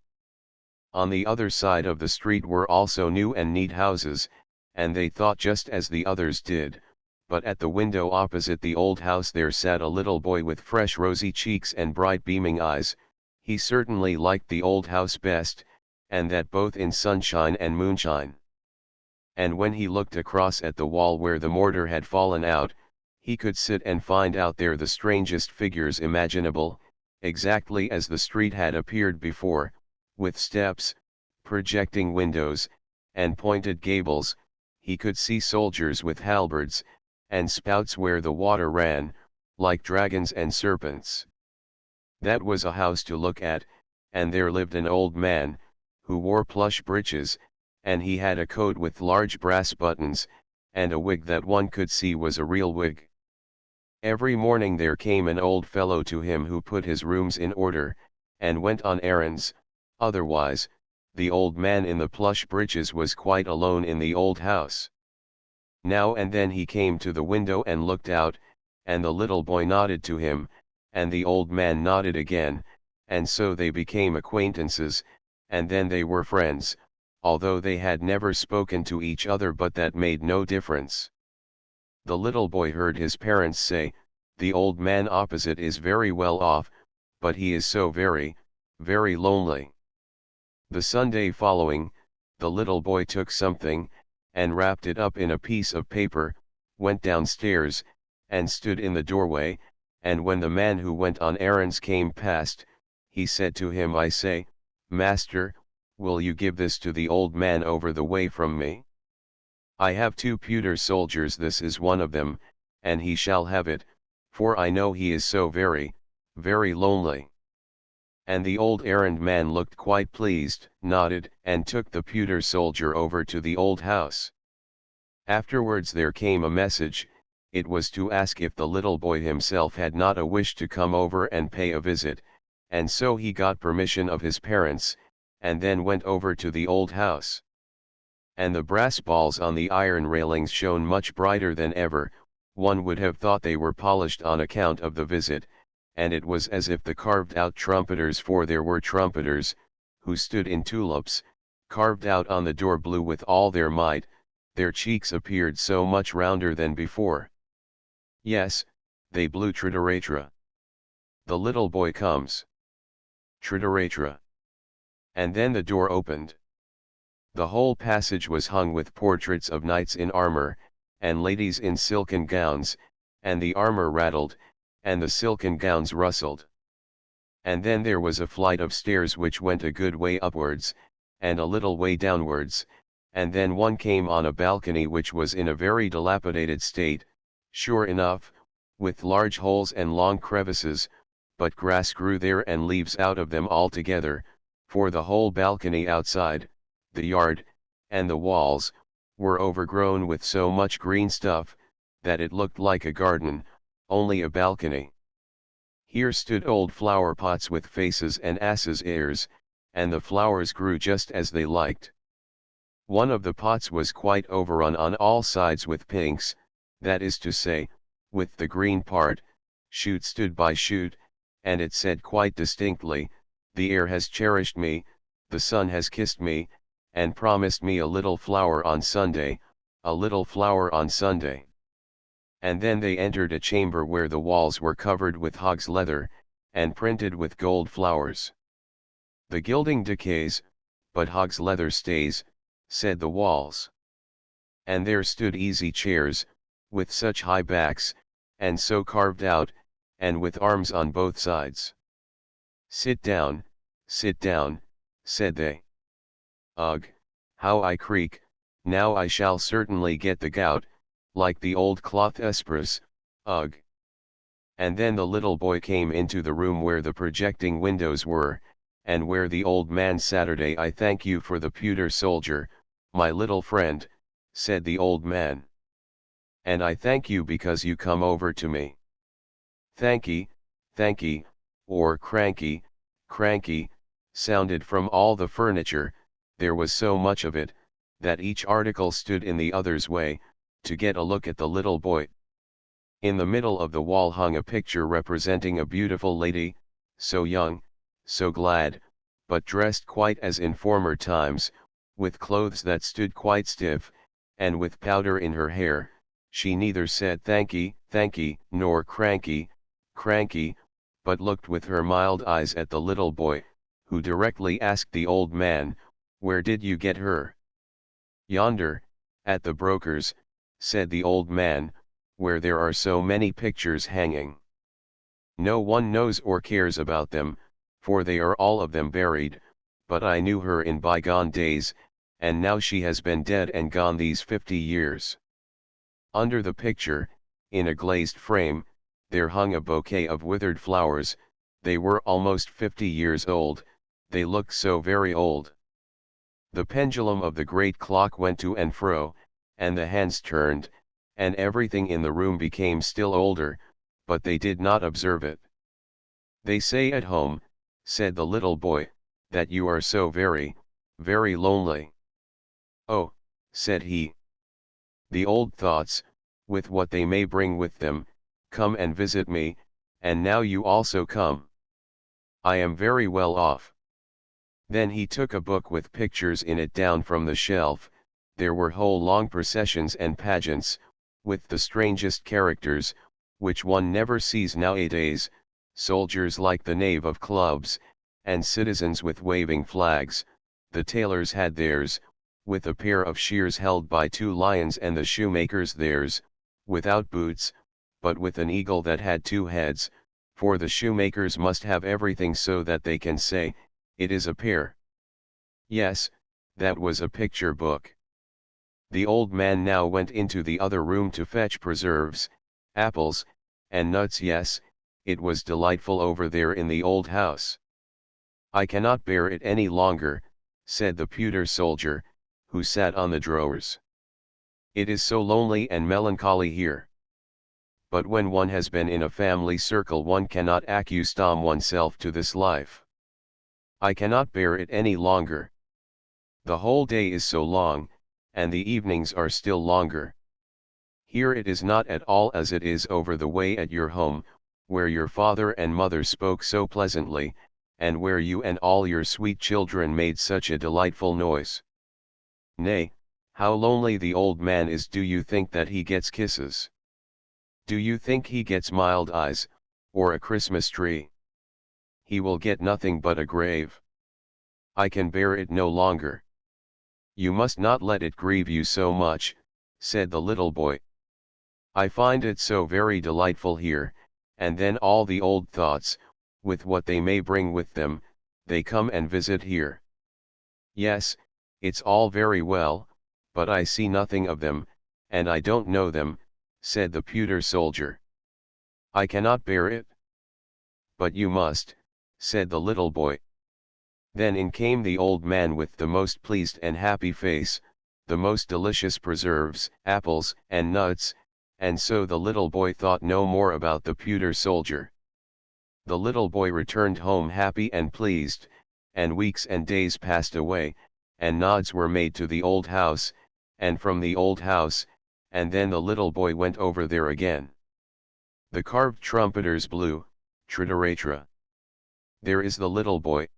On the other side of the street were also new and neat houses, and they thought just as the others did, but at the window opposite the old house there sat a little boy with fresh rosy cheeks and bright beaming eyes. He certainly liked the old house best, and that both in sunshine and moonshine. And when he looked across at the wall where the mortar had fallen out, he could sit and find out there the strangest figures imaginable, exactly as the street had appeared before, with steps, projecting windows, and pointed gables. He could see soldiers with halberds, and spouts where the water ran, like dragons and serpents. That was a house to look at, and there lived an old man, who wore plush breeches, and he had a coat with large brass buttons, and a wig that one could see was a real wig. Every morning there came an old fellow to him who put his rooms in order, and went on errands. Otherwise, the old man in the plush breeches was quite alone in the old house. Now and then he came to the window and looked out, and the little boy nodded to him, and the old man nodded again, and so they became acquaintances, and then they were friends, although they had never spoken to each other, but that made no difference. The little boy heard his parents say, "The old man opposite is very well off, but he is so very, very lonely." The Sunday following, the little boy took something, and wrapped it up in a piece of paper, went downstairs, and stood in the doorway, and when the man who went on errands came past, he said to him, "I say, master, will you give this to the old man over the way from me? I have 2 pewter soldiers, this is one of them, and he shall have it, for I know he is so very, very lonely." And the old errand man looked quite pleased, nodded, and took the pewter soldier over to the old house. Afterwards there came a message. It was to ask if the little boy himself had not a wish to come over and pay a visit, and so he got permission of his parents, and then went over to the old house. And the brass balls on the iron railings shone much brighter than ever. One would have thought they were polished on account of the visit, and it was as if the carved out trumpeters, for there were trumpeters, who stood in tulips, carved out on the door, blew with all their might. Their cheeks appeared so much rounder than before. Yes, they blew trituratra. The little boy comes. Trituratra. And then the door opened. The whole passage was hung with portraits of knights in armor, and ladies in silken gowns, and the armor rattled, and the silken gowns rustled. And then there was a flight of stairs which went a good way upwards, and a little way downwards, and then one came on a balcony which was in a very dilapidated state, sure enough, with large holes and long crevices, but grass grew there and leaves out of them altogether, for the whole balcony outside, the yard, and the walls, were overgrown with so much green stuff, that it looked like a garden, only a balcony. Here stood old flower pots with faces and asses' ears, and the flowers grew just as they liked. One of the pots was quite overrun on all sides with pinks, that is to say, with the green part. Shoot stood by shoot, and it said quite distinctly, "The air has cherished me, the sun has kissed me, and promised me a little flower on Sunday, a little flower on Sunday." And then they entered a chamber where the walls were covered with hog's leather, and printed with gold flowers. "The gilding decays, but hog's leather stays," said the walls. And there stood easy chairs, with such high backs, and so carved out, and with arms on both sides. sit down," said they. "Ugh, how I creak, now I shall certainly get the gout, like the old cloth esprits, ugh." And then the little boy came into the room where the projecting windows were, and where the old man Saturday. "I thank you for the pewter soldier, my little friend," said the old man. "And I thank you because you come over to me." "Thanky, thanky," or cranky, cranky, sounded from all the furniture. There was so much of it, that each article stood in the other's way, to get a look at the little boy. In the middle of the wall hung a picture representing a beautiful lady, so young, so glad, but dressed quite as in former times, with clothes that stood quite stiff, and with powder in her hair. She neither said thanky, thanky, nor cranky, cranky, but looked with her mild eyes at the little boy, who directly asked the old man, "Where did you get her?" "Yonder, at the broker's," said the old man, "where there are so many pictures hanging. No one knows or cares about them, for they are all of them buried, but I knew her in bygone days, and now she has been dead and gone these 50 years. Under the picture, in a glazed frame, there hung a bouquet of withered flowers, They were almost 50 years old, they looked so very old. The pendulum of the great clock went to and fro, and the hands turned, and everything in the room became still older, but they did not observe it. "They say at home," said the little boy, "that you are so very, very lonely." "Oh," said he, "the old thoughts, with what they may bring with them, come and visit me, and now you also come. I am very well off." Then he took a book with pictures in it down from the shelf. There were whole long processions and pageants, with the strangest characters, which one never sees nowadays, soldiers like the knave of clubs, and citizens with waving flags. The tailors had theirs, with a pair of shears held by two lions, and the shoemakers theirs, without boots, but with an eagle that had two heads, for the shoemakers must have everything so that they can say, "It is a pair." Yes, that was a picture book. The old man now went into the other room to fetch preserves, apples, and nuts. Yes, it was delightful over there in the old house. "I cannot bear it any longer," said the pewter soldier, who sat on the drawers. "It is so lonely and melancholy here. But when one has been in a family circle one cannot accustom oneself to this life. I cannot bear it any longer. The whole day is so long, and the evenings are still longer. Here it is not at all as it is over the way at your home, where your father and mother spoke so pleasantly, and where you and all your sweet children made such a delightful noise. Nay, how lonely the old man is! Do you think that he gets kisses? Do you think he gets mild eyes, or a Christmas tree? He will get nothing but a grave. I can bear it no longer." "You must not let it grieve you so much," said the little boy. "I find it so very delightful here, and then all the old thoughts, with what they may bring with them, they come and visit here." "Yes, it's all very well, but I see nothing of them, and I don't know them," said the pewter soldier. "I cannot bear it." "But you must," said the little boy. Then in came the old man with the most pleased and happy face, the most delicious preserves, apples, and nuts, and so the little boy thought no more about the pewter soldier. The little boy returned home happy and pleased, and weeks and days passed away, and nods were made to the old house, and from the old house, and then the little boy went over there again. The carved trumpeters blew, trituratra. There is the little boy.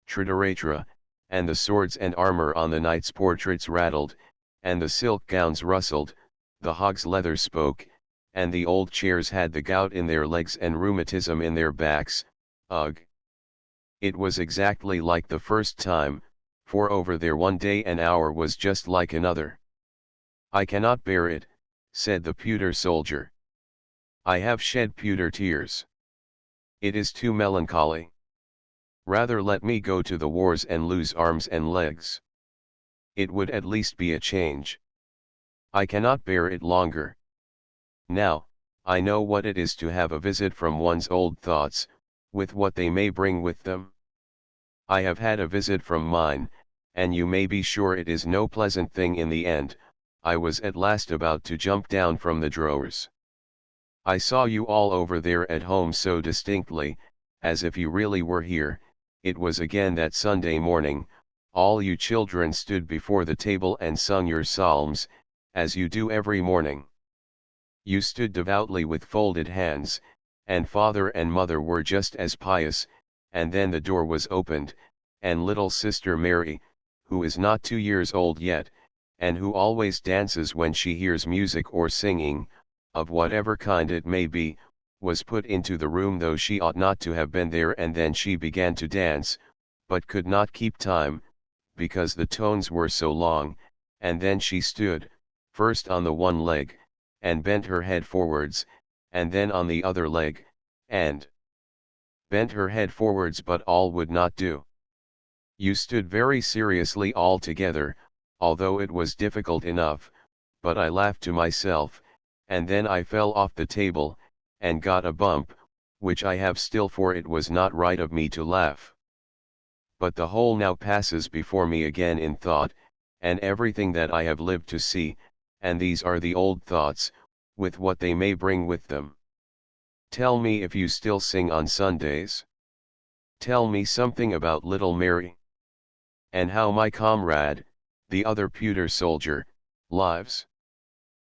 Trituratra, and the swords and armor on the knights' portraits rattled, and the silk gowns rustled, the hog's leather spoke, and the old chairs had the gout in their legs and rheumatism in their backs. Ugh! It was exactly like the first time, for over there one day an hour was just like another. "I cannot bear it," said the pewter soldier. "I have shed pewter tears. It is too melancholy. Rather let me go to the wars and lose arms and legs. It would at least be a change. I cannot bear it longer. Now, I know what it is to have a visit from one's old thoughts, with what they may bring with them. I have had a visit from mine, and you may be sure it is no pleasant thing in the end. I was at last about to jump down from the drawers. I saw you all over there at home so distinctly, as if you really were here. It was again that Sunday morning, all you children stood before the table and sung your psalms, as you do every morning. You stood devoutly with folded hands, and father and mother were just as pious, and then the door was opened, and little sister Mary, who is not 2 years old yet, and who always dances when she hears music or singing, of whatever kind it may be, was put into the room though she ought not to have been there, and then she began to dance, but could not keep time, because the tones were so long, and then she stood, first on the one leg, and bent her head forwards, and then on the other leg, and bent her head forwards, but all would not do. You stood very seriously all together, although it was difficult enough, but I laughed to myself, and then I fell off the table, and got a bump, which I have still, for it was not right of me to laugh. But the whole now passes before me again in thought, and everything that I have lived to see, and these are the old thoughts, with what they may bring with them. Tell me if you still sing on Sundays. Tell me something about little Mary. And how my comrade, the other pewter soldier, lives.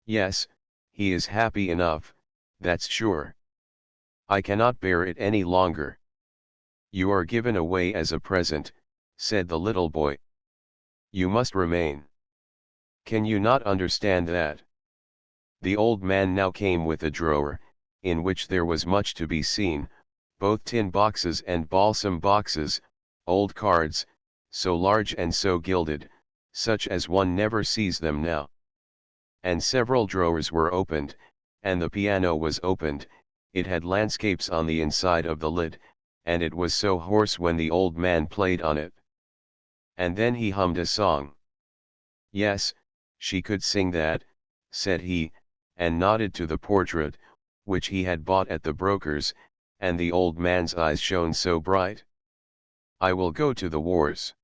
Yes, he is happy enough, that's sure. I cannot bear it any longer. You are given away as a present, said the little boy. You must remain. Can you not understand that? The old man now came with a drawer, in which there was much to be seen, both tin boxes and balsam boxes, old cards, so large and so gilded, such as one never sees them now. And several drawers were opened, and the piano was opened. It had landscapes on the inside of the lid, and it was so hoarse when the old man played on it. And then he hummed a song. Yes, she could sing that, said he, and nodded to the portrait, which he had bought at the broker's, and the old man's eyes shone so bright. I will go to the wars.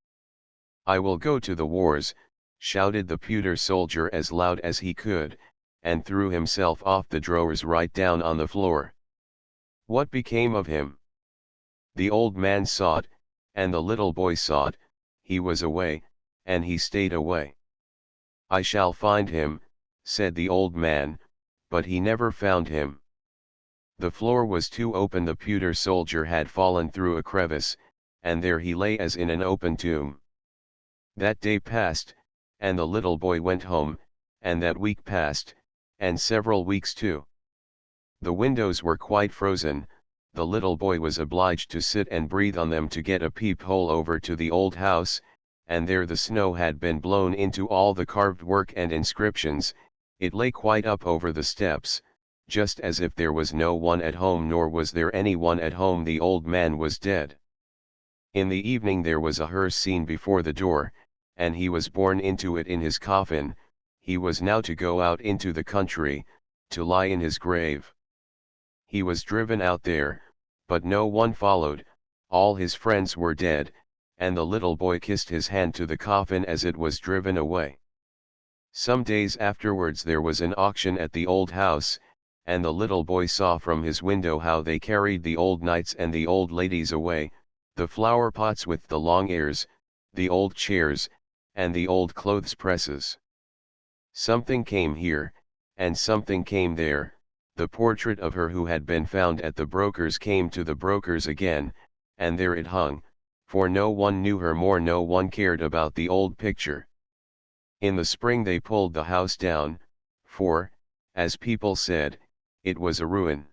I will go to the wars, shouted the pewter soldier as loud as he could, and threw himself off the drawers right down on the floor. What became of him? The old man saw it, and the little boy saw it. He was away, and he stayed away. I shall find him, said the old man, but he never found him. The floor was too open. The pewter soldier had fallen through a crevice, and there he lay as in an open tomb. That day passed, and the little boy went home, and that week passed, and several weeks too. The windows were quite frozen. The little boy was obliged to sit and breathe on them to get a peep-hole over to the old house, and there the snow had been blown into all the carved work and inscriptions. It lay quite up over the steps, just as if there was no one at home, nor was there any one at home. The old man was dead. In the evening there was a hearse seen before the door, and he was borne into it in his coffin. He was now to go out into the country, to lie in his grave. He was driven out there, but no one followed. All his friends were dead, and the little boy kissed his hand to the coffin as it was driven away. Some days afterwards there was an auction at the old house, and the little boy saw from his window how they carried the old knights and the old ladies away, the flower pots with the long ears, the old chairs, and the old clothes presses. Something came here, and something came there. The portrait of her who had been found at the broker's came to the broker's again, and there it hung, for no one knew her more, no one cared about the old picture. In the spring they pulled the house down, for, as people said, it was a ruin.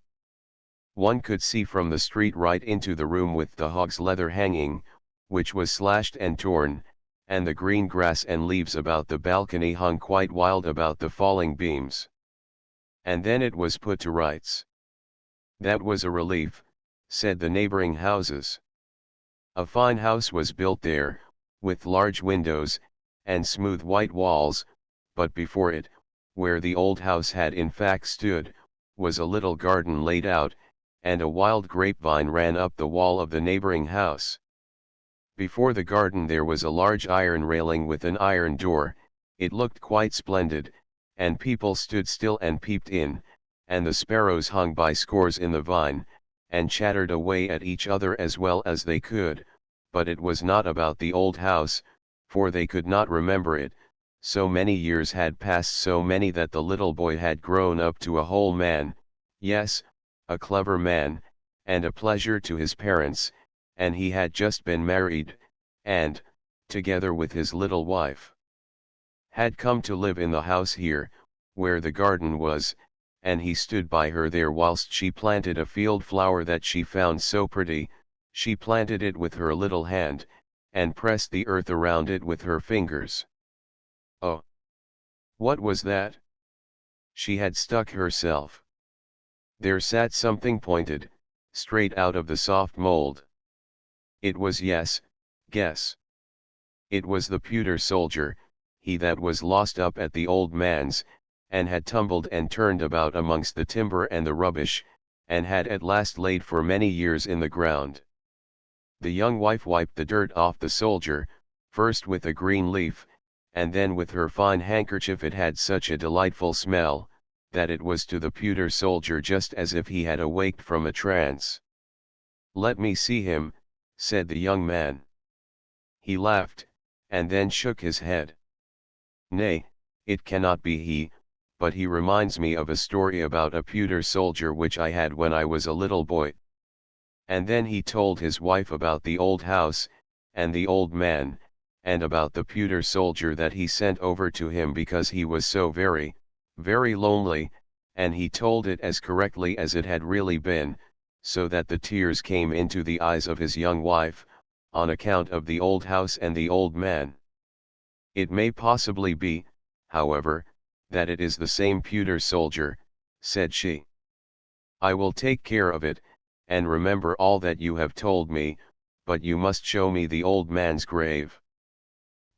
One could see from the street right into the room with the hog's leather hanging, which was slashed and torn, and the green grass and leaves about the balcony hung quite wild about the falling beams. And then it was put to rights. That was a relief, said the neighboring houses. A fine house was built there, with large windows, and smooth white walls, but before it, where the old house had in fact stood, was a little garden laid out, and a wild grapevine ran up the wall of the neighboring house. Before the garden there was a large iron railing with an iron door. It looked quite splendid, and people stood still and peeped in, and the sparrows hung by scores in the vine, and chattered away at each other as well as they could, but it was not about the old house, for they could not remember it. So many years had passed, so many that the little boy had grown up to a whole man, yes, a clever man, and a pleasure to his parents, and he had just been married, and, together with his little wife, had come to live in the house here, where the garden was, and he stood by her there whilst she planted a field flower that she found so pretty. She planted it with her little hand, and pressed the earth around it with her fingers. Oh! What was that? She had stuck herself. There sat something pointed, straight out of the soft mold. It was, yes, guess. It was the pewter soldier, he that was lost up at the old man's, and had tumbled and turned about amongst the timber and the rubbish, and had at last laid for many years in the ground. The young wife wiped the dirt off the soldier, first with a green leaf, and then with her fine handkerchief. It had such a delightful smell, that it was to the pewter soldier just as if he had awaked from a trance. "Let me see him," said the young man. He laughed, and then shook his head. "Nay, it cannot be he, but he reminds me of a story about a pewter soldier which I had when I was a little boy." And then he told his wife about the old house, and the old man, and about the pewter soldier that he sent over to him because he was so very, very lonely, and he told it as correctly as it had really been, so that the tears came into the eyes of his young wife, on account of the old house and the old man. "It may possibly be, however, that it is the same pewter soldier," said she. "I will take care of it, and remember all that you have told me, but you must show me the old man's grave."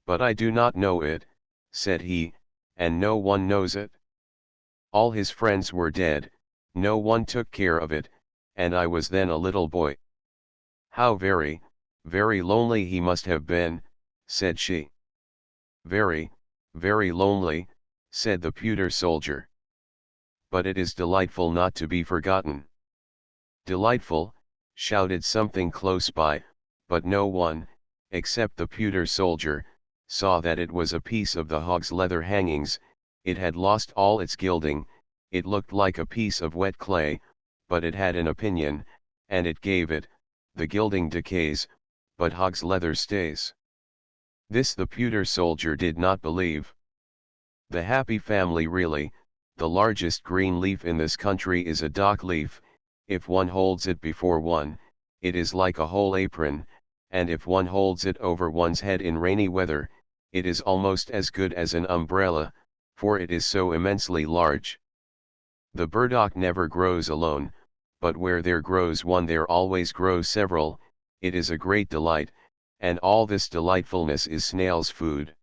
"But I do not know it," said he, "and no one knows it. All his friends were dead, no one took care of it, and I was then a little boy." "How very, very lonely he must have been," said she. "Very, very lonely," said the pewter soldier. "But it is delightful not to be forgotten." "Delightful," shouted something close by, but no one, except the pewter soldier, saw that it was a piece of the hog's leather hangings. It had lost all its gilding, it looked like a piece of wet clay, but it had an opinion, and it gave it, "The gilding decays, but hog's leather stays." This the pewter soldier did not believe. The happy family really, the largest green leaf in this country is a dock leaf. If one holds it before one, it is like a whole apron, and if one holds it over one's head in rainy weather, it is almost as good as an umbrella, for it is so immensely large. The burdock never grows alone, but where there grows one there always grow several. It is a great delight, and all this delightfulness is snails' food.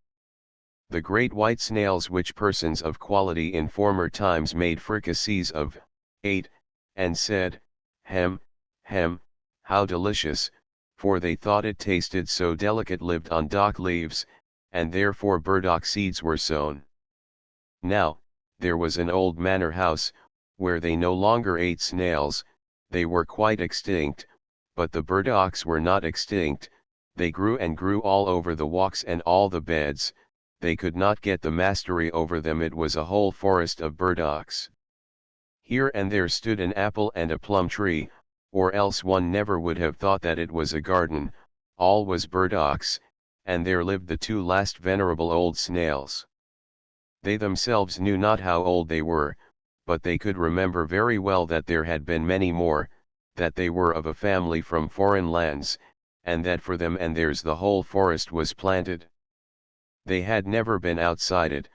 The great white snails which persons of quality in former times made fricassees of, ate, and said, "Hem, hem, how delicious," for they thought it tasted so delicate, lived on dock leaves, and therefore burdock seeds were sown. Now, there was an old manor house, where they no longer ate snails, they were quite extinct, but the burdocks were not extinct. They grew and grew all over the walks and all the beds, they could not get the mastery over them. It was a whole forest of burdocks. Here and there stood an apple and a plum tree, or else one never would have thought that it was a garden. All was burdocks, and there lived the two last venerable old snails. They themselves knew not how old they were, but they could remember very well that there had been many more, that they were of a family from foreign lands, and that for them and theirs the whole forest was planted. They had never been outside it,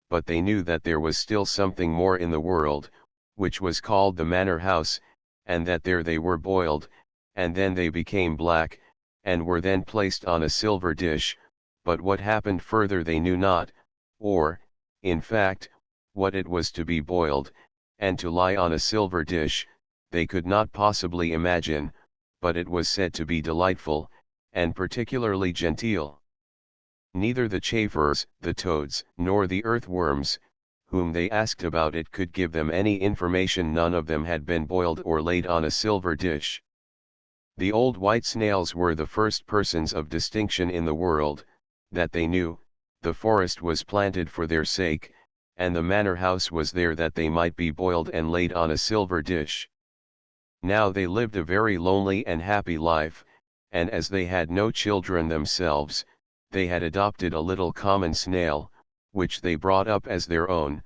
but they knew that there was still something more in the world, which was called the manor house, and that there they were boiled, and then they became black, and were then placed on a silver dish, but what happened further they knew not, or, in fact, what it was to be boiled, and to lie on a silver dish, they could not possibly imagine, but it was said to be delightful, and particularly genteel. Neither the chafers, the toads, nor the earthworms, whom they asked about it, could give them any information. None of them had been boiled or laid on a silver dish. The old white snails were the first persons of distinction in the world, that they knew. The forest was planted for their sake, and the manor house was there that they might be boiled and laid on a silver dish. Now they lived a very lonely and happy life, and as they had no children themselves, they had adopted a little common snail, which they brought up as their own,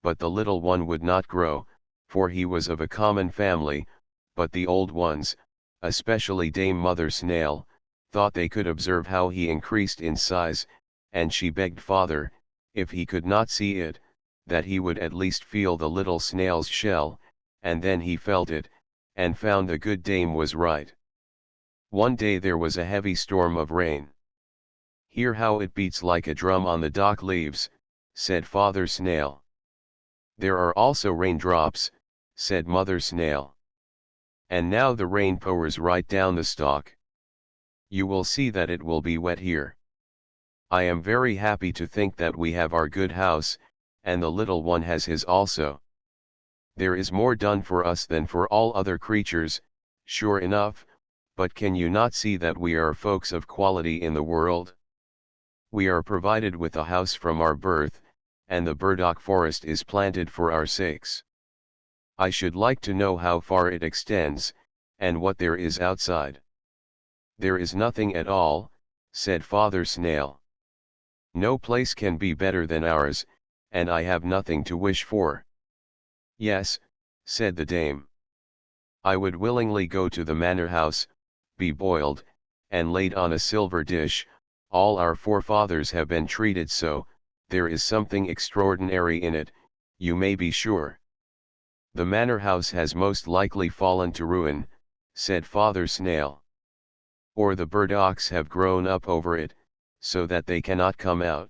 but the little one would not grow, for he was of a common family, but the old ones, especially Dame Mother Snail, thought they could observe how he increased in size, and she begged father, if he could not see it, that he would at least feel the little snail's shell, and then he felt it, and found the good dame was right. One day there was a heavy storm of rain. "Hear how it beats like a drum on the dock leaves," said Father Snail. "There are also raindrops," said Mother Snail. And now the rain pours right down the stalk. You will see that it will be wet here. I am very happy to think that we have our good house, and the little one has his also. There is more done for us than for all other creatures, sure enough, but can you not see that we are folks of quality in the world? We are provided with a house from our birth, and the burdock forest is planted for our sakes. I should like to know how far it extends, and what there is outside. There is nothing at all, said Father Snail. No place can be better than ours, and I have nothing to wish for. Yes, said the dame. I would willingly go to the manor house, be boiled, and laid on a silver dish. All our forefathers have been treated so, there is something extraordinary in it, you may be sure. The manor house has most likely fallen to ruin, said Father Snail. Or the burdocks have grown up over it, so that they cannot come out.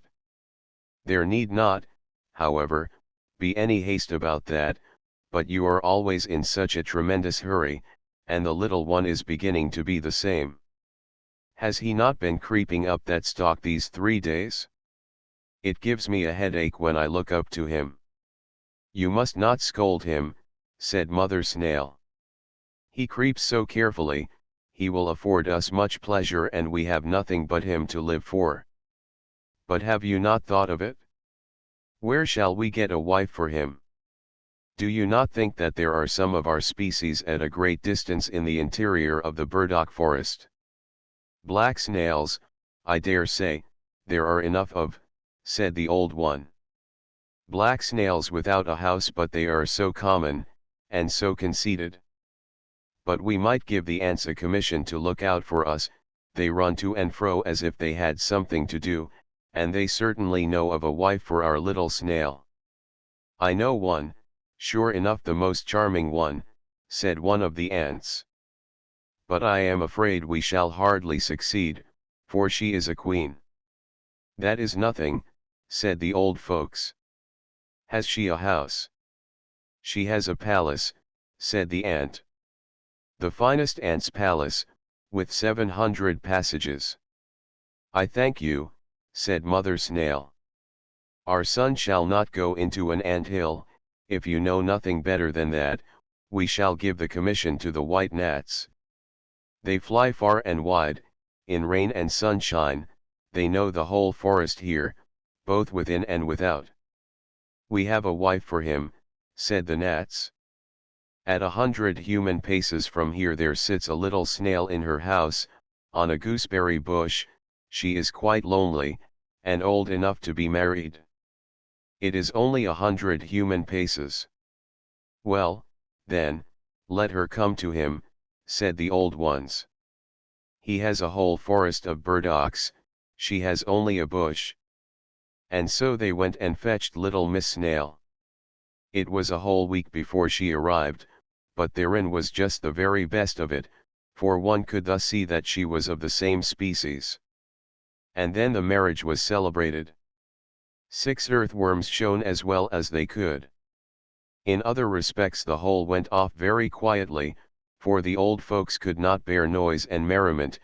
There need not, however, be any haste about that, but you are always in such a tremendous hurry, and the little one is beginning to be the same. Has he not been creeping up that stalk these 3 days? It gives me a headache when I look up to him. You must not scold him, said Mother Snail. He creeps so carefully, he will afford us much pleasure and we have nothing but him to live for. But have you not thought of it? Where shall we get a wife for him? Do you not think that there are some of our species at a great distance in the interior of the burdock forest? Black snails, I dare say, there are enough of, said the old one. Black snails without a house, but they are so common, and so conceited. But we might give the ants a commission to look out for us, they run to and fro as if they had something to do, and they certainly know of a wife for our little snail. I know one, sure enough the most charming one, said one of the ants. But I am afraid we shall hardly succeed, for she is a queen. That is nothing, said the old folks. Has she a house? She has a palace, said the ant. The finest ant's palace, with 700 passages. I thank you, said Mother Snail. Our son shall not go into an ant hill. If you know nothing better than that, we shall give the commission to the white gnats. They fly far and wide, in rain and sunshine, they know the whole forest here, both within and without. We have a wife for him, said the gnats. At 100 human paces from here there sits a little snail in her house, on a gooseberry bush. She is quite lonely, and old enough to be married. It is only 100 human paces. Well, then, let her come to him, said the old ones. He has a whole forest of burdocks, she has only a bush. And so they went and fetched little Miss Snail. It was a whole week before she arrived, but therein was just the very best of it, for one could thus see that she was of the same species. And then the marriage was celebrated. 6 earthworms shone as well as they could. In other respects the whole went off very quietly, for the old folks could not bear noise and merriment,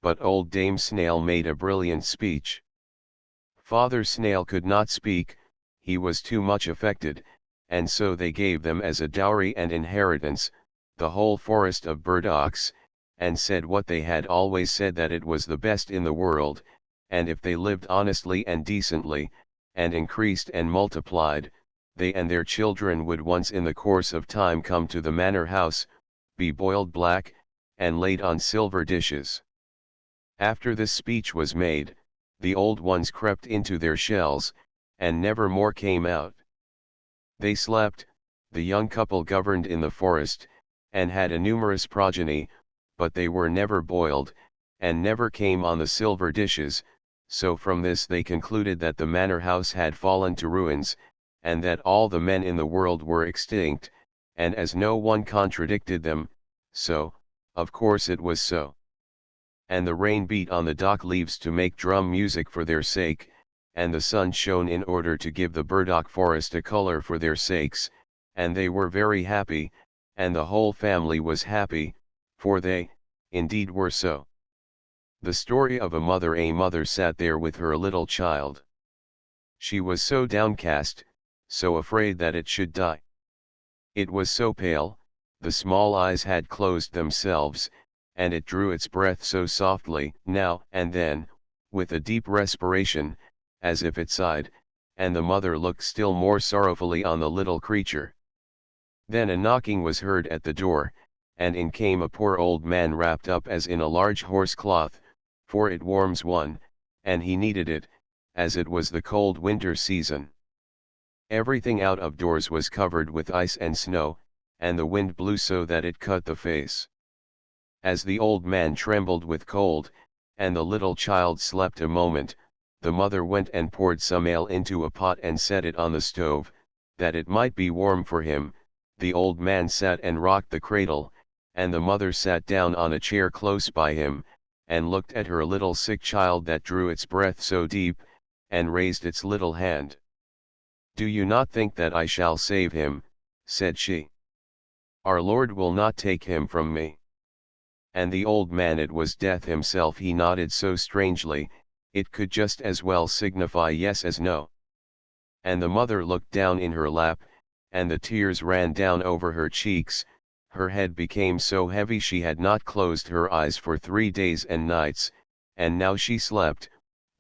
but old Dame Snail made a brilliant speech. Father Snail could not speak, he was too much affected, and so they gave them as a dowry and inheritance, the whole forest of burdocks, and said what they had always said, that it was the best in the world, and if they lived honestly and decently, and increased and multiplied, they and their children would once in the course of time come to the manor house, be boiled black, and laid on silver dishes. After this speech was made, the old ones crept into their shells, and never more came out. They slept, the young couple governed in the forest, and had a numerous progeny, but they were never boiled, and never came on the silver dishes, so from this they concluded that the manor house had fallen to ruins, and that all the men in the world were extinct, and as no one contradicted them, so, of course it was so. And the rain beat on the dock leaves to make drum music for their sake, and the sun shone in order to give the burdock forest a color for their sakes, and they were very happy, and the whole family was happy, for they, indeed were so. The story of a mother. A mother sat there with her little child. She was so downcast, so afraid that it should die. It was so pale, the small eyes had closed themselves, and it drew its breath so softly, now and then, with a deep respiration, as if it sighed, and the mother looked still more sorrowfully on the little creature. Then a knocking was heard at the door, and in came a poor old man wrapped up as in a large horse cloth, for it warms one, and he needed it, as it was the cold winter season. Everything out of doors was covered with ice and snow, and the wind blew so that it cut the face. As the old man trembled with cold, and the little child slept a moment, the mother went and poured some ale into a pot and set it on the stove, that it might be warm for him. The old man sat and rocked the cradle, and the mother sat down on a chair close by him, and looked at her little sick child that drew its breath so deep, and raised its little hand. "Do you not think that I shall save him?" said she. "Our Lord will not take him from me." And the old man, it was Death himself, he nodded so strangely, it could just as well signify yes as no. And the mother looked down in her lap, and the tears ran down over her cheeks, her head became so heavy she had not closed her eyes for 3 days and nights, and now she slept,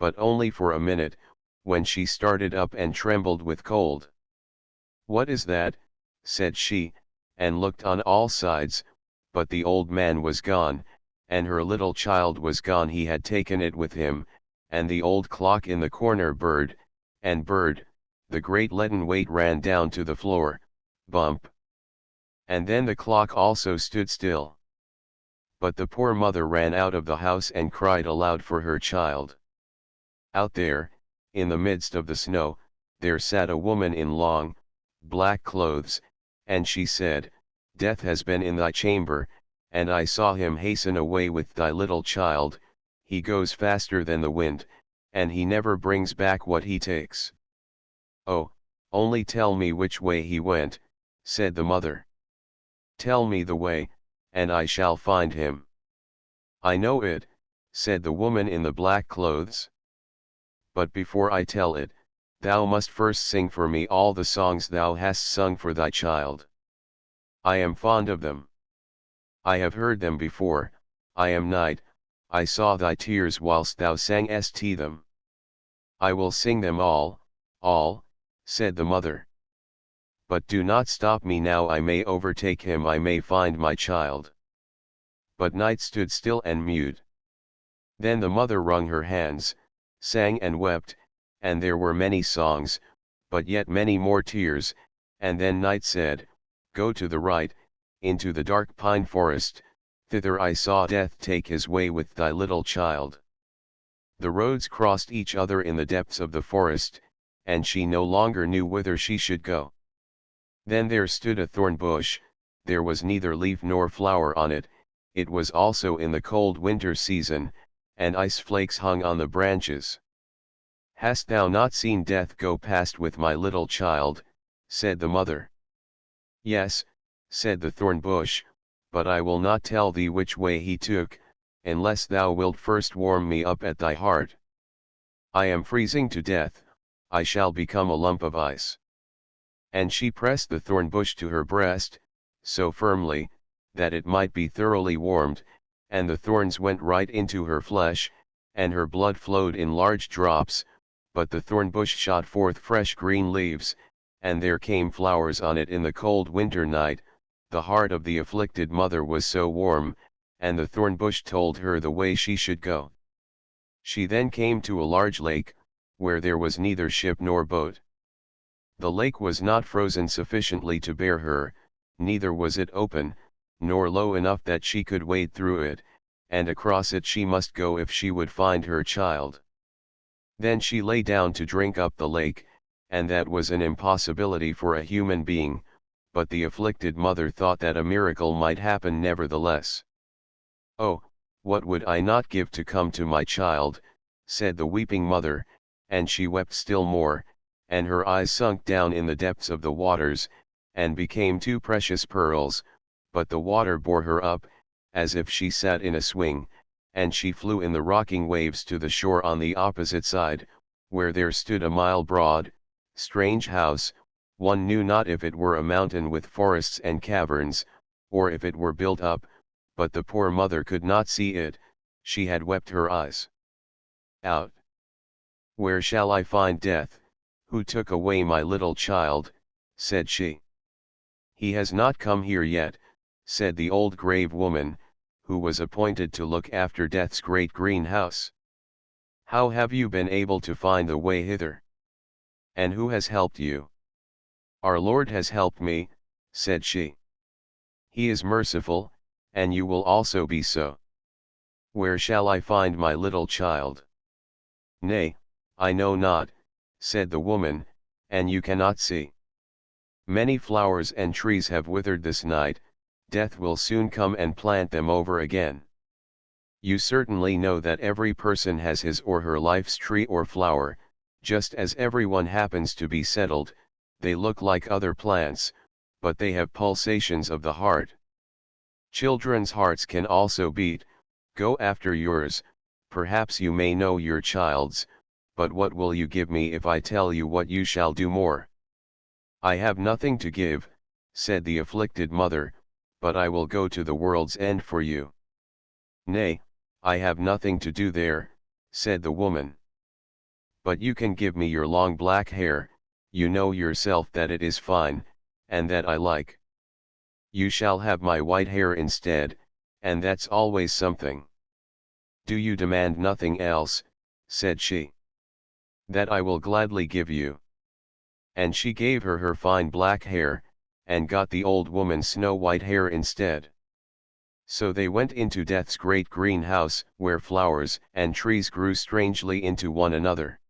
but only for a minute, when she started up and trembled with cold. "What is that?" said she, and looked on all sides, but the old man was gone, and her little child was gone. He had taken it with him, and the old clock in the corner burred, and burred, the great leaden weight ran down to the floor, bump. And then the clock also stood still. But the poor mother ran out of the house and cried aloud for her child. Out there, in the midst of the snow, there sat a woman in long, black clothes, and she said, "Death has been in thy chamber, and I saw him hasten away with thy little child. He goes faster than the wind, and he never brings back what he takes." "Oh, only tell me which way he went," said the mother. "Tell me the way, and I shall find him." "I know it," said the woman in the black clothes. "But before I tell it, thou must first sing for me all the songs thou hast sung for thy child. I am fond of them. I have heard them before. I am night, I saw thy tears whilst thou sangest them. I will sing them all, said the mother. "But do not stop me now, I may overtake him, I may find my child." But Night stood still and mute. Then the mother wrung her hands, sang and wept, and there were many songs, but yet many more tears, and then Night said, "Go to the right, into the dark pine forest, thither I saw Death take his way with thy little child." The roads crossed each other in the depths of the forest, and she no longer knew whither she should go. Then there stood a thorn bush, there was neither leaf nor flower on it, it was also in the cold winter season, and ice flakes hung on the branches. "Hast thou not seen Death go past with my little child?" said the mother. "Yes," said the thorn bush, "but I will not tell thee which way he took, unless thou wilt first warm me up at thy heart. I am freezing to death, I shall become a lump of ice." And she pressed the thorn bush to her breast, so firmly, that it might be thoroughly warmed, and the thorns went right into her flesh, and her blood flowed in large drops, but the thorn bush shot forth fresh green leaves, and there came flowers on it in the cold winter night. The heart of the afflicted mother was so warm, and the thorn bush told her the way she should go. She then came to a large lake, where there was neither ship nor boat. The lake was not frozen sufficiently to bear her, neither was it open, nor low enough that she could wade through it, and across it she must go if she would find her child. Then she lay down to drink up the lake, and that was an impossibility for a human being, but the afflicted mother thought that a miracle might happen nevertheless. "Oh, what would I not give to come to my child," said the weeping mother, and she wept still more, and her eyes sunk down in the depths of the waters, and became two precious pearls, but the water bore her up, as if she sat in a swing, and she flew in the rocking waves to the shore on the opposite side, where there stood a mile broad, strange house. One knew not if it were a mountain with forests and caverns, or if it were built up, but the poor mother could not see it, she had wept her eyes out. "Where shall I find death, who took away my little child?" said she. "He has not come here yet," said the old grave woman, who was appointed to look after Death's great green house. "How have you been able to find the way hither? And who has helped you?" "Our Lord has helped me," said she. "He is merciful, and you will also be so." "Where shall I find my little child?" "Nay, I know not," said the woman, "and you cannot see. Many flowers and trees have withered this night, Death will soon come and plant them over again. You certainly know that every person has his or her life's tree or flower, just as everyone happens to be settled. They look like other plants, but they have pulsations of the heart. Children's hearts can also beat. Go after yours, perhaps you may know your child's, but what will you give me if I tell you what you shall do more?" "I have nothing to give," said the afflicted mother, "but I will go to the world's end for you." "Nay, I have nothing to do there," said the woman. "But you can give me your long black hair, you know yourself that it is fine, and that I like." "You shall have my white hair instead, and that's always something." "Do you demand nothing else?" said she. "That I will gladly give you." And she gave her her fine black hair, and got the old woman's snow-white hair instead. So they went into Death's great green house, where flowers and trees grew strangely into one another.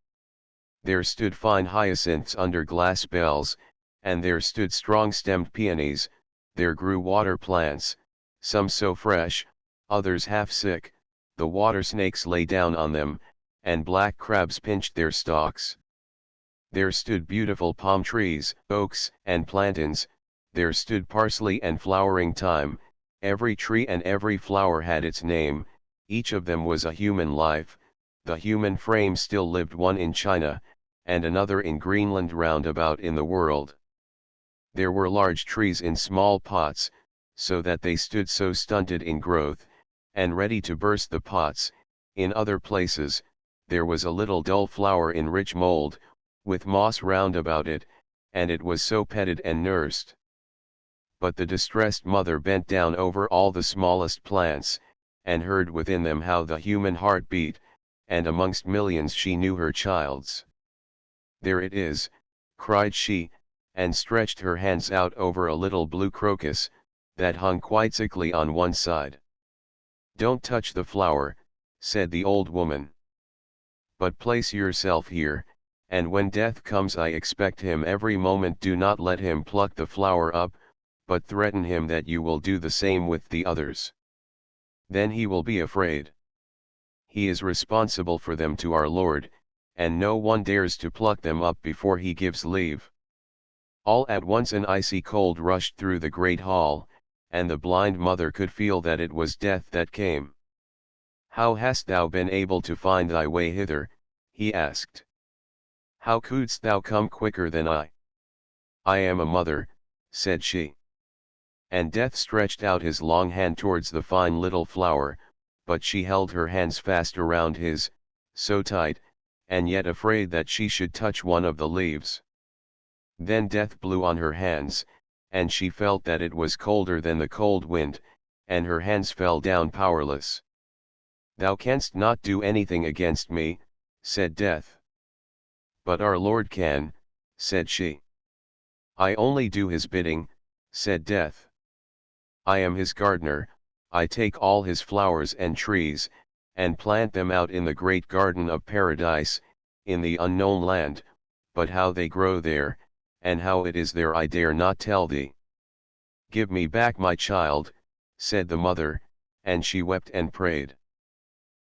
There stood fine hyacinths under glass bells, and there stood strong-stemmed peonies. There grew water plants, some so fresh, others half sick, the water snakes lay down on them, and black crabs pinched their stalks. There stood beautiful palm trees, oaks, and plantains. There stood parsley and flowering thyme. Every tree and every flower had its name, each of them was a human life. The human frame still lived, one in China, and another in Greenland, round about in the world. There were large trees in small pots, so that they stood so stunted in growth, and ready to burst the pots. In other places, there was a little dull flower in rich mold, with moss round about it, and it was so petted and nursed. But the distressed mother bent down over all the smallest plants, and heard within them how the human heart beat, and amongst millions she knew her child's. "There it is," cried she, and stretched her hands out over a little blue crocus, that hung quite sickly on one side. "Don't touch the flower," said the old woman. "But place yourself here, and when Death comes, I expect him every moment. Do not let him pluck the flower up, but threaten him that you will do the same with the others. Then he will be afraid. He is responsible for them to our Lord, and no one dares to pluck them up before he gives leave." All at once an icy cold rushed through the great hall, and the blind mother could feel that it was Death that came. "How hast thou been able to find thy way hither?" he asked. "How couldst thou come quicker than I?" "I am a mother," said she. And Death stretched out his long hand towards the fine little flower, but she held her hands fast around his, so tight, and yet afraid that she should touch one of the leaves. Then Death blew on her hands, and she felt that it was colder than the cold wind, and her hands fell down powerless. "Thou canst not do anything against me," said Death. "But our Lord can," said she. "I only do his bidding," said Death. "I am his gardener, I take all his flowers and trees, and plant them out in the great garden of paradise, in the unknown land, but how they grow there, and how it is there, I dare not tell thee." "Give me back my child," said the mother, and she wept and prayed.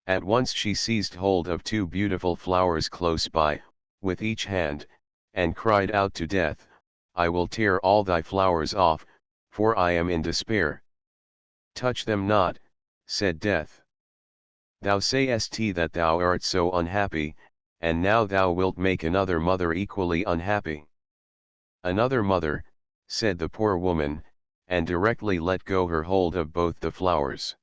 At once she seized hold of two beautiful flowers close by, with each hand, and cried out to Death, "I will tear all thy flowers off, for I am in despair." Touch them not, said Death. Thou sayest that thou art so unhappy, and now thou wilt make another mother equally unhappy. Another mother, said the poor woman, and directly let go her hold of both the flowers.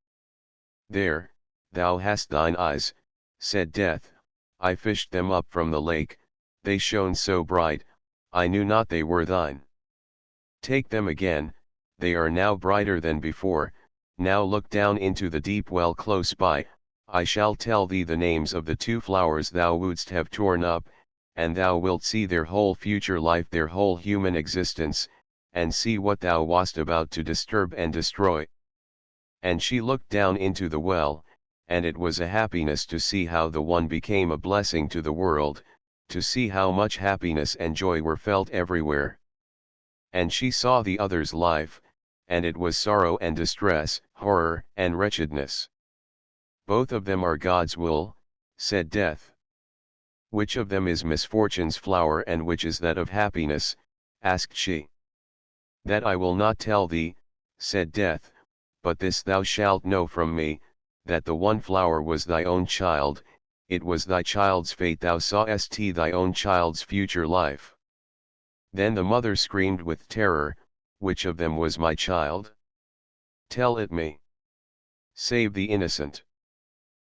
There, thou hast thine eyes, said Death, I fished them up from the lake, they shone so bright, I knew not they were thine. Take them again, they are now brighter than before, now look down into the deep well close by, I shall tell thee the names of the two flowers thou wouldst have torn up, and thou wilt see their whole future life, their whole human existence, and see what thou wast about to disturb and destroy. And she looked down into the well, and it was a happiness to see how the one became a blessing to the world, to see how much happiness and joy were felt everywhere. And she saw the other's life, and it was sorrow and distress, horror and wretchedness. Both of them are God's will, said Death. Which of them is misfortune's flower and which is that of happiness, asked she. That I will not tell thee, said Death, but this thou shalt know from me, that the one flower was thy own child, it was thy child's fate, thou sawest thy own child's future life. Then the mother screamed with terror, which of them was my child? Tell it me. Save the innocent.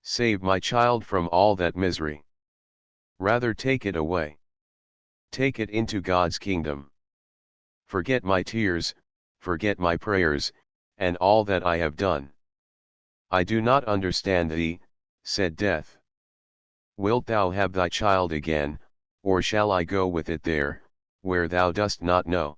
Save my child from all that misery. Rather take it away. Take it into God's kingdom. Forget my tears, forget my prayers, and all that I have done. I do not understand thee, said Death. Wilt thou have thy child again, or shall I go with it there, where thou dost not know?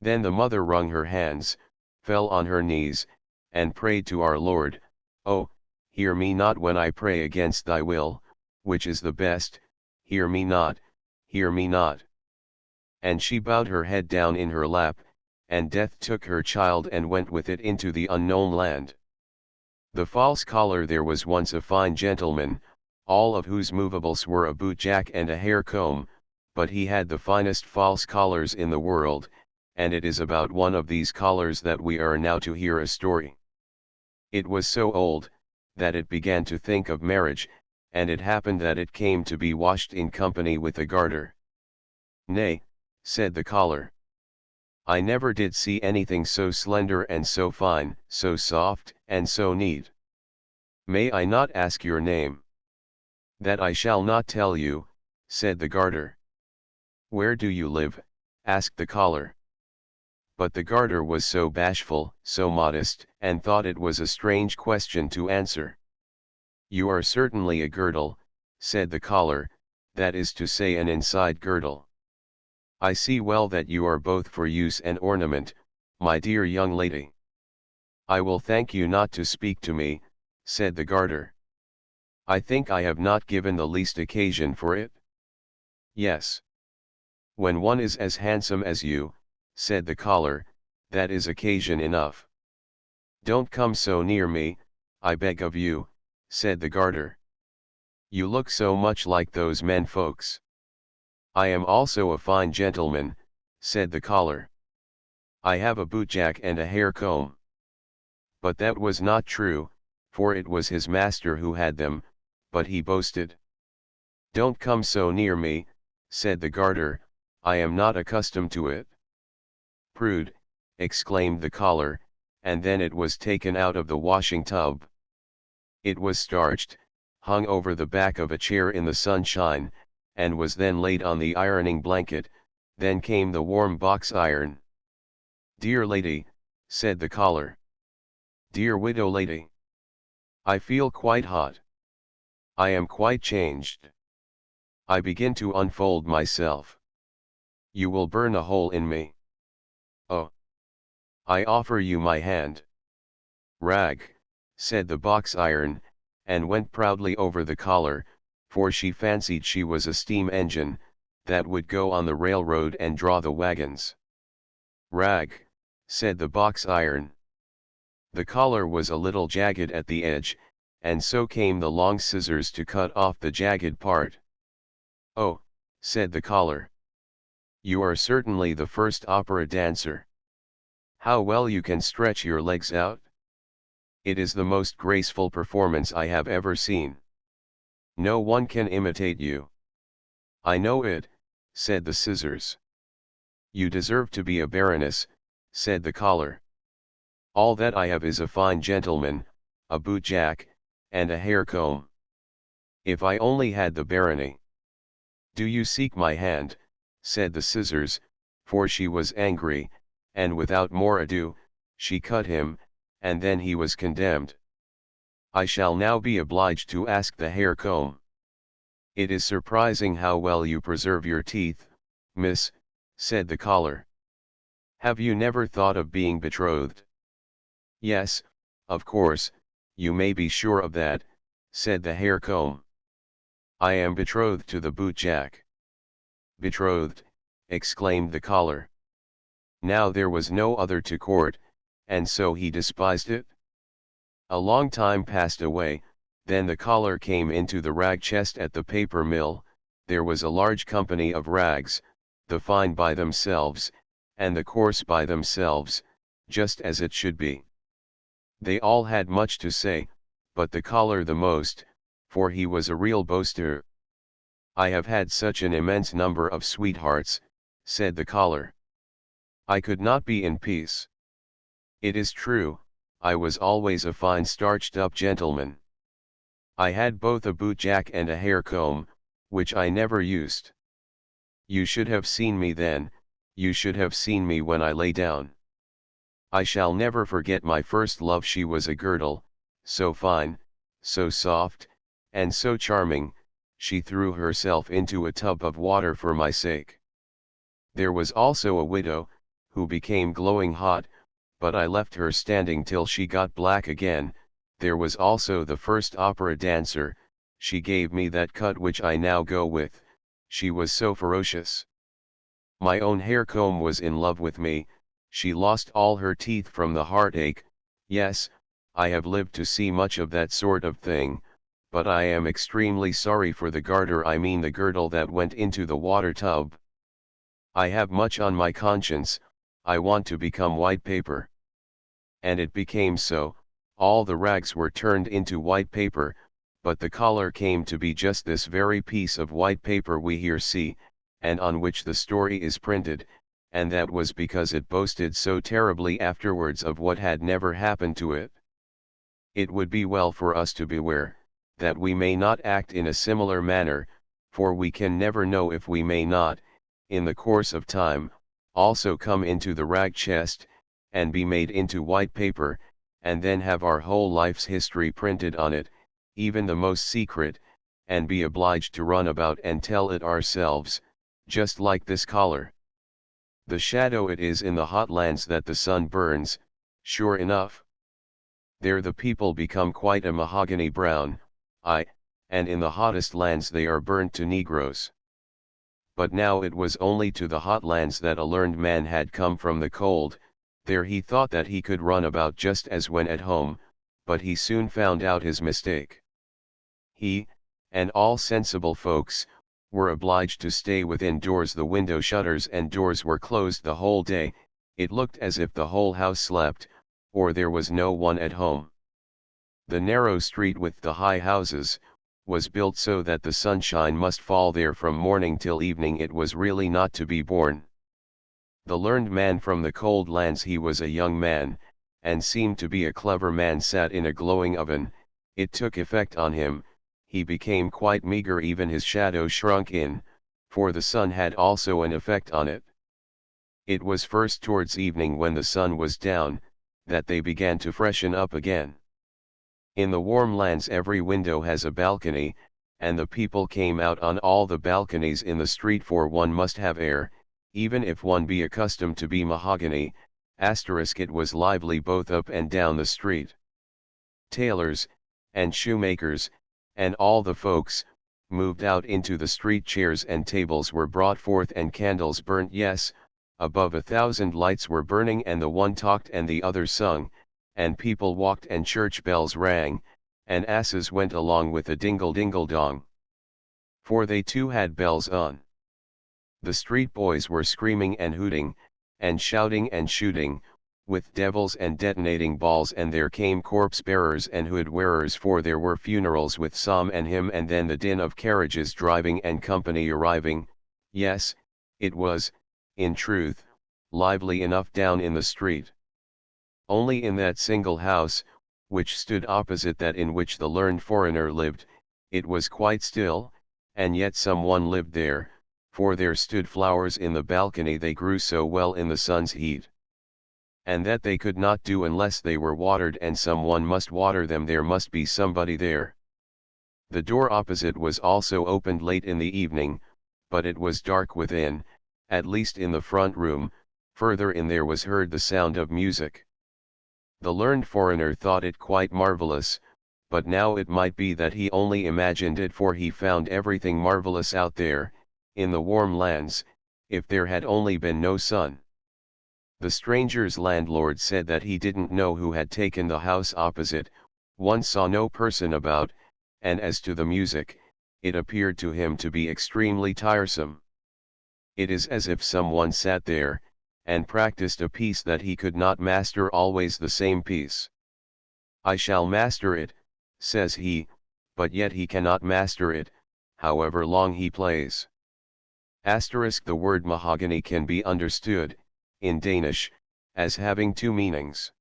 Then the mother wrung her hands, fell on her knees, and prayed to our Lord, Oh, hear me not when I pray against thy will, which is the best, hear me not, hear me not. And she bowed her head down in her lap, and Death took her child and went with it into the unknown land. The false collar. There was once a fine gentleman, all of whose movables were a bootjack and a hair comb, but he had the finest false collars in the world, and it is about one of these collars that we are now to hear a story. It was so old, that it began to think of marriage, and it happened that it came to be washed in company with the garter. Nay, said the collar, I never did see anything so slender and so fine, so soft, and so neat. May I not ask your name? That I shall not tell you, said the garter. Where do you live? Asked the collar. But the garter was so bashful, so modest, and thought it was a strange question to answer. You are certainly a girdle, said the collar, that is to say an inside girdle. I see well that you are both for use and ornament, my dear young lady. I will thank you not to speak to me, said the garter. I think I have not given the least occasion for it. Yes. When one is as handsome as you, said the collar, that is occasion enough. Don't come so near me, I beg of you, said the garter. You look so much like those men folks. I am also a fine gentleman, said the collar. I have a bootjack and a hair comb. But that was not true, for it was his master who had them, but he boasted. Don't come so near me, said the garter, I am not accustomed to it. Prude, exclaimed the collar, and then it was taken out of the washing tub. It was starched, hung over the back of a chair in the sunshine, and was then laid on the ironing blanket, then came the warm box iron. Dear lady, said the collar. Dear widow lady. I feel quite hot. I am quite changed. I begin to unfold myself. You will burn a hole in me. Oh! I offer you my hand. Rag, said the box iron, and went proudly over the collar, for she fancied she was a steam engine, that would go on the railroad and draw the wagons. Rag, said the box iron. The collar was a little jagged at the edge, and so came the long scissors to cut off the jagged part. Oh, said the collar. You are certainly the first opera dancer. How well you can stretch your legs out. It is the most graceful performance I have ever seen. No one can imitate you. I know it, said the scissors. You deserve to be a baroness, said the collar. All that I have is a fine gentleman, a bootjack, and a hair comb. If I only had the barony. Do you seek my hand, said the scissors, for she was angry, and without more ado, she cut him, and then he was condemned. I shall now be obliged to ask the hair comb. It is surprising how well you preserve your teeth, miss, said the collar. Have you never thought of being betrothed? Yes, of course, you may be sure of that, said the hair comb. I am betrothed to the bootjack. Betrothed, exclaimed the collar. Now there was no other to court, and so he despised it. A long time passed away, then the collar came into the rag chest at the paper mill. There was a large company of rags, the fine by themselves, and the coarse by themselves, just as it should be. They all had much to say, but the collar the most, for he was a real boaster. I have had such an immense number of sweethearts, said the collar. I could not be in peace. It is true, I was always a fine starched-up gentleman. I had both a bootjack and a hair comb, which I never used. You should have seen me then, you should have seen me when I lay down. I shall never forget my first love. She was a girdle, so fine, so soft, and so charming, she threw herself into a tub of water for my sake. There was also a widow, who became glowing hot, but I left her standing till she got black again. There was also the first opera dancer, she gave me that cut which I now go with, she was so ferocious. My own hair comb was in love with me, she lost all her teeth from the heartache. Yes, I have lived to see much of that sort of thing, but I am extremely sorry for the garter, I mean the girdle that went into the water tub. I have much on my conscience, I want to become white paper. And it became so, all the rags were turned into white paper, but the collar came to be just this very piece of white paper we here see, and on which the story is printed, and that was because it boasted so terribly afterwards of what had never happened to it. It would be well for us to beware, that we may not act in a similar manner, for we can never know if we may not, in the course of time, also come into the rag chest, and be made into white paper, and then have our whole life's history printed on it, even the most secret, and be obliged to run about and tell it ourselves, just like this collar. The shadow it is in the hot lands that the sun burns, sure enough. There the people become quite a mahogany brown, and in the hottest lands they are burnt to negroes. But now it was only to the hot lands that a learned man had come from the cold. There he thought that he could run about just as when at home, but he soon found out his mistake. He, and all sensible folks, were obliged to stay within doors. The window shutters and doors were closed the whole day, it looked as if the whole house slept, or there was no one at home. The narrow street with the high houses, was built so that the sunshine must fall there from morning till evening. It was really not to be borne. The learned man from the cold lands, he was a young man, and seemed to be a clever man, sat in a glowing oven. It took effect on him, he became quite meagre, even his shadow shrunk in, for the sun had also an effect on it. It was first towards evening, when the sun was down, that they began to freshen up again. In the warm lands every window has a balcony, and the people came out on all the balconies in the street, for one must have air, even if one be accustomed to be mahogany. It was lively both up and down the street. Tailors, and shoemakers, and all the folks, moved out into the street. Chairs and tables were brought forth, and candles burnt. Yes, above 1,000 lights were burning, and the one talked and the other sung, and people walked, and church bells rang, and asses went along with a dingle-dingle-dong. For they too had bells on. The street boys were screaming and hooting, and shouting and shooting, with devils and detonating balls, and there came corpse bearers and hood wearers, for there were funerals with psalm and hymn, and then the din of carriages driving and company arriving. Yes, it was, in truth, lively enough down in the street. Only in that single house, which stood opposite that in which the learned foreigner lived, it was quite still, and yet some one lived there, for there stood flowers in the balcony, they grew so well in the sun's heat, and that they could not do unless they were watered, and some one must water them, there must be somebody there. The door opposite was also opened late in the evening, but it was dark within, at least in the front room. Further in there was heard the sound of music. The learned foreigner thought it quite marvelous, but now it might be that he only imagined it, for he found everything marvelous out there, in the warm lands, if there had only been no sun. The stranger's landlord said that he didn't know who had taken the house opposite, one saw no person about, and as to the music, it appeared to him to be extremely tiresome. It is as if some one sat there, and practiced a piece that he could not master, always the same piece. I shall master it, says he, but yet he cannot master it, however long he plays. The word mahogany can be understood, in Danish, as having two meanings.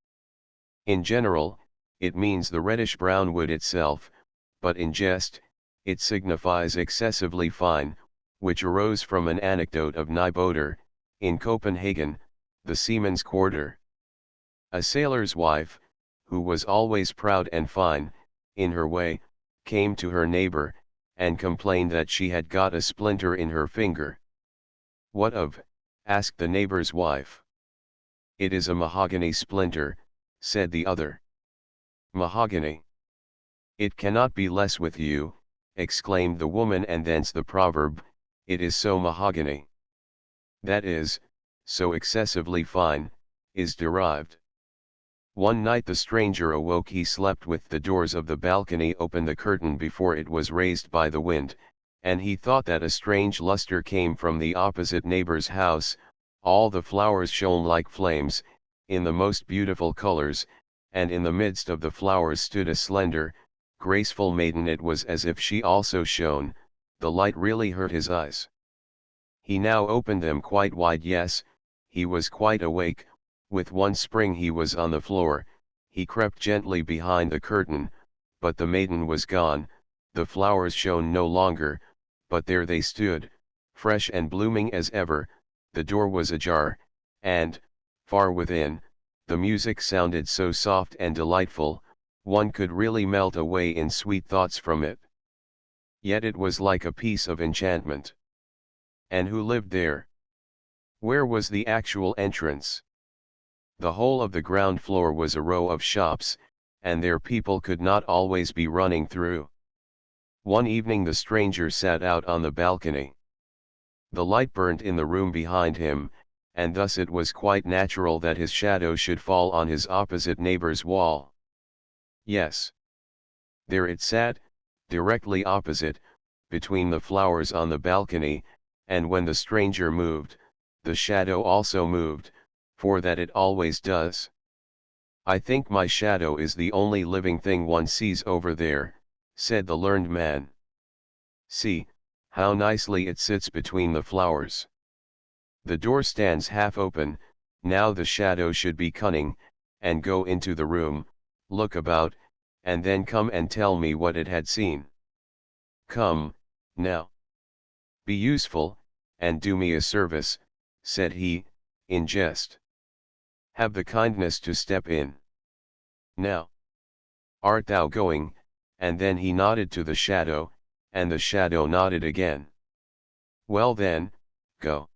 In general, it means the reddish-brown wood itself, but in jest, it signifies excessively fine, which arose from an anecdote of Nyboder, in Copenhagen, the seaman's quarter. A sailor's wife, who was always proud and fine, in her way, came to her neighbor, and complained that she had got a splinter in her finger. "What of?" asked the neighbor's wife. "It is a mahogany splinter," said the other. "Mahogany? It cannot be less with you," exclaimed the woman, and thence the proverb, "It is so mahogany." That is, so excessively fine, is derived. One night the stranger awoke. He slept with the doors of the balcony open, the curtain before it was raised by the wind, and he thought that a strange luster came from the opposite neighbor's house. All the flowers shone like flames, in the most beautiful colors, and in the midst of the flowers stood a slender, graceful maiden. It was as if she also shone. The light really hurt his eyes. He now opened them quite wide. Yes, he was quite awake. With one spring he was on the floor. He crept gently behind the curtain, but the maiden was gone. The flowers shone no longer, but there they stood, fresh and blooming as ever. The door was ajar, and, far within, the music sounded so soft and delightful, one could really melt away in sweet thoughts from it. Yet it was like a piece of enchantment. And who lived there? Where was the actual entrance? The whole of the ground floor was a row of shops, and there people could not always be running through. One evening the stranger sat out on the balcony. The light burnt in the room behind him, and thus it was quite natural that his shadow should fall on his opposite neighbor's wall. Yes. There it sat, directly opposite, between the flowers on the balcony, and when the stranger moved, the shadow also moved, for that it always does. "I think my shadow is the only living thing one sees over there," said the learned man. "See, how nicely it sits between the flowers. The door stands half open. Now the shadow should be cunning, and go into the room, look about, and then come and tell me what it had seen. Come, now. Be useful, and do me a service," said he, in jest. "Have the kindness to step in. Now. Art thou going?" And then he nodded to the shadow, and the shadow nodded again. "Well then, go.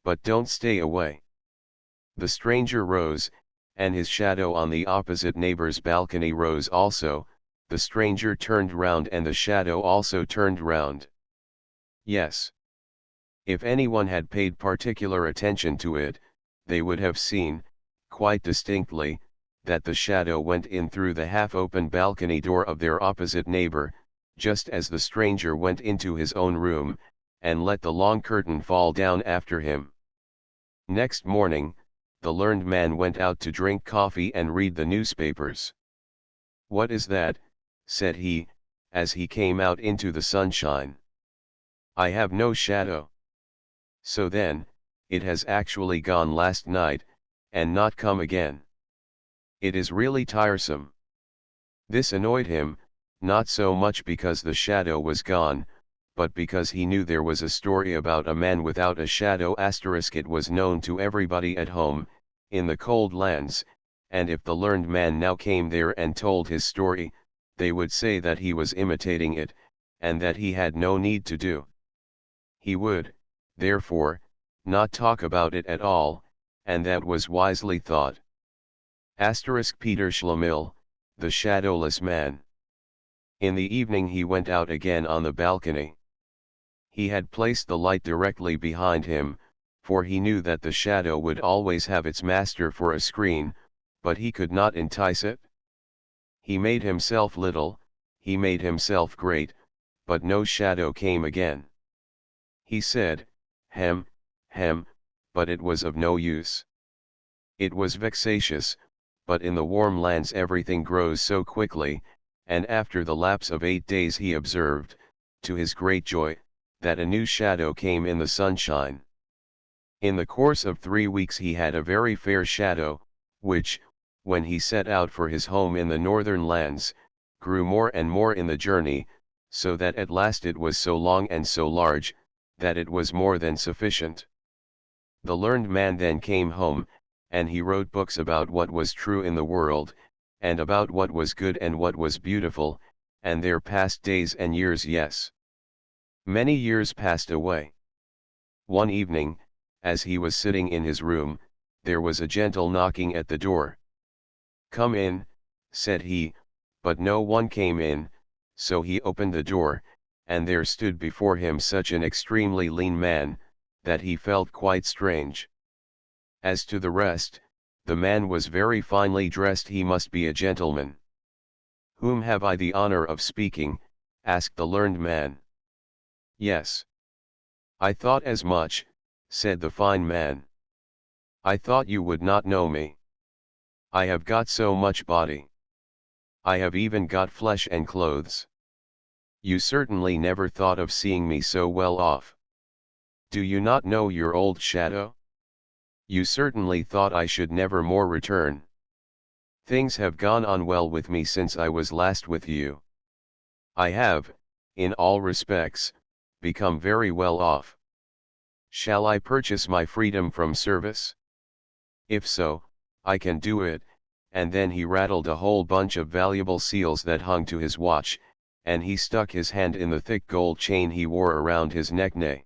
But don't stay away." The stranger rose, and his shadow on the opposite neighbor's balcony rose also. The stranger turned round, and the shadow also turned round. Yes. If anyone had paid particular attention to it, they would have seen, quite distinctly, that the shadow went in through the half-open balcony door of their opposite neighbor, just as the stranger went into his own room, and let the long curtain fall down after him. Next morning, the learned man went out to drink coffee and read the newspapers. "What is that?" said he, as he came out into the sunshine. "I have no shadow." "So then, it has actually gone last night, and not come again. It is really tiresome." This annoyed him, not so much because the shadow was gone, but because he knew there was a story about a man without a shadow. It was known to everybody at home, in the cold lands, and if the learned man now came there and told his story, they would say that he was imitating it, and that he had no need to do. He would, therefore, not talk about it at all, and that was wisely thought. Peter Schlemihl, the shadowless man. In the evening he went out again on the balcony. He had placed the light directly behind him, for he knew that the shadow would always have its master for a screen, but he could not entice it. He made himself little, he made himself great, but no shadow came again. He said, "Hem, hem," but it was of no use. It was vexatious, but in the warm lands everything grows so quickly, and after the lapse of 8 days he observed, to his great joy, that a new shadow came in the sunshine. In the course of 3 weeks he had a very fair shadow, which, when he set out for his home in the northern lands, grew more and more in the journey, so that at last it was so long and so large, that it was more than sufficient. The learned man then came home, and he wrote books about what was true in the world, and about what was good and what was beautiful, and there passed days and years. Yes, many years passed away. One evening, as he was sitting in his room, there was a gentle knocking at the door. "Come in," said he, but no one came in, so he opened the door, and there stood before him such an extremely lean man, that he felt quite strange. As to the rest, the man was very finely dressed. He must be a gentleman. "Whom have I the honor of speaking?" asked the learned man. "Yes." "I thought as much," said the fine man. "I thought you would not know me. I have got so much body. I have even got flesh and clothes. You certainly never thought of seeing me so well off. Do you not know your old shadow? You certainly thought I should never more return. Things have gone on well with me since I was last with you. I have, in all respects, become very well off. Shall I purchase my freedom from service? If so, I can do it," and then he rattled a whole bunch of valuable seals that hung to his watch, and he stuck his hand in the thick gold chain he wore around his neck. Nay,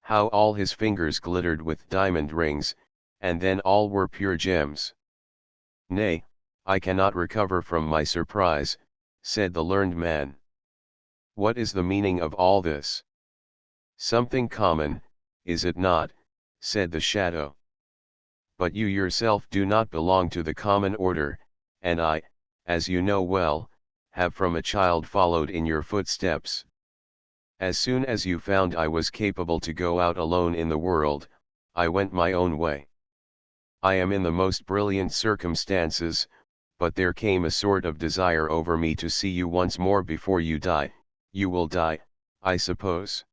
how all his fingers glittered with diamond rings, and then all were pure gems. "Nay, I cannot recover from my surprise," said the learned man. "What is the meaning of all this?" "Something common, is it not?" said the shadow. "But you yourself do not belong to the common order, and I, as you know well, have from a child followed in your footsteps. As soon as you found I was capable to go out alone in the world, I went my own way. I am in the most brilliant circumstances, but there came a sort of desire over me to see you once more before you die. You will die, I suppose.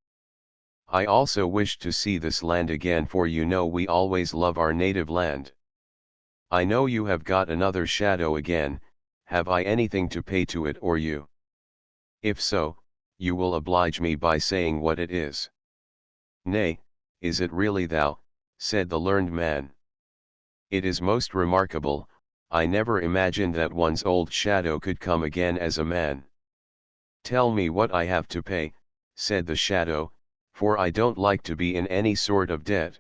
I also wish to see this land again, for you know we always love our native land. I know you have got another shadow again. Have I anything to pay to it or you? If so, you will oblige me by saying what it is." "Nay, is it really thou?" said the learned man. "It is most remarkable. I never imagined that one's old shadow could come again as a man." "Tell me what I have to pay," said the shadow, "for I don't like to be in any sort of debt."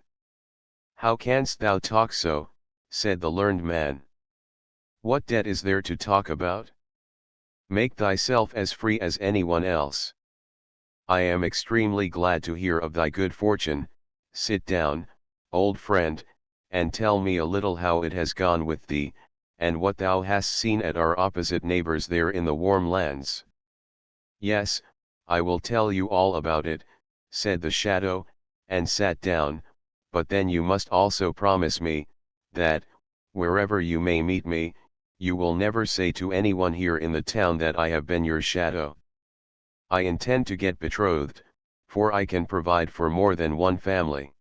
"How canst thou talk so?" said the learned man. "What debt is there to talk about? Make thyself as free as anyone else. I am extremely glad to hear of thy good fortune. Sit down, old friend, and tell me a little how it has gone with thee, and what thou hast seen at our opposite neighbors there in the warm lands." "Yes, I will tell you all about it," said the shadow, and sat down, "but then you must also promise me, that, wherever you may meet me, you will never say to anyone here in the town that I have been your shadow. I intend to get betrothed, for I can provide for more than one family.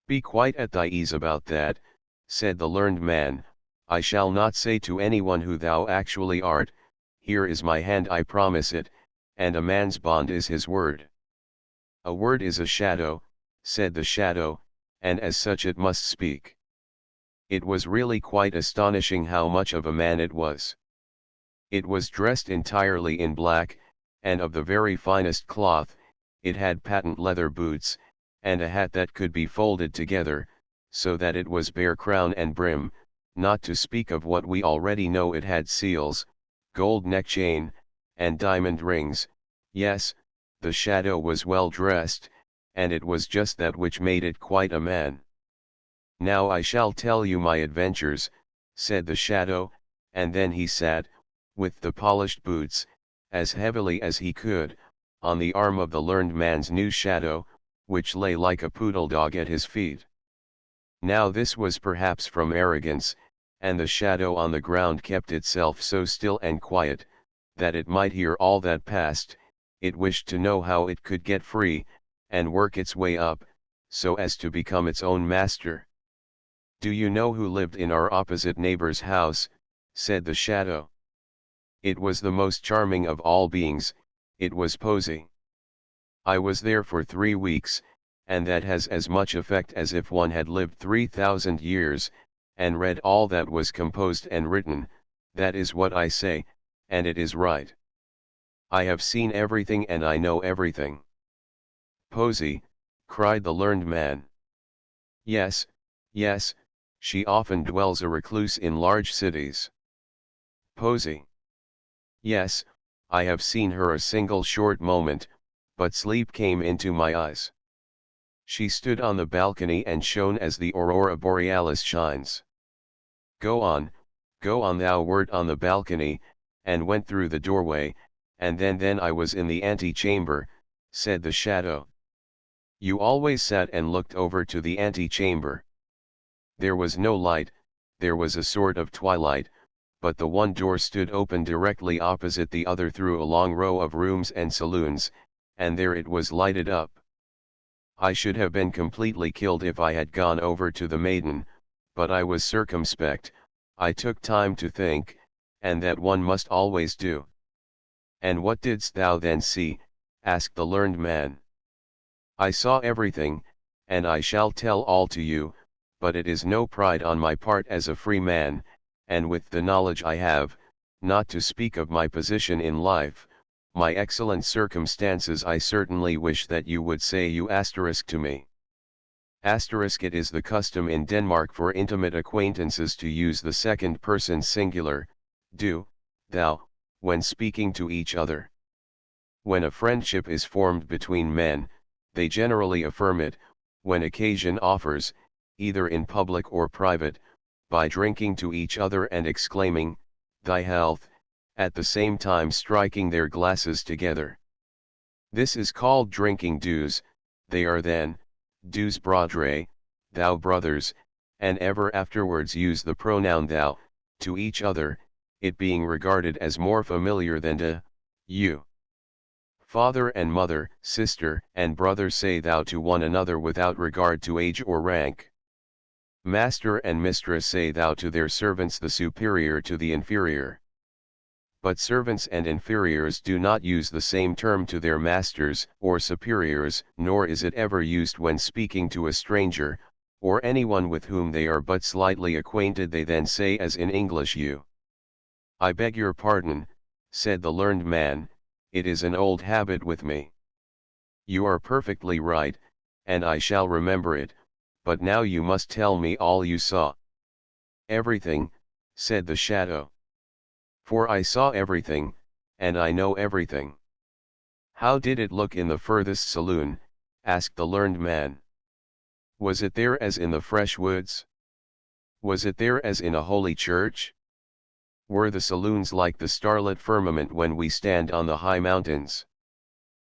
Be quite at thy ease about that, said the learned man. I shall not say to anyone who thou actually art. Here is my hand, I promise it, and a man's bond is his word. A word is a shadow, said the shadow, and as such it must speak. It was really quite astonishing how much of a man it was. It was dressed entirely in black, and of the very finest cloth. It had patent leather boots, and a hat that could be folded together, so that it was bare crown and brim, not to speak of what we already know. It had seals, gold neck chain, and diamond rings. Yes, the shadow was well dressed, and it was just that which made it quite a man. Now I shall tell you my adventures, said the shadow, and then he sat, with the polished boots, as heavily as he could, on the arm of the learned man's new shadow, which lay like a poodle dog at his feet. Now this was perhaps from arrogance, and the shadow on the ground kept itself so still and quiet, that it might hear all that passed. It wished to know how it could get free, and work its way up, so as to become its own master. Do you know who lived in our opposite neighbor's house? Said the shadow. It was the most charming of all beings, it was Posy. I was there for 3 weeks, and that has as much effect as if one had lived 3,000 years, and read all that was composed and written. That is what I say, and it is right. I have seen everything and I know everything. Posy, cried the learned man. Yes, yes, she often dwells a recluse in large cities. Posy. Yes, I have seen her a single short moment, but sleep came into my eyes. She stood on the balcony and shone as the aurora borealis shines. Go on, thou wert on the balcony, and went through the doorway, and then I was in the ante-chamber, said the shadow. You always sat and looked over to the ante-chamber. There was no light, there was a sort of twilight, but the one door stood open directly opposite the other through a long row of rooms and saloons, and there it was lighted up. I should have been completely killed if I had gone over to the maiden, but I was circumspect. I took time to think, and that one must always do. And what didst thou then see? Asked the learned man. I saw everything, and I shall tell all to you, but it is no pride on my part as a free man, and with the knowledge I have, not to speak of my position in life, my excellent circumstances, I certainly wish that you would say you asterisk to me. Asterisk. It is the custom in Denmark for intimate acquaintances to use the second person singular, du, thou, when speaking to each other. When a friendship is formed between men, they generally affirm it, when occasion offers, either in public or private, by drinking to each other and exclaiming, thy health, at the same time striking their glasses together. This is called drinking dues. They are then, dues brodre, thou brothers, and ever afterwards use the pronoun thou, to each other, it being regarded as more familiar than de, you. Father and mother, sister and brother say thou to one another without regard to age or rank. Master and mistress say thou to their servants, the superior to the inferior. But servants and inferiors do not use the same term to their masters or superiors, nor is it ever used when speaking to a stranger, or anyone with whom they are but slightly acquainted. They then say as in English you. I beg your pardon, said the learned man, it is an old habit with me. You are perfectly right, and I shall remember it, but now you must tell me all you saw. Everything, said the shadow. For I saw everything, and I know everything. How did it look in the furthest saloon? Asked the learned man. Was it there as in the fresh woods? Was it there as in a holy church? Were the saloons like the starlit firmament when we stand on the high mountains?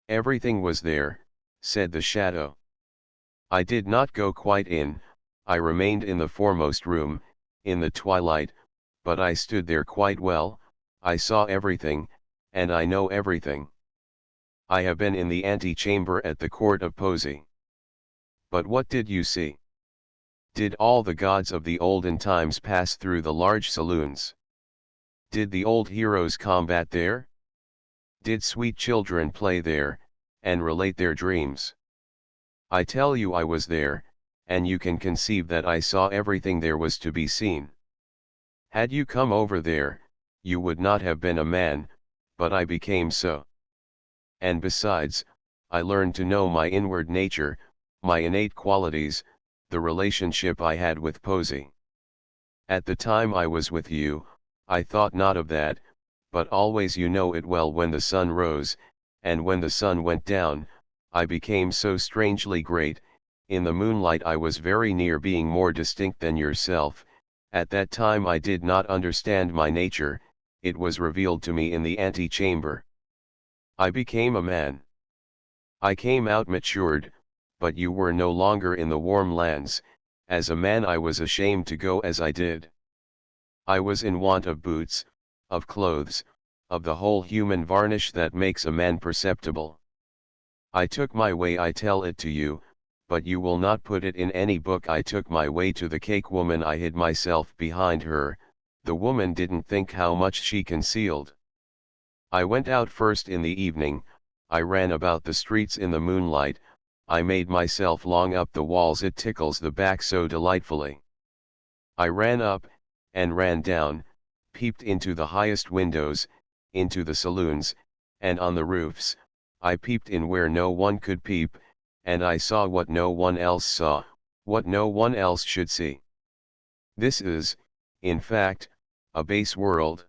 Everything was there, said the shadow. I did not go quite in, I remained in the foremost room, in the twilight, but I stood there quite well, I saw everything, and I know everything. I have been in the ante-chamber at the court of Poesy. But what did you see? Did all the gods of the olden times pass through the large saloons? Did the old heroes combat there? Did sweet children play there, and relate their dreams? I tell you I was there, and you can conceive that I saw everything there was to be seen. Had you come over there, you would not have been a man, but I became so. And besides, I learned to know my inward nature, my innate qualities, the relationship I had with Poesy. At the time I was with you, I thought not of that, but always you know it well when the sun rose, and when the sun went down, I became so strangely great, in the moonlight I was very near being more distinct than yourself. At that time I did not understand my nature, it was revealed to me in the ante-chamber. I became a man. I came out matured, but you were no longer in the warm lands. As a man I was ashamed to go as I did. I was in want of boots, of clothes, of the whole human varnish that makes a man perceptible. I took my way, I tell it to you, but you will not put it in any book. I took my way to the cake woman, I hid myself behind her, the woman didn't think how much she concealed. I went out first in the evening, I ran about the streets in the moonlight, I made myself long up the walls, it tickles the back so delightfully. I ran up, and ran down, peeped into the highest windows, into the saloons, and on the roofs, I peeped in where no one could peep, and I saw what no one else saw, what no one else should see. This is, in fact, a base world.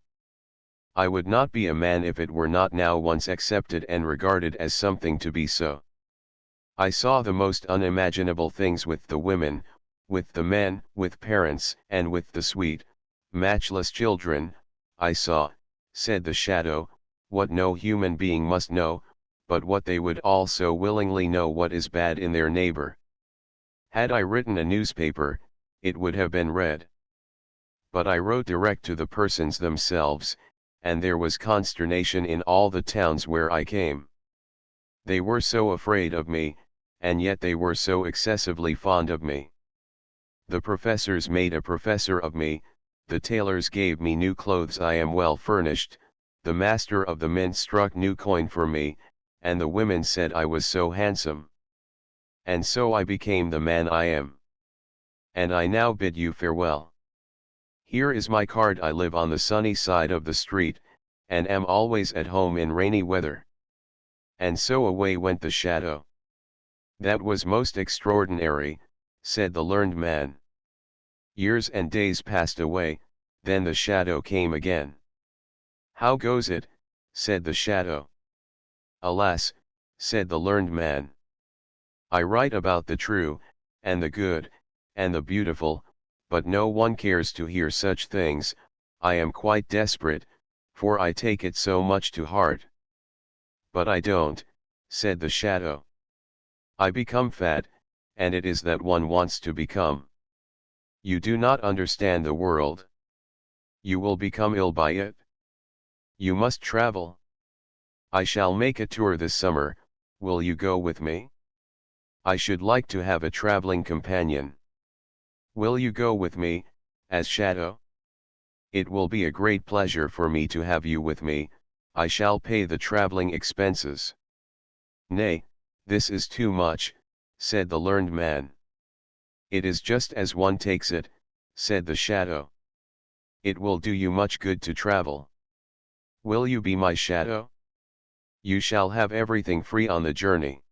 I would not be a man if it were not now once accepted and regarded as something to be so. I saw the most unimaginable things with the women, with the men, with parents, and with the sweet, matchless children. I saw, said the shadow, what no human being must know, but what they would all so willingly know, what is bad in their neighbor. Had I written a newspaper, it would have been read. But I wrote direct to the persons themselves, and there was consternation in all the towns where I came. They were so afraid of me, and yet they were so excessively fond of me. The professors made a professor of me, the tailors gave me new clothes, I am well furnished, the master of the mint struck new coin for me, and the women said I was so handsome. And so I became the man I am. And I now bid you farewell. Here is my card, I live on the sunny side of the street, and am always at home in rainy weather. And so away went the shadow. That was most extraordinary, said the learned man. Years and days passed away, then the shadow came again. How goes it? Said the shadow. Alas, said the learned man. I write about the true, and the good, and the beautiful, but no one cares to hear such things. I am quite desperate, for I take it so much to heart. But I don't, said the shadow. I become fat, and it is that one wants to become. You do not understand the world. You will become ill by it. You must travel. I shall make a tour this summer, will you go with me? I should like to have a traveling companion. Will you go with me, as shadow? It will be a great pleasure for me to have you with me, I shall pay the traveling expenses. Nay, this is too much, said the learned man. It is just as one takes it, said the shadow. It will do you much good to travel. Will you be my shadow? You shall have everything free on the journey.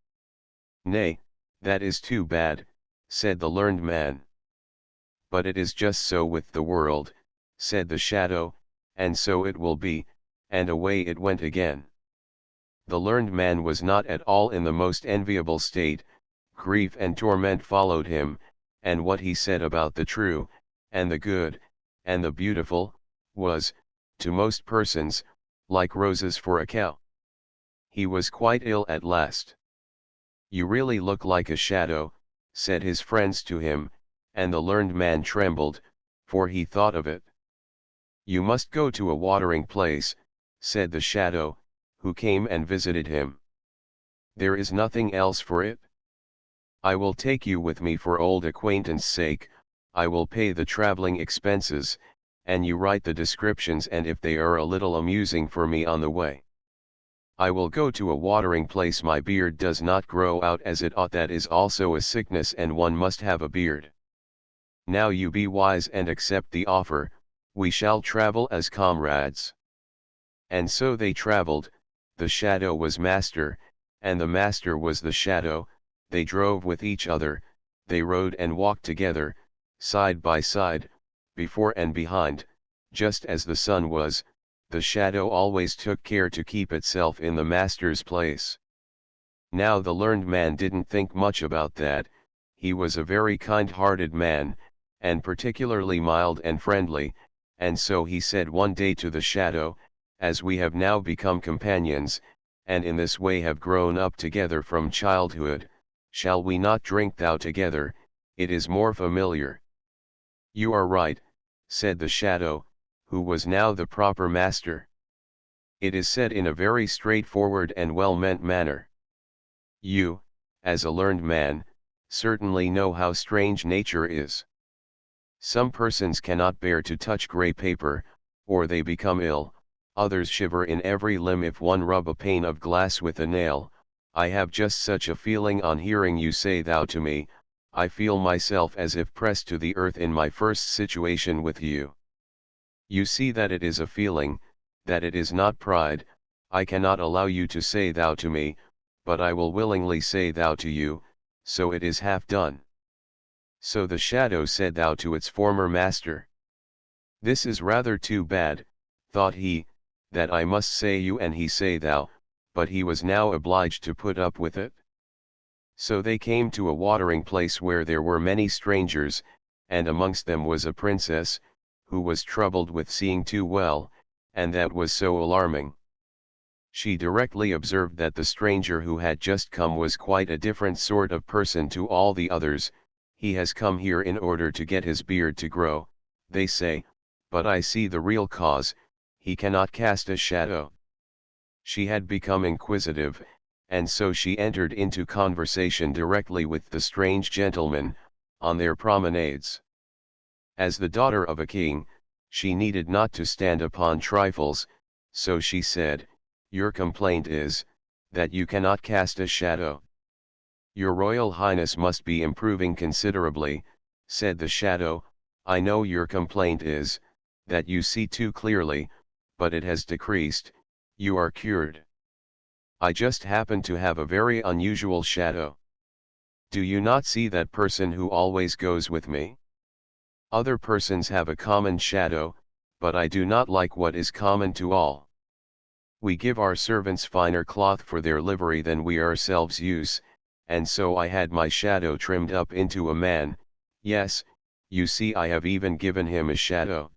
Nay, that is too bad, said the learned man. But it is just so with the world, said the shadow, and so it will be, and away it went again. The learned man was not at all in the most enviable state, grief and torment followed him, and what he said about the true, and the good, and the beautiful, was, to most persons, like roses for a cow. He was quite ill at last. You really look like a shadow, said his friends to him, and the learned man trembled, for he thought of it. "You must go to a watering place," said the shadow, who came and visited him. "There is nothing else for it. I will take you with me for old acquaintance sake. I will pay the traveling expenses, and you write the descriptions, and if they are a little amusing for me on the way. I will go to a watering place. My beard does not grow out as it ought. That is also a sickness, and one must have a beard. Now you be wise and accept the offer. We shall travel as comrades." And so they traveled. The shadow was master, and the master was the shadow. They drove with each other, they rode and walked together, side by side, before and behind, just as the sun was. The shadow always took care to keep itself in the master's place. Now the learned man didn't think much about that. He was a very kind-hearted man, and particularly mild and friendly, and so he said one day to the shadow, "As we have now become companions, and in this way have grown up together from childhood, shall we not drink thou together? It is more familiar." "You are right," said the shadow, who was now the proper master. "It is said in a very straightforward and well-meant manner. You, as a learned man, certainly know how strange nature is. Some persons cannot bear to touch grey paper, or they become ill. Others shiver in every limb if one rub a pane of glass with a nail. I have just such a feeling on hearing you say thou to me. I feel myself as if pressed to the earth in my first situation with you. You see that it is a feeling, that it is not pride. I cannot allow you to say thou to me, but I will willingly say thou to you, so it is half done." So the shadow said thou to its former master. "This is rather too bad," thought he, "that I must say you and he say thou," but he was now obliged to put up with it. So they came to a watering place where there were many strangers, and amongst them was a princess, who was troubled with seeing too well, and that was so alarming. She directly observed that the stranger who had just come was quite a different sort of person to all the others. "He has come here in order to get his beard to grow," they say, "but I see the real cause. He cannot cast a shadow." She had become inquisitive, and so she entered into conversation directly with the strange gentleman, on their promenades. As the daughter of a king, she needed not to stand upon trifles, so she said, "Your complaint is, that you cannot cast a shadow." "Your Royal Highness must be improving considerably," said the shadow. "I know your complaint is, that you see too clearly, but it has decreased. You are cured. I just happen to have a very unusual shadow. Do you not see that person who always goes with me? Other persons have a common shadow, but I do not like what is common to all. We give our servants finer cloth for their livery than we ourselves use, and so I had my shadow trimmed up into a man. Yes, you see, I have even given him a shadow.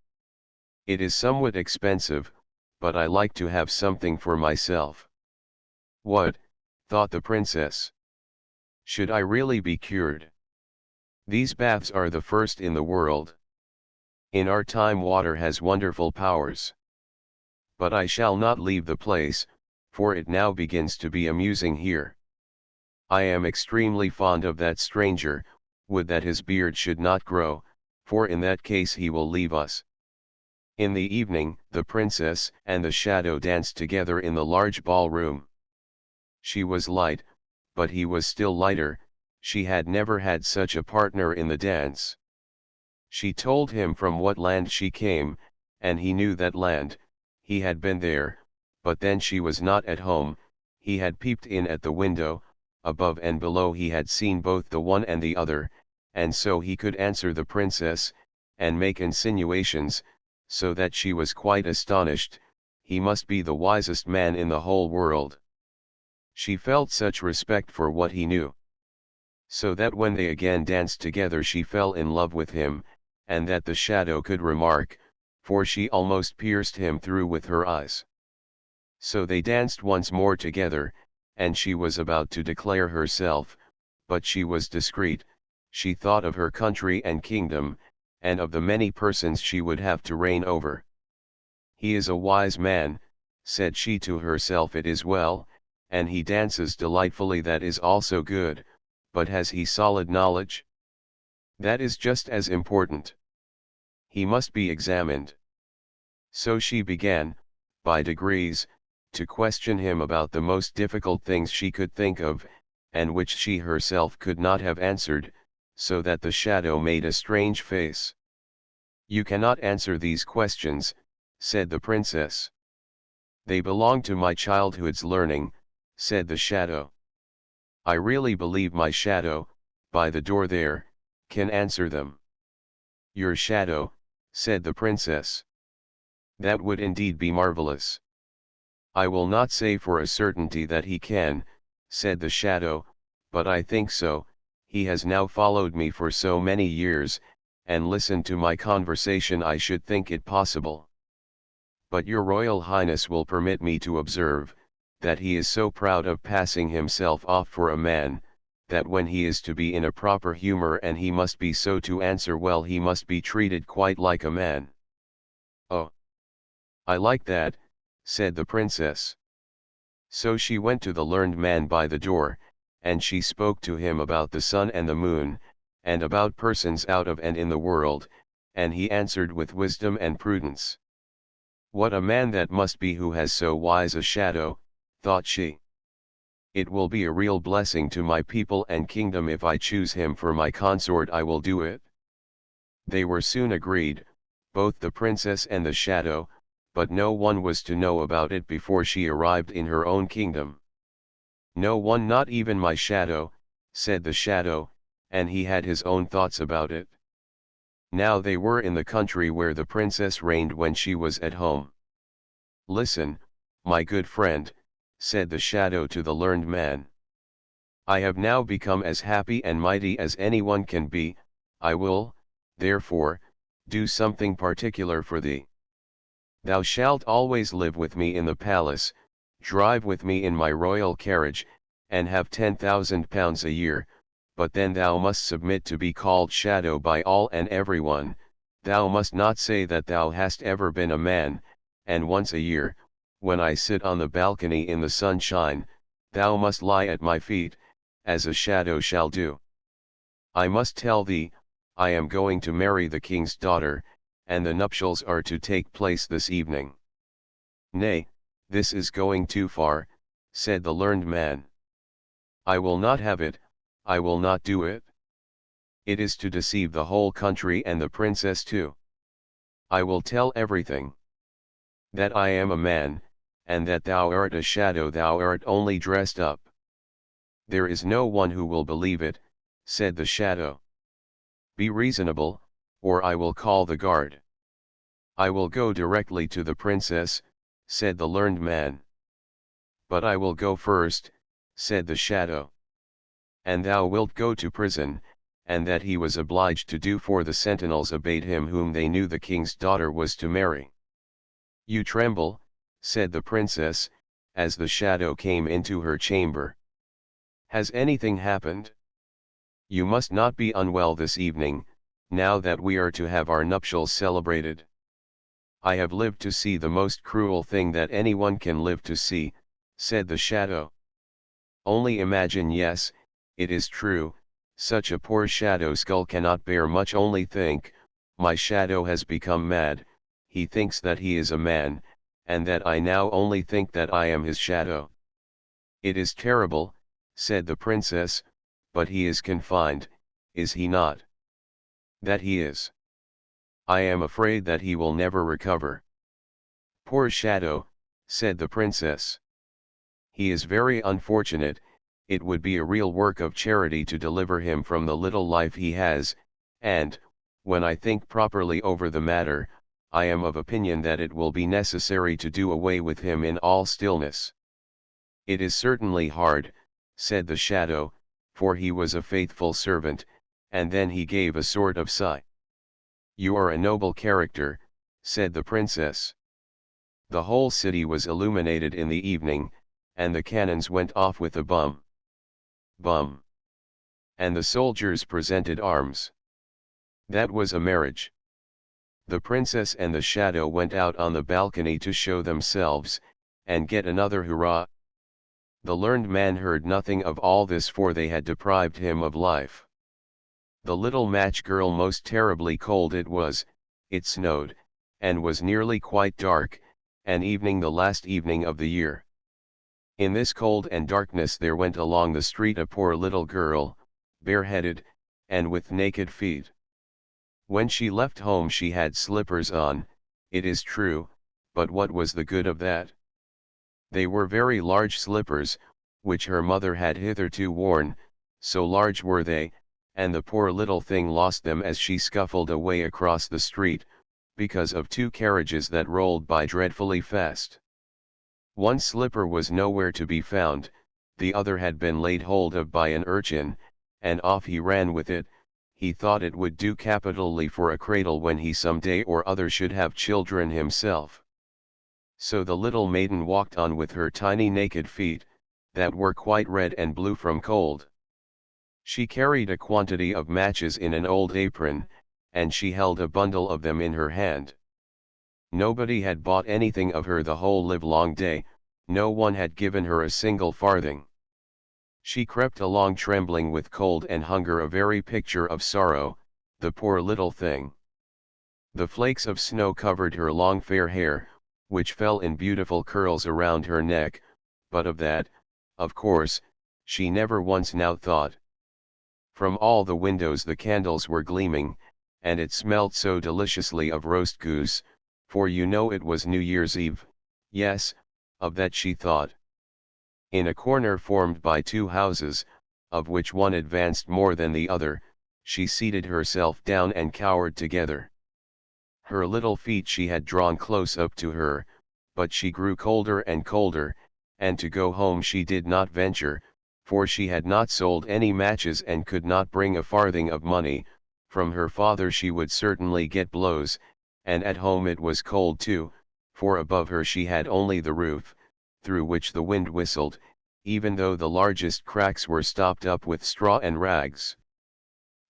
It is somewhat expensive, but I like to have something for myself." "What," thought the princess, "should I really be cured? These baths are the first in the world. In our time water has wonderful powers. But I shall not leave the place, for it now begins to be amusing here. I am extremely fond of that stranger. Would that his beard should not grow, for in that case he will leave us." In the evening, the princess and the shadow danced together in the large ballroom. She was light, but he was still lighter. She had never had such a partner in the dance. She told him from what land she came, and he knew that land. He had been there, but then she was not at home. He had peeped in at the window, above and below he had seen both the one and the other, and so he could answer the princess, and make insinuations, so that she was quite astonished. He must be the wisest man in the whole world. She felt such respect for what he knew. So that when they again danced together she fell in love with him, and that the shadow could remark, for she almost pierced him through with her eyes. So they danced once more together, and she was about to declare herself, but she was discreet, she thought of her country and kingdom, and of the many persons she would have to reign over. He is a wise man, said she to herself, it is well, and he dances delightfully, that is also good, but has he solid knowledge? That is just as important. He must be examined. So she began, by degrees, to question him about the most difficult things she could think of, and which she herself could not have answered, so that the shadow made a strange face. You cannot answer these questions, said the princess. They belong to my childhood's learning, said the shadow. I really believe my shadow, by the door there, can answer them. Your shadow, said the princess. That would indeed be marvelous. I will not say for a certainty that he can, said the shadow, but I think so. He has now followed me for so many years, and listened to my conversation. I should think it possible. But your Royal Highness will permit me to observe, that he is so proud of passing himself off for a man, that when he is to be in a proper humor and he must be so to answer well, he must be treated quite like a man. Oh! I like that, said the princess. So she went to the learned man by the door, and she spoke to him about the sun and the moon, and about persons out of and in the world, and he answered with wisdom and prudence. What a man that must be who has so wise a shadow, thought she. It will be a real blessing to my people and kingdom if I choose him for my consort. I will do it. They were soon agreed, both the princess and the shadow, but no one was to know about it before she arrived in her own kingdom. No one, not even my shadow, said the shadow, and he had his own thoughts about it. Now they were in the country where the princess reigned when she was at home. Listen, my good friend, said the shadow to the learned man. I have now become as happy and mighty as anyone can be. I will, therefore, do something particular for thee. Thou shalt always live with me in the palace, drive with me in my royal carriage, and have £10,000 a year, but then thou must submit to be called shadow by all and everyone. Thou must not say that thou hast ever been a man, and once a year, when I sit on the balcony in the sunshine, thou must lie at my feet, as a shadow shall do. I must tell thee, I am going to marry the king's daughter, and the nuptials are to take place this evening. Nay, this is going too far, said the learned man. I will not have it, I will not do it. It is to deceive the whole country and the princess too. I will tell everything. That I am a man, and that thou art a shadow, thou art only dressed up. There is no one who will believe it, said the shadow. Be reasonable, or I will call the guard. I will go directly to the princess, said the learned man. But I will go first, said the shadow. And thou wilt go to prison, and that he was obliged to do, for the sentinels obeyed him whom they knew the king's daughter was to marry. You tremble, said the princess, as the shadow came into her chamber. Has anything happened? You must not be unwell this evening, now that we are to have our nuptials celebrated. I have lived to see the most cruel thing that anyone can live to see, said the shadow. Only imagine. Yes, it is true, such a poor shadow skull cannot bear much. Only think, my shadow has become mad, he thinks that he is a man, and that I now only think that I am his shadow. It is terrible, said the princess, but he is confined, is he not? That he is. I am afraid that he will never recover. Poor shadow, said the princess. He is very unfortunate. It would be a real work of charity to deliver him from the little life he has, and, when I think properly over the matter, I am of opinion that it will be necessary to do away with him in all stillness. It is certainly hard, said the shadow, for he was a faithful servant, and then he gave a sort of sigh. You are a noble character, said the princess. The whole city was illuminated in the evening, and the cannons went off with a bum, bum, and the soldiers presented arms. That was a marriage. The princess and the shadow went out on the balcony to show themselves, and get another hurrah. The learned man heard nothing of all this, for they had deprived him of life. The little match girl, most terribly cold it was, it snowed, and was nearly quite dark, an evening, the last evening of the year. In this cold and darkness there went along the street a poor little girl, bareheaded, and with naked feet. When she left home she had slippers on, it is true, but what was the good of that? They were very large slippers, which her mother had hitherto worn, so large were they, and the poor little thing lost them as she scuffled away across the street, because of two carriages that rolled by dreadfully fast. One slipper was nowhere to be found, the other had been laid hold of by an urchin, and off he ran with it. He thought it would do capitally for a cradle when he some day or other should have children himself. So the little maiden walked on with her tiny naked feet, that were quite red and blue from cold. She carried a quantity of matches in an old apron, and she held a bundle of them in her hand. Nobody had bought anything of her the whole livelong day, no one had given her a single farthing. She crept along trembling with cold and hunger, a very picture of sorrow, the poor little thing. The flakes of snow covered her long fair hair, which fell in beautiful curls around her neck, but of that, of course, she never once now thought. From all the windows the candles were gleaming, and it smelt so deliciously of roast goose, for you know it was New Year's Eve. Yes, of that she thought. In a corner formed by two houses, of which one advanced more than the other, she seated herself down and cowered together. Her little feet she had drawn close up to her, but she grew colder and colder, and to go home she did not venture, for she had not sold any matches and could not bring a farthing of money. From her father she would certainly get blows, and at home it was cold too, for above her she had only the roof, through which the wind whistled, even though the largest cracks were stopped up with straw and rags.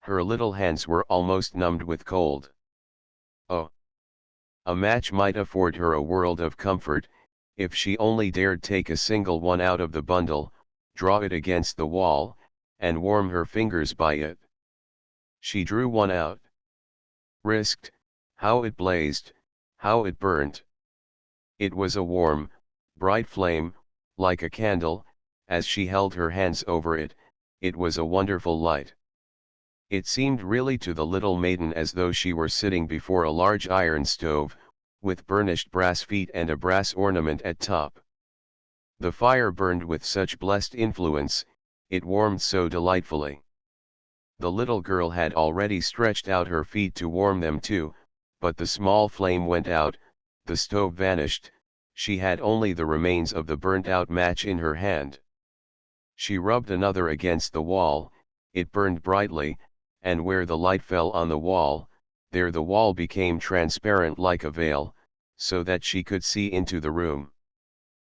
Her little hands were almost numbed with cold. Oh! A match might afford her a world of comfort, if she only dared take a single one out of the bundle, draw it against the wall, and warm her fingers by it. She drew one out. Risked, how it blazed, how it burnt! It was a warm, bright flame, like a candle. As she held her hands over it, it was a wonderful light. It seemed really to the little maiden as though she were sitting before a large iron stove, with burnished brass feet and a brass ornament at top. The fire burned with such blessed influence, it warmed so delightfully. The little girl had already stretched out her feet to warm them too, but the small flame went out, the stove vanished, she had only the remains of the burnt-out match in her hand. She rubbed another against the wall, it burned brightly, and where the light fell on the wall, there the wall became transparent like a veil, so that she could see into the room.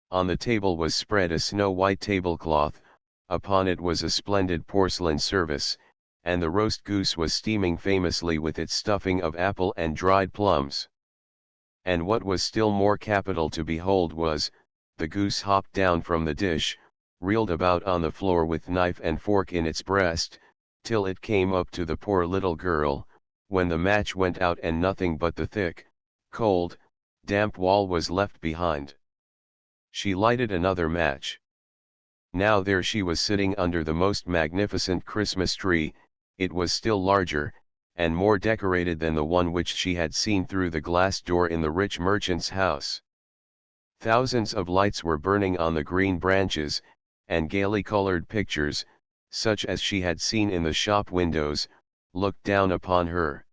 On the table was spread a snow-white tablecloth, upon it was a splendid porcelain service, and the roast goose was steaming famously with its stuffing of apple and dried plums. And what was still more capital to behold was, the goose hopped down from the dish, reeled about on the floor with knife and fork in its breast, till it came up to the poor little girl, when the match went out and nothing but the thick, cold, damp wall was left behind. She lighted another match. Now there she was sitting under the most magnificent Christmas tree, it was still larger, and more decorated than the one which she had seen through the glass door in the rich merchant's house. Thousands of lights were burning on the green branches, and gaily colored pictures, such as she had seen in the shop windows, looked down upon her.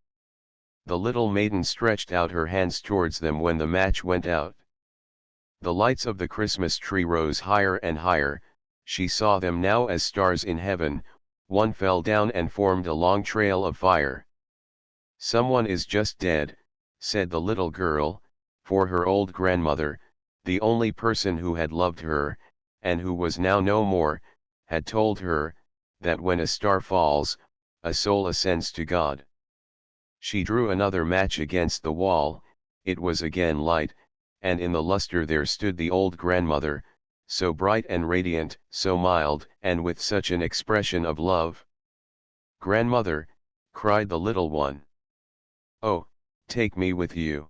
The little maiden stretched out her hands towards them when the match went out. The lights of the Christmas tree rose higher and higher, she saw them now as stars in heaven, one fell down and formed a long trail of fire. "Someone is just dead," said the little girl, for her old grandmother, the only person who had loved her, and who was now no more, had told her, that when a star falls, a soul ascends to God. She drew another match against the wall, it was again light, and in the luster there stood the old grandmother, so bright and radiant, so mild, and with such an expression of love. "Grandmother," cried the little one. "Oh, take me with you.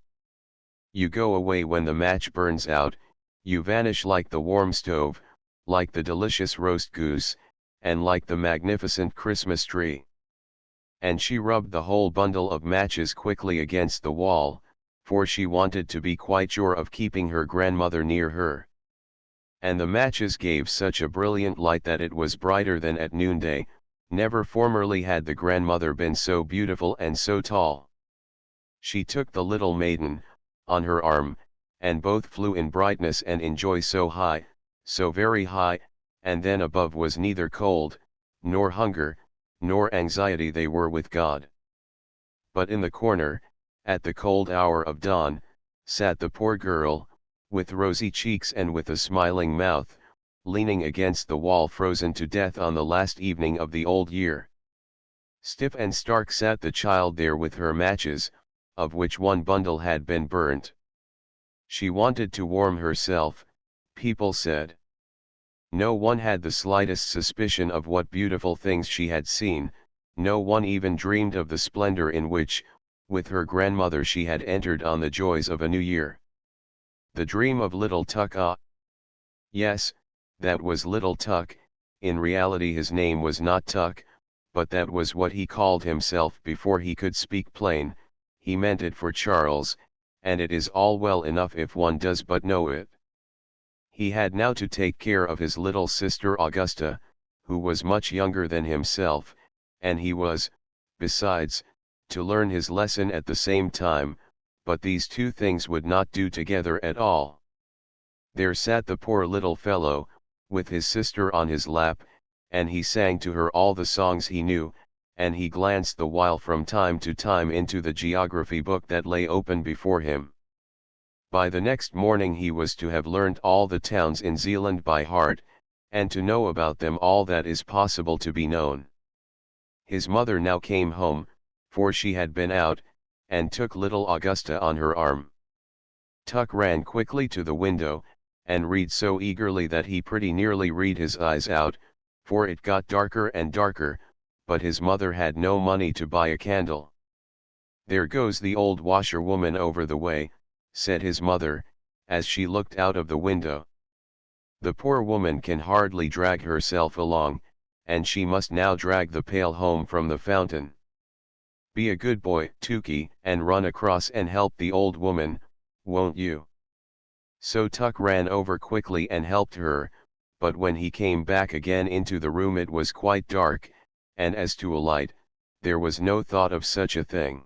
You go away when the match burns out, you vanish like the warm stove, like the delicious roast goose, and like the magnificent Christmas tree." And she rubbed the whole bundle of matches quickly against the wall, for she wanted to be quite sure of keeping her grandmother near her. And the matches gave such a brilliant light that it was brighter than at noonday. Never formerly had the grandmother been so beautiful and so tall. She took the little maiden on her arm, and both flew in brightness and in joy so high, so very high, and then above was neither cold, nor hunger, nor anxiety, they were with God. But in the corner, at the cold hour of dawn, sat the poor girl, with rosy cheeks and with a smiling mouth, leaning against the wall, frozen to death on the last evening of the old year. Stiff and stark sat the child there with her matches, of which one bundle had been burnt. She wanted to warm herself, people said. No one had the slightest suspicion of what beautiful things she had seen, no one even dreamed of the splendor in which, with her grandmother, she had entered on the joys of a new year. The dream of little Tuck. Ah! Yes, that was little Tuck. In reality his name was not Tuck, but that was what he called himself before he could speak plain. He meant it for Charles, and it is all well enough if one does but know it. He had now to take care of his little sister Augusta, who was much younger than himself, and he was, besides, to learn his lesson at the same time, but these two things would not do together at all. There sat the poor little fellow, with his sister on his lap, and he sang to her all the songs he knew, and he glanced the while from time to time into the geography book that lay open before him. By the next morning he was to have learnt all the towns in Zealand by heart, and to know about them all that is possible to be known. His mother now came home, for she had been out, and took little Augusta on her arm. Tuck ran quickly to the window, and read so eagerly that he pretty nearly read his eyes out, for it got darker and darker, but his mother had no money to buy a candle. "There goes the old washerwoman over the way," said his mother, as she looked out of the window. "The poor woman can hardly drag herself along, and she must now drag the pail home from the fountain. Be a good boy, Tukey, and run across and help the old woman, won't you?" So Tuck ran over quickly and helped her, but when he came back again into the room it was quite dark, and as to a light, there was no thought of such a thing.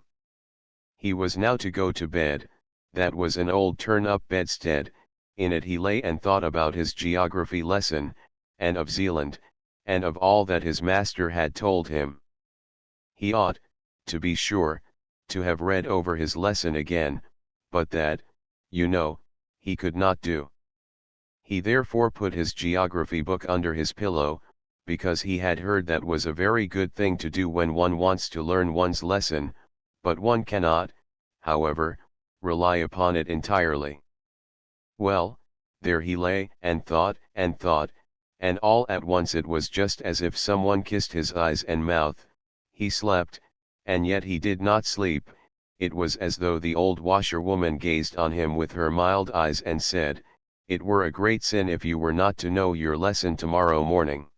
He was now to go to bed. That was an old turn-up bedstead. In it he lay and thought about his geography lesson, and of Zealand, and of all that his master had told him. He ought, to be sure, to have read over his lesson again, but that, you know, he could not do. He therefore put his geography book under his pillow, because he had heard that was a very good thing to do when one wants to learn one's lesson, but one cannot, however, rely upon it entirely. Well, there he lay and thought, and all at once it was just as if someone kissed his eyes and mouth. He slept, and yet he did not sleep. It was as though the old washerwoman gazed on him with her mild eyes and said, "It were a great sin if you were not to know your lesson tomorrow morning.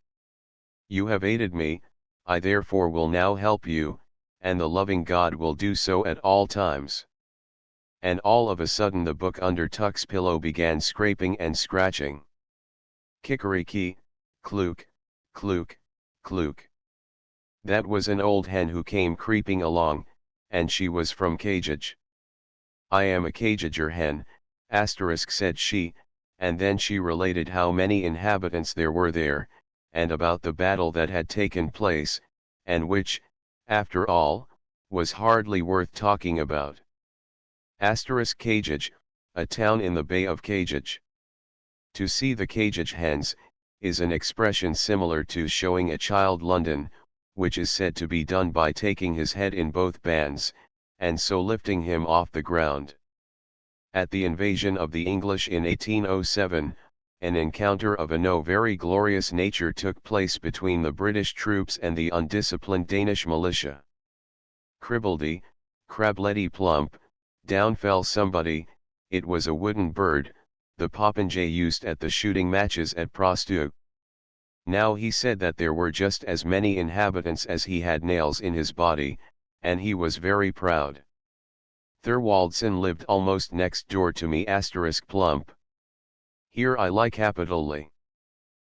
You have aided me, I therefore will now help you, and the loving God will do so at all times." And all of a sudden the book under Tuck's pillow began scraping and scratching. Kikeriki, klook, klook, klook. That was an old hen who came creeping along, and she was from Cagege. "I am a Cageger hen," said she, and then she related how many inhabitants there were there, and about the battle that had taken place, and which, after all, was hardly worth talking about. Cagege, a town in the Bay of Cagege. To see the Cagege hens, is an expression similar to showing a child London, which is said to be done by taking his head in both bands, and so lifting him off the ground. At the invasion of the English in 1807, an encounter of a no very glorious nature took place between the British troops and the undisciplined Danish militia. Cribbledy, crablety plump, down fell somebody. It was a wooden bird, the popinjay used at the shooting matches at Prostu. Now he said that there were just as many inhabitants as he had nails in his body, and he was very proud. Thorwaldsen lived almost next door to me plump. Here I lie capitally.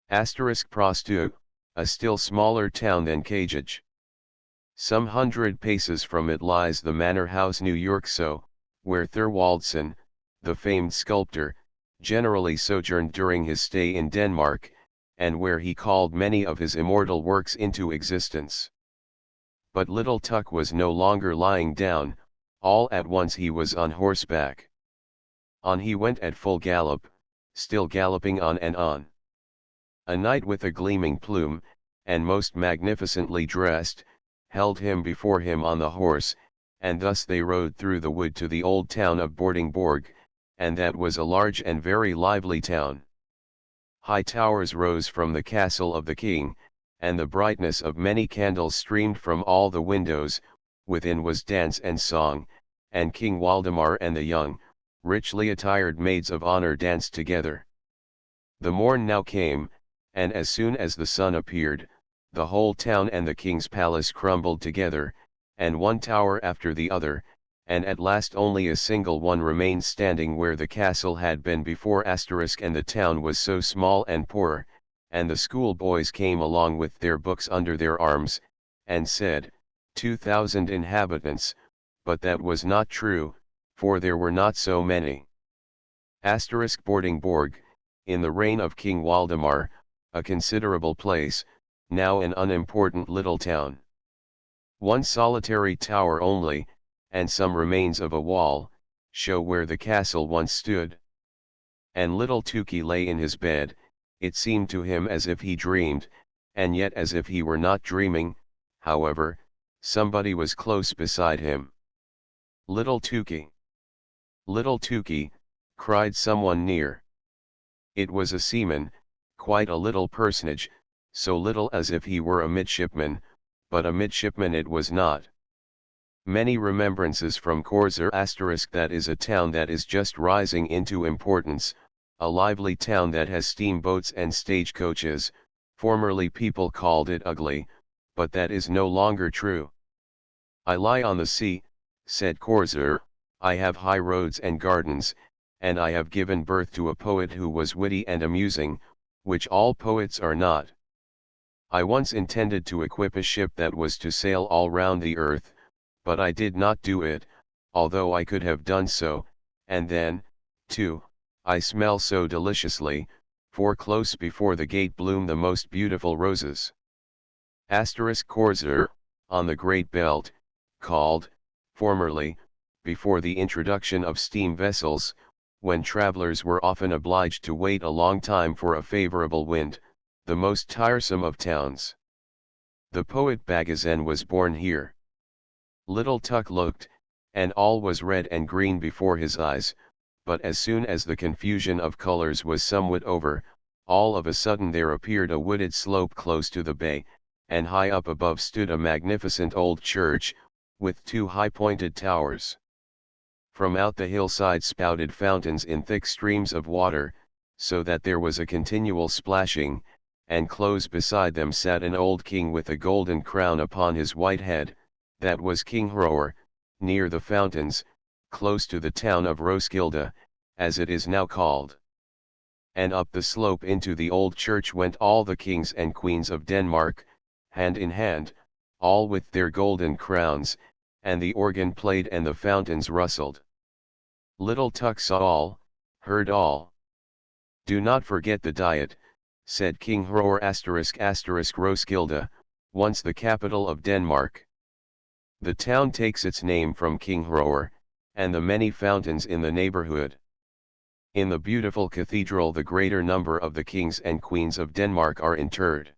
Prostu, a still smaller town than Cagege. Some 100 paces from it lies the Manor House New York where Thorwaldsen, the famed sculptor, generally sojourned during his stay in Denmark, and where he called many of his immortal works into existence. But little Tuck was no longer lying down, all at once he was on horseback. On he went at full gallop, still galloping on and on. A knight with a gleaming plume, and most magnificently dressed, held him before him on the horse, and thus they rode through the wood to the old town of Bordingborg, and that was a large and very lively town. High towers rose from the castle of the king, and the brightness of many candles streamed from all the windows. Within was dance and song, and King Waldemar and the young, richly attired maids of honor danced together. The morn now came, and as soon as the sun appeared, the whole town and the king's palace crumbled together, and one tower after the other, and at last only a single one remained standing where the castle had been before and the town was so small and poor, and the schoolboys came along with their books under their arms, and said, 2,000 inhabitants, but that was not true, for there were not so many. Bordingborg, in the reign of King Waldemar, a considerable place, now an unimportant little town. One solitary tower only, and some remains of a wall, show where the castle once stood. And little Tukey lay in his bed. It seemed to him as if he dreamed, and yet as if he were not dreaming. However, somebody was close beside him. Little Tukey! Little Tukey! Cried someone near. It was a seaman, quite a little personage, so little as if he were a midshipman, but a midshipman it was not. Many remembrances from Korzer * that is a town that is just rising into importance, a lively town that has steamboats and stagecoaches. Formerly people called it ugly, but that is no longer true. I lie on the sea, said Korzer, I have high roads and gardens, and I have given birth to a poet who was witty and amusing, which all poets are not. I once intended to equip a ship that was to sail all round the earth, but I did not do it, although I could have done so, and then, too, I smell so deliciously, for close before the gate bloom the most beautiful roses. Korzer, on the Great Belt, called, formerly, before the introduction of steam vessels, when travelers were often obliged to wait a long time for a favorable wind, the most tiresome of towns. The poet Bagazen was born here. Little Tuck looked, and all was red and green before his eyes, but as soon as the confusion of colors was somewhat over, all of a sudden there appeared a wooded slope close to the bay, and high up above stood a magnificent old church, with two high-pointed towers. From out the hillside spouted fountains in thick streams of water, so that there was a continual splashing, and close beside them sat an old king with a golden crown upon his white head. That was King Hroar, near the fountains, close to the town of Roskilde, as it is now called. And up the slope into the old church went all the kings and queens of Denmark, hand in hand, all with their golden crowns, and the organ played and the fountains rustled. Little Tuck saw all, heard all. Do not forget the diet, said King Hroar ** Roskilde, once the capital of Denmark. The town takes its name from King Hroar, and the many fountains in the neighborhood. In the beautiful cathedral the greater number of the kings and queens of Denmark are interred.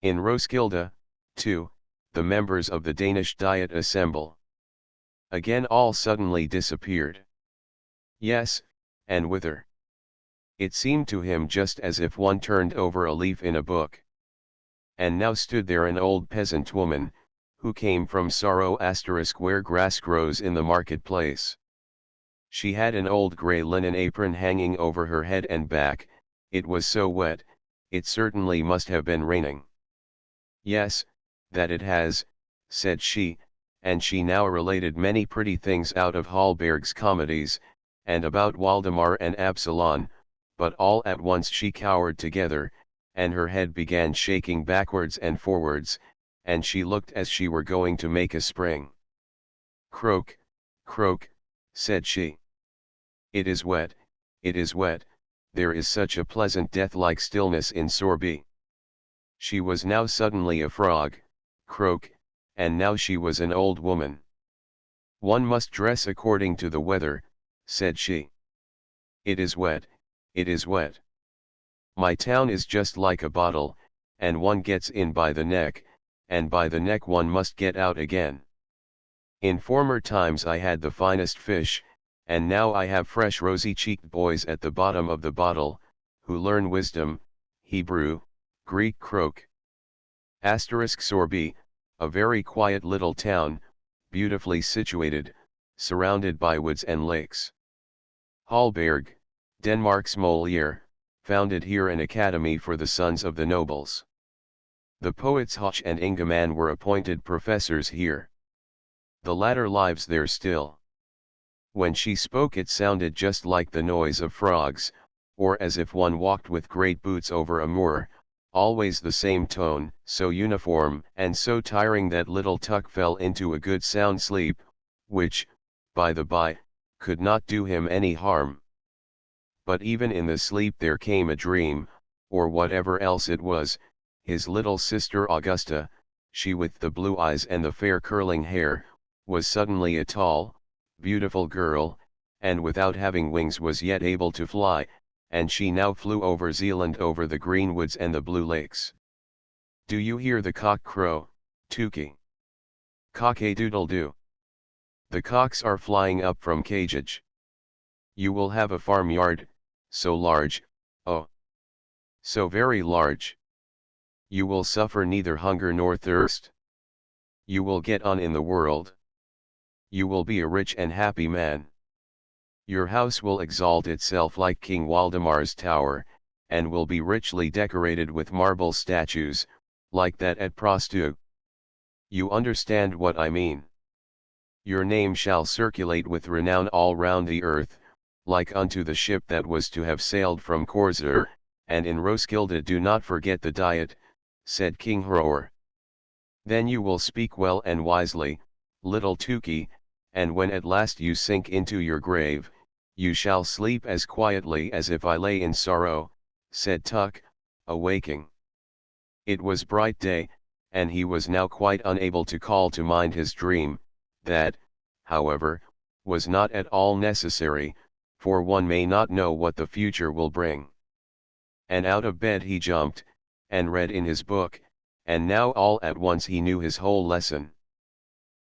In Roskilde, too, the members of the Danish Diet assemble. Again all suddenly disappeared. Yes, and whither? It seemed to him just as if one turned over a leaf in a book. And now stood there an old peasant woman, who came from Sorrow * where grass grows in the marketplace. She had an old grey linen apron hanging over her head and back, it was so wet, it certainly must have been raining. Yes, that it has, said she, and she now related many pretty things out of Hallberg's comedies, and about Waldemar and Absalon, but all at once she cowered together, and her head began shaking backwards and forwards, and she looked as she were going to make a spring. Croak, croak, said she. It is wet, there is such a pleasant death-like stillness in Sorby. She was now suddenly a frog, croak, and now she was an old woman. One must dress according to the weather, said she. It is wet, it is wet. My town is just like a bottle, and one gets in by the neck, and by the neck one must get out again. In former times I had the finest fish, and now I have fresh rosy-cheeked boys at the bottom of the bottle, who learn wisdom, Hebrew, Greek croak. Sorby, a very quiet little town, beautifully situated, surrounded by woods and lakes. Hallberg, Denmark's Molière, founded here an academy for the sons of the nobles. The poets Hoche and Ingemann were appointed professors here. The latter lives there still. When she spoke it sounded just like the noise of frogs, or as if one walked with great boots over a moor, always the same tone, so uniform and so tiring that little Tuck fell into a good sound sleep, which, by the by, could not do him any harm. But even in the sleep there came a dream, or whatever else it was, his little sister Augusta, she with the blue eyes and the fair curling hair, was suddenly a tall, beautiful girl, and without having wings was yet able to fly, and she now flew over Zealand over the green woods and the blue lakes. Do you hear the cock crow, Tukey? Cock-a-doodle-doo. The cocks are flying up from cageage. You will have a farmyard, so large, oh, so very large. You will suffer neither hunger nor thirst. You will get on in the world. You will be a rich and happy man. Your house will exalt itself like King Waldemar's tower, and will be richly decorated with marble statues, like that at Prastu. You understand what I mean. Your name shall circulate with renown all round the earth, like unto the ship that was to have sailed from Corsair, and in Roskilde do not forget the Diet, said King Hroar. Then you will speak well and wisely, little Tukey, and when at last you sink into your grave, you shall sleep as quietly as if I lay in sorrow, said Tuck, awaking. It was bright day, and he was now quite unable to call to mind his dream, that, however, was not at all necessary, for one may not know what the future will bring. And out of bed he jumped, and read in his book, and now all at once he knew his whole lesson.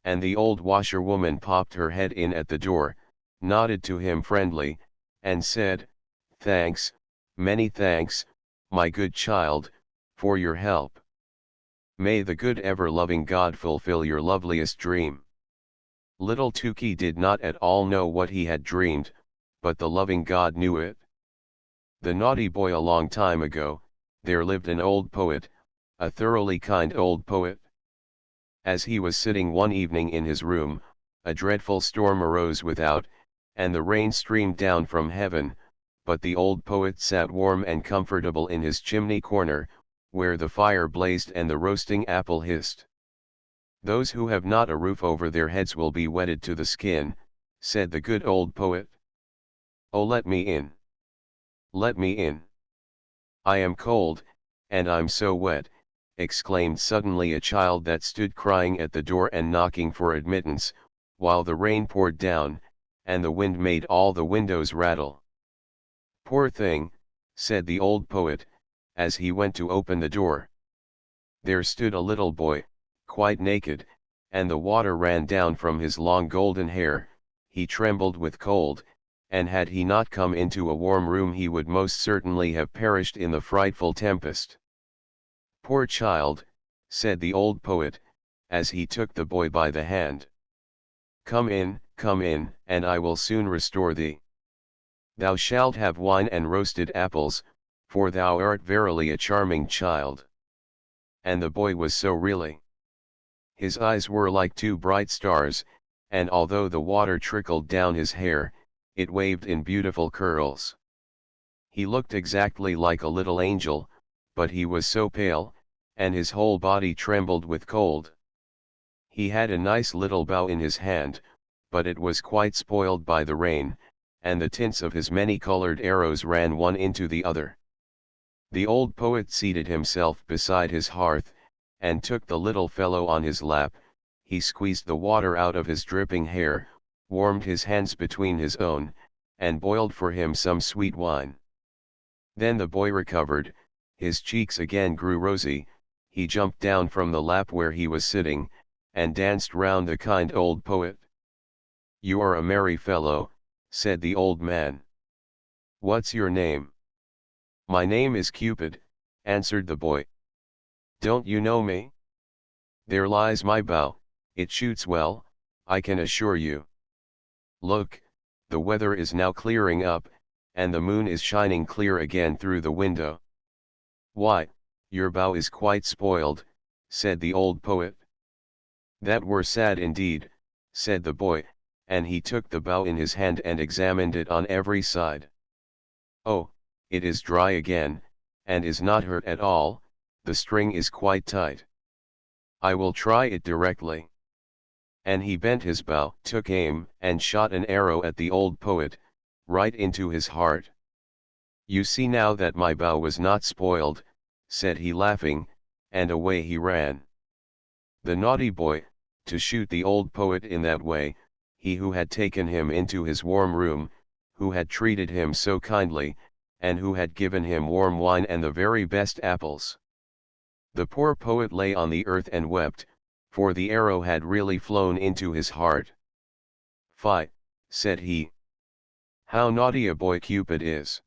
And the old washerwoman popped her head in at the door, nodded to him friendly, and said, "Thanks, many thanks, my good child, for your help. May the good ever-loving God fulfill your loveliest dream." Little Tukey did not at all know what he had dreamed, but the loving God knew it. The naughty boy. A long time ago, there lived an old poet, a thoroughly kind old poet. As he was sitting one evening in his room, a dreadful storm arose without, and the rain streamed down from heaven, but the old poet sat warm and comfortable in his chimney corner, where the fire blazed and the roasting apple hissed. "Those who have not a roof over their heads will be wetted to the skin," said the good old poet. "Oh, let me in! Let me in! I am cold, and I'm so wet," exclaimed suddenly a child that stood crying at the door and knocking for admittance, while the rain poured down, and the wind made all the windows rattle. Poor thing, said the old poet, as he went to open the door. There stood a little boy, quite naked, and the water ran down from his long golden hair. He trembled with cold, and had he not come into a warm room he would most certainly have perished in the frightful tempest. Poor child, said the old poet, as he took the boy by the hand. Come in, and I will soon restore thee. Thou shalt have wine and roasted apples, for thou art verily a charming child. And the boy was so really. His eyes were like two bright stars, and although the water trickled down his hair, it waved in beautiful curls. He looked exactly like a little angel, but he was so pale, and his whole body trembled with cold. He had a nice little bow in his hand, but it was quite spoiled by the rain, and the tints of his many-colored arrows ran one into the other. The old poet seated himself beside his hearth, and took the little fellow on his lap. He squeezed the water out of his dripping hair, warmed his hands between his own, and boiled for him some sweet wine. Then the boy recovered, his cheeks again grew rosy, he jumped down from the lap where he was sitting, and danced round the kind old poet. You are a merry fellow, said the old man. What's your name? My name is Cupid, answered the boy. Don't you know me? There lies my bow, it shoots well, I can assure you. Look, the weather is now clearing up, and the moon is shining clear again through the window. Why, your bow is quite spoiled, said the old poet. That were sad indeed, said the boy, and he took the bow in his hand and examined it on every side. Oh, it is dry again, and is not hurt at all, the string is quite tight. I will try it directly. And he bent his bow, took aim, and shot an arrow at the old poet, right into his heart. You see now that my bow was not spoiled, said he laughing, and away he ran. The naughty boy, to shoot the old poet in that way, he who had taken him into his warm room, who had treated him so kindly, and who had given him warm wine and the very best apples. The poor poet lay on the earth and wept, for the arrow had really flown into his heart. Fie, said he. How naughty a boy Cupid is.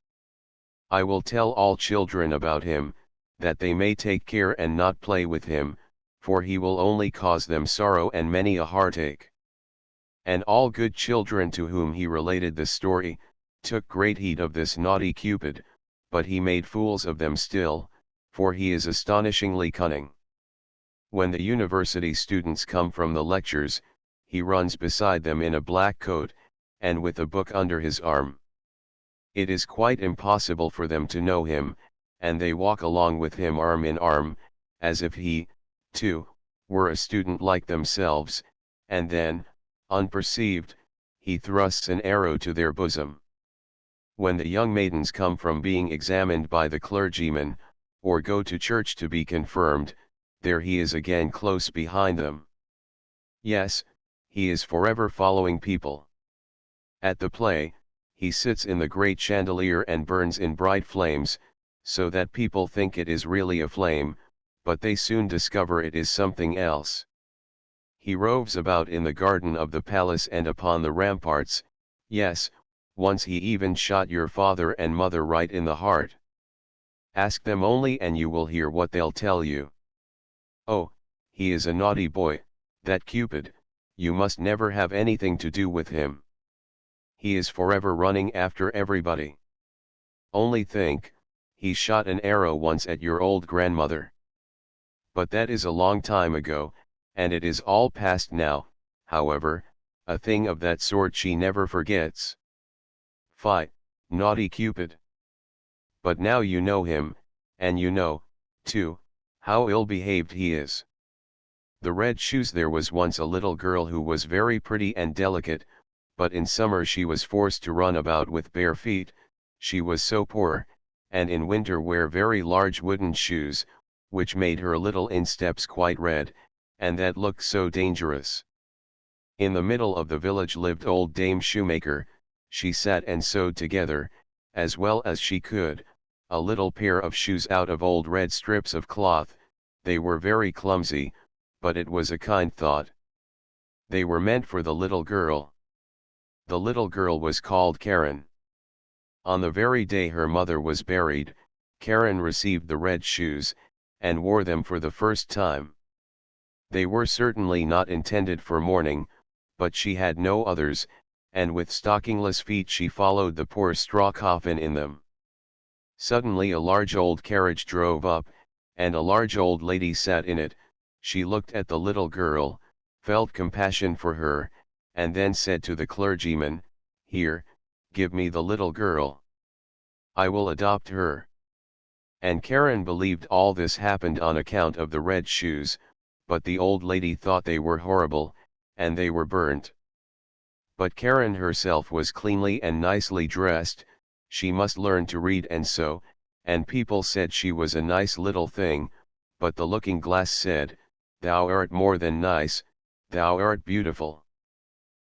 I will tell all children about him, that they may take care and not play with him, for he will only cause them sorrow and many a heartache. And all good children to whom he related the story, took great heed of this naughty Cupid, but he made fools of them still, for he is astonishingly cunning. When the university students come from the lectures, he runs beside them in a black coat, and with a book under his arm. It is quite impossible for them to know him, and they walk along with him arm in arm, as if he, too, were a student like themselves, and then, unperceived, he thrusts an arrow to their bosom. When the young maidens come from being examined by the clergyman, or go to church to be confirmed, there he is again close behind them. Yes, he is forever following people. At the play, he sits in the great chandelier and burns in bright flames, so that people think it is really a flame, but they soon discover it is something else. He roves about in the garden of the palace and upon the ramparts, yes, once he even shot your father and mother right in the heart. Ask them only and you will hear what they'll tell you. Oh, he is a naughty boy, that Cupid, you must never have anything to do with him. He is forever running after everybody. Only think, he shot an arrow once at your old grandmother. But that is a long time ago, and it is all past now, however, a thing of that sort she never forgets. Fie, naughty Cupid. But now you know him, and you know, too, how ill-behaved he is. The Red Shoes. There was once a little girl who was very pretty and delicate, but in summer she was forced to run about with bare feet, she was so poor, and in winter wear very large wooden shoes, which made her little insteps quite red, and that looked so dangerous. In the middle of the village lived old Dame Shoemaker, she sat and sewed together, as well as she could, a little pair of shoes out of old red strips of cloth. They were very clumsy, but it was a kind thought. They were meant for the little girl. The little girl was called Karen. On the very day her mother was buried, Karen received the red shoes, and wore them for the first time. They were certainly not intended for mourning, but she had no others, and with stockingless feet she followed the poor straw coffin in them. Suddenly a large old carriage drove up, and a large old lady sat in it. She looked at the little girl, felt compassion for her, and then said to the clergyman, "Here, give me the little girl. I will adopt her." And Karen believed all this happened on account of the red shoes, but the old lady thought they were horrible, and they were burnt. But Karen herself was cleanly and nicely dressed. She must learn to read and sew, and people said she was a nice little thing, but the looking glass said, "Thou art more than nice, thou art beautiful."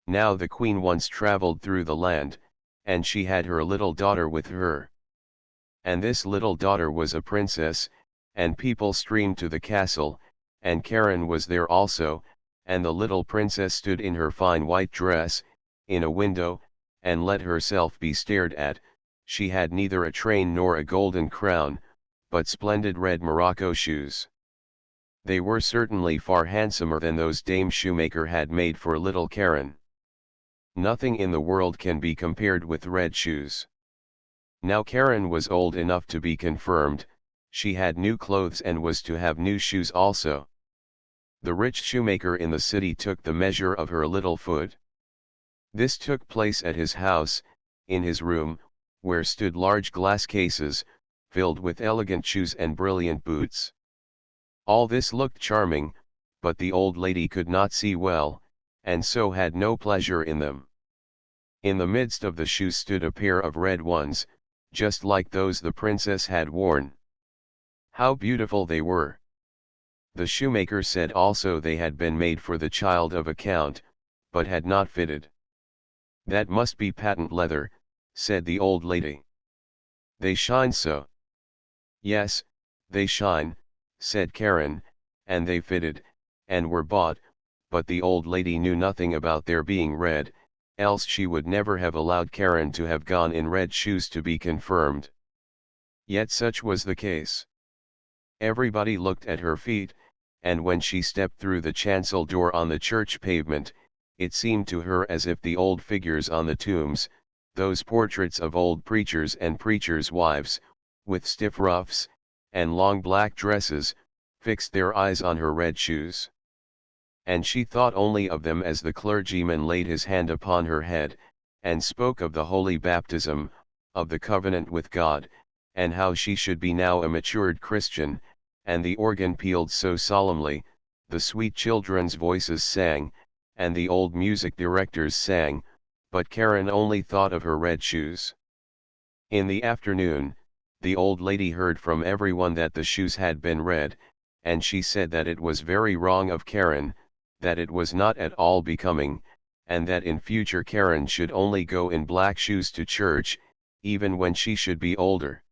Now the queen once traveled through the land, and she had her little daughter with her. And this little daughter was a princess, and people streamed to the castle, and Karen was there also, and the little princess stood in her fine white dress, in a window, and let herself be stared at. She had neither a train nor a golden crown, but splendid red morocco shoes. They were certainly far handsomer than those Dame Shoemaker had made for little Karen. Nothing in the world can be compared with red shoes. Now Karen was old enough to be confirmed. She had new clothes and was to have new shoes also. The rich shoemaker in the city took the measure of her little foot. This took place at his house, in his room, where stood large glass cases, filled with elegant shoes and brilliant boots. All this looked charming, but the old lady could not see well, and so had no pleasure in them. In the midst of the shoes stood a pair of red ones, just like those the princess had worn. How beautiful they were! The shoemaker said also they had been made for the child of a count, but had not fitted. "That must be patent leather," said the old lady. "They shine so." "Yes, they shine," said Karen, "and they fitted, and were bought," but the old lady knew nothing about their being red, else she would never have allowed Karen to have gone in red shoes to be confirmed. Yet such was the case. Everybody looked at her feet, and when she stepped through the chancel door on the church pavement, it seemed to her as if the old figures on the tombs, those portraits of old preachers and preachers' wives, with stiff ruffs, and long black dresses, fixed their eyes on her red shoes. And she thought only of them as the clergyman laid his hand upon her head, and spoke of the holy baptism, of the covenant with God, and how she should be now a matured Christian, and the organ pealed so solemnly, the sweet children's voices sang, and the old music directors sang, but Karen only thought of her red shoes. In the afternoon, the old lady heard from everyone that the shoes had been red, and she said that it was very wrong of Karen, that it was not at all becoming, and that in future Karen should only go in black shoes to church, even when she should be older.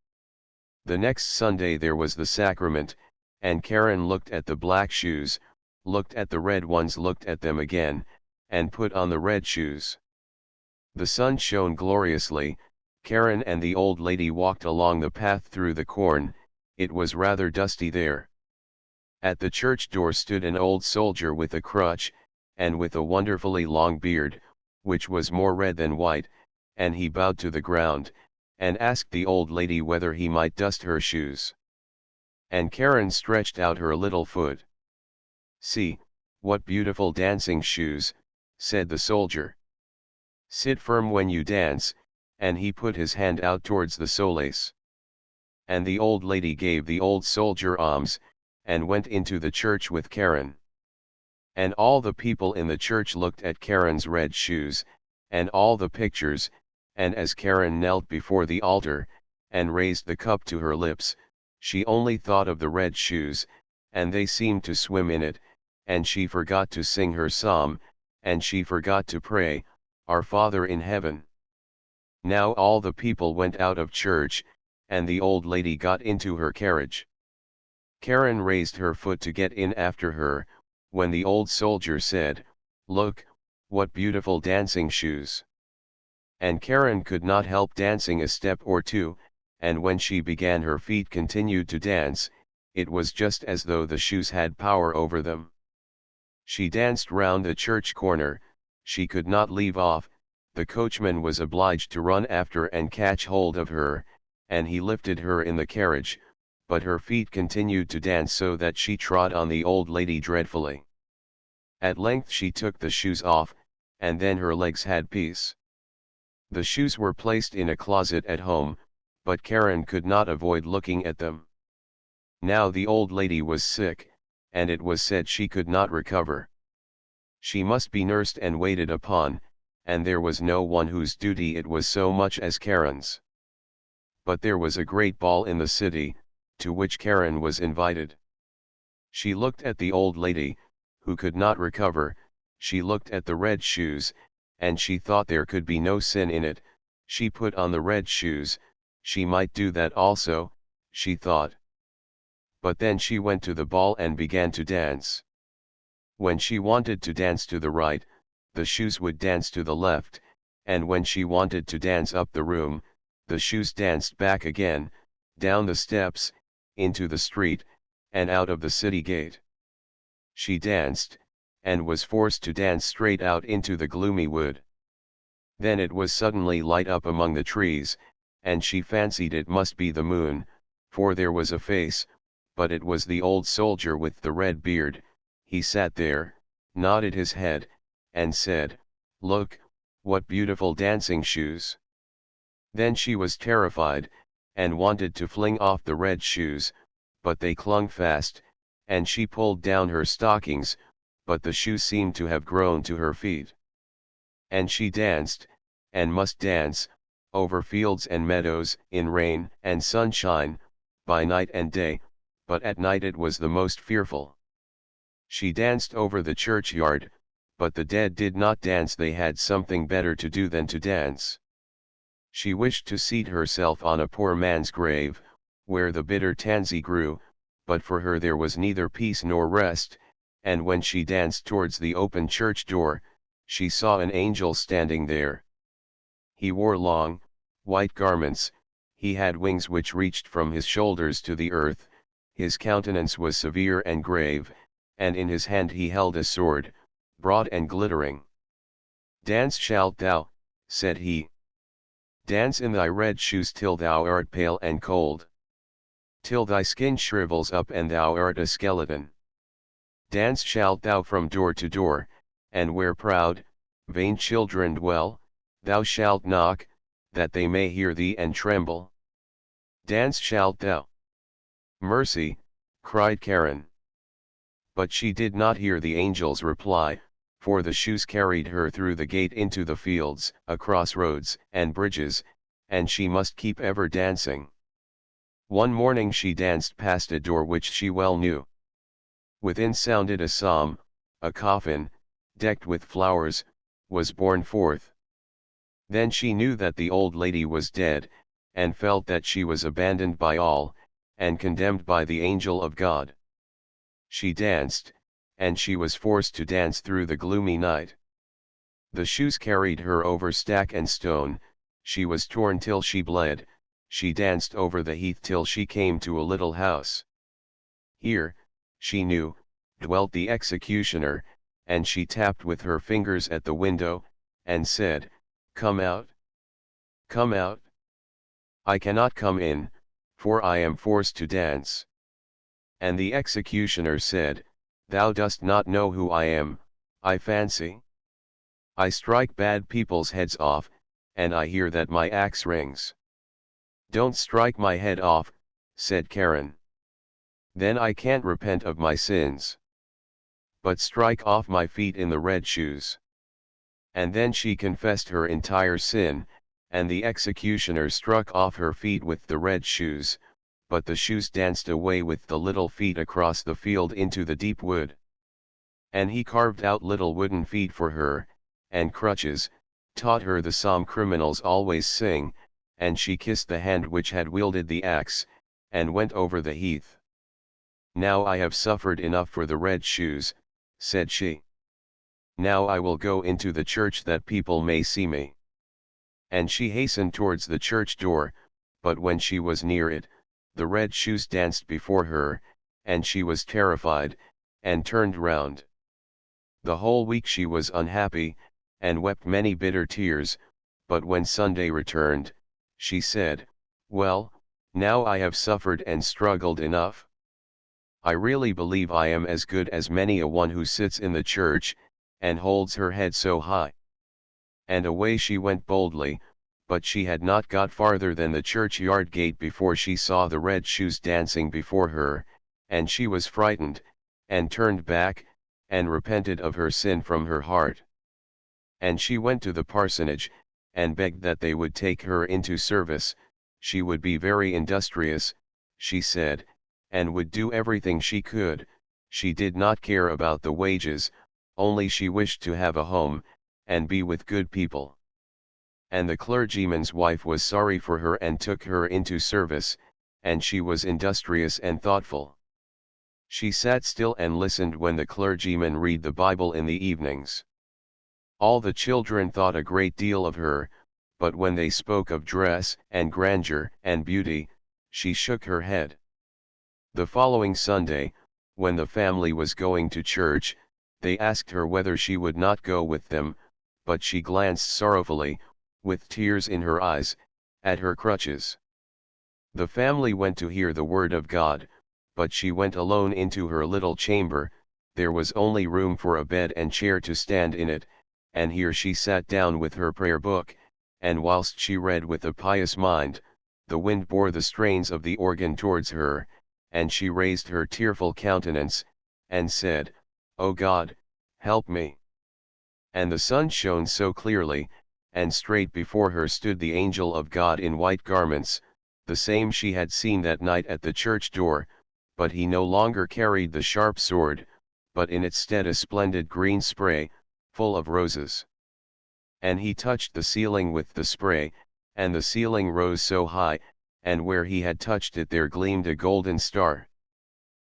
The next Sunday there was the sacrament, and Karen looked at the black shoes, looked at the red ones, looked at them again, and put on the red shoes. The sun shone gloriously. Karen and the old lady walked along the path through the corn. It was rather dusty there. At the church door stood an old soldier with a crutch, and with a wonderfully long beard, which was more red than white, and he bowed to the ground, and asked the old lady whether he might dust her shoes. And Karen stretched out her little foot. "See, what beautiful dancing shoes," said the soldier. "Sit firm when you dance," and he put his hand out towards the soles. And the old lady gave the old soldier alms, and went into the church with Karen. And all the people in the church looked at Karen's red shoes, and all the pictures, and as Karen knelt before the altar, and raised the cup to her lips, she only thought of the red shoes, and they seemed to swim in it, and she forgot to sing her psalm, and she forgot to pray, "Our Father in heaven." Now all the people went out of church, and the old lady got into her carriage. Karen raised her foot to get in after her, when the old soldier said, "Look, what beautiful dancing shoes." And Karen could not help dancing a step or two, and when she began her feet continued to dance, it was just as though the shoes had power over them. She danced round the church corner, she could not leave off, the coachman was obliged to run after and catch hold of her, and he lifted her in the carriage, but her feet continued to dance so that she trod on the old lady dreadfully. At length she took the shoes off, and then her legs had peace. The shoes were placed in a closet at home, but Karen could not avoid looking at them. Now the old lady was sick, and it was said she could not recover. She must be nursed and waited upon, and there was no one whose duty it was so much as Karen's. But there was a great ball in the city, to which Karen was invited. She looked at the old lady, who could not recover, she looked at the red shoes, and she thought there could be no sin in it, she put on the red shoes, she might do that also, she thought. But then she went to the ball and began to dance. When she wanted to dance to the right, the shoes would dance to the left, and when she wanted to dance up the room, the shoes danced back again, down the steps, into the street, and out of the city gate. She danced, and was forced to dance straight out into the gloomy wood. Then it was suddenly light up among the trees, and she fancied it must be the moon, for there was a face, but it was the old soldier with the red beard. He sat there, nodded his head, and said, "Look, what beautiful dancing shoes." Then she was terrified, and wanted to fling off the red shoes, but they clung fast, and she pulled down her stockings, but the shoes seemed to have grown to her feet. And she danced, and must dance, over fields and meadows, in rain and sunshine, by night and day, but at night it was the most fearful. She danced over the churchyard, but the dead did not dance, they had something better to do than to dance. She wished to seat herself on a poor man's grave, where the bitter tansy grew, but for her there was neither peace nor rest, and when she danced towards the open church door, she saw an angel standing there. He wore long, white garments, he had wings which reached from his shoulders to the earth, his countenance was severe and grave, and in his hand he held a sword, broad and glittering. "Dance shalt thou," said he. "Dance in thy red shoes till thou art pale and cold. Till thy skin shrivels up and thou art a skeleton. Dance shalt thou from door to door, and where proud, vain children dwell, thou shalt knock, that they may hear thee and tremble. Dance shalt thou." "Mercy," cried Karen. But she did not hear the angel's reply, for the shoes carried her through the gate into the fields, across roads and bridges, and she must keep ever dancing. One morning she danced past a door which she well knew. Within sounded a psalm, a coffin, decked with flowers, was borne forth. Then she knew that the old lady was dead, and felt that she was abandoned by all, and condemned by the angel of God. She danced, and she was forced to dance through the gloomy night. The shoes carried her over stack and stone, she was torn till she bled, she danced over the heath till she came to a little house. Here, she knew, dwelt the executioner, and she tapped with her fingers at the window, and said, "Come out! Come out! I cannot come in, for I am forced to dance." And the executioner said, "Thou dost not know who I am, I fancy. I strike bad people's heads off, and I hear that my axe rings." "Don't strike my head off," said Karen. "Then I can't repent of my sins. But strike off my feet in the red shoes." And then she confessed her entire sin, and the executioner struck off her feet with the red shoes, but the shoes danced away with the little feet across the field into the deep wood. And he carved out little wooden feet for her, and crutches, taught her the psalm criminals always sing, and she kissed the hand which had wielded the axe, and went over the heath. "Now I have suffered enough for the red shoes," said she. "Now I will go into the church that people may see me." And she hastened towards the church door, but when she was near it, the red shoes danced before her, and she was terrified, and turned round. The whole week she was unhappy, and wept many bitter tears, but when Sunday returned, she said, "Well, now I have suffered and struggled enough. I really believe I am as good as many a one who sits in the church, and holds her head so high." And away she went boldly, but she had not got farther than the churchyard gate before she saw the red shoes dancing before her, and she was frightened, and turned back, and repented of her sin from her heart. And she went to the parsonage, and begged that they would take her into service. She would be very industrious, she said, and would do everything she could. She did not care about the wages, only she wished to have a home, and be with good people. And the clergyman's wife was sorry for her and took her into service, and she was industrious and thoughtful. She sat still and listened when the clergyman read the Bible in the evenings. All the children thought a great deal of her, but when they spoke of dress and grandeur and beauty, she shook her head. The following Sunday, when the family was going to church, they asked her whether she would not go with them, but she glanced sorrowfully, with tears in her eyes, at her crutches. The family went to hear the word of God, but she went alone into her little chamber. There was only room for a bed and chair to stand in it, and here she sat down with her prayer book, and whilst she read with a pious mind, the wind bore the strains of the organ towards her, and she raised her tearful countenance, and said, "O God, help me." And the sun shone so clearly, and straight before her stood the angel of God in white garments, the same she had seen that night at the church door, but he no longer carried the sharp sword, but in its stead a splendid green spray, full of roses. And he touched the ceiling with the spray, and the ceiling rose so high, and where he had touched it there gleamed a golden star.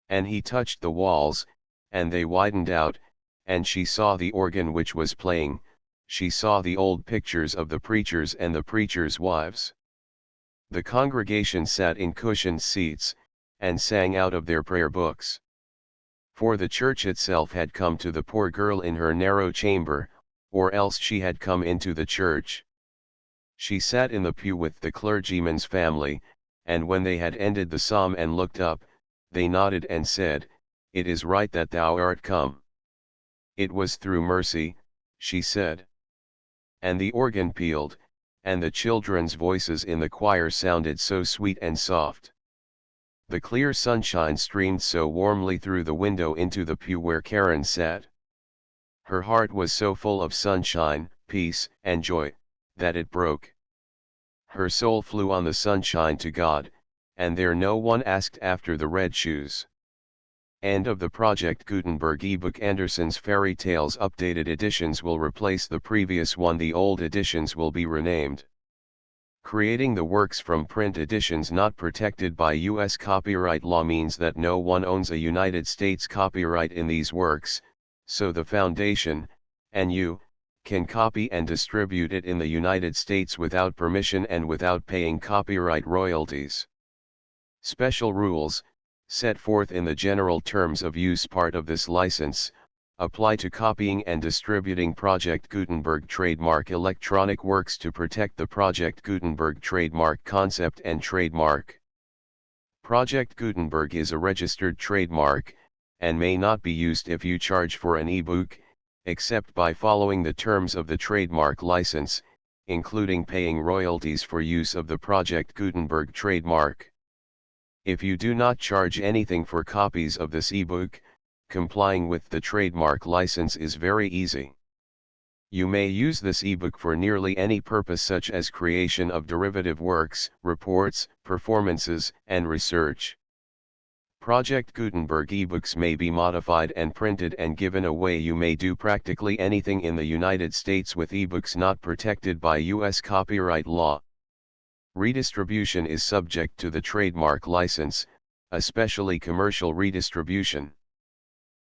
And he touched the walls, and they widened out, and she saw the organ which was playing, she saw the old pictures of the preachers and the preachers' wives. The congregation sat in cushioned seats, and sang out of their prayer books. For the church itself had come to the poor girl in her narrow chamber, or else she had come into the church. She sat in the pew with the clergyman's family, and when they had ended the psalm and looked up, they nodded and said, "It is right that thou art come." "It was through mercy," she said. And the organ pealed, and the children's voices in the choir sounded so sweet and soft. The clear sunshine streamed so warmly through the window into the pew where Karen sat. Her heart was so full of sunshine, peace, and joy, that it broke. Her soul flew on the sunshine to God, and there no one asked after the red shoes. End of the Project Gutenberg ebook. Andersen's Fairy Tales updated editions will replace the previous one. The old editions will be renamed. Creating the works from print editions not protected by U.S. copyright law means that no one owns a United States copyright in these works, so the Foundation, and you, can copy and distribute it in the United States without permission and without paying copyright royalties. Special rules, set forth in the General Terms of Use part of this license, apply to copying and distributing Project Gutenberg trademark electronic works to protect the Project Gutenberg trademark concept and trademark. Project Gutenberg is a registered trademark, and may not be used if you charge for an ebook, except by following the terms of the trademark license, including paying royalties for use of the Project Gutenberg trademark. If you do not charge anything for copies of this ebook, complying with the trademark license is very easy. You may use this ebook for nearly any purpose such as creation of derivative works, reports, performances, and research. Project Gutenberg ebooks may be modified and printed and given away. You may do practically anything in the United States with ebooks not protected by U.S. copyright law. Redistribution is subject to the trademark license, especially commercial redistribution.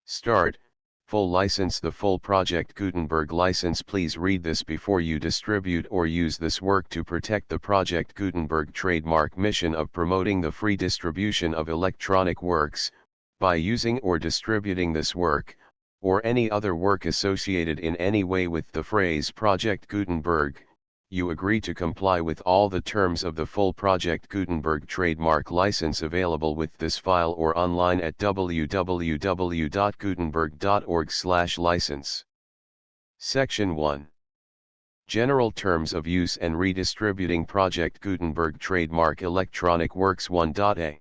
Start, full license. The full Project Gutenberg license. Please read this before you distribute or use this work to protect the Project Gutenberg trademark mission of promoting the free distribution of electronic works. By using or distributing this work, or any other work associated in any way with the phrase Project Gutenberg, you agree to comply with all the terms of the full Project Gutenberg trademark license available with this file or online at www.gutenberg.org/license. Section 1. General Terms of Use and Redistributing Project Gutenberg Trademark Electronic Works 1.a.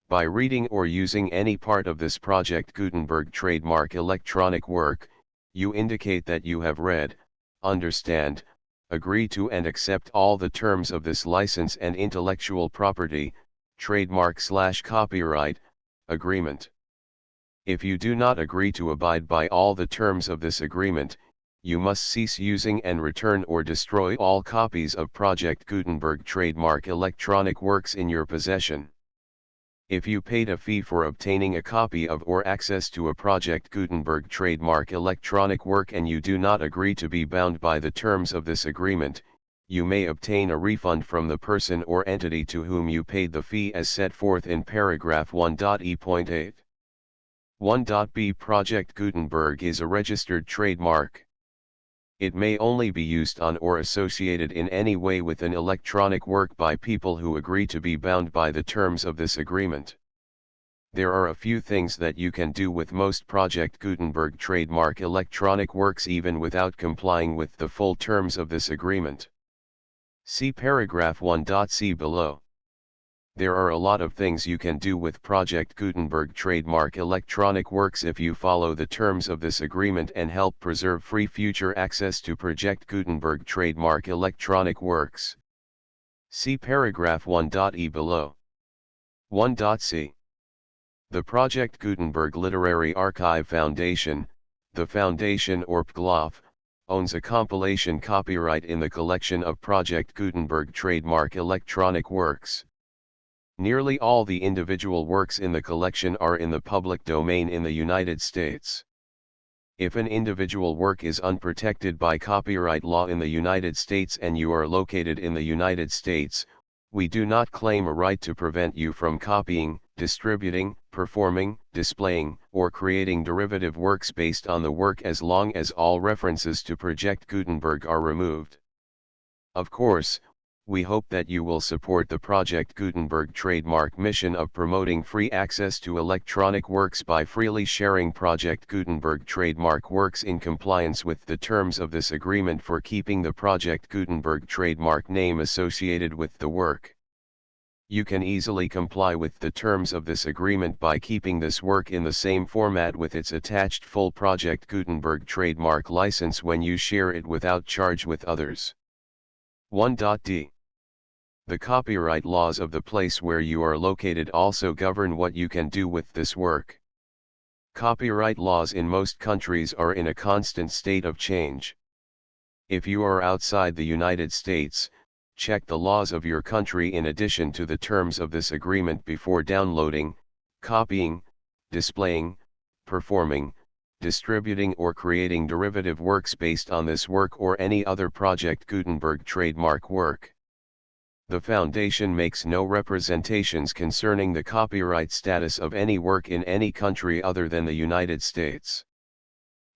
By reading or using any part of this Project Gutenberg trademark electronic work, you indicate that you have read, understand, agree to and accept all the terms of this license and intellectual property, trademark/copyright, agreement. If you do not agree to abide by all the terms of this agreement, you must cease using and return or destroy all copies of Project Gutenberg trademark electronic works in your possession. If you paid a fee for obtaining a copy of or access to a Project Gutenberg trademark electronic work and you do not agree to be bound by the terms of this agreement, you may obtain a refund from the person or entity to whom you paid the fee as set forth in paragraph 1.e.8. 1.b. Project Gutenberg is a registered trademark. It may only be used on or associated in any way with an electronic work by people who agree to be bound by the terms of this agreement. There are a few things that you can do with most Project Gutenberg trademark electronic works even without complying with the full terms of this agreement. See paragraph 1.c below. There are a lot of things you can do with Project Gutenberg trademark electronic works if you follow the terms of this agreement and help preserve free future access to Project Gutenberg trademark electronic works. See paragraph 1.e below. 1.c. The Project Gutenberg Literary Archive Foundation, the foundation or PGLOF, owns a compilation copyright in the collection of Project Gutenberg trademark electronic works. Nearly all the individual works in the collection are in the public domain in the United States. If an individual work is unprotected by copyright law in the United States and you are located in the United States, we do not claim a right to prevent you from copying, distributing, performing, displaying, or creating derivative works based on the work as long as all references to Project Gutenberg are removed. Of course, we hope that you will support the Project Gutenberg trademark mission of promoting free access to electronic works by freely sharing Project Gutenberg trademark works in compliance with the terms of this agreement for keeping the Project Gutenberg trademark name associated with the work. You can easily comply with the terms of this agreement by keeping this work in the same format with its attached full Project Gutenberg trademark license when you share it without charge with others. 1.d. The copyright laws of the place where you are located also govern what you can do with this work. Copyright laws in most countries are in a constant state of change. If you are outside the United States, check the laws of your country in addition to the terms of this agreement before downloading, copying, displaying, performing, distributing or creating derivative works based on this work or any other Project Gutenberg trademark work. The Foundation makes no representations concerning the copyright status of any work in any country other than the United States.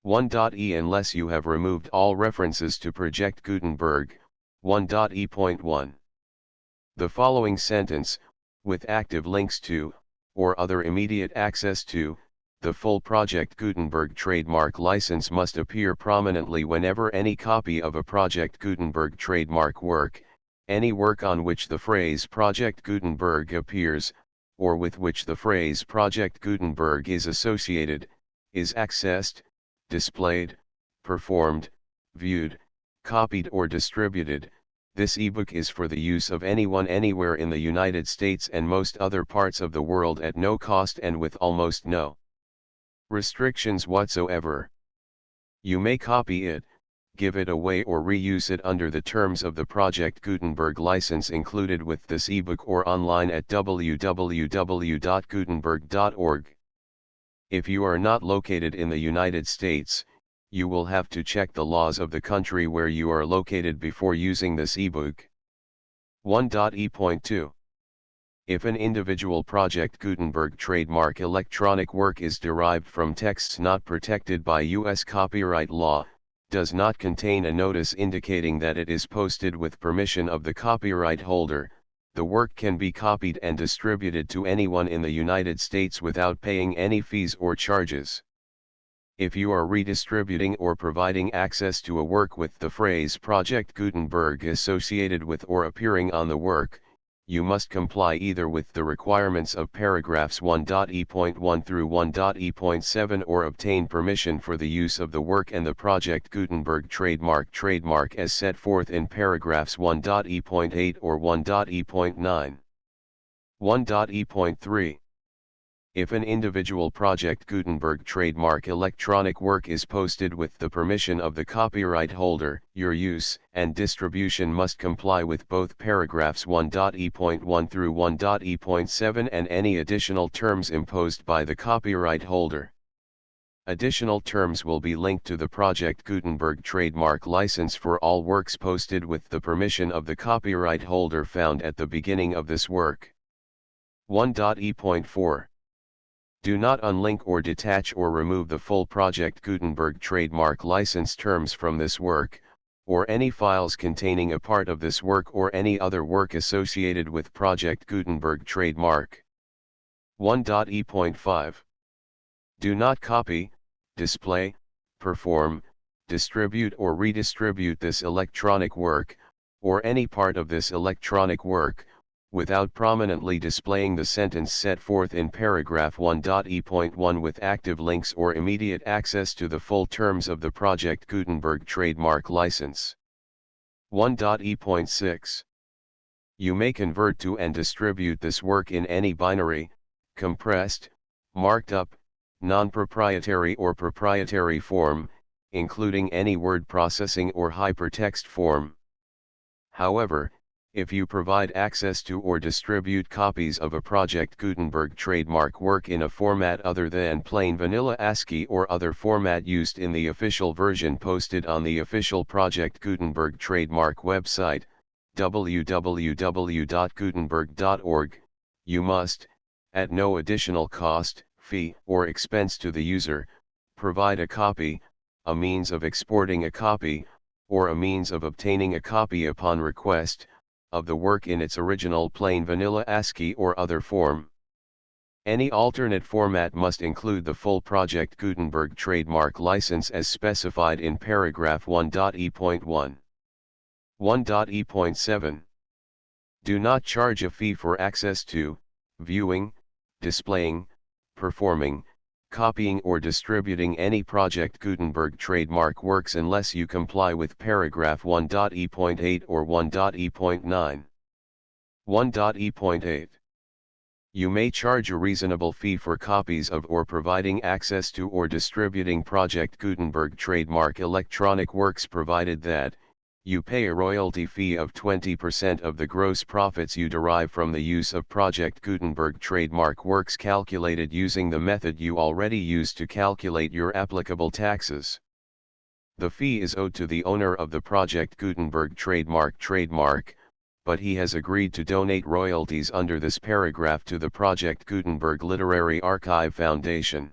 1.e. Unless you have removed all references to Project Gutenberg, 1.e.1. The following sentence, with active links to, or other immediate access to, the full Project Gutenberg trademark license must appear prominently whenever any copy of a Project Gutenberg trademark work, any work on which the phrase Project Gutenberg appears, or with which the phrase Project Gutenberg is associated, is accessed, displayed, performed, viewed, copied or distributed. This ebook is for the use of anyone anywhere in the United States and most other parts of the world at no cost and with almost no restrictions whatsoever. You may copy it, give it away or reuse it under the terms of the Project Gutenberg license included with this ebook or online at www.gutenberg.org. If you are not located in the United States, you will have to check the laws of the country where you are located before using this ebook. 1.e.2. If an individual Project Gutenberg trademark electronic work is derived from texts not protected by U.S. copyright law, does not contain a notice indicating that it is posted with permission of the copyright holder, the work can be copied and distributed to anyone in the United States without paying any fees or charges. If you are redistributing or providing access to a work with the phrase Project Gutenberg associated with or appearing on the work, you must comply either with the requirements of paragraphs 1.e.1 through 1.e.7 or obtain permission for the use of the work and the Project Gutenberg trademark as set forth in paragraphs 1.e.8 or 1.e.9. 1.e.3. If an individual Project Gutenberg trademark electronic work is posted with the permission of the copyright holder, your use and distribution must comply with both paragraphs 1.e.1 through 1.e.7 and any additional terms imposed by the copyright holder. Additional terms will be linked to the Project Gutenberg trademark license for all works posted with the permission of the copyright holder found at the beginning of this work. 1.e.4. Do not unlink or detach or remove the full Project Gutenberg trademark license terms from this work, or any files containing a part of this work or any other work associated with Project Gutenberg trademark. 1.e.5. Do not copy, display, perform, distribute or redistribute this electronic work, or any part of this electronic work, without prominently displaying the sentence set forth in paragraph 1.e.1 with active links or immediate access to the full terms of the Project Gutenberg trademark license. 1.e.6. You may convert to and distribute this work in any binary, compressed, marked up, non-proprietary or proprietary form, including any word processing or hypertext form. However, if you provide access to or distribute copies of a Project Gutenberg trademark work in a format other than plain vanilla ASCII or other format used in the official version posted on the official Project Gutenberg trademark website, www.gutenberg.org, you must, at no additional cost, fee, or expense to the user, provide a copy, a means of exporting a copy, or a means of obtaining a copy upon request, of the work in its original plain vanilla ASCII or other form. Any alternate format must include the full Project Gutenberg trademark license as specified in paragraph 1.e.1. 1.e.7. Do not charge a fee for access to, viewing, displaying, performing, copying or distributing any Project Gutenberg trademark works unless you comply with paragraph 1.e.8 or 1.e.9. 1.e.8. You may charge a reasonable fee for copies of or providing access to or distributing Project Gutenberg trademark electronic works provided that, you pay a royalty fee of 20% of the gross profits you derive from the use of Project Gutenberg trademark works calculated using the method you already use to calculate your applicable taxes. The fee is owed to the owner of the Project Gutenberg trademark, but he has agreed to donate royalties under this paragraph to the Project Gutenberg Literary Archive Foundation.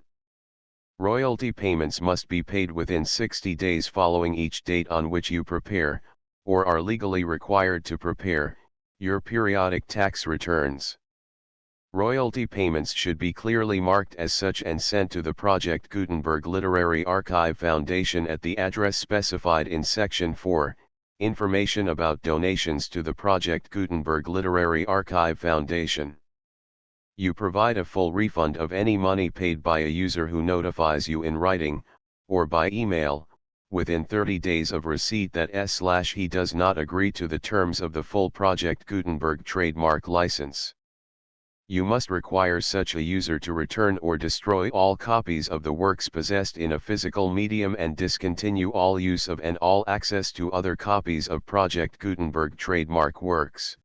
Royalty payments must be paid within 60 days following each date on which you prepare, or are legally required to prepare, your periodic tax returns. Royalty payments should be clearly marked as such and sent to the Project Gutenberg Literary Archive Foundation at the address specified in Section 4, Information about donations to the Project Gutenberg Literary Archive Foundation. You provide a full refund of any money paid by a user who notifies you in writing, or by email, within 30 days of receipt that he does not agree to the terms of the full Project Gutenberg trademark license. You must require such a user to return or destroy all copies of the works possessed in a physical medium and discontinue all use of and all access to other copies of Project Gutenberg trademark works.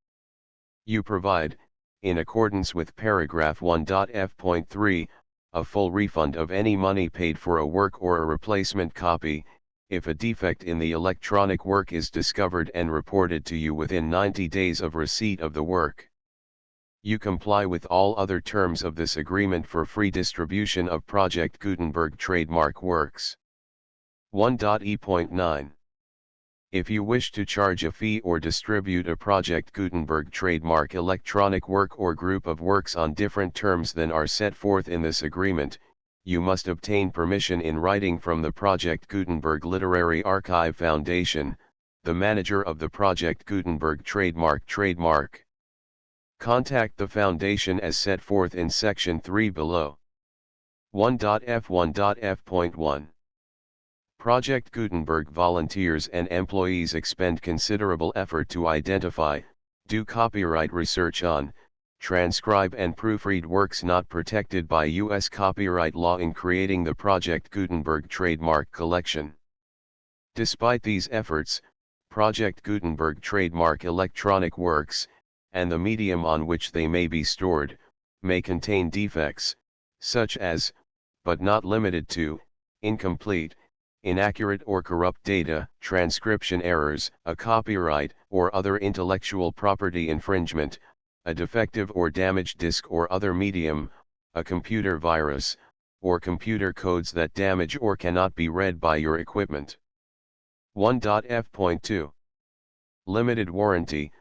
You provide, in accordance with paragraph 1.f.3, a full refund of any money paid for a work or a replacement copy, if a defect in the electronic work is discovered and reported to you within 90 days of receipt of the work. You comply with all other terms of this agreement for free distribution of Project Gutenberg trademark works. 1.e.9. If you wish to charge a fee or distribute a Project Gutenberg trademark electronic work or group of works on different terms than are set forth in this agreement, you must obtain permission in writing from the Project Gutenberg Literary Archive Foundation, the manager of the Project Gutenberg trademark. Contact the Foundation as set forth in Section 3 below. 1.f.1.f.1. Project Gutenberg volunteers and employees expend considerable effort to identify, do copyright research on, transcribe and proofread works not protected by U.S. copyright law in creating the Project Gutenberg trademark collection. Despite these efforts, Project Gutenberg trademark electronic works, and the medium on which they may be stored, may contain defects, such as, but not limited to, incomplete, inaccurate or corrupt data, transcription errors, a copyright or other intellectual property infringement, a defective or damaged disk or other medium, a computer virus, or computer codes that damage or cannot be read by your equipment. 1.f.2. Limited warranty.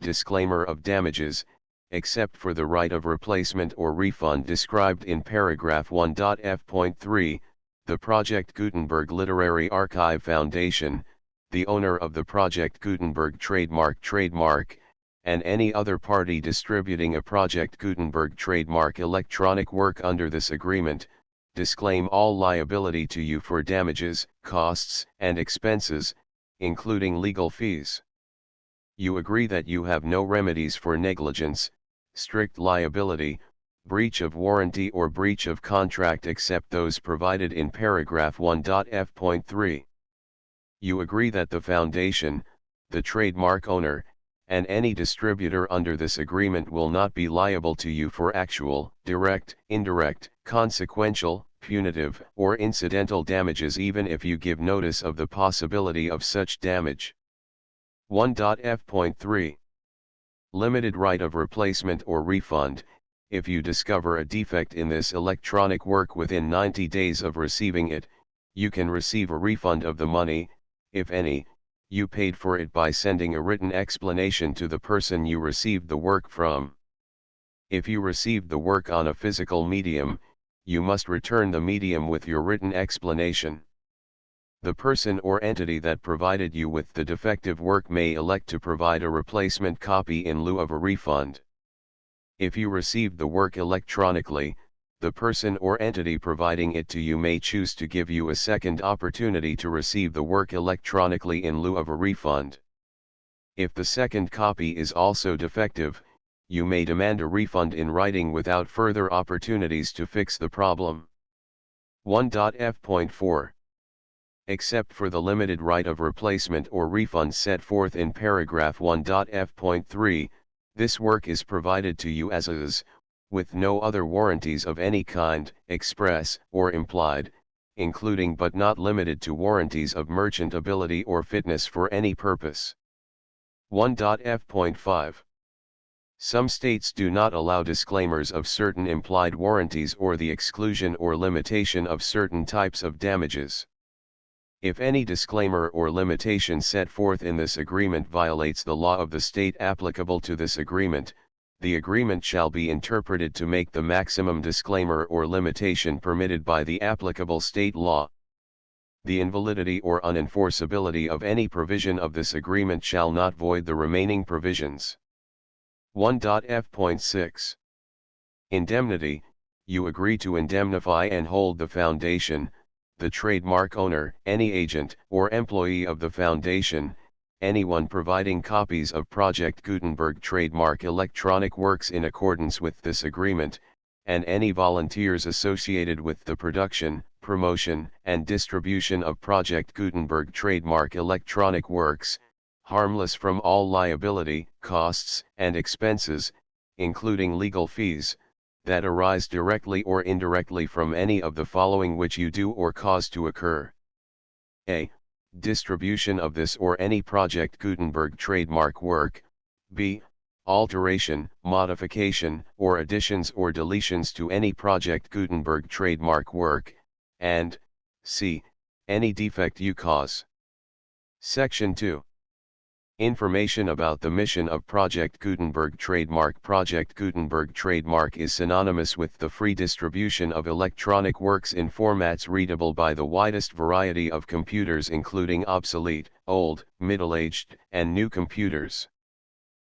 Disclaimer of damages, except for the right of replacement or refund described in paragraph 1.f.3, the Project Gutenberg Literary Archive Foundation, the owner of the Project Gutenberg trademark, and any other party distributing a Project Gutenberg trademark electronic work under this agreement, disclaim all liability to you for damages, costs, and expenses, including legal fees. You agree that you have no remedies for negligence, strict liability, breach of warranty or breach of contract except those provided in paragraph 1.f.3. You agree that the Foundation, the trademark owner, and any distributor under this agreement will not be liable to you for actual, direct, indirect, consequential, punitive, or incidental damages even if you give notice of the possibility of such damage. 1.f.3. Limited right of replacement or refund. If you discover a defect in this electronic work within 90 days of receiving it, you can receive a refund of the money, if any, you paid for it by sending a written explanation to the person you received the work from. If you received the work on a physical medium, you must return the medium with your written explanation. The person or entity that provided you with the defective work may elect to provide a replacement copy in lieu of a refund. If you received the work electronically, the person or entity providing it to you may choose to give you a second opportunity to receive the work electronically in lieu of a refund. If the second copy is also defective, you may demand a refund in writing without further opportunities to fix the problem. 1.f.4. Except for the limited right of replacement or refund set forth in paragraph 1.f.3, this work is provided to you as is, with no other warranties of any kind, express or implied, including but not limited to warranties of merchantability or fitness for any purpose. 1.f.5. Some states do not allow disclaimers of certain implied warranties or the exclusion or limitation of certain types of damages. If any disclaimer or limitation set forth in this agreement violates the law of the state applicable to this agreement, the agreement shall be interpreted to make the maximum disclaimer or limitation permitted by the applicable state law. The invalidity or unenforceability of any provision of this agreement shall not void the remaining provisions. 1.f.6. Indemnity. You agree to indemnify and hold the Foundation, the trademark owner, any agent or employee of the foundation, anyone providing copies of Project Gutenberg trademark electronic works in accordance with this agreement, and any volunteers associated with the production, promotion, and distribution of Project Gutenberg trademark electronic works, harmless from all liability, costs, and expenses, including legal fees, that arise directly or indirectly from any of the following which you do or cause to occur. A. Distribution of this or any Project Gutenberg trademark work. B. Alteration, modification, or additions or deletions to any Project Gutenberg trademark work, and C. Any defect you cause. Section 2. Information about the mission of Project Gutenberg trademark. Project Gutenberg trademark is synonymous with the free distribution of electronic works in formats readable by the widest variety of computers, including obsolete, old, middle-aged, and new computers.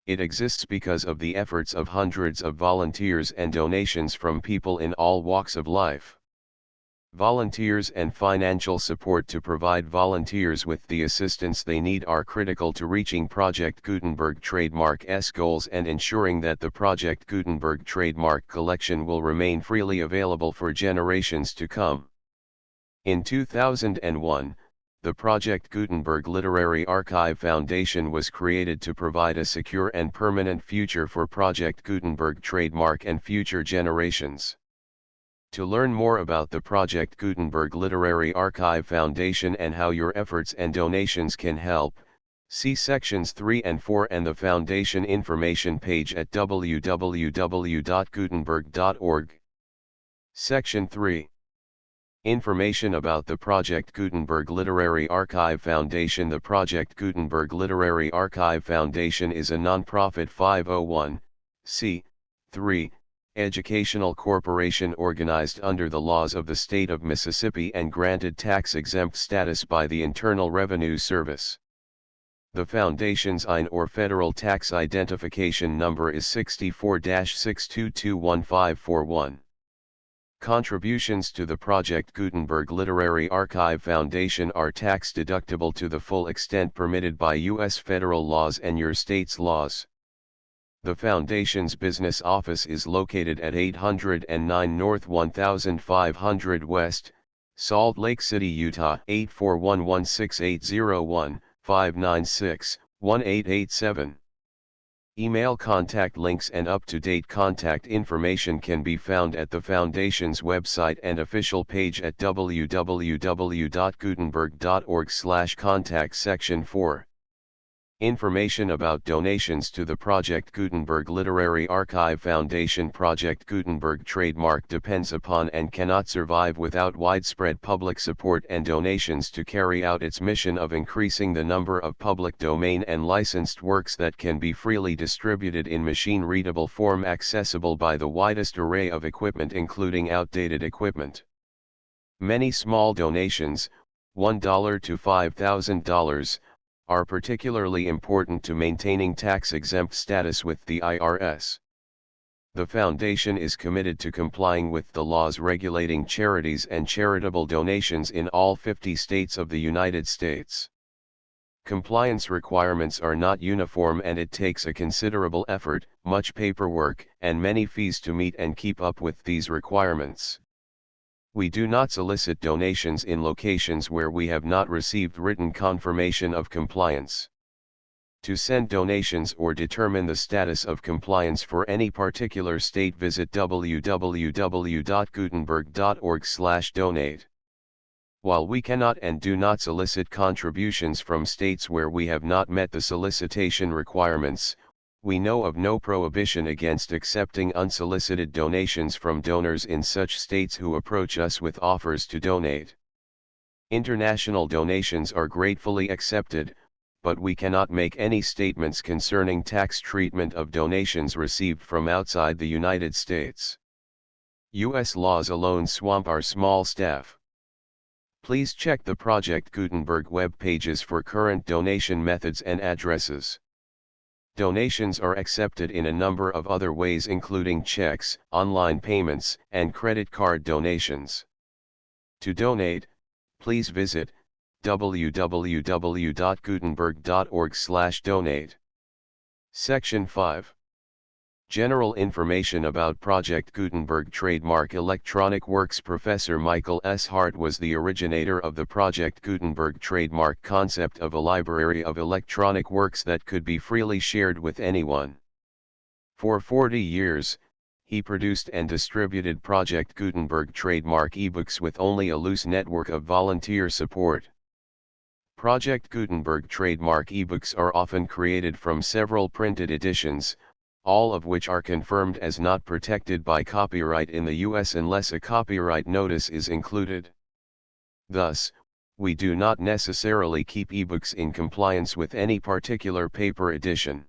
It exists because of the efforts of hundreds of volunteers and donations from people in all walks of life. Volunteers and financial support to provide volunteers with the assistance they need are critical to reaching Project Gutenberg trademark's goals and ensuring that the Project Gutenberg trademark collection will remain freely available for generations to come. In 2001, the Project Gutenberg Literary Archive Foundation was created to provide a secure and permanent future for Project Gutenberg trademark and future generations. To learn more about the Project Gutenberg Literary Archive Foundation and how your efforts and donations can help, see sections 3 and 4 and the Foundation information page at www.gutenberg.org. Section 3. Information about the Project Gutenberg Literary Archive Foundation. The Project Gutenberg Literary Archive Foundation is a non-profit 501(c)(3) educational corporation organized under the laws of the state of Mississippi and granted tax-exempt status by the Internal Revenue Service. The Foundation's IN or federal tax identification number is 64-6221541. Contributions to the Project Gutenberg Literary Archive Foundation are tax-deductible to the full extent permitted by U.S. federal laws and your state's laws. The Foundation's business office is located at 809 North 1500 West, Salt Lake City, Utah 841-16801-596-1887. Email contact links and up-to-date contact information can be found at the Foundation's website and official page at www.gutenberg.org/contact. Section 4. Information about donations to the Project Gutenberg Literary Archive Foundation. Project Gutenberg trademark depends upon and cannot survive without widespread public support and donations to carry out its mission of increasing the number of public domain and licensed works that can be freely distributed in machine-readable form accessible by the widest array of equipment, including outdated equipment. Many small donations, $1 to $5,000, are particularly important to maintaining tax-exempt status with the IRS. The Foundation is committed to complying with the laws regulating charities and charitable donations in all 50 states of the United States. Compliance requirements are not uniform and it takes a considerable effort, much paperwork, and many fees to meet and keep up with these requirements. We do not solicit donations in locations where we have not received written confirmation of compliance. To send donations or determine the status of compliance for any particular state, visit www.gutenberg.org/donate. While we cannot and do not solicit contributions from states where we have not met the solicitation requirements, we know of no prohibition against accepting unsolicited donations from donors in such states who approach us with offers to donate. International donations are gratefully accepted, but we cannot make any statements concerning tax treatment of donations received from outside the United States. U.S. laws alone swamp our small staff. Please check the Project Gutenberg web pages for current donation methods and addresses. Donations are accepted in a number of other ways, including checks, online payments, and credit card donations. To donate, please visit www.gutenberg.org/donate. Section 5. General information about Project Gutenberg Trademark Electronic Works. Professor Michael S. Hart was the originator of the Project Gutenberg trademark concept of a library of electronic works that could be freely shared with anyone. For 40 years, he produced and distributed Project Gutenberg trademark ebooks with only a loose network of volunteer support. Project Gutenberg trademark ebooks are often created from several printed editions, all of which are confirmed as not protected by copyright in the US unless a copyright notice is included. Thus, we do not necessarily keep ebooks in compliance with any particular paper edition.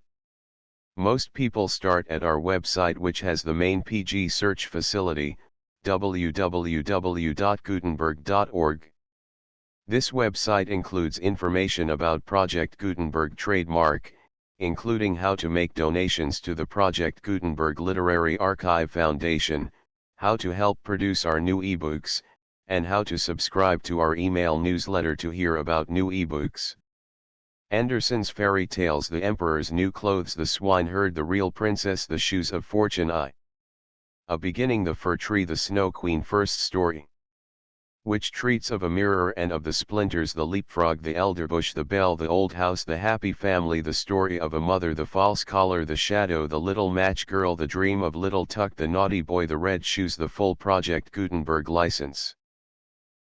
Most people start at our website, which has the main PG search facility, www.gutenberg.org. This website includes information about Project Gutenberg trademark, including how to make donations to the Project Gutenberg Literary Archive Foundation, how to help produce our new ebooks, and how to subscribe to our email newsletter to hear about new ebooks. Andersen's fairy tales: The Emperor's New Clothes, The Swineherd, The Real Princess, The Shoes of Fortune, A Beginning, The Fir Tree, The Snow Queen. First story, which treats of a mirror and of the splinters, the leapfrog, the elderbush, the bell, the old house, the happy family, the story of a mother, the false collar, the shadow, the little match girl, the dream of little Tuck, the naughty boy, the red shoes. The full Project Gutenberg license.